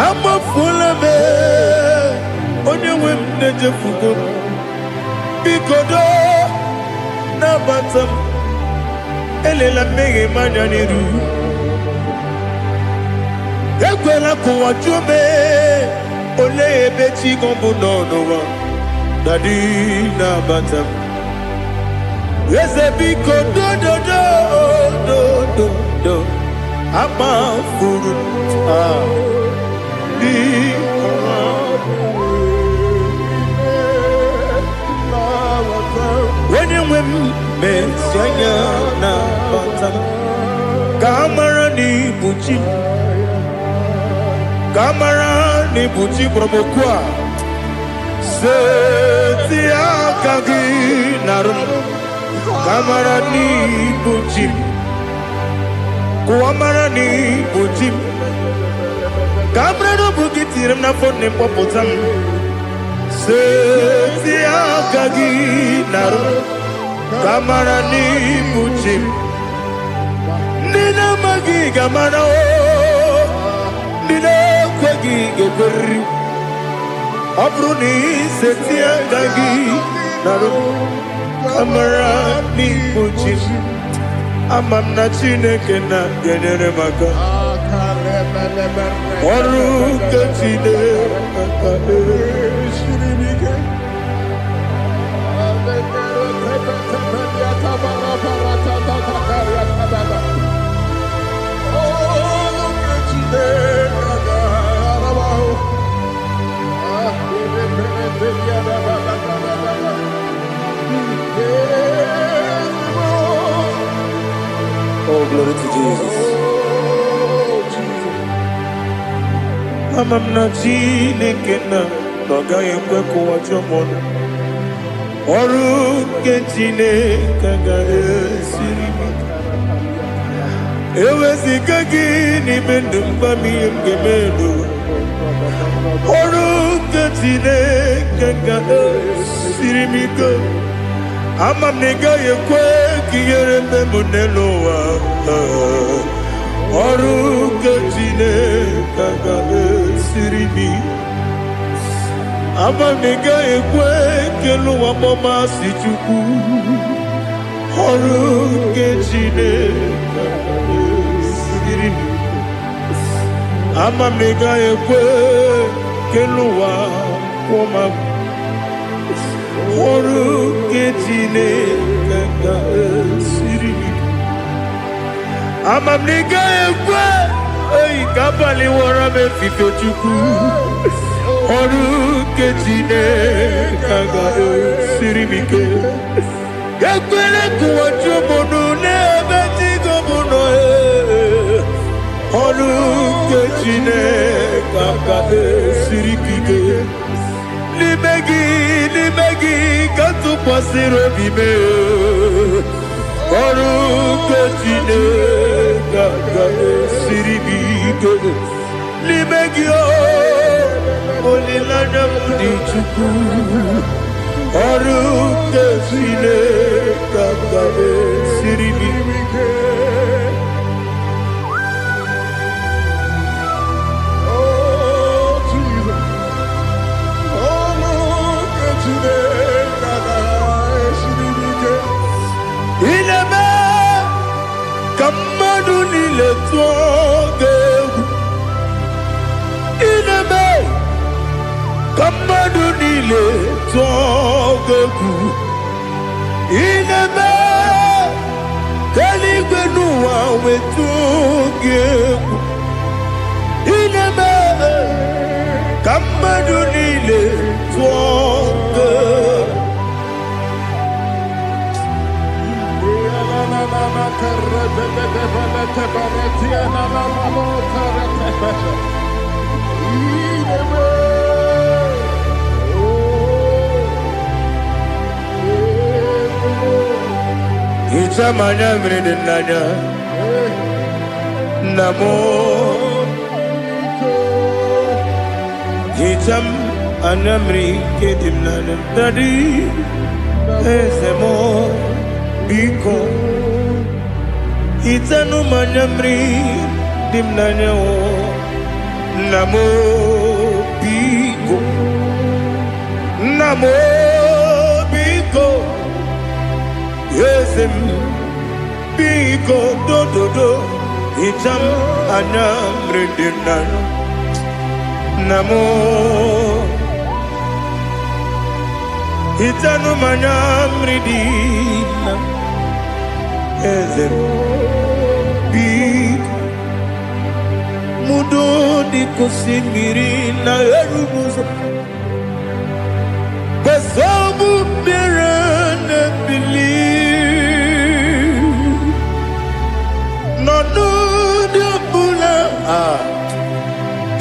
amafuola m onye nwe m na-ejefugo m biko do nabata m elela mmehie m anya n'iru ekwela ka ụwa jụọ m olee ebe chi gị bụ n'ụwa dadi nabata m eze biko do amafuru onye nwe m mesi anya na bata ka amara n'ibu chi ka amara n'ibu chi kpọrọmokwu a seti aka gị narụ kamara n'ibu chi kuamara n'ibu chi kamara n'obu gị tiri m n'afọ na-ekpọpụta m seti aka gị narụ Kamara ni muchim. Nina magi kamara o. Nina kwagi gekuri. Abruni setia gagi. Naro. Kamara ni muchim. Amam na chineke na genere maka. Oru kachine kakade. Oh, glory to Jesus. Amam na chineke na noga yekwe kuwa chomono. Oru kechine kaga esirimi. Ewezi kagi ni mendumba miyemgemelo. Oru kechine kaga esirimi go. Amam nega yekwe kiyere memunelo wa. Oru kechine kaga esirimi. Amam nega yekwe kelu wa mama si chuku. Oru kechine kaga esirimi. Amam nega yekwe kelu wa mama. Oru kechine kaga esirimi. Amam nega yekwe ei kabali wara me fifo chuku. Oru kechine kaga esirimi ke. Yekwele kuwa chomono ne betigo mono e. Oru kechine kaga esirimi ke. Limegi kantu pasiro bime. Oru kechine kaga esirimi ke. Limegi o olilana mudi chuku. Oru kechine kaga esirimi ke. Ineme kamadu nile tuoge. Ineme kamadu nile tuoge. Ineme kaligwenu wawe tuoge. Ineme kamadu nile tuoge. Itamanya mridinanya namo. Itam anamri kedimnana dadi ezemo biko. Itanu manyamri dimnanya o namo biko. Namo biko. Yesem biko do do do. Itam anamri dimnanya namo. Itanu manyamri dimnanya ezem biko. Mudo di kusimiri na erumuzo. Basabu birane believe. No de bula.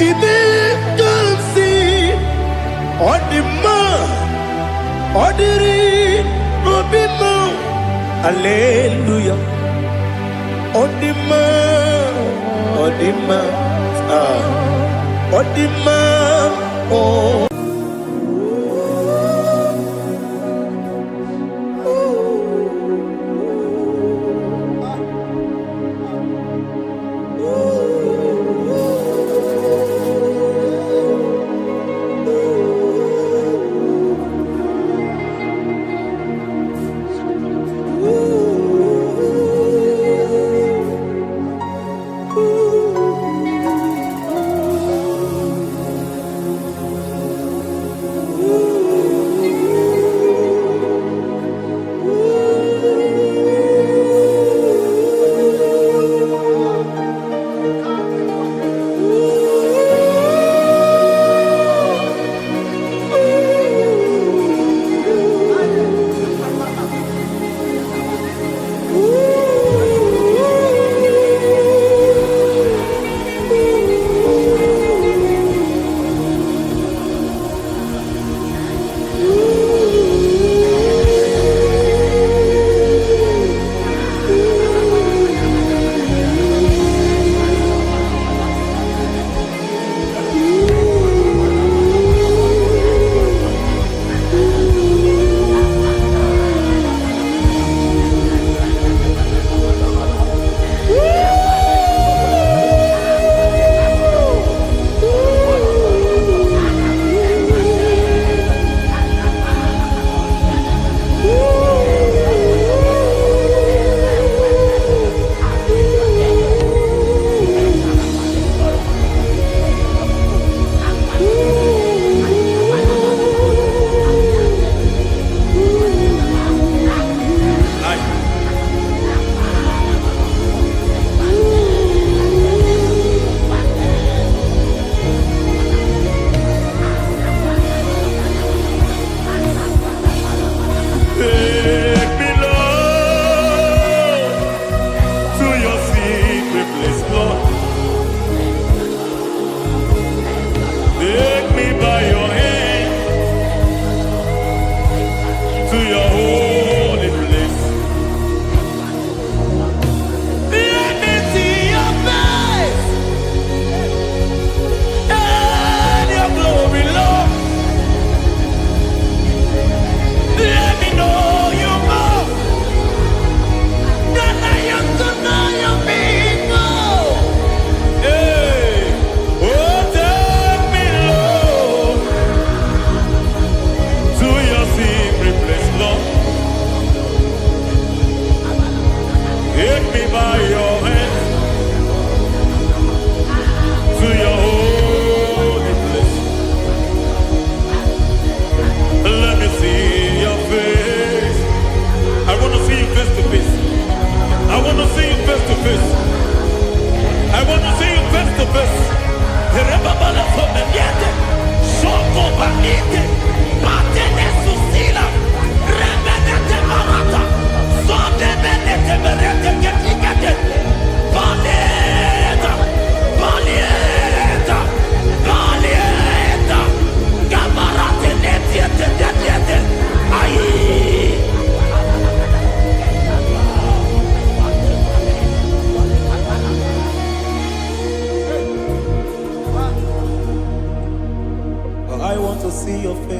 Ibe kansi. Odima. Odiri. Obima. Hallelujah. Odima. Odima. Odima. Oh.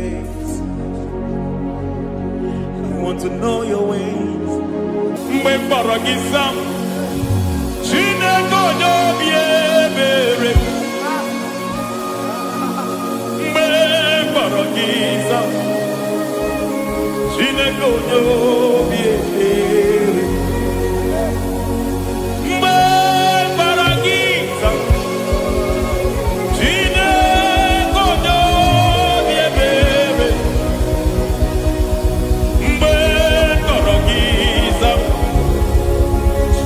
ways. I want to know your ways. Mgbe mkpọrọ gị sam, Chineke onye obi ebere. Mgbe mkpọrọ gị sam, Chineke onye obi ebere. Mgbe mkpọrọ gị sam, Chineke onye obi ebere. Mgbe mkpọrọ gị sam,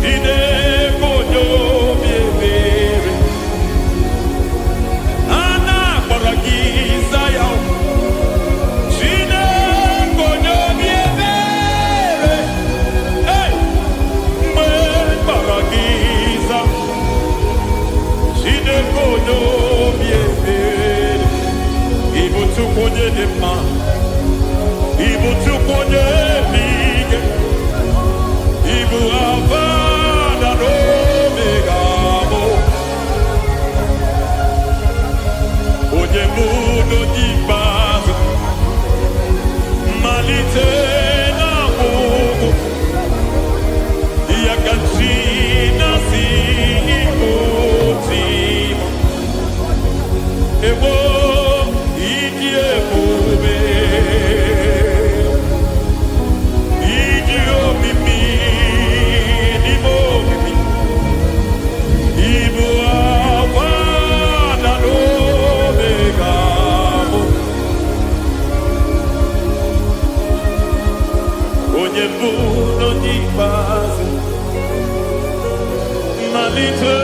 Chineke onye obi ebere. A na-akpọrọ gị Zion, Chineke onye obi ebere. Hey! Mgbe mkpọrọ gị Zion, Chineke onye obi ebere. Ị bụ Chukwu onye dị mma, ị bụ Chukwu onye ebighị. Ị bụ Alfa na Omega bụ onye bụ n'ikpeazụ, mmalite na ọgwụgwụ, ya ka chi na-asị Igbo timo. Ewo ịdị ebube, ịdị omimi n'ime omimi. Ibu Alfa na Omega bụ onye mbụ n'ikpeazụ, mmalite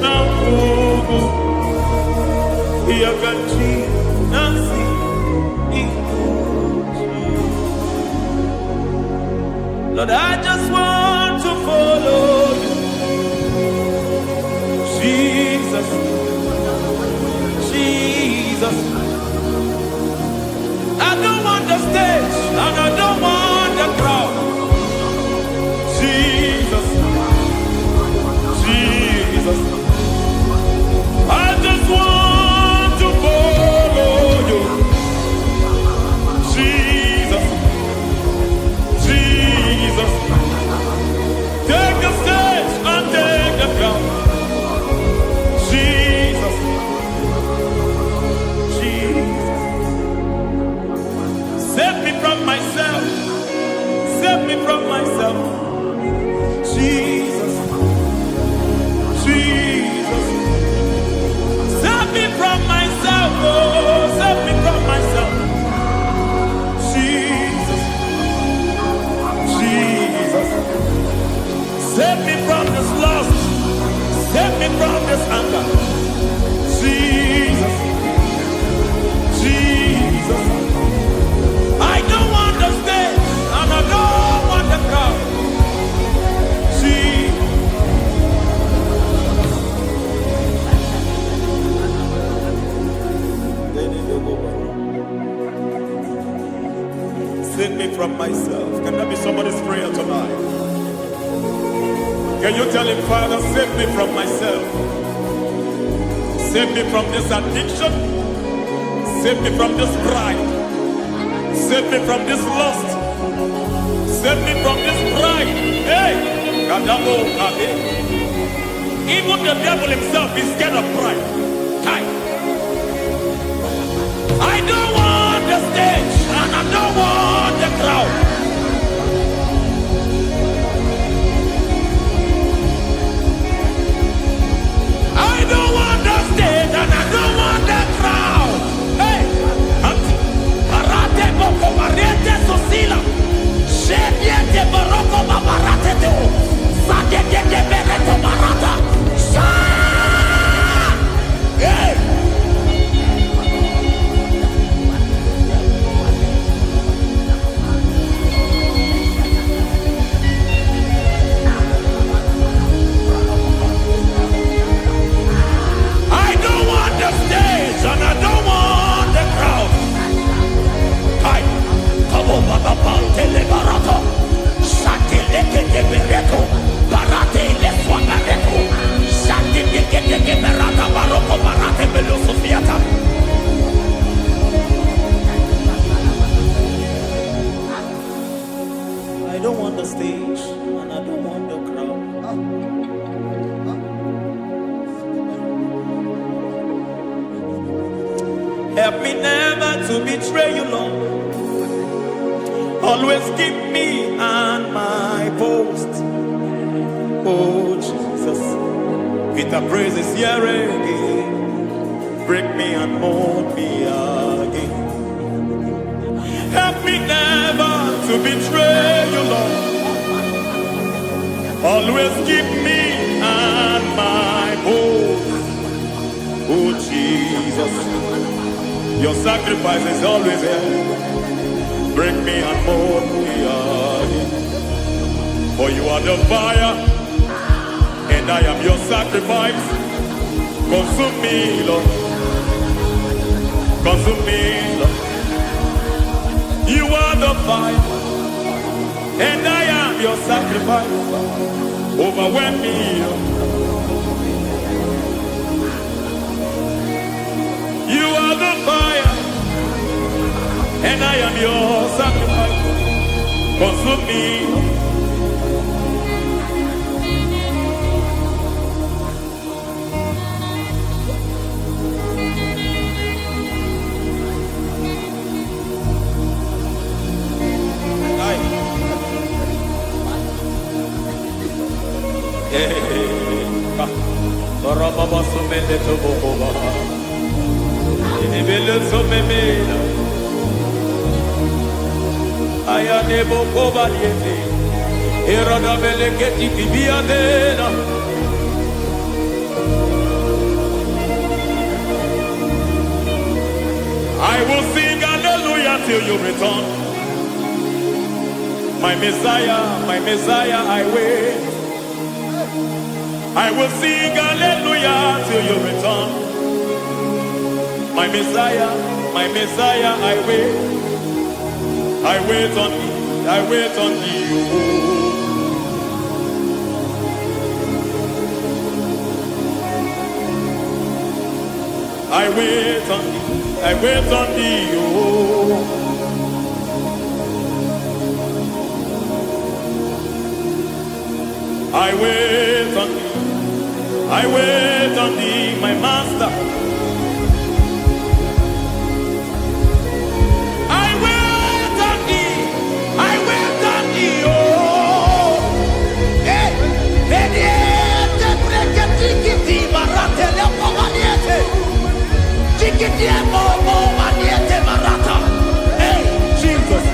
na ọgwụgwụ, ya ka chi na-asị Igbo timo. Lord, I just want to follow you, Jesus, Jesus. I don't want the stage and I don't want the crowd. Jesus, Jesus. I just want to follow you, Jesus, Jesus. Take the stage and take the crown. Jesus, Jesus. Save me from myself, save me from myself. Jesus, Jesus. Save me from myself, oh, save me from myself. Jesus, Jesus. Save me from this lust, save me from this anger. Jesus, Jesus. I don't want the stage and I don't want the crowd. Jesus. Save me from myself. Can that be somebody's prayer tonight? Can you tell him, Father, save me from myself? Save me from this addiction. Save me from this pride. Save me from this lust. Save me from this pride. Hey! Kadamo Kabe. Even the devil himself is scared of pride. Hi. I don't want the stage and I don't want the crowd. I don't want the stage and I don't want the crowd. Hey! Parate boko barete sosila. Shediete baroko babarate teo. Sadete bereto barata. Sha! Hey! the stage and I don't want the crowd. Help me never to betray you, Lord. Always keep me on my post. Oh Jesus, with the praises here again, break me and mold me again. Help me never to betray you, Lord. Always keep me on my post. Oh Jesus, your sacrifice is always there. Break me and mold me again. For you are the fire, and I am your sacrifice. Consume me, Lord. Consume me, Lord. You are the fire, and I am your sacrifice. Overwhelm me, Lord. You are the fire, and I am your sacrifice. Consume me. Baba sumende to boba. Inibele sumemela. Aya nebo koba yete. Erada meleketi tibiadena. I will sing hallelujah till you return. My Messiah, I wait. I will sing hallelujah till you return. My Messiah, I wait. I wait on thee, I wait on thee. I wait on thee, I wait on thee. Oh. I wait on thee, I wait on thee, my master. I wait on thee, I wait on thee, oh. Hey, mediete, breke tikiti, marate lepo maniete. Tikiti emo maniete marata. Hey, Jesus.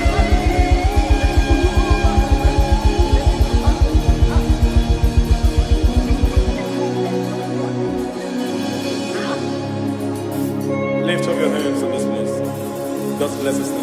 Lift up your hands in this place. God bless his name.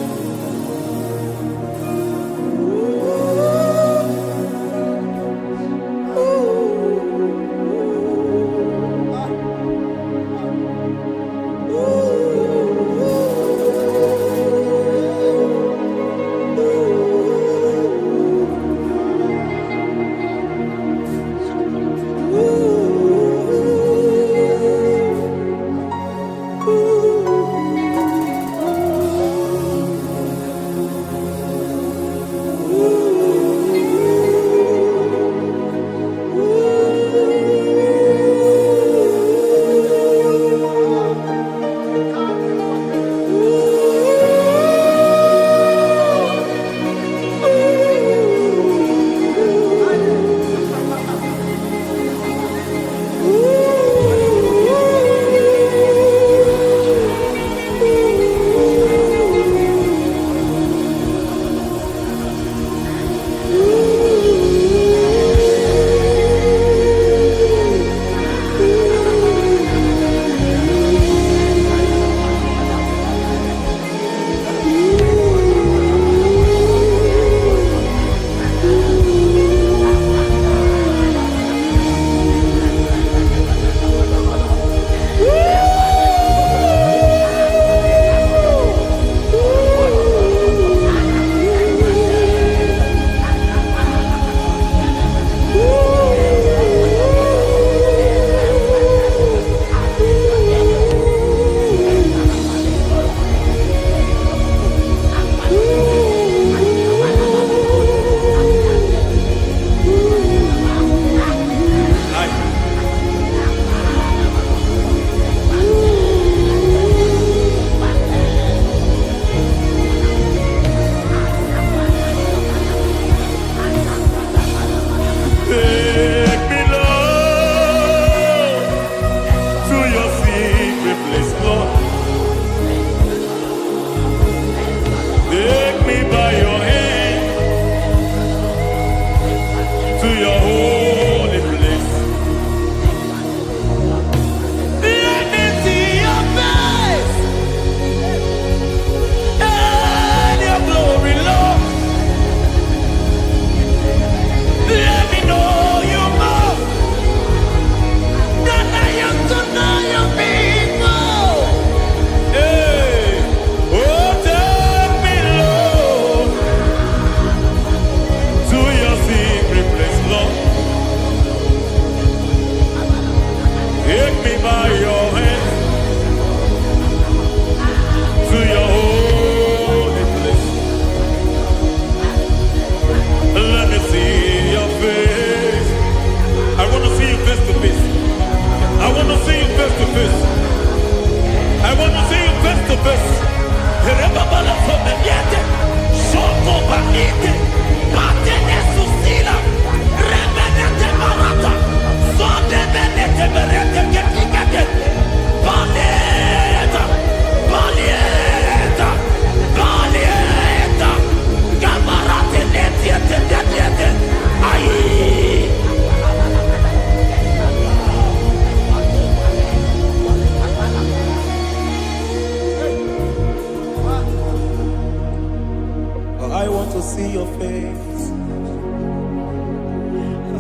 I want to see your face.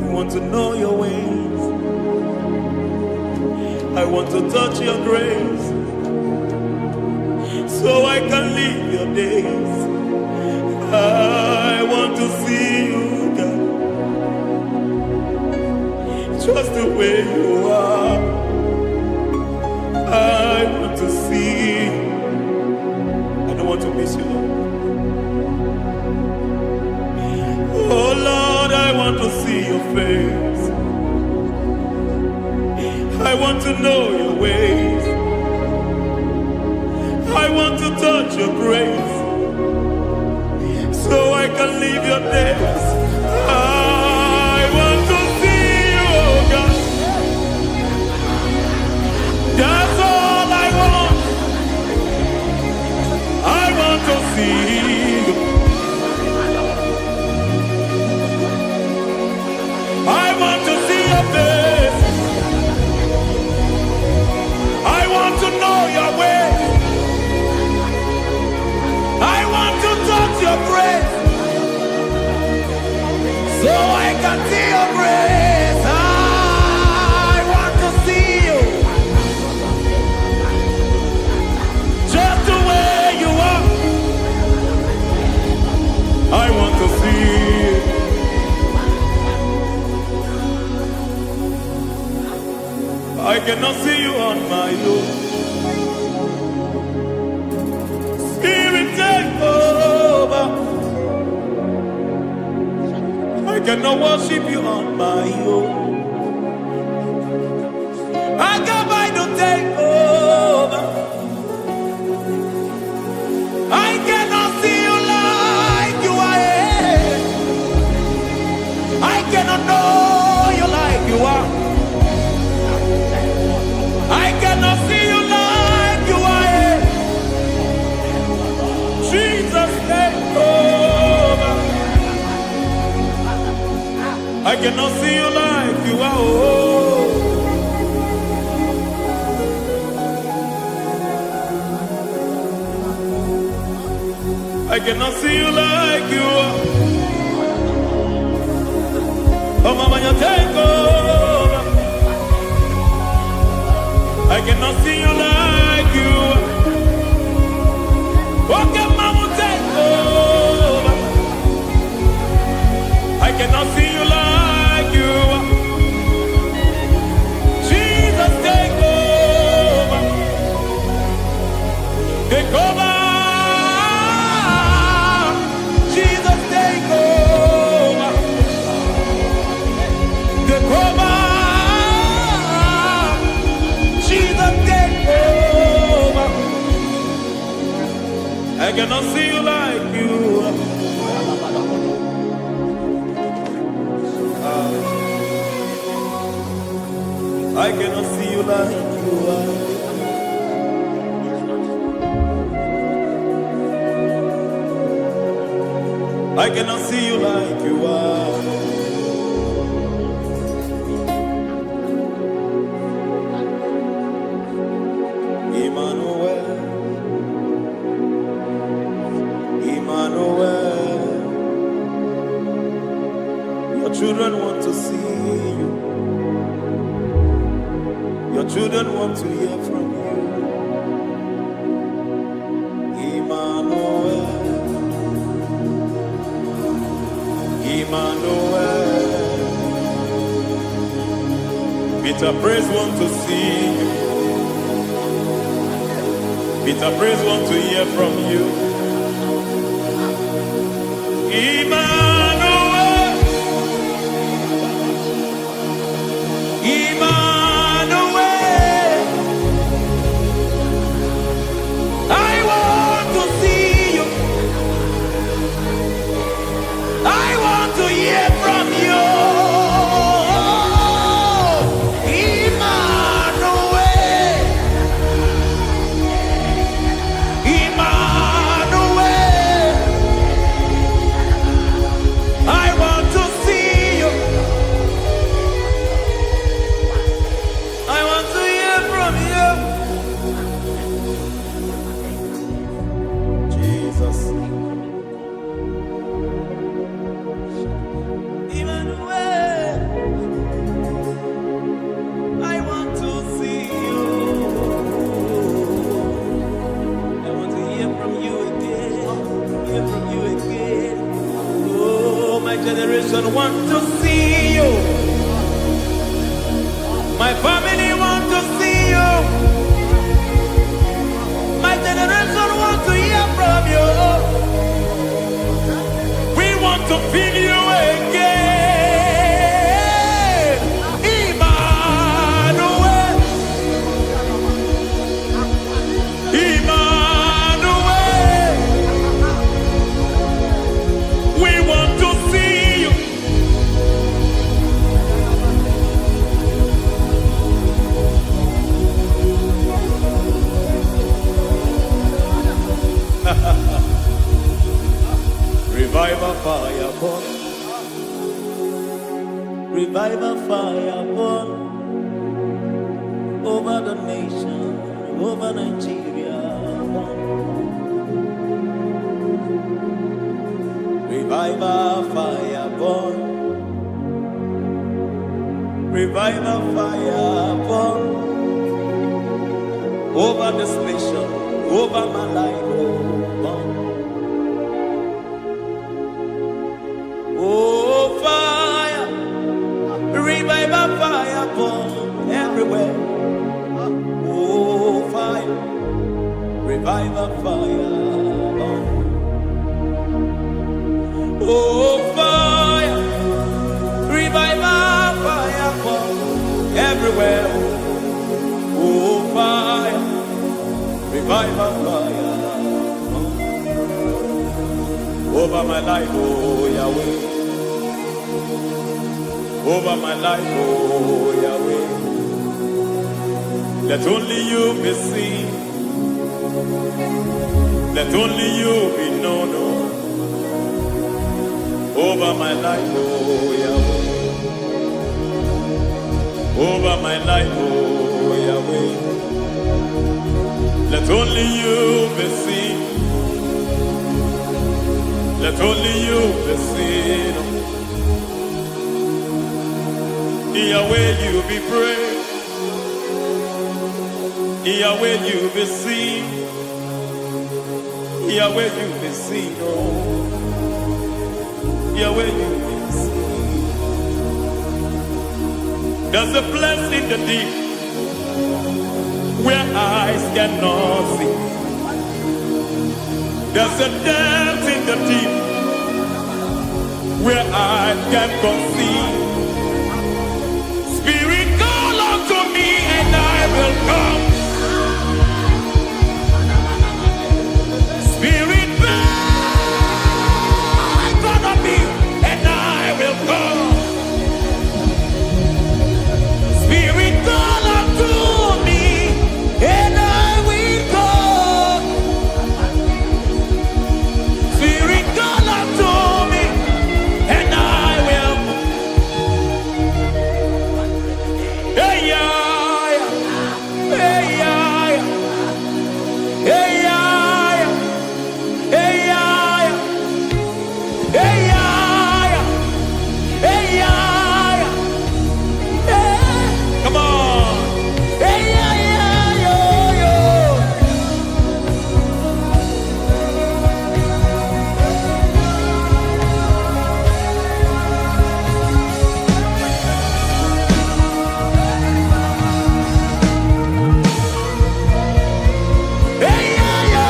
I want to know your ways. I want to touch your grace, so I can live your days. I want to see you, God, just the way you are. I want to see you. I don't want to miss you, Lord. Oh Lord, I want to see your face. I want to know your ways. I want to touch your grace, so I can live your days. I want to see you, oh God. That's all I want. I want to see you. I want to see your face. I want to know your way. I want to touch your grace, so I can see your grace. I want to see you, just the way you are. I want to see you. I cannot see you on my own. Spirit, take over. I cannot worship you on my own. I can buy to take over. I cannot see you like you are. I cannot know you like you are. I cannot see you like you are. Jesus, take over. I cannot see you like you are. Oh. I cannot see you like you are. Oh, Mama, you take over. I cannot see you like you. Okay, Mama, take over. I cannot see you like you. Jesus, take over. Take over. Jesus, take over. Take over. I cannot see you like you. I cannot see you like you are. I cannot see you like you are. Emmanuel. Your children want to see you. Your children want to hear from you. Emmanuel. Peter Praise want to see you. Peter Praise want to hear from you. Emmanuel, Emmanuel, I want to see you. generation want to see you. My family want to see you. My generation want to hear from you. We want to feel you again. Emmanuel. Emmanuel. We want to see you. Revival fire burn. Revival fire burn over the nation, over Nigeria. Revival fire burn. Revival fire burn over this nation, over my life. Burn. Oh, fire, revival fire burn everywhere. Oh, fire, revival fire burn. Oh, fire, revival fire burn everywhere. Oh, fire, revival fire burn over my life, oh Yahweh. Over my life, oh Yahweh. Let only you be seen. Let only you be known. Over my life, oh Yahweh. Over my life, oh Yahweh. Let only you be seen. Let only you be seen. Yahweh, you be praised. Yahweh, you be seen. Yahweh, you be seen. Oh, Yahweh, you be seen. There's a place in the deep where eyes cannot see. There's a depth in the deep where eyes can't conceive. Spirit, call unto me and I will come. Spirit, burn on me and I will come. Spirit, call unto me and I will come. Spirit, call unto me and I will. Hey, yeah, hey, yeah, hey, yeah, hey, yeah, hey, yeah, hey, yeah, hey. Come on, hey, yeah, yo, yo. Hey, yeah, yo,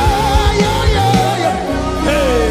yo, yo. Hey.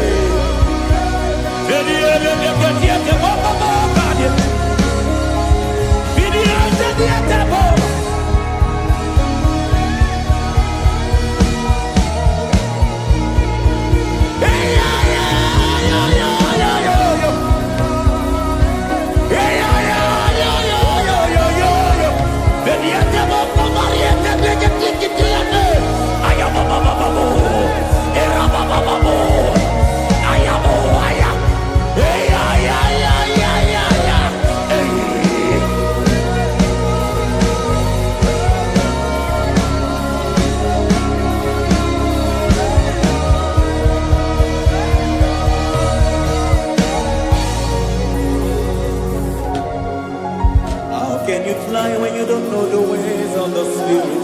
How can you fly when you don't know the ways of the Spirit?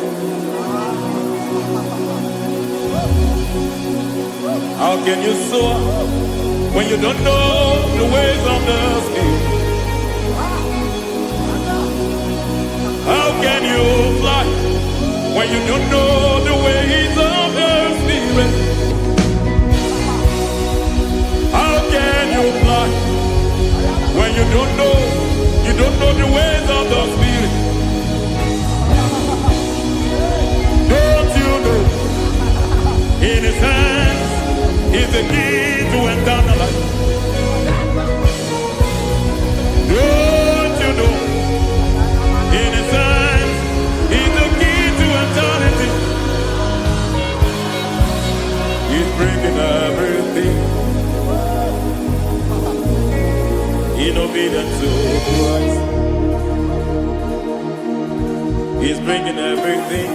How can you soar when you don't know the ways of the Spirit? How can you fly when you don't know the ways of the Spirit? How can you fly when you don't know the ways of the Spirit? Don't you know in His hands is the key to eternal life? Don't you know in His hands is the key to eternity? He's bringing everything in obedience to Christ. He's bringing everything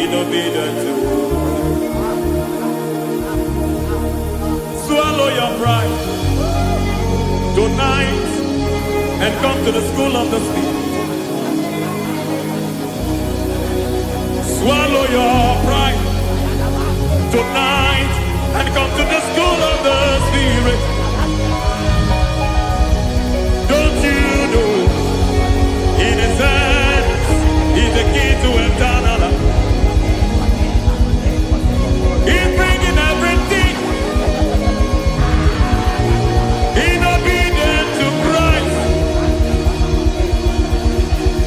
in obedience to Christ. Swallow your pride tonight and come to the school of the Spirit. Swallow your pride tonight and come to the school of the Spirit. Don't you know in His hands is the key to eternal life? He's bringing everything in obedience to Christ.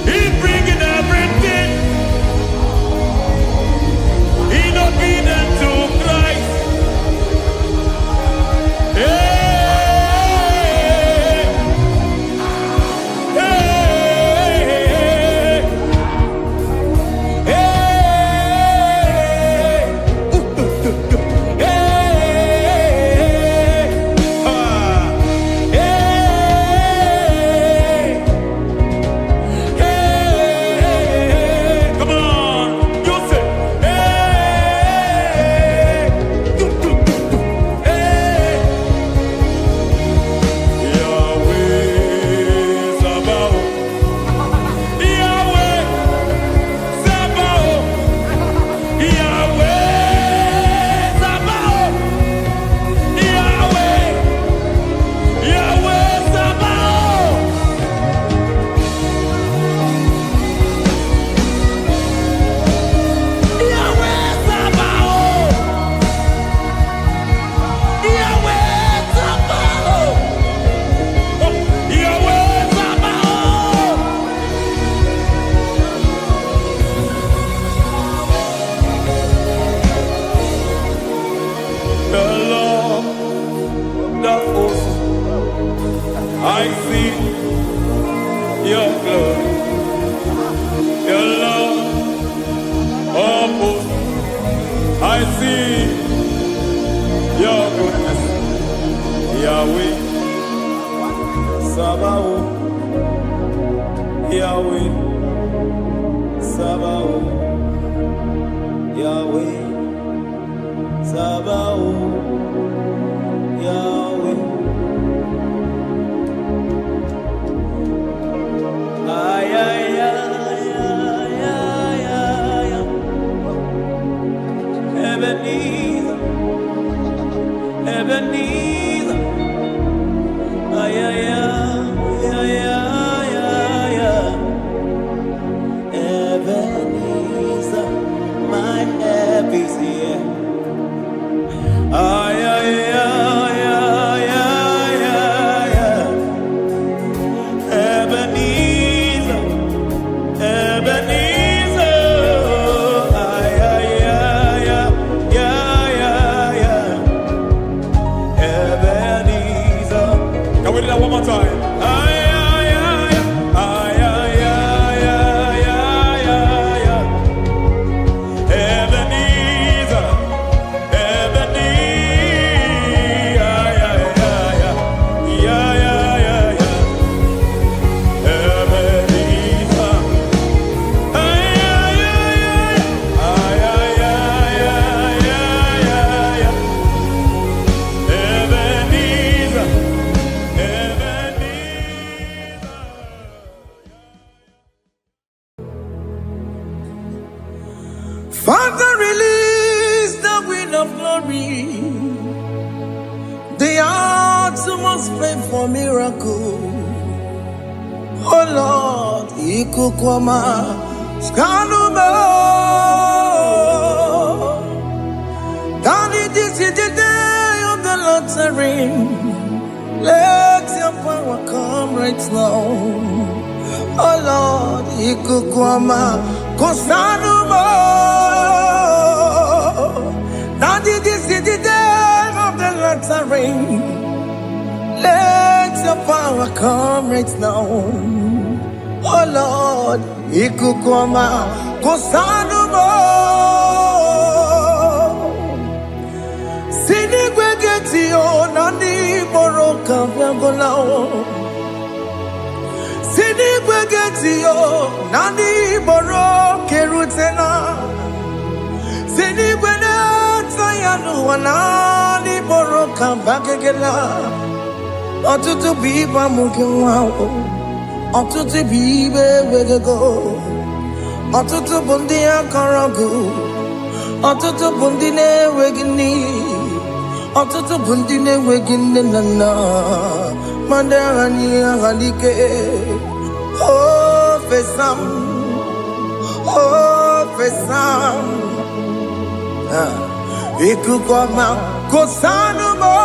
He's bringing everything in obedience to Christ. I see your glory, your love, oh host. I see your goodness, Yahweh, Sabaoth, Yahweh, Sabaoth, Yahweh, Sabaoth, Yahweh. Ay, ay, ay, ay, ay, ay, ay. Ebenezer, Ebenezer. Ay, ay, ay, ay, ay, ay, ay. Ebenezer, my help is here. Ay, ay, ay, ay, ay, ay, ay. Ebenezer, Ebenezer, ay, ay, ay, ay, ay, ay, ay. Ebenezer. for miracle. Oh Lord, Ikukwama, Skanumo. Daddy, this is the day of the Lord's ring. Let your power come right now. Oh Lord, Ikukwama, Kosanumo. Daddy, this is the day of the Lord's ring. Let your power come right now. Oh Lord, Ikukwama, Kosanumo. Sinigwegetio nani boroka vyangolao. Sinigwegetio nani boroke rutena. Sinigwena tayanu wanani boroka bagegela. Ọtụtụ bụ ibe amụghị nwa ahụ, ọtụtụ bụ ibe ewegego, ọtụtụ bụ ndị akọrọ gụ, ọtụtụ bụ ndị na-enweghị nne, ọtụtụ bụ ndị na-enweghị nne na nna, ma ndị agha n'ihe agha n'ike. O fesam, o fesam, Ikukwama, Kosanumo.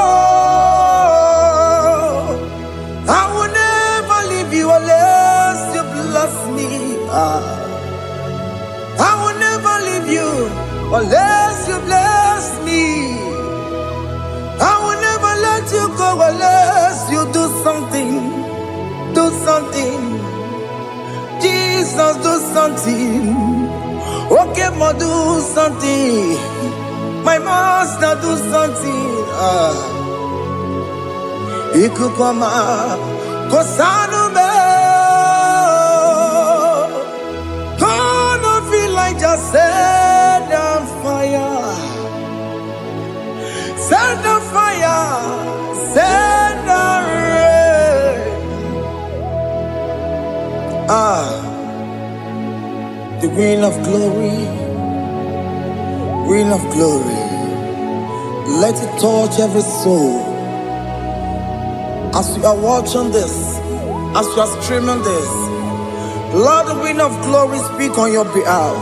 I will never leave you unless you bless me. I will never leave you unless you bless me. I will never let you go unless you do something. Do something. Jesus, do something. Okay, ma, do something. My master, do something. Ikukwama, Kosanumo. Gonna feel like just set on fire. Set on fire. Set on rain. The wind of glory. Wind of glory. Let it touch every soul. As you are watching this, as you are streaming this, Lord, the wind of glory speak on your behalf.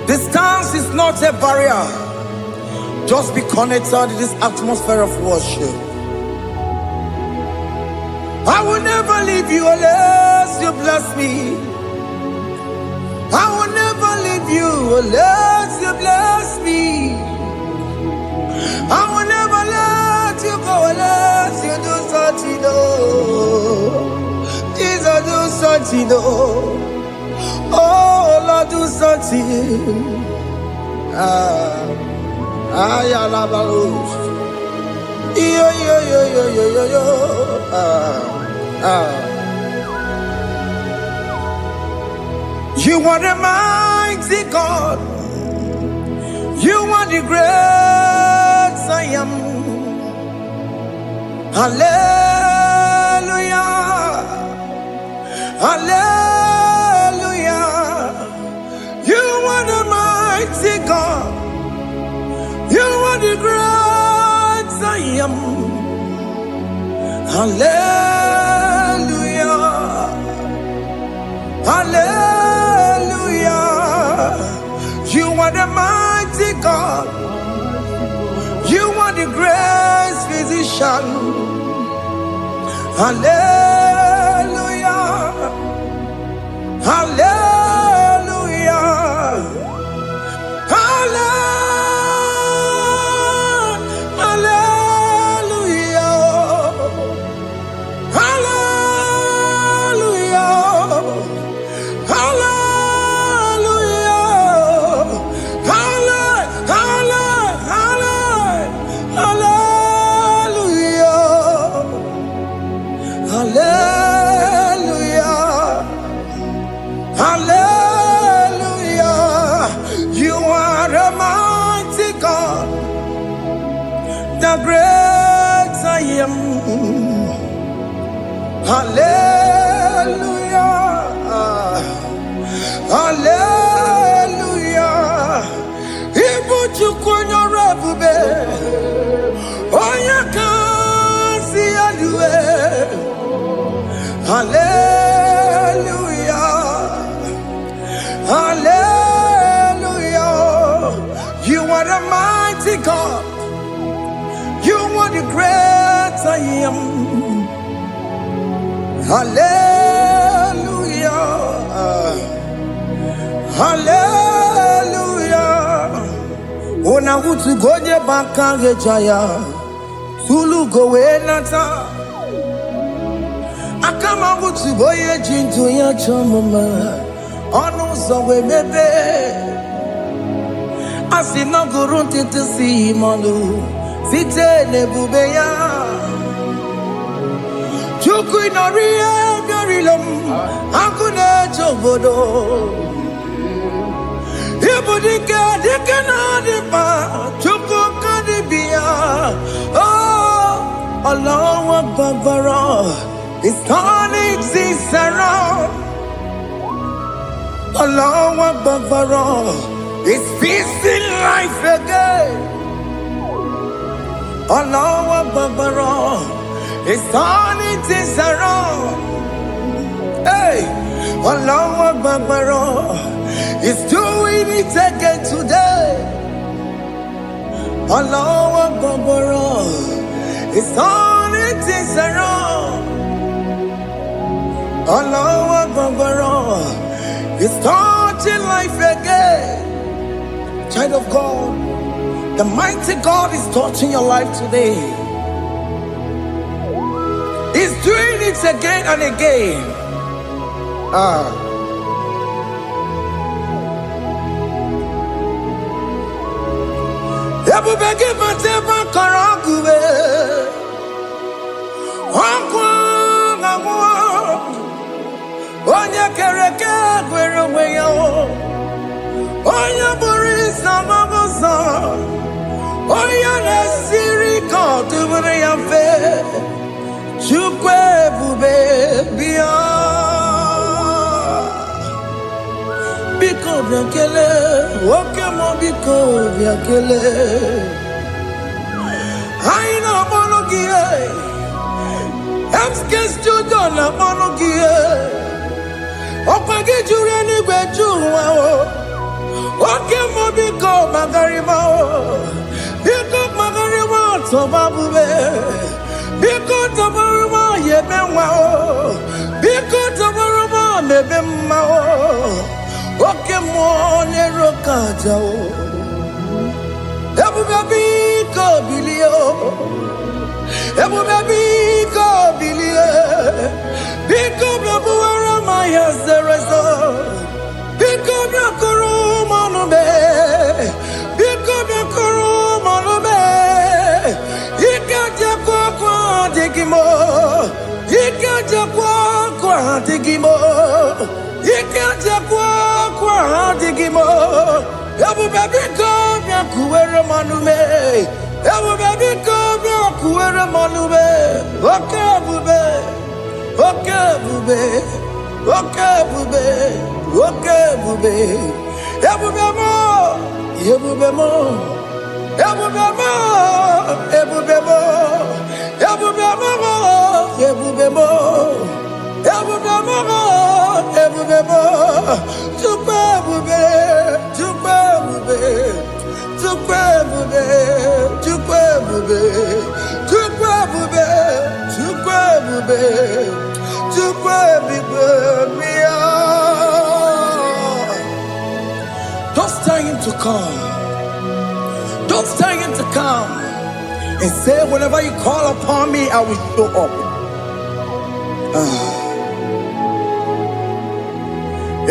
Distance is not a barrier. Just be connected to this atmosphere of worship. I will never leave you unless you bless me. I will never leave you unless you bless me. I will never let you go unless you do something. Jesus, do something. Oh Lord, do something. Ayalabalos. Yo. You are the mighty God. You are the great I am. Hallelujah. Hallelujah. You are the mighty God. You are the great I am. Hallelujah. Hallelujah. You are the mighty God. You are the great physician. Hallelujah. Hallelujah. The great I am. Hallelujah. Hallelujah. Ibu chukwu nyorebube. Oya kasi Hallelujah. Hallelujah. You are the mighty God. You are the great I am. Hallelujah. Hallelujah. Ona utu goje bakange jaya. Tulu gowe nata. Akama utu boye jintu ya chomoma. Onu zowe mebe. Asina gurunti tisi manu. Site nebubeya. Chuku inoria garilom. Akune chobodo. Ibudika dikana dipa. Chuku kadibia. Oh, Allah Akbar. It's turning things around. Allah Akbar. It's peace in life again. Allah Akbar. It's turning things around. Hey, Allah Akbar. It's doing it again today. Allah Akbar. It's turning things around. Allah Akbar. It's touching life again. Child of God, the mighty God is touching your life today. He's doing it again and again. Ebubegi mateba karaguwe. Wankwa ngwa. Onye kereke gwere onwe ya. Onye buru isa mabuza. Onye na-esiri ka ọ dịbụrụ ya mfe. Chukwu ebube bịa. Biko bịa kelee, nwoke m biko bịa kelee. Anyị na-akpọrọ gị MSK Studio na-akpọrọ gị ọkwa gị juru eluigwe ju ụwa nwoke m biko magarịma biko magarịma tọba bube biko tọbarịma yebe nwa biko tọbarịma mebe mma nwoke m na-ero ka aja ebube biko bilie ebube biko bilie biko bịabuwara ma ya zerezo biko bịakọrọ manube biko bịakọrọ manube ike jekwa kwa adịghị m ike jekwa kwa adịghị m ike jekwa kwa adịghị m ebube biko bịakuwere manube ebube biko bịakuwere manube oke ebube oke ebube oke ebube oke ebube ebube mo ebube mo ebube mo ebube mo ebube mo ebube mo ebube mo ebube mo Chukwu ebube Chukwu ebube Chukwu ebube Chukwu ebube Chukwu ebube Chukwu ebube Chukwu ebube bịa. Don't tell him to come. Don't tell him to come. And say, whenever you call upon me, I will show up.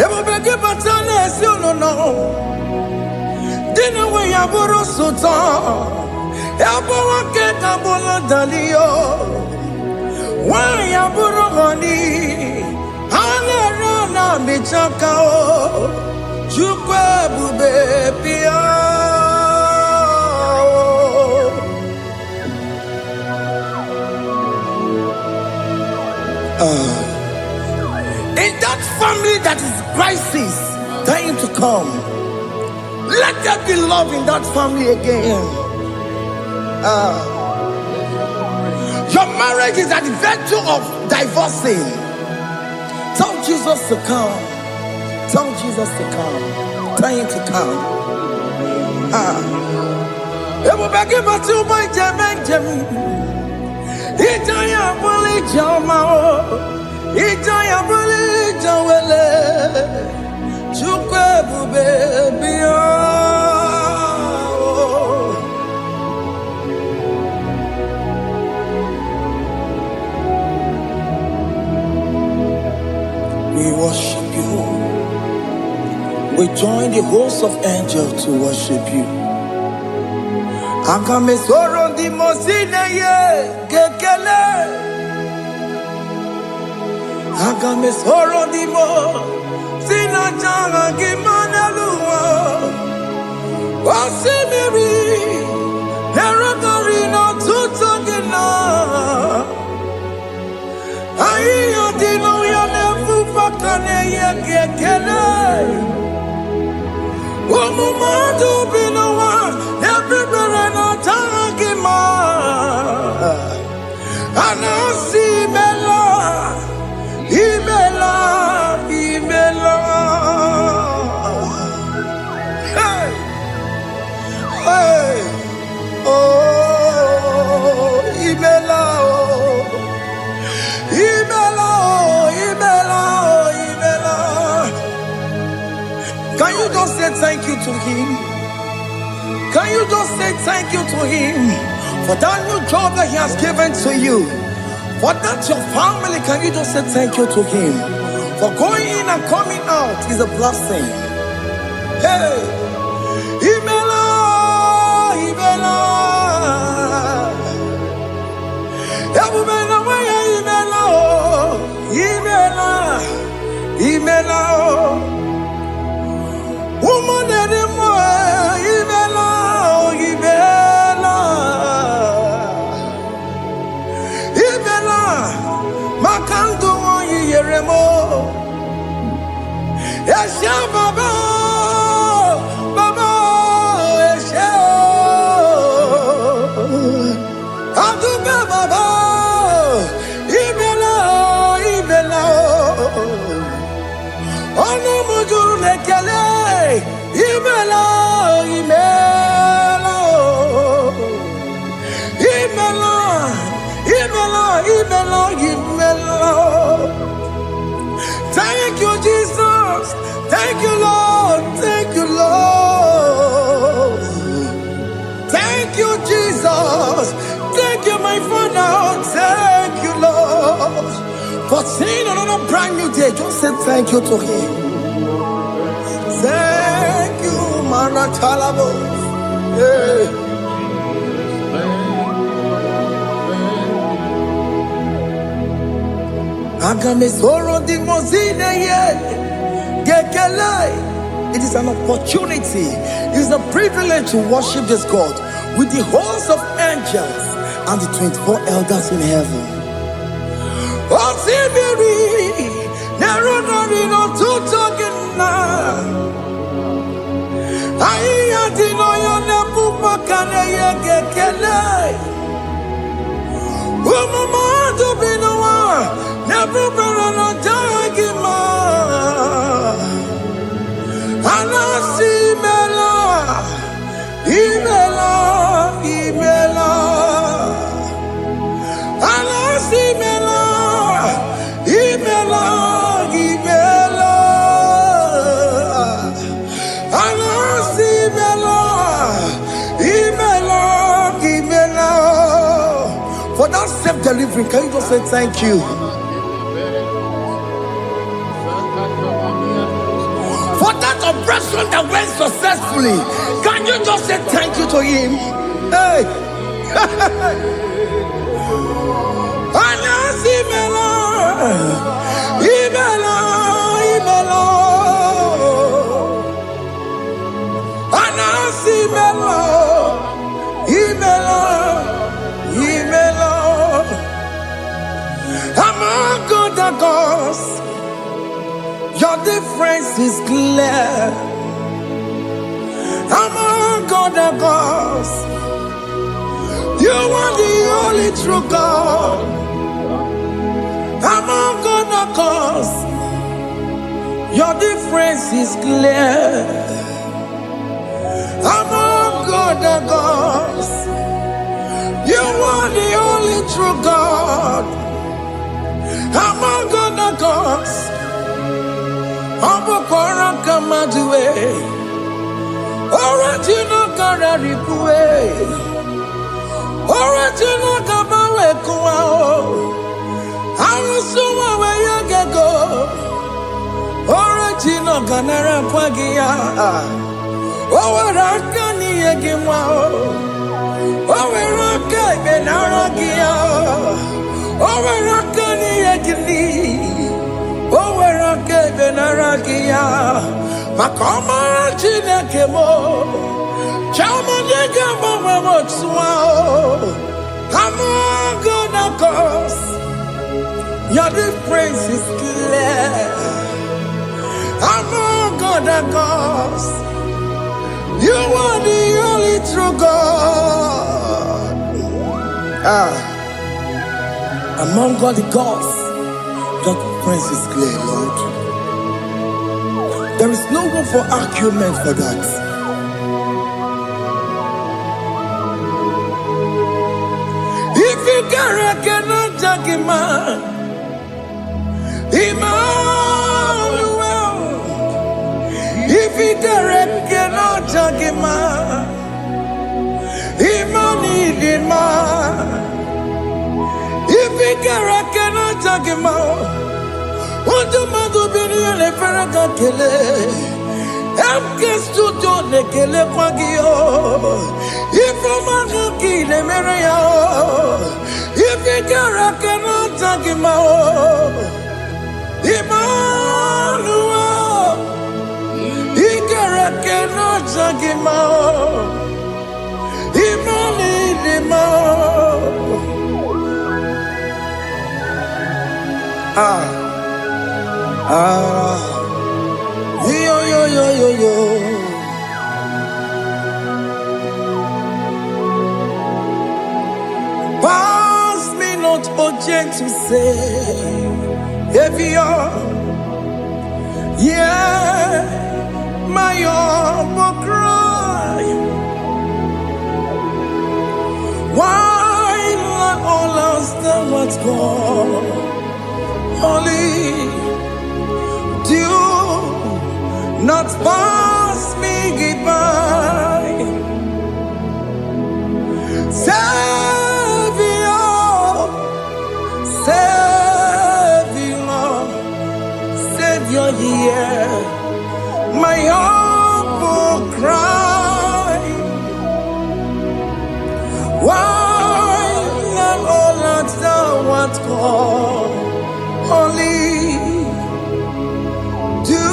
Ebube batana esi no. Dina we yaboro sultan. Yaboro ke kabolo dalio. Wa yaboro gani. Hanero na michaka o. Chukwu ebube bịa. In that family that is crisis, tell him to come. Let there be love in that family again. Your marriage is at the verge of divorcing. Tell Jesus to come. Tell Jesus to come. Tell him to come. Ebu bagi batu boy jam. Ijaya buli jamao. Ijaya buli jawele. Chukwe baby. We worship you. We join the host of angels to worship you. Agame soro di mosine ye kekele. Agame soro di mo sina janga gimana luwa. Wasimiri nerokari no tutogina. Ayo dino ya nefu fakane ye kekele. Umumadu binowa everywhere no tangima. Anasi mela, imela. Hey, hey, oh, imela, imela. Can you just say thank you to him? Can you just say thank you to him for that new job that he has given to you? For that your family, can you just say thank you to him? For going in and coming out is a blessing. Hey, Imela, Imela, Imela, Imela, woman anymore, Imela, Imela, Imela, Makanto Yeremo, Yasha Baba, Baba, Yasha, Aduba Baba, Imela, Imela, Ono Mujur Lekele. Imela, Imela, Imela, Imela, Imela, Imela. Thank you, Jesus. Thank you, Lord. Thank you, Lord. Thank you, Jesus. Thank you, my Father. Thank you, Lord. For seeing another brand new day, just say thank you to him. Thank you, Manatalabo. Yeah. Agame soro di mozine ye gekele. It is an opportunity. It is a privilege to worship this God with the host of angels and the 24 elders in heaven. Osimiri nerunari no tutogina. Aiya dino ya nebu makane ye gekele. Umumadu binowa nebu berano jagima. Anasi mela, imela, imela. Anasi mela, imela, imela. Anasi mela, imela, imela. For that self-delivery, can you just say thank you? For that operation that went successfully, can you just say thank you to him? Hey! Anasi mela, imela, imela. Anasi mela, imela, imela. Among other gods, your difference is clear. Among other gods, you are the only true God. Among other gods, Your difference is clear. Among other gods, you are the only true God. Among other gods, Abokora Kamadue, original Kararikue, original Kabawe Kuao, Arusuma Wayagago, original Ganara Kwagia, Owarakani Yagimao, Owaraka Benaragia, Owarakani Yagini, Owaraka Benaragia, Makoma Chinakemo, Chamanega Mamotswao, Among gods, your difference is clear. Among other gods, you are the only true God. Among all the gods, your difference is clear, Lord. There is no room for argument for that. If you cannot judge him, Emmanuel. If you cannot judge him, Emmanuel. If you cannot judge him, what do you do? Le faraka kele, amke studio le kele kwagio. If you kile mereya, if you cannot judge him, Emmanuel, he cannot judge him, yo. Pass me not, oh gentle Savior, yeah, my humble cry. Why not all else than what's gone? Only do not pass me by. Savior, yeah, my humble cry. Why not all that thou art called? Only do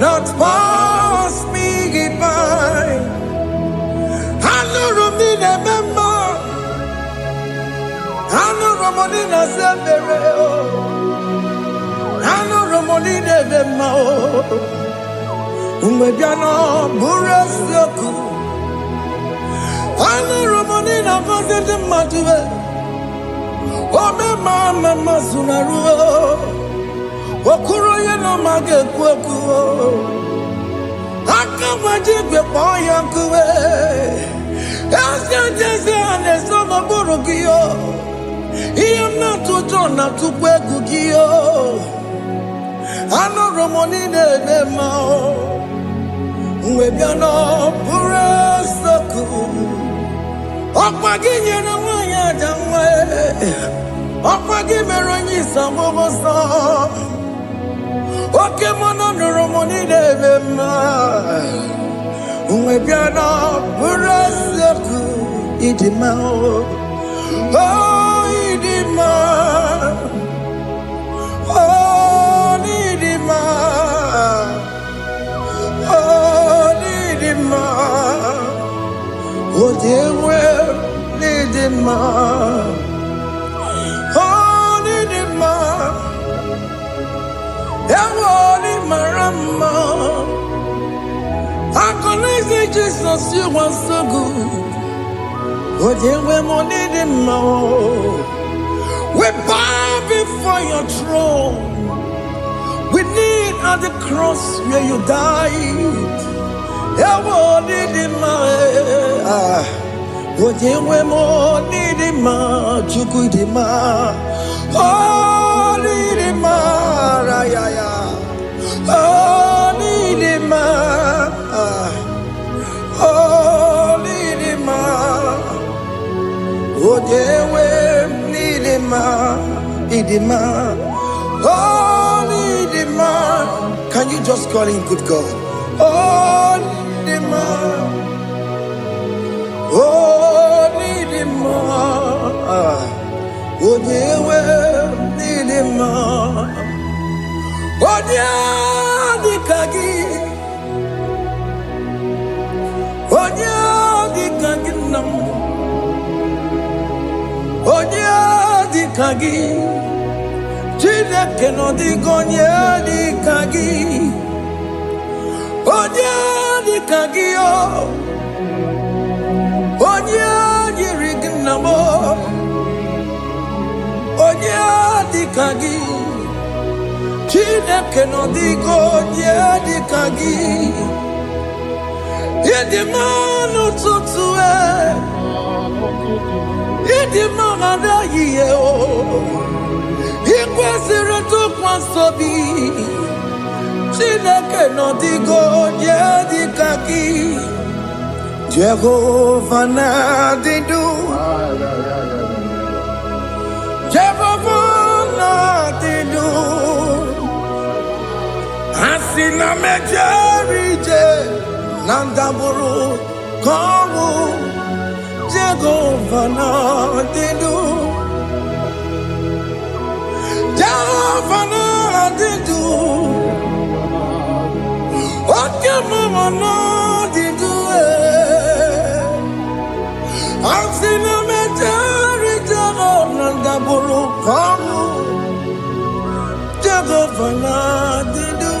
not pass me by. I know Romina member, I know Romonina Severo, I know Romonina member, Umbebiano Burasioku, I know Romonina Vaset Matue, Ome Mama Sunaru, Okuro Yano Mage Kweku. Akamajibe boyankuwe, Asante ane sono burugio, Iyamna tutona tukwegugio, Ano Romonine bemao, Mwebiano burasoku, Okwaginye na wanya jamwe, Okwagime ronyi sambobosa. Oke mono Romoni debema, Mwebiano burasoku idimao, oh idima, oh idima, oh idima, oh dewe idima, oh idima. Ewoni marama, I connect Jesus, you are so good. Oh, we money the more. We bow before your throne. We need at the cross where you died. Ewo nidima, ojewe mo nidima, chukudima, oh nidima, rayaya, oh nidima, oh nidima, ojewe nidima, idima, oh nidima. Can you just call him good God? Oh nidima, oh nidima, ojewe nidima, onya dikagi, onya dikagi nam, onya dikagi, Chineke no digonya dikagi, onya dikagi o, onya dirignamo, onya dikagi, Chineke no digonya dikagi, yedimanu tutue, yedimanu adaye o. Ikwesịrị tụkwasị obi, Chineke nọ dịgo onye dịka gị. Jehova na-adịdu, Jehova na-adịdu. Asị na mejere ije na ndagwurugwu ka ọnwụ, Jehova na-adịdu. Jehova na-adịdu, oke mama na-adịdu, asị na mejere ije na ndagwurugwu ka ọnwụ, Jehova na-adịdu,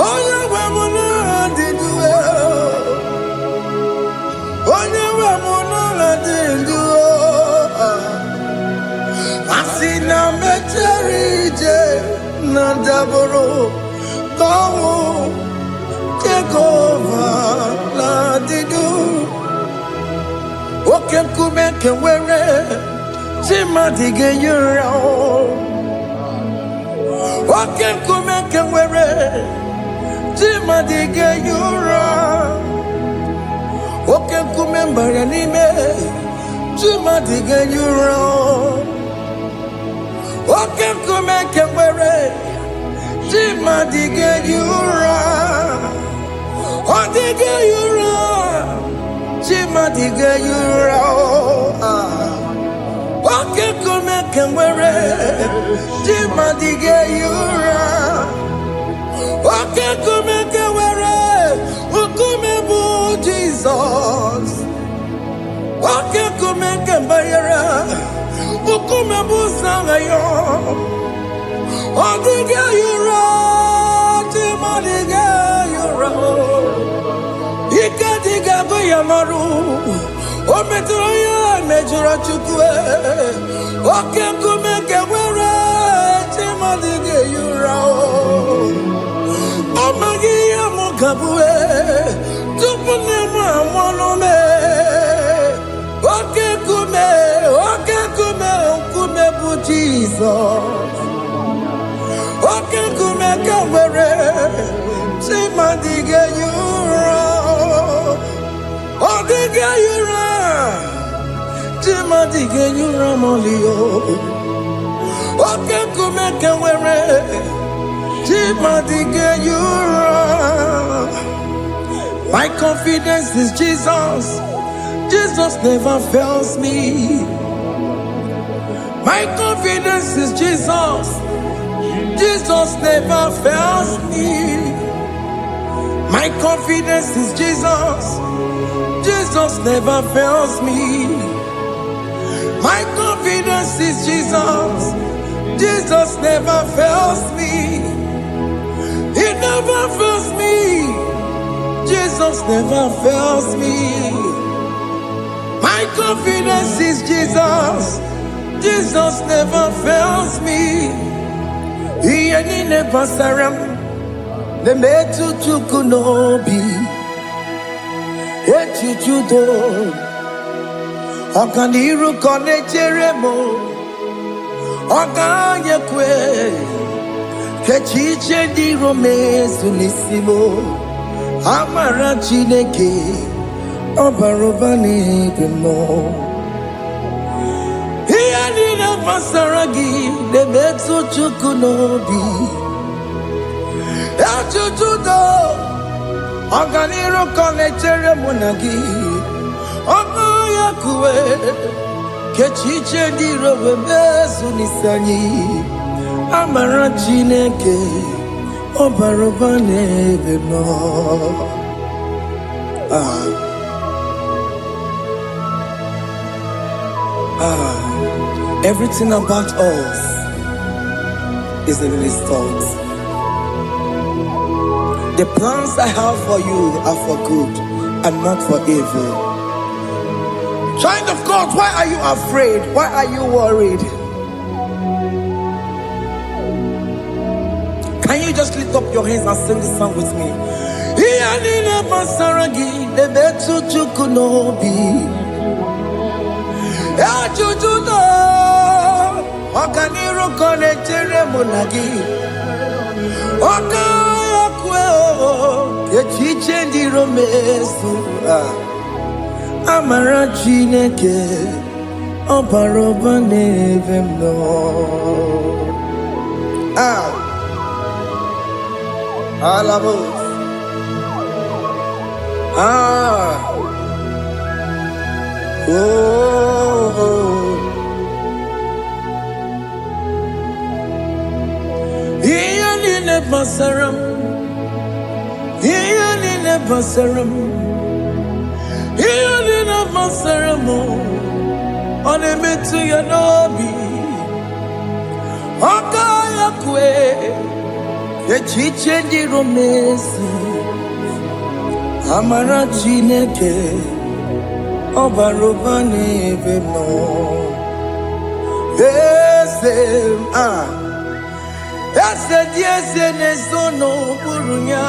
onye nwe m na-adịdu, onye nwe m na-adịdu. Asị na mejere ije na ndagwurugwu ka ọnwụ, Jehova na-adịdu. Oke nkume nke nwere chi mmadụ ga-eyi ụra, oke nkume nke nwere chi mmadụ ga-eyi ụra, oke nkume mbara n'ime chi mmadụ ga-eyi ụra. Oke nkume nke nwere chi mmadụ ga-eyi ụra, ọ dịghị eyi ụra, chi mmadụ ga-eyi ụra. Oke nkume nke nwere chi mmadụ ga-eyi ụra, oke nkume nke nwere nkume bụ Jizọs, oke nkume nke mbanyere nkume bụ Sanga yo, ọ dịghị eyi ụra, chi mmadụ ga-eyi ụra. Ike dịghị agụ ya marụ, o metụrụ ya mejọrọ Chukwu. Oke nkume nke nwere chi mmadụ ga-eyi ụra, ọ maghị ihe mụ ga-abụ tupu nne m amụọnụ m. Oke nkume, oke nkume, nkume bụ Jizọs, oke nkume nke nwere chi mmadụ ga-eyi ụra, ọ dịghị eyi ụra, chi mmadụ ga-eyi ụra ma ọlị. Oke nkume nke nwere chi mmadụ ga-eyi ụra. My confidence is Jesus, Jesus never fails me. My confidence is Jesus, Jesus never fails me. My confidence is Jesus, Jesus never fails me. My confidence is Jesus, Jesus never fails me. He never fails me, Jesus never fails me. My confidence is Jesus, Jesus never fails me. Iye ne pasaram ne metu tukunobi echuchudo Okaniru kone jeremo Okanye kwe Kechiche di romezu nisimo Amara chineke Obarobani demo Iya nina pasaragi Nemetu chukunobi Echuchudo Okaniru kone jeremo nagi Okanye kwe Kechiche di romezu nisanyi Amara chineke Obarobani demo Everything about us is in His thoughts. The plans I have for you are for good and not for evil. Child of God, why are you afraid? Why are you worried? Can you just lift up your hands and sing this song with me? Iyanina pasaragi nebetu chukunobi Echuchudo Okaniru kone jeremo nagi Okaya kweo Kechiche ndi romesu Amara chineke Obarobani vemno Alabos Iyanine pasaram Iyanine pasaram Iyanine pasaram Onemetu yanobi Okaya kwe Echiche ndi romesi Amara chineke Obarobani vemno Ese diese nesono burunya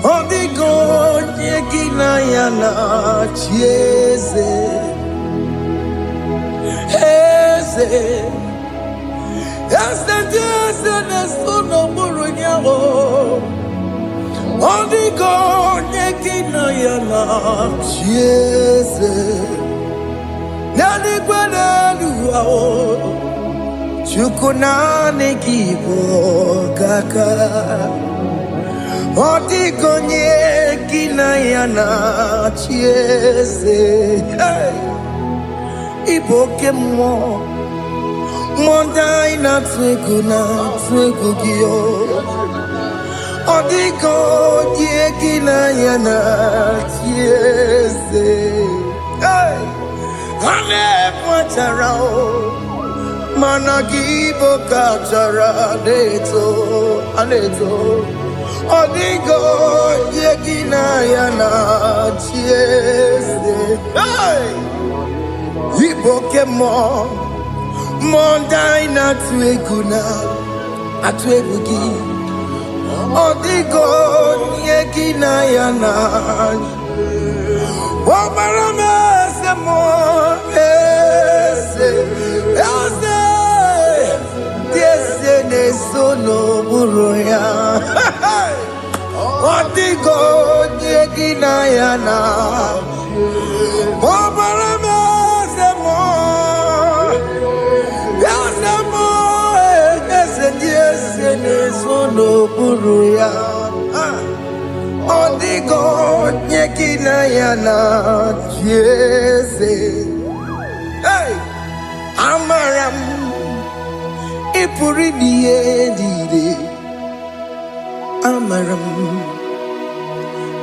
Odigo nyekina yana chieze Ese diese nesono burunya Odigo nyekina yana chieze Nani kweleluwa Chukunane kibo kaka Odigo nyekina yana chieze Iboke mo Monda ina twegu giyo Odigo nyekina yana chieze Ane pacharao Managibo kachara aneto Odigo yekina yana chiese Iboke mo Mondai na tueguna Atuegugi Odigo yekina yana Wabarame semo Ese nesono buruya Odigo nyekina yana Wabarame semo Ese nesono buruya Odigo nyekina yana Jese Amaram Ipuri dide Amaram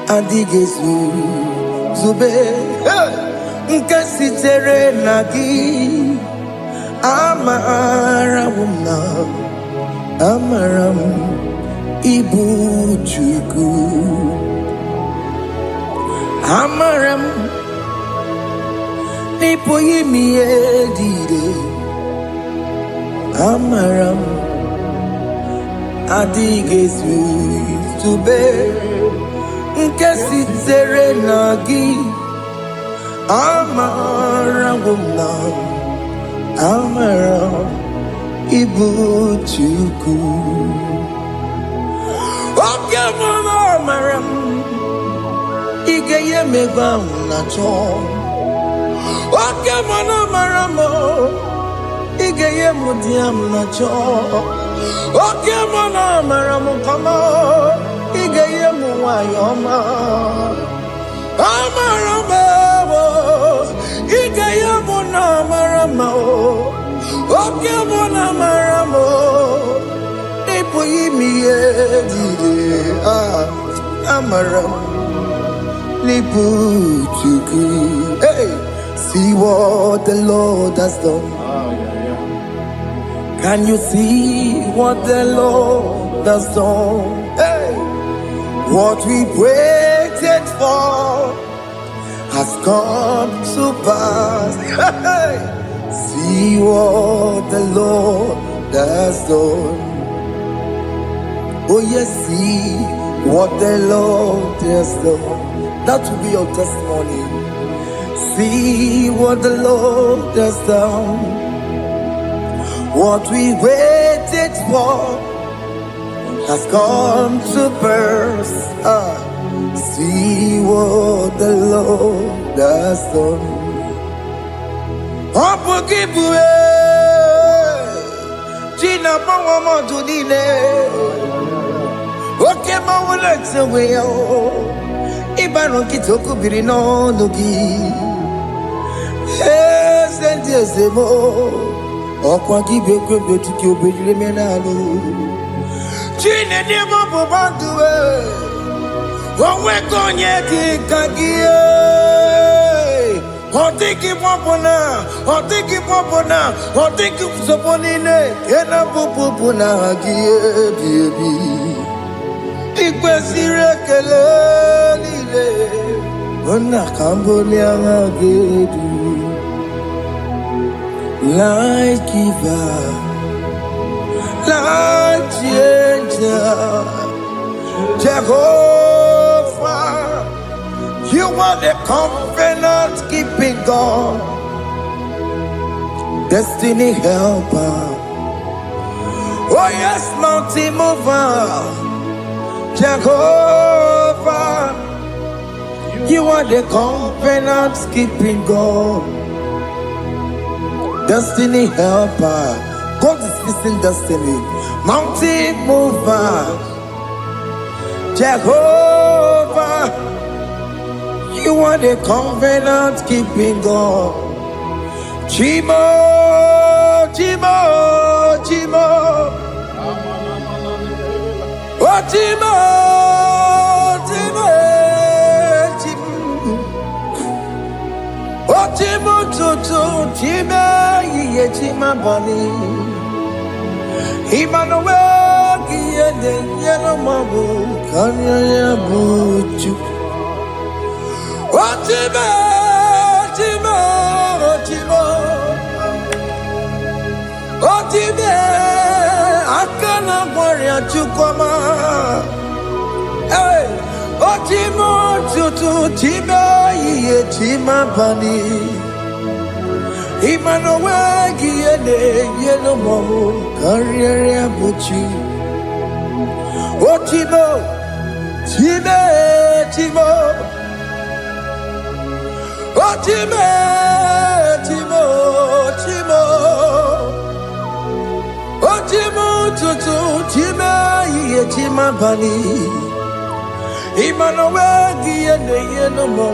Adigezu Zube Nkasitere nagi Amaram Ibu Chuku Amaram Nipo yimi edide Amaram adịghị izube nke sitere na gị amara gwụna amara ibu Chukwu oke mụrụ amara m ị ga-enye m ego ahụ na chọọ oke mụrụ amara m ị ga-enye m di ya m na chọọ oke mụrụ amara m kama ị ga-enye m nwanyị ọma amara m ị ga-enye m na amara m oke mụrụ amara m ịpụghị ime ihe dịrị amara m n'ịbụ Chukwu. Hey, see what the Lord has done. Can you see what the Lord has done? Hey, what we waited for has come to pass. Hey, see what the Lord has done. Oh yes, see what the Lord has done. That will be your testimony. See what the Lord has done. What we waited for has come to pass. See what the Lord has done. Opokibue, Gina Pawamo Judine, Okemawalexaway. Ibano kitoko birino nogi sentezemo okwa kibekwe betiki obejire menalo chine demo bobanduwe onwe konye kikagie otiki popona otiki soponine ena popona gie biebi ikwesiri ekele niile ona kambolia ngagedu like giver like changer Jehovah, you are the covenant keeping God, destiny helper, oh yes, mountain mover. Jehovah, you are the covenant keeping God, destiny helper. God is fixing destiny, mountain mover. Jehovah, you are the covenant keeping God. Chimo, Chimo, Chimo. Oh, Chimo, Chimo, Chimo. Oh, Chimo, Chimo, Chimo, Ye Chima Bani. Emmanuel, Yede, Yellow Mabu, Kanya Buchu. Oh, Chimo, Chimo, Chimo. Oh, Chimo. Akana warrior chukoma, hey, Otimo tutu tima ye tima bani, Emmanuel giene yeno mo career buchi, Otimo, Time, Timo, Otime, Timo, Timo. Otimo tutu tima ye tima bani, Emmanuel giene yeno mo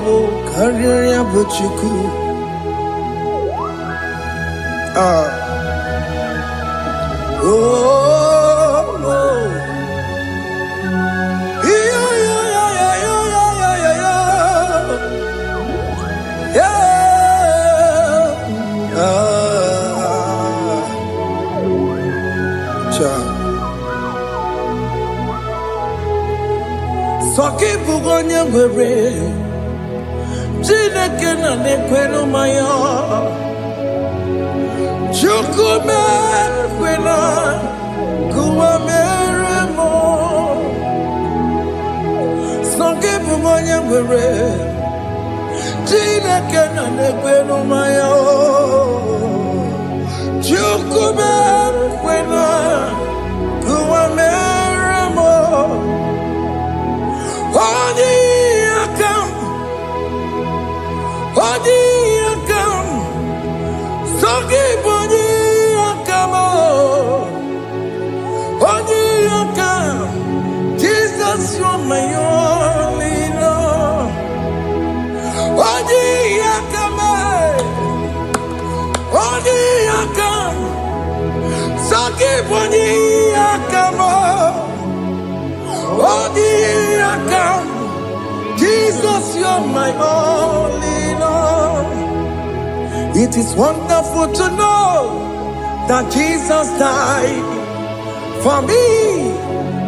career buchiku. Oh, Soki bugonye were, Chineke na nekwenu maya. Chukume kwena, kuwa mere Songibu mwenye mwere Chineke na nekwenu maya Chukube kwena Kuwa meremo Odi akam Songibu odi akam Odi akam Jesus, you're my only love. Odi akame, odi akam, sakib odi akamo, odi akam. Jesus, you're my only love. It is wonderful to know that Jesus died for me.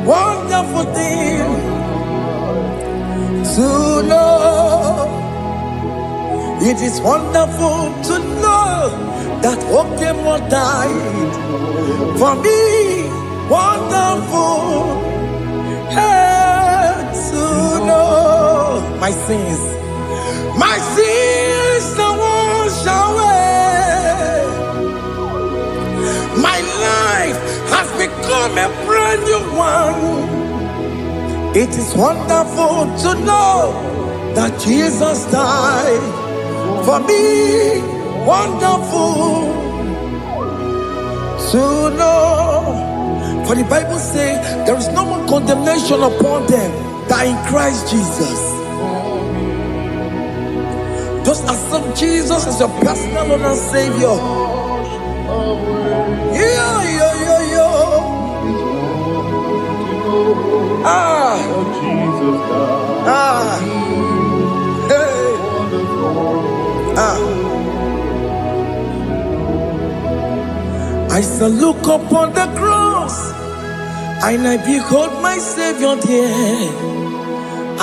Wonderful thing to know. It is wonderful to know that Okemo died for me. Wonderful to know my sins are washed away. My life has become a brand new one. It is wonderful to know that Jesus died for me. Wonderful to know. For the Bible says there is no more condemnation upon them that are in Christ Jesus. Just accept Jesus as your personal Lord and Savior. I shall look upon the cross and I behold my Savior there,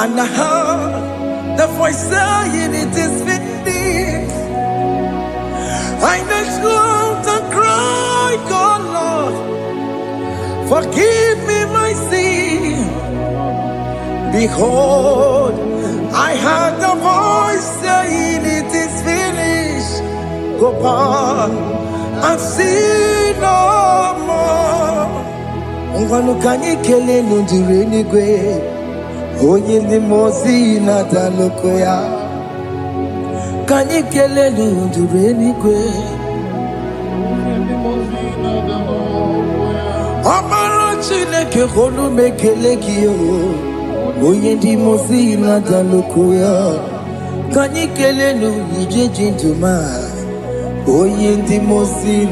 and I heard the voice saying, "It is finished." I knelt and cried, "God, Lord, forgive me my sin." Behold, I heard the voice saying, "It is finished." Go on and sin no more. Ungwanu kanyi kele nundure nigwe, onye ndi mozi na daloko ya. Kanyi kele nundure nigwe, Amara Chineke holu mekele kiyo, onye ndi mozi na daloko ya. Kanyi kele nu ije jintuma, onye ndi mozi.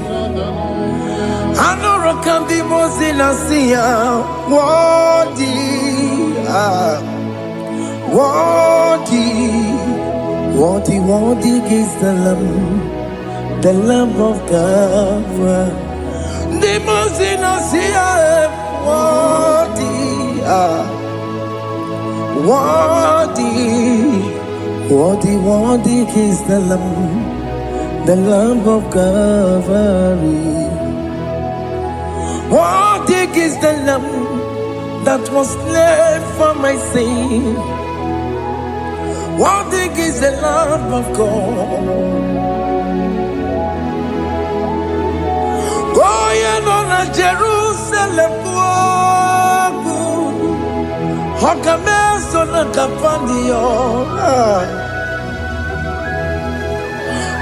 Anoro kan di mozi na siya, worthy is the Lamb of God. The mozi na siya, worthy is the Lamb of Calvary. Worthy is the Lamb that was slain for my sin. Worthy is the Lamb of God. Going on a Jerusalem walk, Hokameso na kapandio.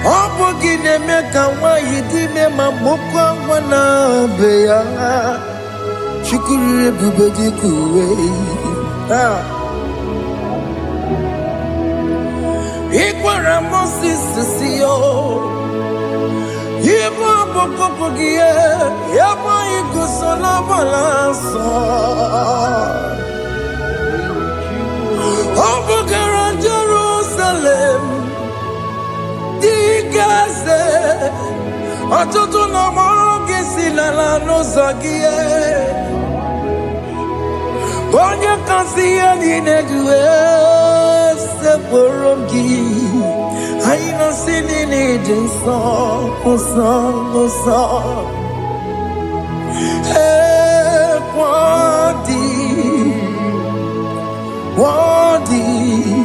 Opogine meka wa yidime mamukwa wana beya. Shukuru bubedi kuwe. Ikwara Moses siyo. Yebo bokopogie. Yebo igusola balanso. Opogara Jerusalem. Digaze. Atutu na moroge silala no zagie. Bonye kansiya ninedue seporongi. Aina sinini jinson, song. Worthy Worthy,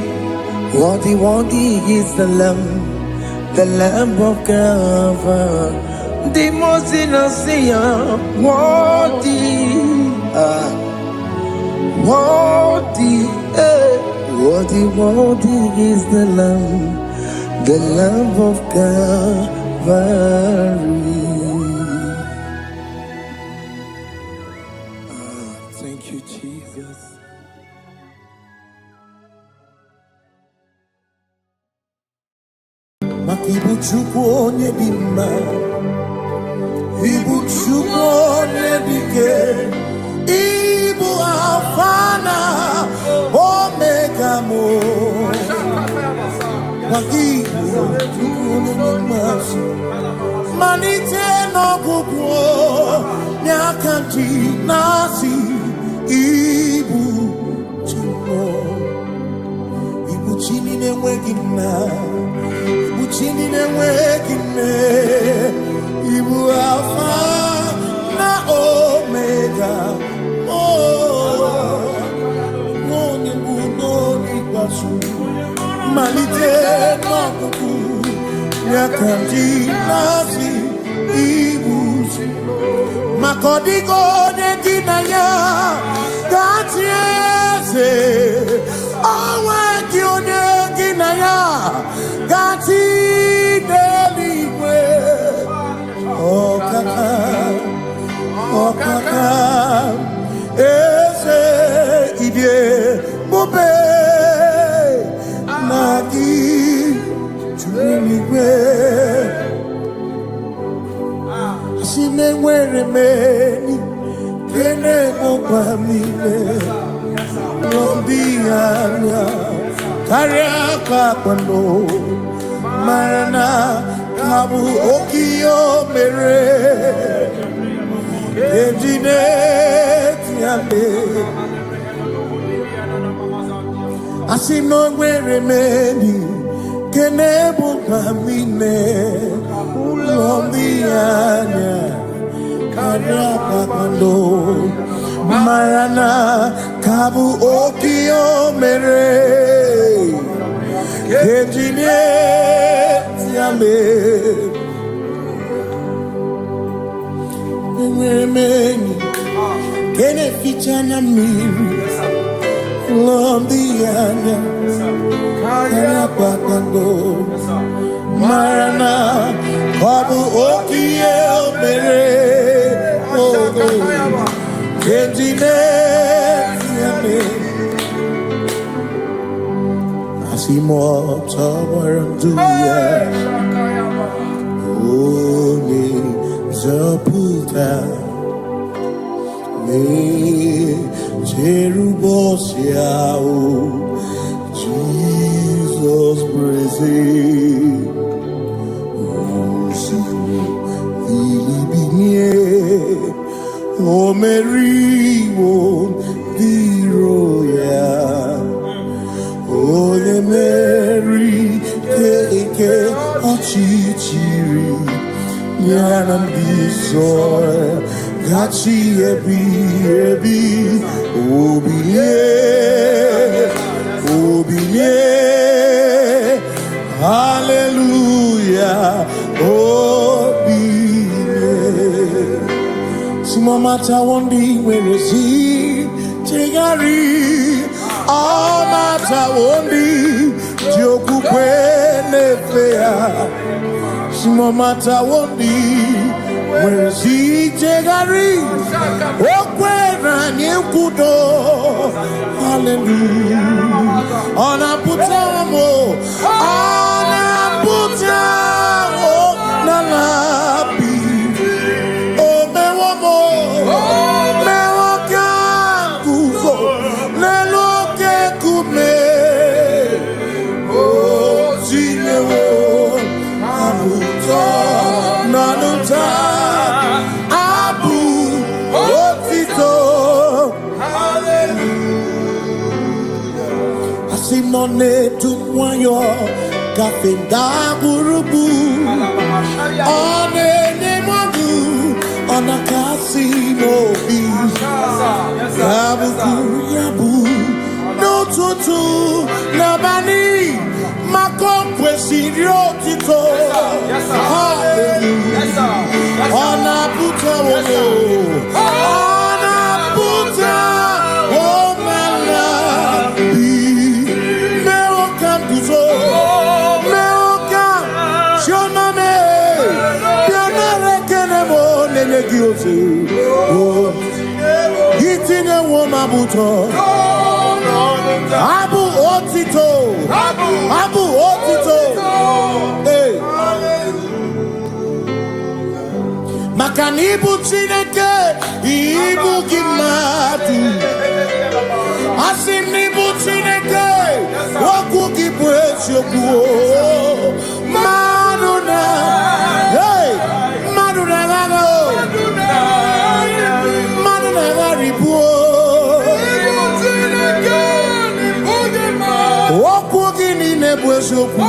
worthy is the Lamb of God, the most innocent. Worthy is the Lamb of Calvary. Thank you, Jesus. Makibuchukwu onye dị mma, Ibuchukwu onye dị ike, Ibu Alfa na Omega mo. Makibuchukwu onye dị mma, malite n'ọgwụgwụ n'aka ndị na-asị Ibu Chukwu, Ibu Chini na-enweghị nna. Chini na-enweghị nne, Ibu Alfa na Omega, onye bụ n'oge ikpeazụ, malite n'ọgwụgwụ n'aka ndị na-asị Ibu. Maka ọ dịghị onye gị na ya ga-achị eze, o nweghị onye gị na ya ga-achị n'eluigwe. Ọkaka eze ịdị ebube na gị juru eluigwe. Si na-enwere m enyi nke na-ekpokwa m ime n'obi anya karịa ka akpano, mara na ka bụ oke ihe o mere eji na-eti ya mee. Asị na o nwere m enyi nke na-ekpokwa m ime ụlọ ndị anya karịa ka akpano, mara na ka bụ oke ihe o mere eji na-eti ya mee. Enwere m enyi nke na-eficha anya mmiri ụlọ ndị anya karịa kpakpando, mara na ọ bụ oke ihe o mere eji na-eti ya mee. Asị m ọtọ gbara ndụ ya, onye nzọpụta na-echere ụbọchị ahụ Jizọs breze bilibinye, o meriwo ndị iro ya, onye meri ike ọchịchịrị ya na ndị nsọ gachi ebi obilie hallelujah obilie. Simomata wondi nwere si chegharị, ọmata wondi ji okwukwe na-efe ya. Simomata wondi nwere si chegharị, o kwere anyị nkwudo hallelujah. Ọ na-apụta m, ọ na-apụta n'ala bi, o mewo m mewo ka guzo n'elu oke nkume, o tinyewo abụtọ n'ọnụta abụ otito hallelujah. Asị m nọ na-edu nwayọ gafe ndagwurugwu, ọ na-enye m ọgụ, ọ na-akasị m obi, ya bụ n'otu n'ụtụtụ n'abalị maka o kwesịrị otito. Ọ na-apụta onwe ọ na-apụta omela bi mewo ka guzo mewo ka chiomame bịanara ekele m onene gị otu itinye nwo ma bụtọ abụ otito abụ otito maka na ịbụ Chineke ịbụ gị mmadụ asị m na ịbụ Chineke okwu gị bụ eziokwu mmadụ na mmadụ na-agha mmadụ na-agharịpụ okwu gị niile bụ eziokwu.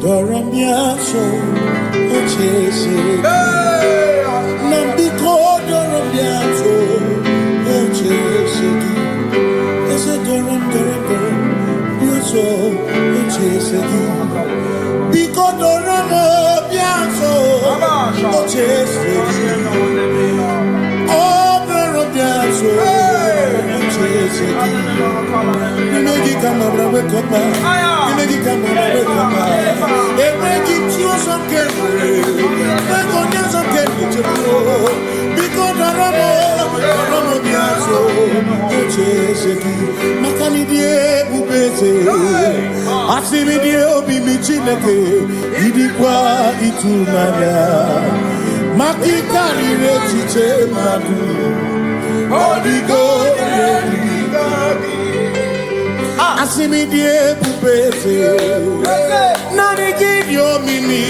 Doramiaso ochese nambiko doramiaso ochese ese doram biaso ochese biko doramiaso ochese oh doramiaso ochese Imegi kama brawe kopa Imegi kama brawe kopa Imegi tio so kene Ego nya so kene chepo Biko daramo Daramo biaso Ocheseki Makani die bubeze Asimi die obi michineke Idikwa itumanya Makikari rechiche madu Odigo Asimi die bubeze Nani gidio mini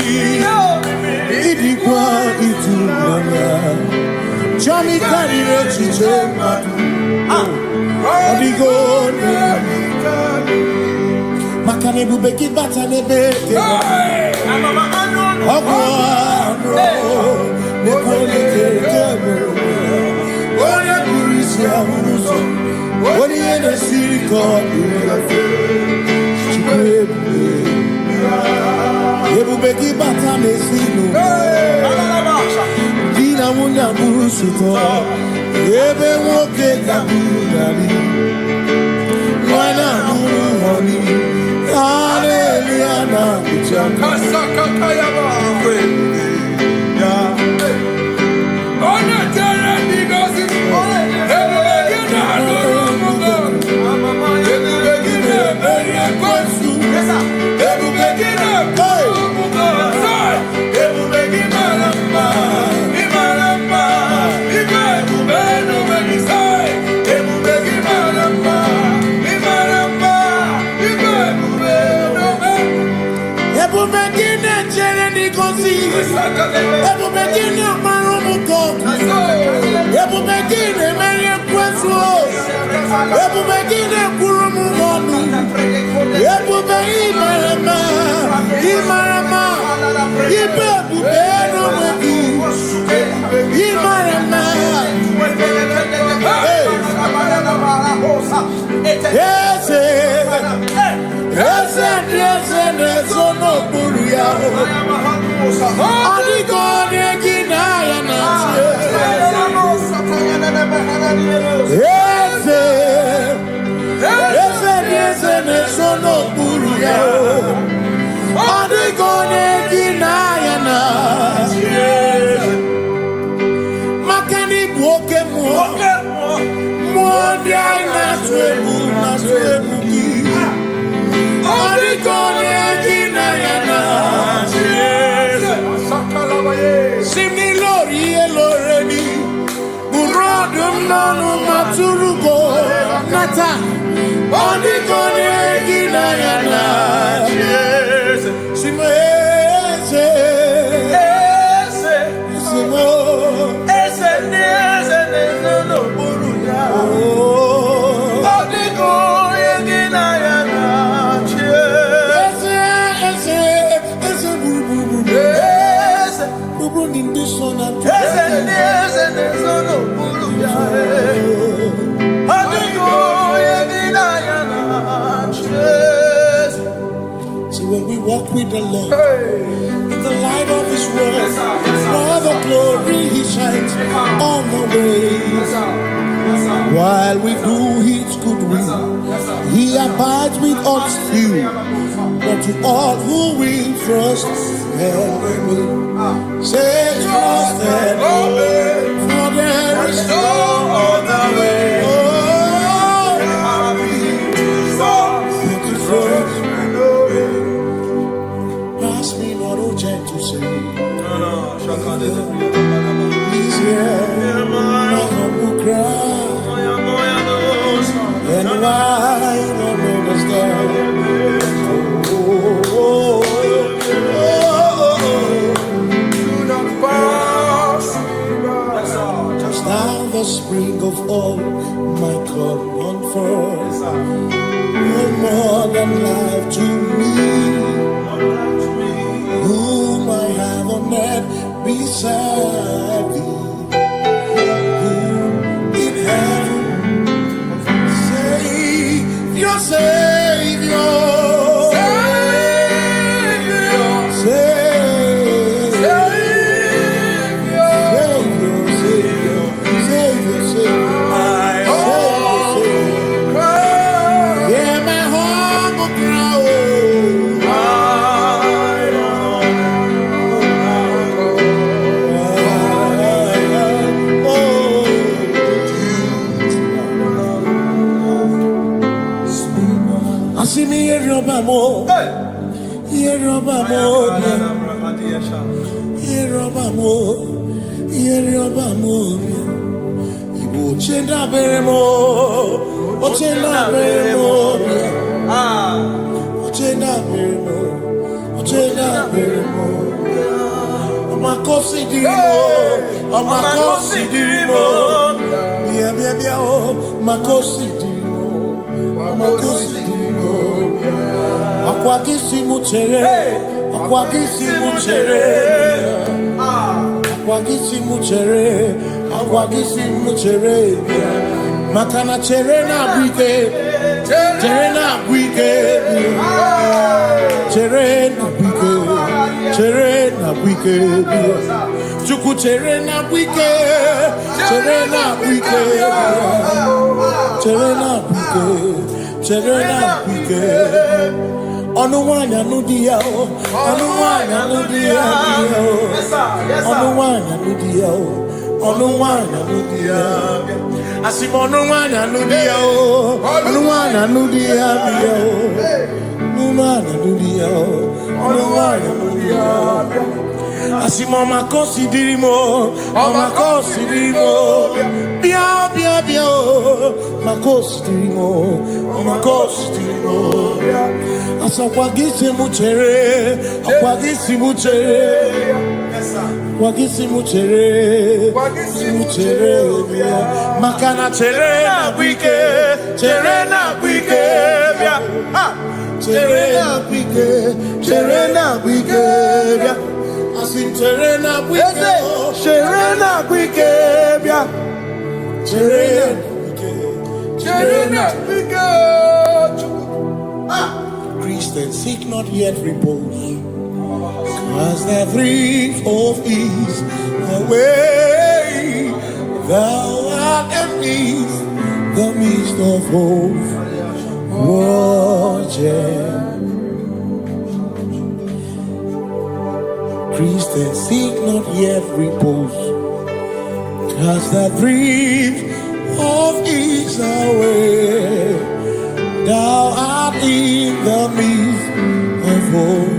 Idikwa itumanya Chami karire chiche madu Odigo Makane bubeki bata nebeke Ogwaro Nekole kekebe Oye burisi ahuruso Oni ene siriko Ebubeki bata mesino Dina munya burusuto Ebe woke kabunari Mwana muru honi Hallelujah na kuchaka Kasaka kayaba Ona tere bigosi So when we walk with the Lord, in the light of His word, for the glory He shines on the way. While we do His good will, He abides with us few, but to all who will trust and believe, say trust and believe, for there is no other way. Pass me not, O gentle Savior. Please hear my humble cry. And why not understand? Just now the spring of all my come on forth. No more than life to me, whom I have on earth beside thee, whom in heaven, Savior, Savior, Makana cherena bwike, cherena bwike, cherena bwike, cherena bwike, chuku cherena bwike, cherena bwike, cherena bwike, cherena bwike. Onuwanya nudia, onuwanya nudia, onuwanya nudia, onuwanya nudia. Asimonuwana nudia o, onuwana nudia bia o, nuwana nudia o, onuwana nudia. Asimoma considerimo, oma considerimo, bia bia bia o, ma considerimo, oma considerimo. Asakwagisi muchere, akwagisi muchere. Wagisi muchere, makana cherena bwike, cherena bwike, cherena bwike, cherena bwike, asim cherena bwike, cherena bwike, cherena bwike. Christians seek not yet repose, as the brief of ease away, thou art amidst the midst of hope. Watching Christians seek not yet repose, as the brief of ease away, thou art in the midst of hope.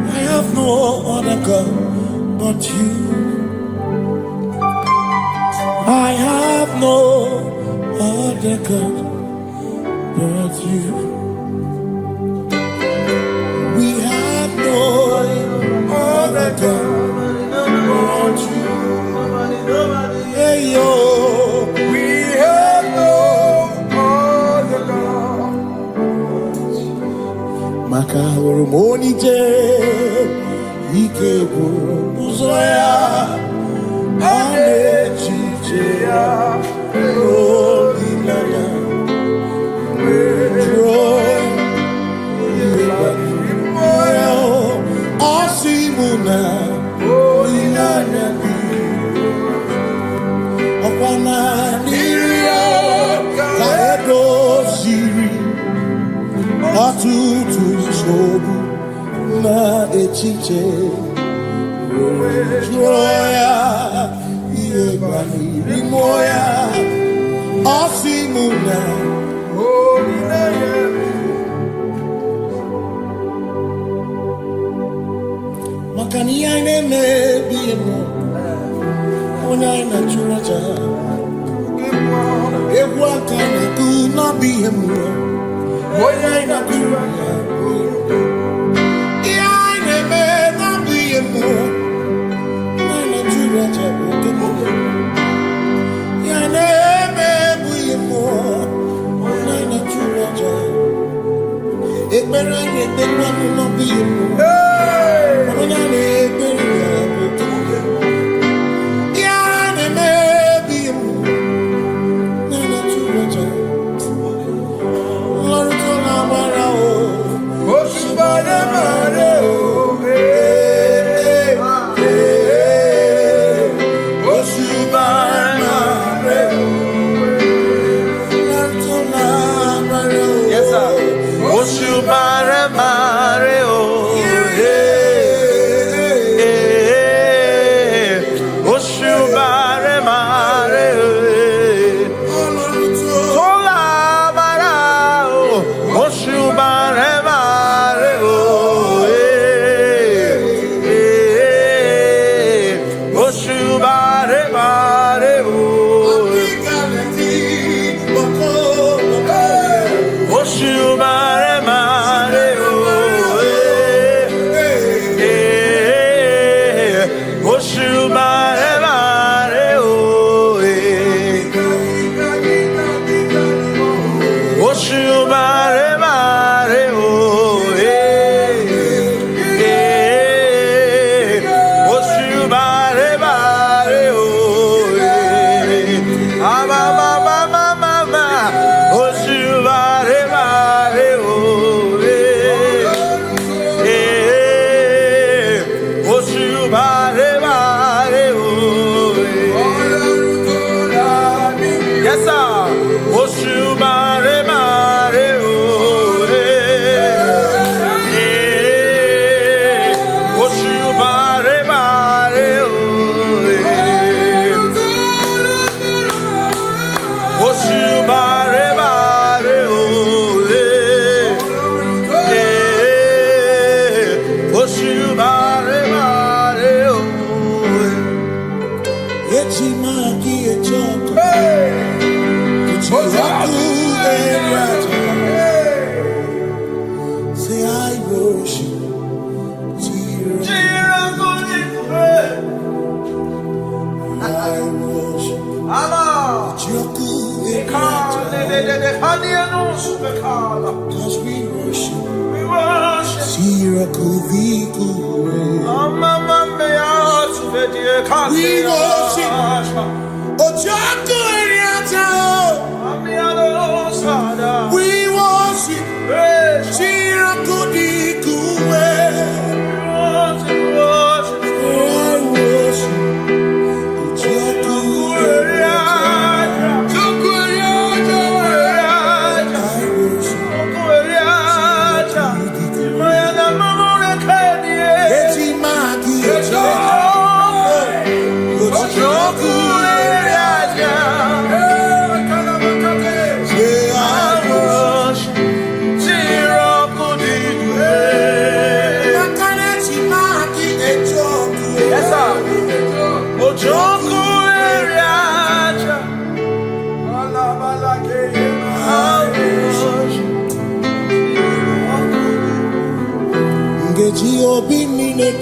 I have no other God but you. I have no other God but you. We have no other God but you. Hey yo, we have no other God maka hormoni je ike buru uzoya ane chicheya olilaya joy moya osimuna olilaya opana niria kaedo siri atutu sobu na echiche joya iebani rimoya osimuna makani ine mebi emo ona ina churaja ewa kana ku na bi emo ona ina churaja ine me na bi emo ona ina churaja ine me bi emo ona ina churaja ekbere ni tekwa no bi emo ona ina ekbere Cause we worship, we worship, Ojaku Eriata, we worship, Shirakudikuwe,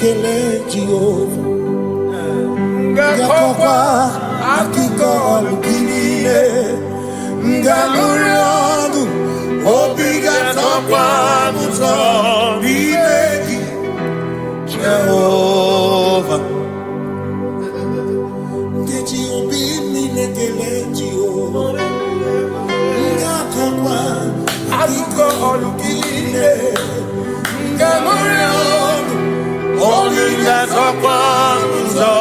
Kele Jehovah Ngakokwa akiko olukile Ngaluri ogu Obiga tokwa muto kwanza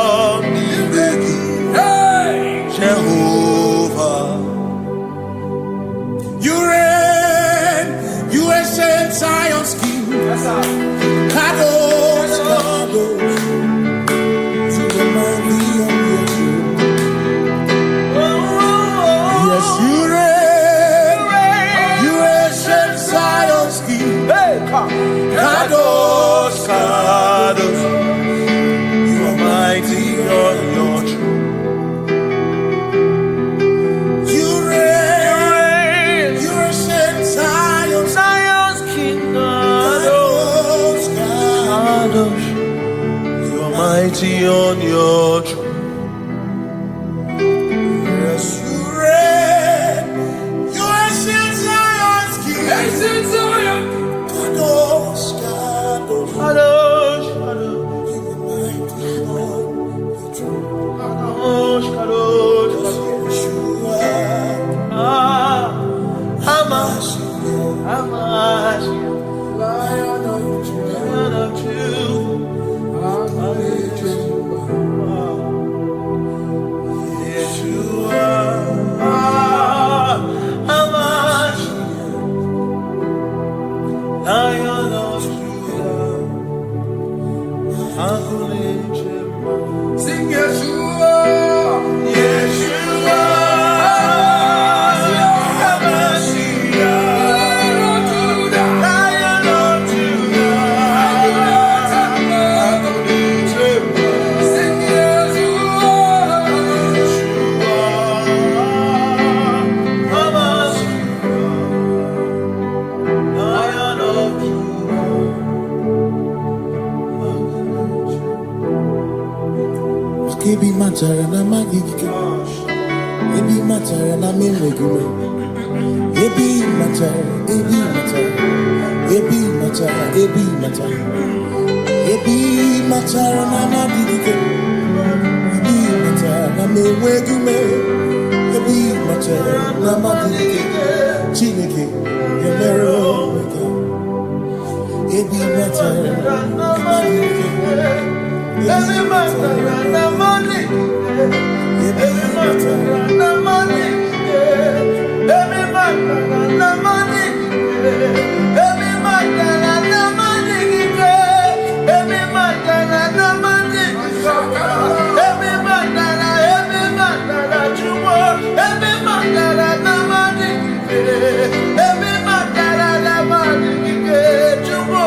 Jehovah. You reign, you ancient Zion's King. Kadosh, Kadosh, to the mighty on your throne. Yes, you reign, you ancient Zion's King. Kadosh, Kadosh, you are mighty on your throne. Mighty on your throne. Yes, you reign. You ancient Zion's King. Ancient Zion. Kadosh, Kadosh, Kadosh, Kadosh. You are mighty on your throne. Kadosh, Kadosh, Kadosh. Yeshua. Hamash, Lion of Judah, Lion of Judah. Sing Yeshua, Yeshua, Lion of Judah, sing Ebi matara na magigike, ebi matara na menwegume, ebi matara, ebi matara, ebi matara, ebi matara, ebi matara na magigike, ebi matara na menwegume, ebi matara na magigike, Chineke emere omega, ebi matara na magigike. Every matter na money, every matter na money, every matter na money, every matter na money, every matter na money, every matter na jumo, every matter na money, every matter na money, jumo,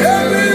every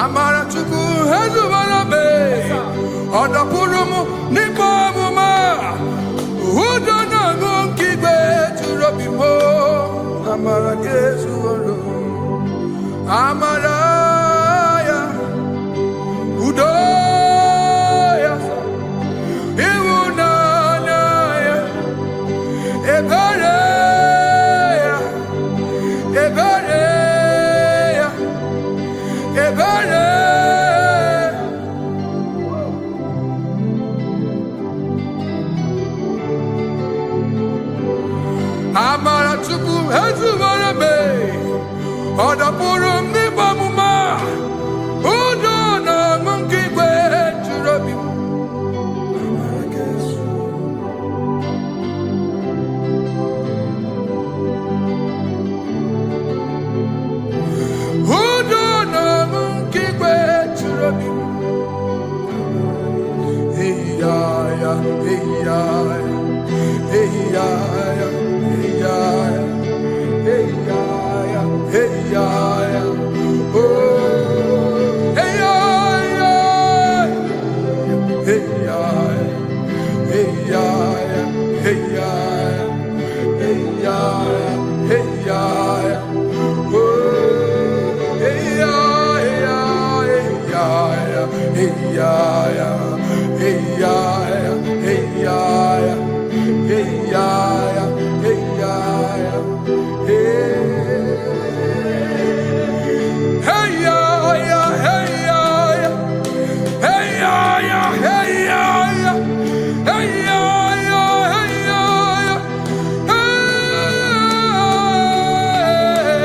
Amara chuku hezu barabe. Oda purumu nipa muma. Udo na ngukigwe churobimo. Amara kesu olo. Amara ya. Udo ya. Iwuna na ya. Ebere ya. Ebere ya. Ebere. Amara chuku hezu barabe. Oda purum ni bamuma. Udo na ngukigwe churobimo. Amara kesu. Udo na ngukigwe churobimo. Hey ya ya, hey ya ya, hey ya ya, hey ya ya, hey ya ya, hey ya ya. Oh, hey ya ya, hey ya ya, hey ya ya, hey ya ya, hey ya ya, hey ya ya. Oh, hey ya ya, hey ya ya, hey ya ya, hey ya ya, hey ya ya, hey ya ya, hey ya ya, hey. Hey ya ya, hey ya ya, hey ya ya, hey ya ya, hey ya ya, hey ya ya,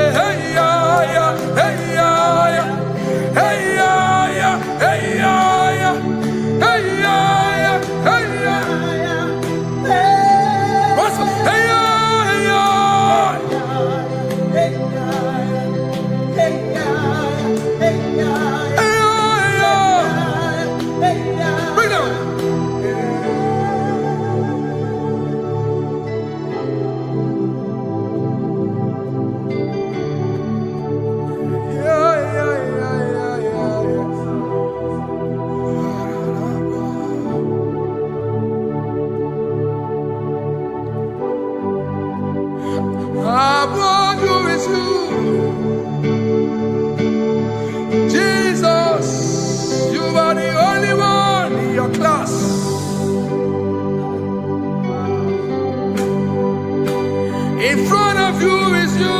hey ya ya, hey ya ya, hey ya ya, hey ya ya, hey ya ya, hey ya ya. What's up? Hey ya ya. Bring it down. Above you is you, Jesus. You are the only one in your class. In front of you is you.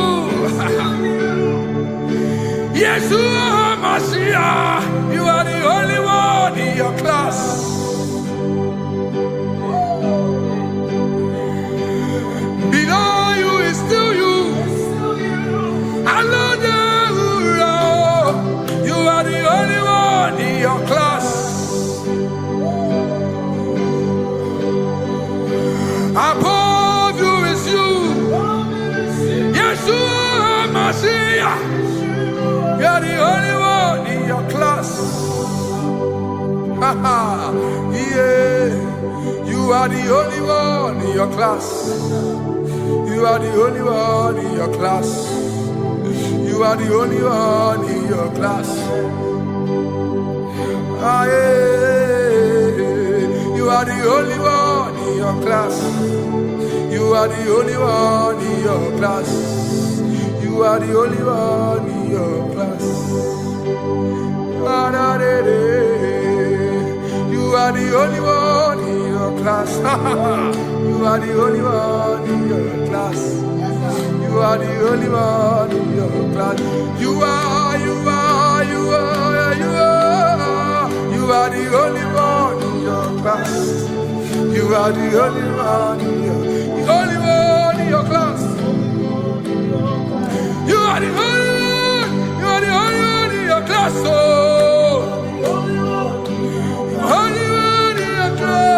Yeshua Mashiach. You are the only one in your class. Below you is still you. Hallelujah. You are the only one in your class. Above you is you. Yeshua Mashiach. You are the only one in your class. Yeah. You are the only one in your class. You are the only one in your class. You are the only one in your class. Ah, yeah. You are the only one in your class. You are the only one in your class. You are the only one in your class. Ah, da, da, da. You are the only one in your class. You are the only one in your class. You are the only one in your class. You are, you are, you are, you are. You are the only one in your class. You are the only one in your, the only one in your class. You are the only one. You are the only one in your class. Oh, only one in your class.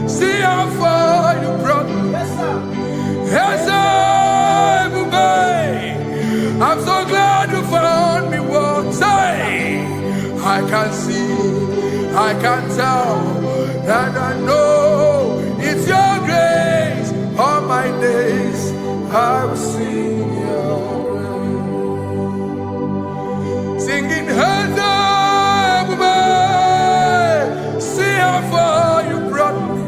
See how far you brought me. Yes, sir. can tell, and I know it's your grace. All my days I will sing your praise. Singing hands up, man. See how far you brought me.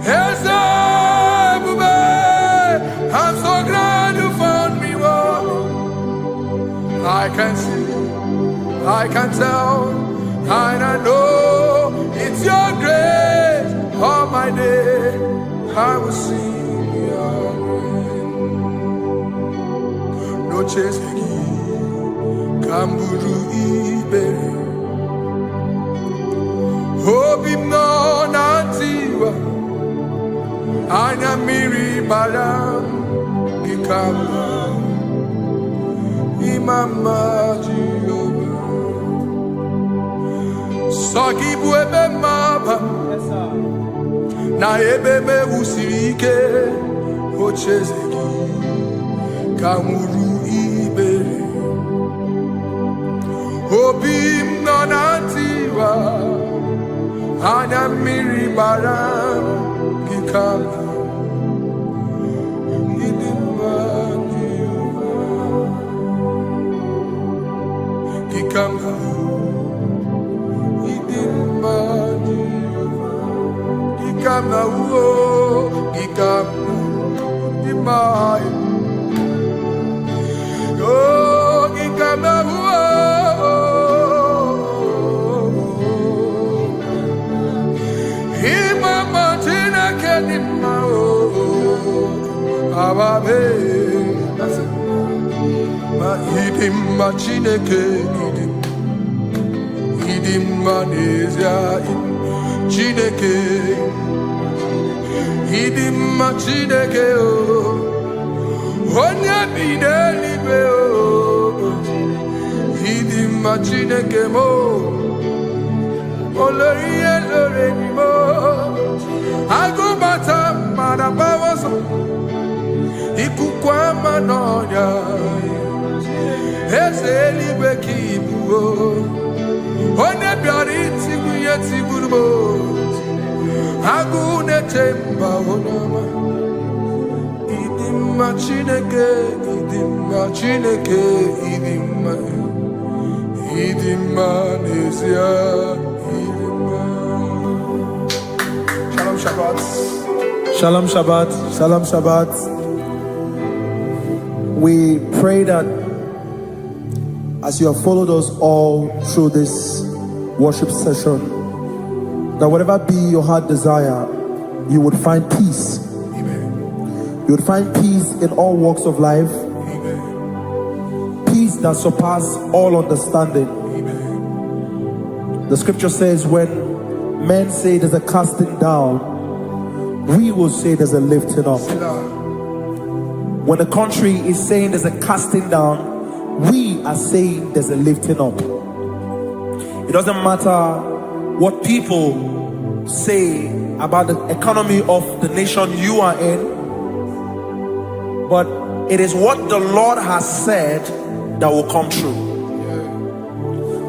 Hands up, man. I'm so glad you found me one. I can see, I can tell, and I know it's your grace. All my day I will sing your praise. No chasing, Kamburu ibe. Hope him no nantiwa. Anya miri balam ikama. Imama Jehovah. Sagi buebe maba. Na ebe me usirike. Ochezeki. Kamuru ibere. Obim nonantiwa. Anya miri baram. Kikama. Kikama. Kikama uo, kikama dimai. Oh, kikama uo. Imama tina kedima o, ababe. Ma idima chineke idim, idima nezia chineke. Idima chineke o, onya bidelibe o. Idima chineke mo, oloriye loreni mo. Agubata marabawaso, ikukwa manonya. Ezelibe kibu o, onya biari tiguye tigurubo. Agune temba onama. Idima chineke, idima chineke, idima, idima nezia, idima. Shalom Shabbat. Shalom Shabbat. Shalom Shabbat. We pray that as you have followed us all through this worship session, that whatever be your heart desire, you would find peace. Amen. You would find peace in all walks of life. Amen. Peace that surpasses all understanding. Amen. The scripture says when men say there's a casting down, we will say there's a lifting up. When the country is saying there's a casting down, we are saying there's a lifting up. It doesn't matter what people say about the economy of the nation you are in, but it is what the Lord has said that will come true.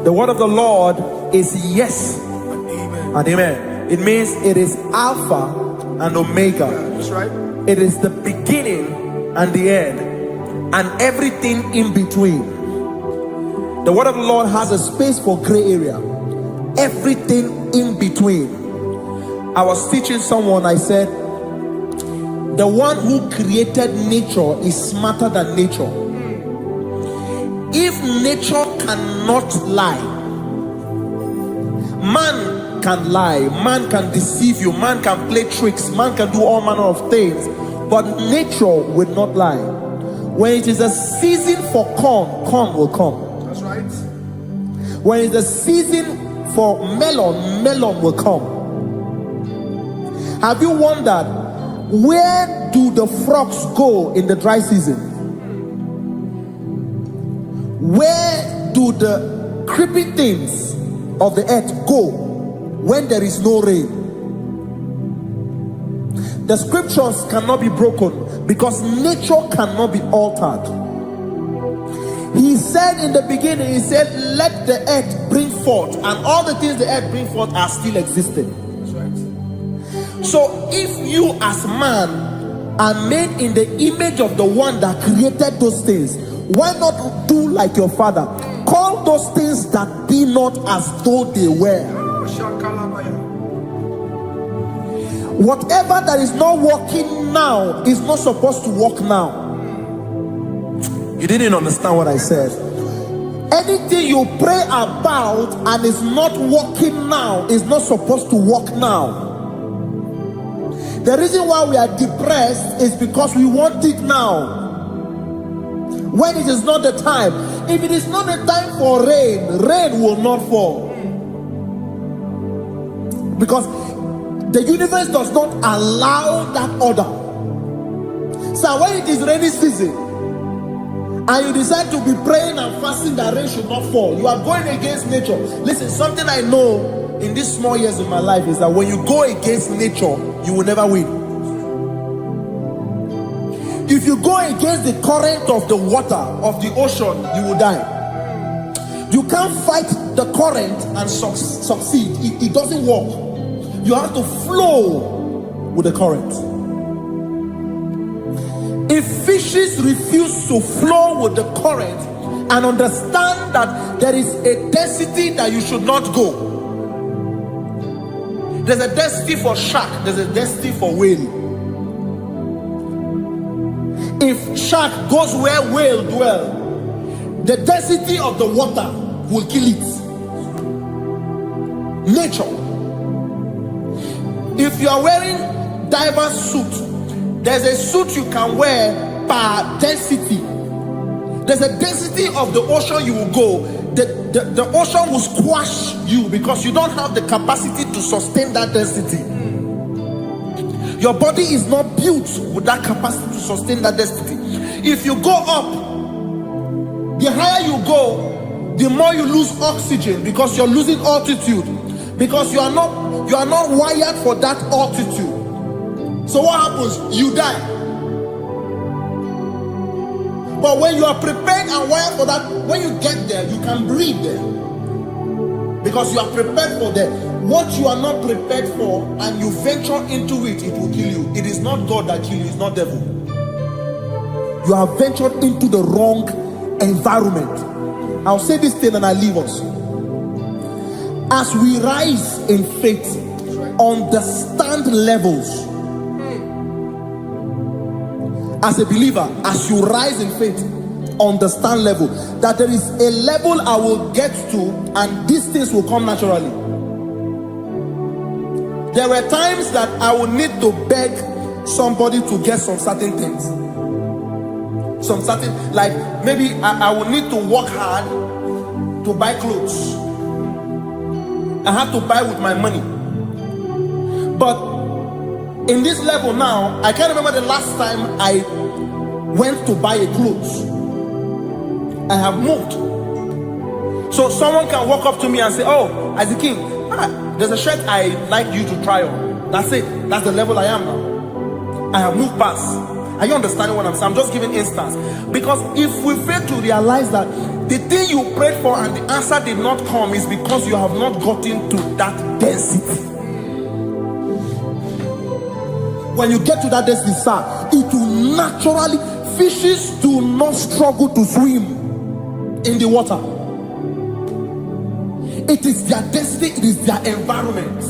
The word of the Lord is yes and amen. It means it is Alpha and Omega. That's right. It is the beginning and the end, and everything in between. The word of the Lord has a space for gray area. Everything in between. I was teaching someone, I said, the one who created nature is smarter than nature. If nature cannot lie, man can lie, man can deceive you, man can play tricks, man can do all manner of things, but nature will not lie. When it is a season for corn, corn will come. That's right. When it's a season for melon, melon will come. Have you wondered, where do the frogs go in the dry season? Where do the creeping things of the earth go when there is no rain? The scriptures cannot be broken because nature cannot be altered. He said in the beginning, he said, let the earth bring forth, and all the things the earth bring forth are still existing. So if you as man are made in the image of the one that created those things, why not do like your father? Call those things that be not as though they were. Whatever that is not working now is not supposed to work now. You didn't understand what I said. Anything you pray about and is not working now is not supposed to work now. The reason why we are depressed is because we want it now, when it is not the time. If it is not the time for rain, rain will not fall, because the universe does not allow that order. So when it is rainy season and you decide to be praying and fasting that rain should not fall, you are going against nature. Listen, something I know in these small years of my life is that when you go against nature, you will never win. If you go against the current of the water of the ocean, you will die. You can't fight the current and succeed. It doesn't work. You have to flow with the current. If fishes refuse to flow with the current and understand that there is a density that you should not go, there's a density for shark, there's a density for whale. If shark goes where whale dwell, the density of the water will kill it. Nature. If you are wearing diver's suit, there's a suit you can wear per density. There's a density of the ocean you will go. The ocean will squash you because you don't have the capacity to sustain that density. Your body is not built with that capacity to sustain that density. If you go up, the higher you go, the more you lose oxygen because you're losing altitude, because you are not wired for that altitude. So what happens? You die. But when you are prepared and wired for that, when you get there, you can breathe there, because you are prepared for that. What you are not prepared for and you venture into it, it will kill you. It is not God that kills you, it's not devil. You have ventured into the wrong environment. I'll say this thing and I leave us. As we rise in faith, understand levels. As a believer, as you rise in faith, understand level. That there is a level I will get to and these things will come naturally. There were times that I would need to beg somebody to get some certain things. Some certain, like maybe I would need to work hard to buy clothes. I have to buy with my money. But in this level now, I can't remember the last time I went to buy a clothes. I have moved. So someone can walk up to me and say, oh, Isaac King, there's a shirt I like you to try on. That's it. That's the level I am now. I have moved past. Are you understanding what I'm saying? I'm just giving instance. Because if we fail to realize that the thing you prayed for and the answer did not come is because you have not gotten to that density. When you get to that density, sir, it will naturally, fishes do not struggle to swim in the water. It is their density, it is their environment.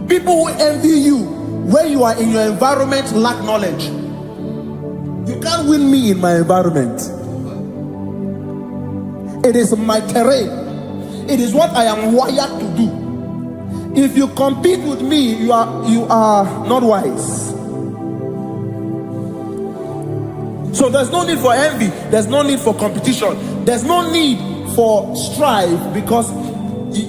People who envy you when you are in your environment lack knowledge. You can't win me in my environment. It is my terrain. It is what I am wired to do. If you compete with me, you are not wise. So there's no need for envy. There's no need for competition. There's no need for strife, because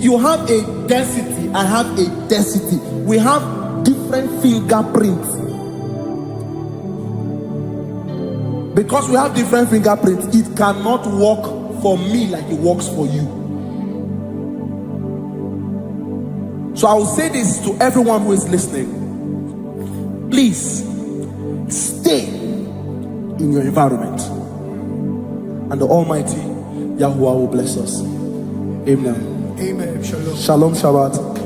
you have a density. I have a density. We have different fingerprints. Because we have different fingerprints, it cannot work for me like it works for you. So I will say this to everyone who is listening. Please stay in your environment. and the Almighty Yahuwah will bless us. Amen. Amen. Shalom Shabbat.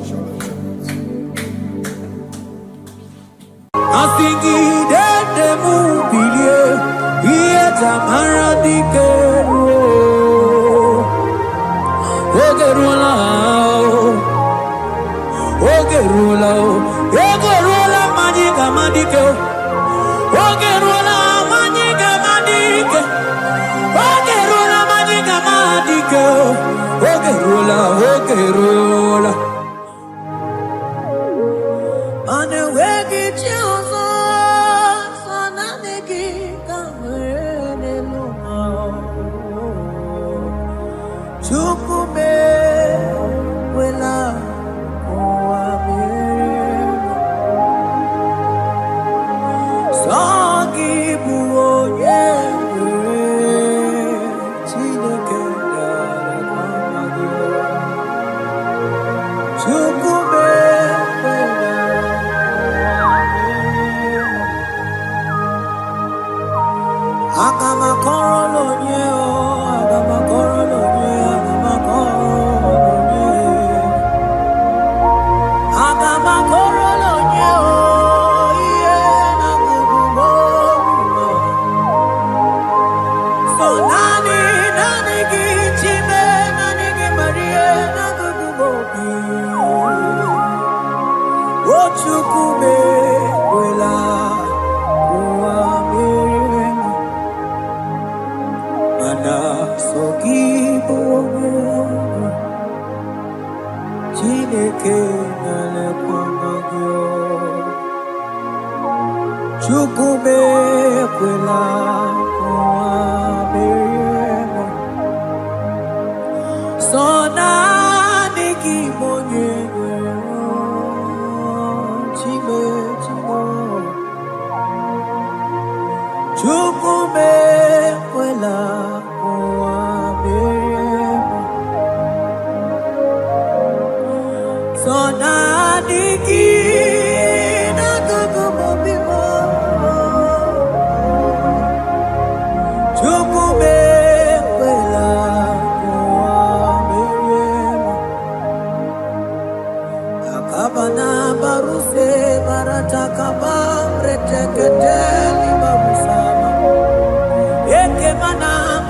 Ekemana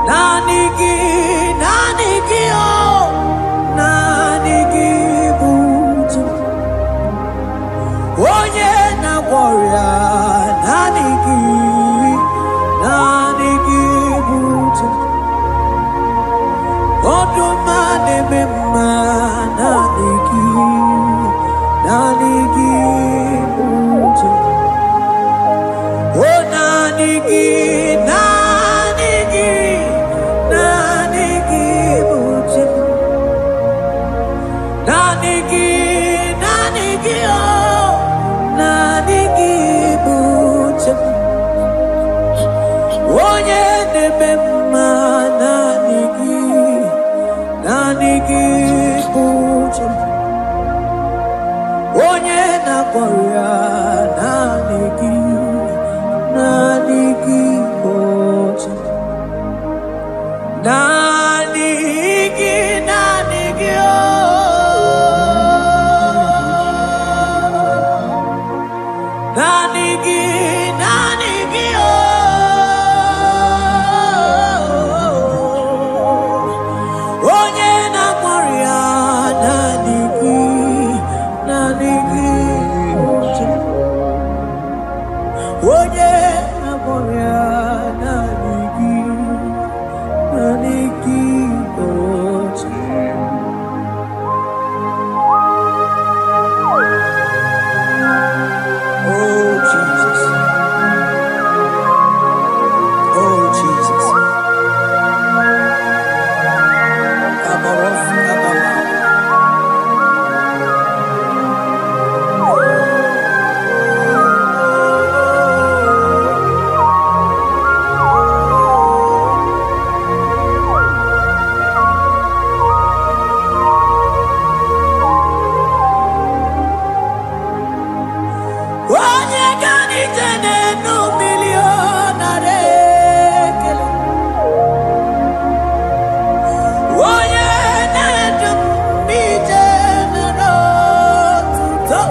Nanigi, nanigi, oh, nanigi buju. Onye na warrior, nanigi, nanigi buju. Odumane mema, nanigi, nanigi buju. Oh, nanigi, nanigi. Nanigi, nanigi, oh, nanigi bujem. Onye nemema nanigi, nanigi bujem. Onye nakoya nanigi, nanigi bujem. Nanigi, nanigi, oh. Nanigi, nanigi, oh. Onye na warrior, nanigi, nanigi, onye na warrior, nanigi, nanigi, oh Jesus. Oh Jesus. Abarof, Abama. Onye ganitene no millionare kele. Onye nedum bijene no tuto.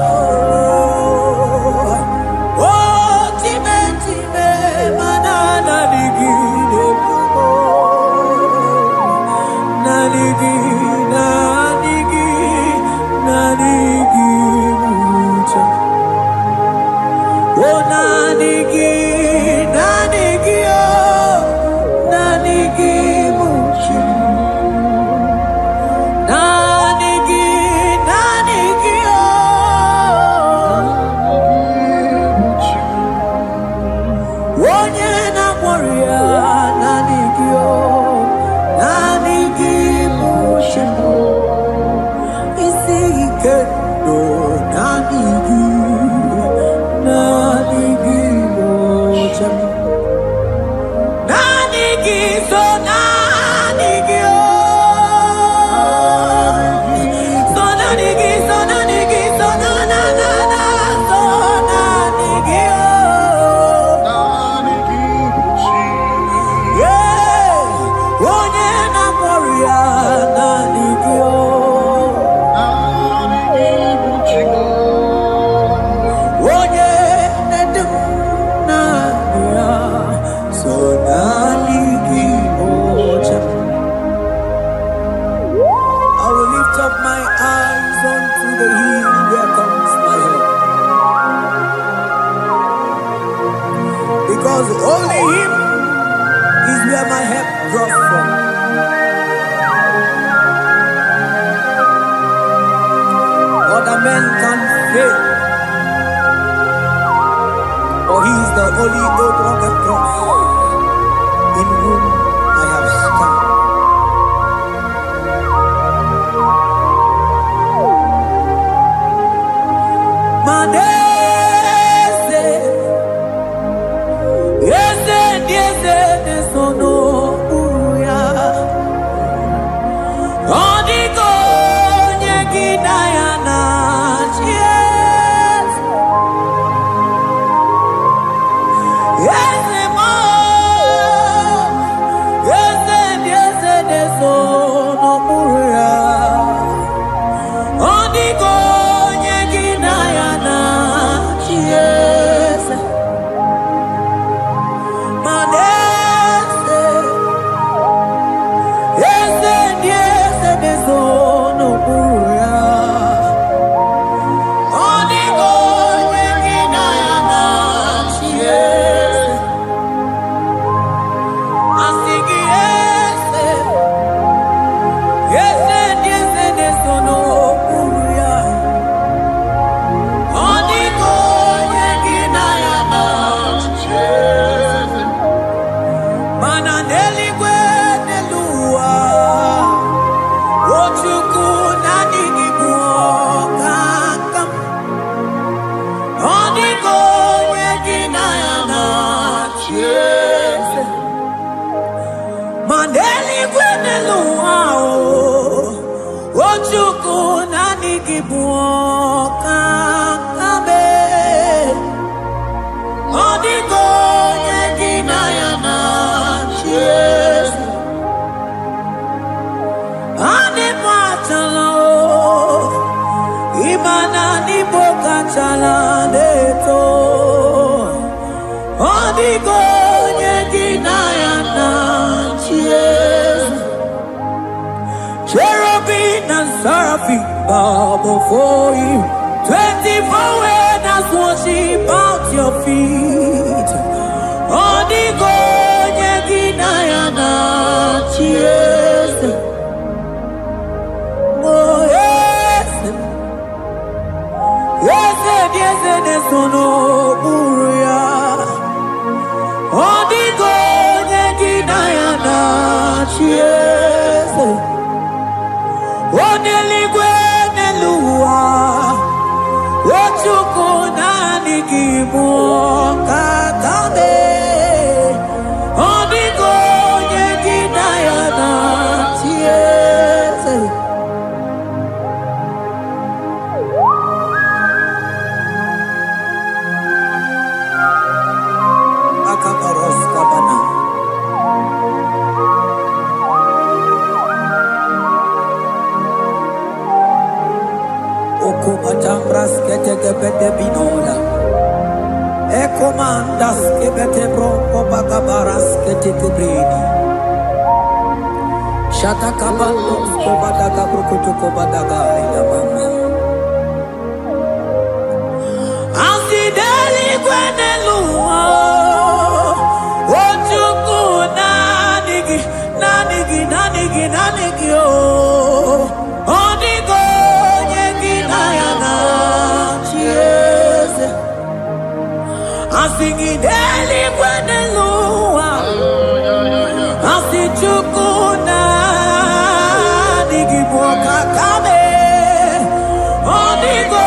Oh time time manana ligine bumo. Naligi naligi naligi bucha. Oh, nanigi, nanigi, oh, nanigi, muchi. Nanigi, nanigi, oh, onye na warrior, nanigi, oh, nanigi, muchi. Isi ike, no, nanigi. Nanigi mocham, nanigi so nanigi oh, so nanigi so nanigi so na na na na so nanigi oh, yeah, onye na warrior nanigi oh. Up my eyes unto the hill where comes my help, because only Him is where my help draws from. Other men can fail, for He is the only God on the cross, in whom I have stand. Yes, buoka kabe odigo nyegina yana cheers ane patala imana ni boka chala deto odigo nyegina yana cheers cherubim and seraphim bow before you 24 elders worship at your feet odigo nyegina yana cheers oh yes yes no buria odigo nyegina yana cheers oneligwe neluwa ochuku nani gibuoka kabe odigo nyegina yana cheers akabaros kabana Okomatambras kete bete binola Ekomandas kebete bronco bagabaras kete kubrini Shata kabandos kobadaga brukutu kobadaga ila mama Asideli kwenelua Ochuku nanigi oh Odigo Asingideli kwenelua Asichukuna Nigibuoka kabe Odigo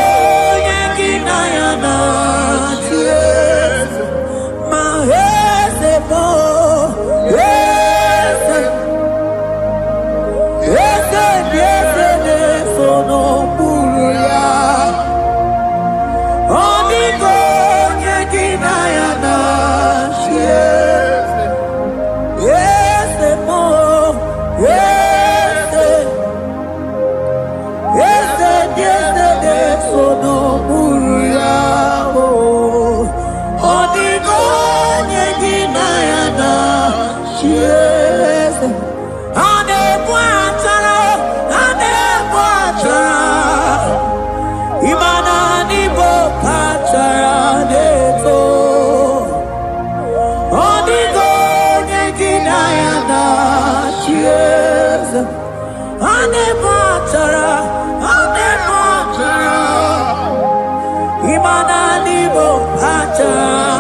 yengina yana cheers Mahese bo Yese nesono buria Odigo Imana nibo pacha